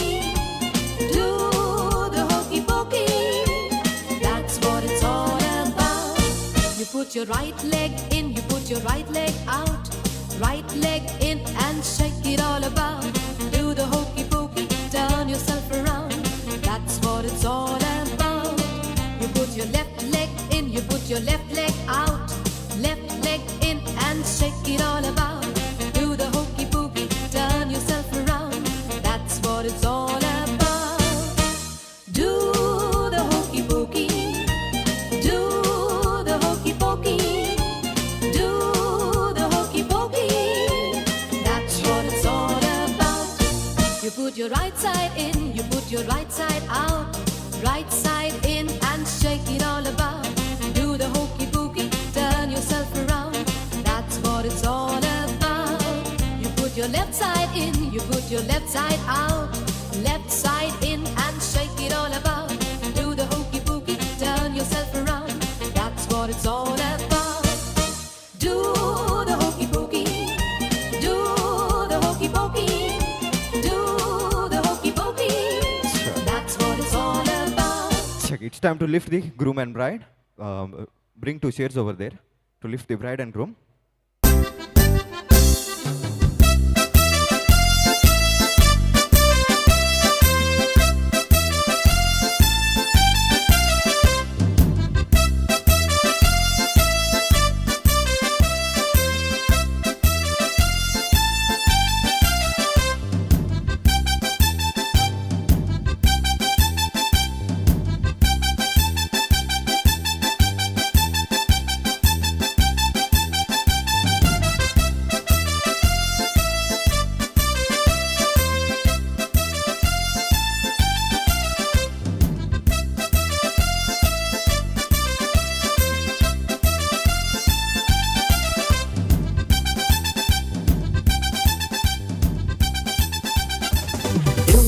Do the hokey pokey. That's what it's all about. You put your right leg in, you put your right leg out. Right leg in and shake it all about. Do the hokey pokey, turn yourself around. That's what it's all about. You put your left leg in, you put your left leg out. Left leg in and shake it all about. Do the hokey pokey, turn yourself around. That's what it's all about. Do the hokey pokey. Do the hokey pokey. Do the hokey pokey. That's what it's all about. You put your right side in, you put your right side out. Right side in and shake it all about. Do the hokey pokey, turn yourself around. That's what it's all about. You put your left side in, you put your left side out. Left side in and shake it all about. Do the hokey pokey, turn yourself around. That's what it's all about. Do the hokey pokey, do the hokey pokey, do the hokey pokey. That's what it's all about. Check. It's time to lift the groom and bride. Bring 2 chairs over there to lift the bride and groom.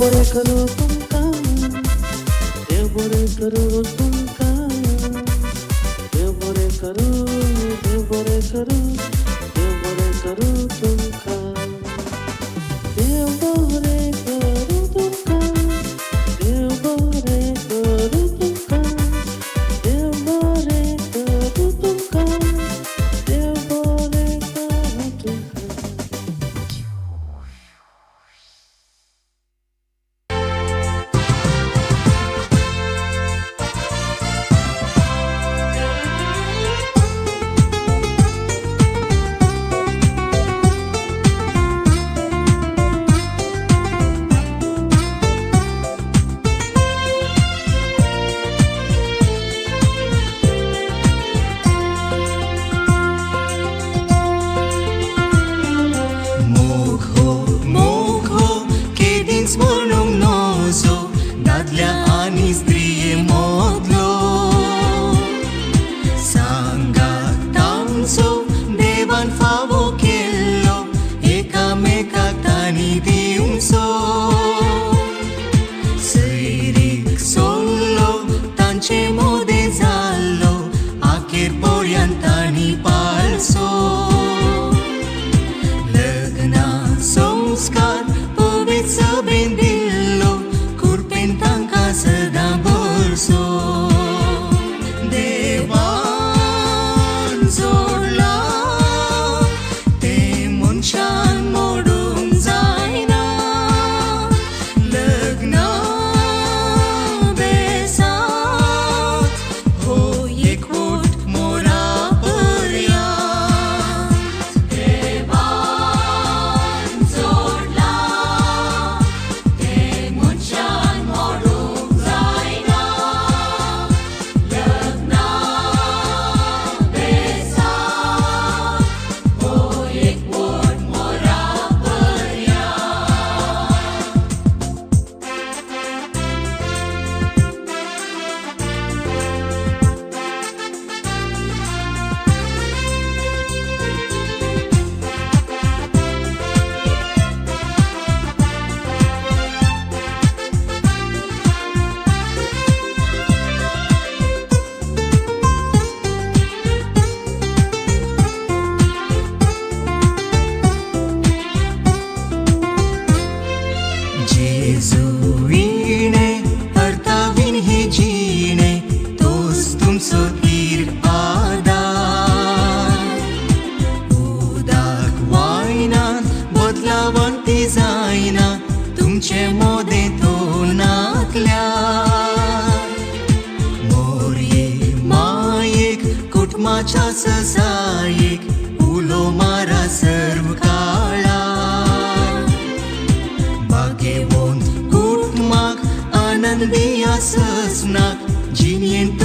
बरे करू तुमका देव बरे करू तुमका देव बरे करू देव बरे करू देव बरे करू तुमका देव बरे करू तुमका देव बरे करू तुमका देव बरे करू तुमका देव बरे करू तुमका ससायिक उलो मारा सर्व काळा बागेवोन कुटुंबाक आनंदी आसनाक जिणेंत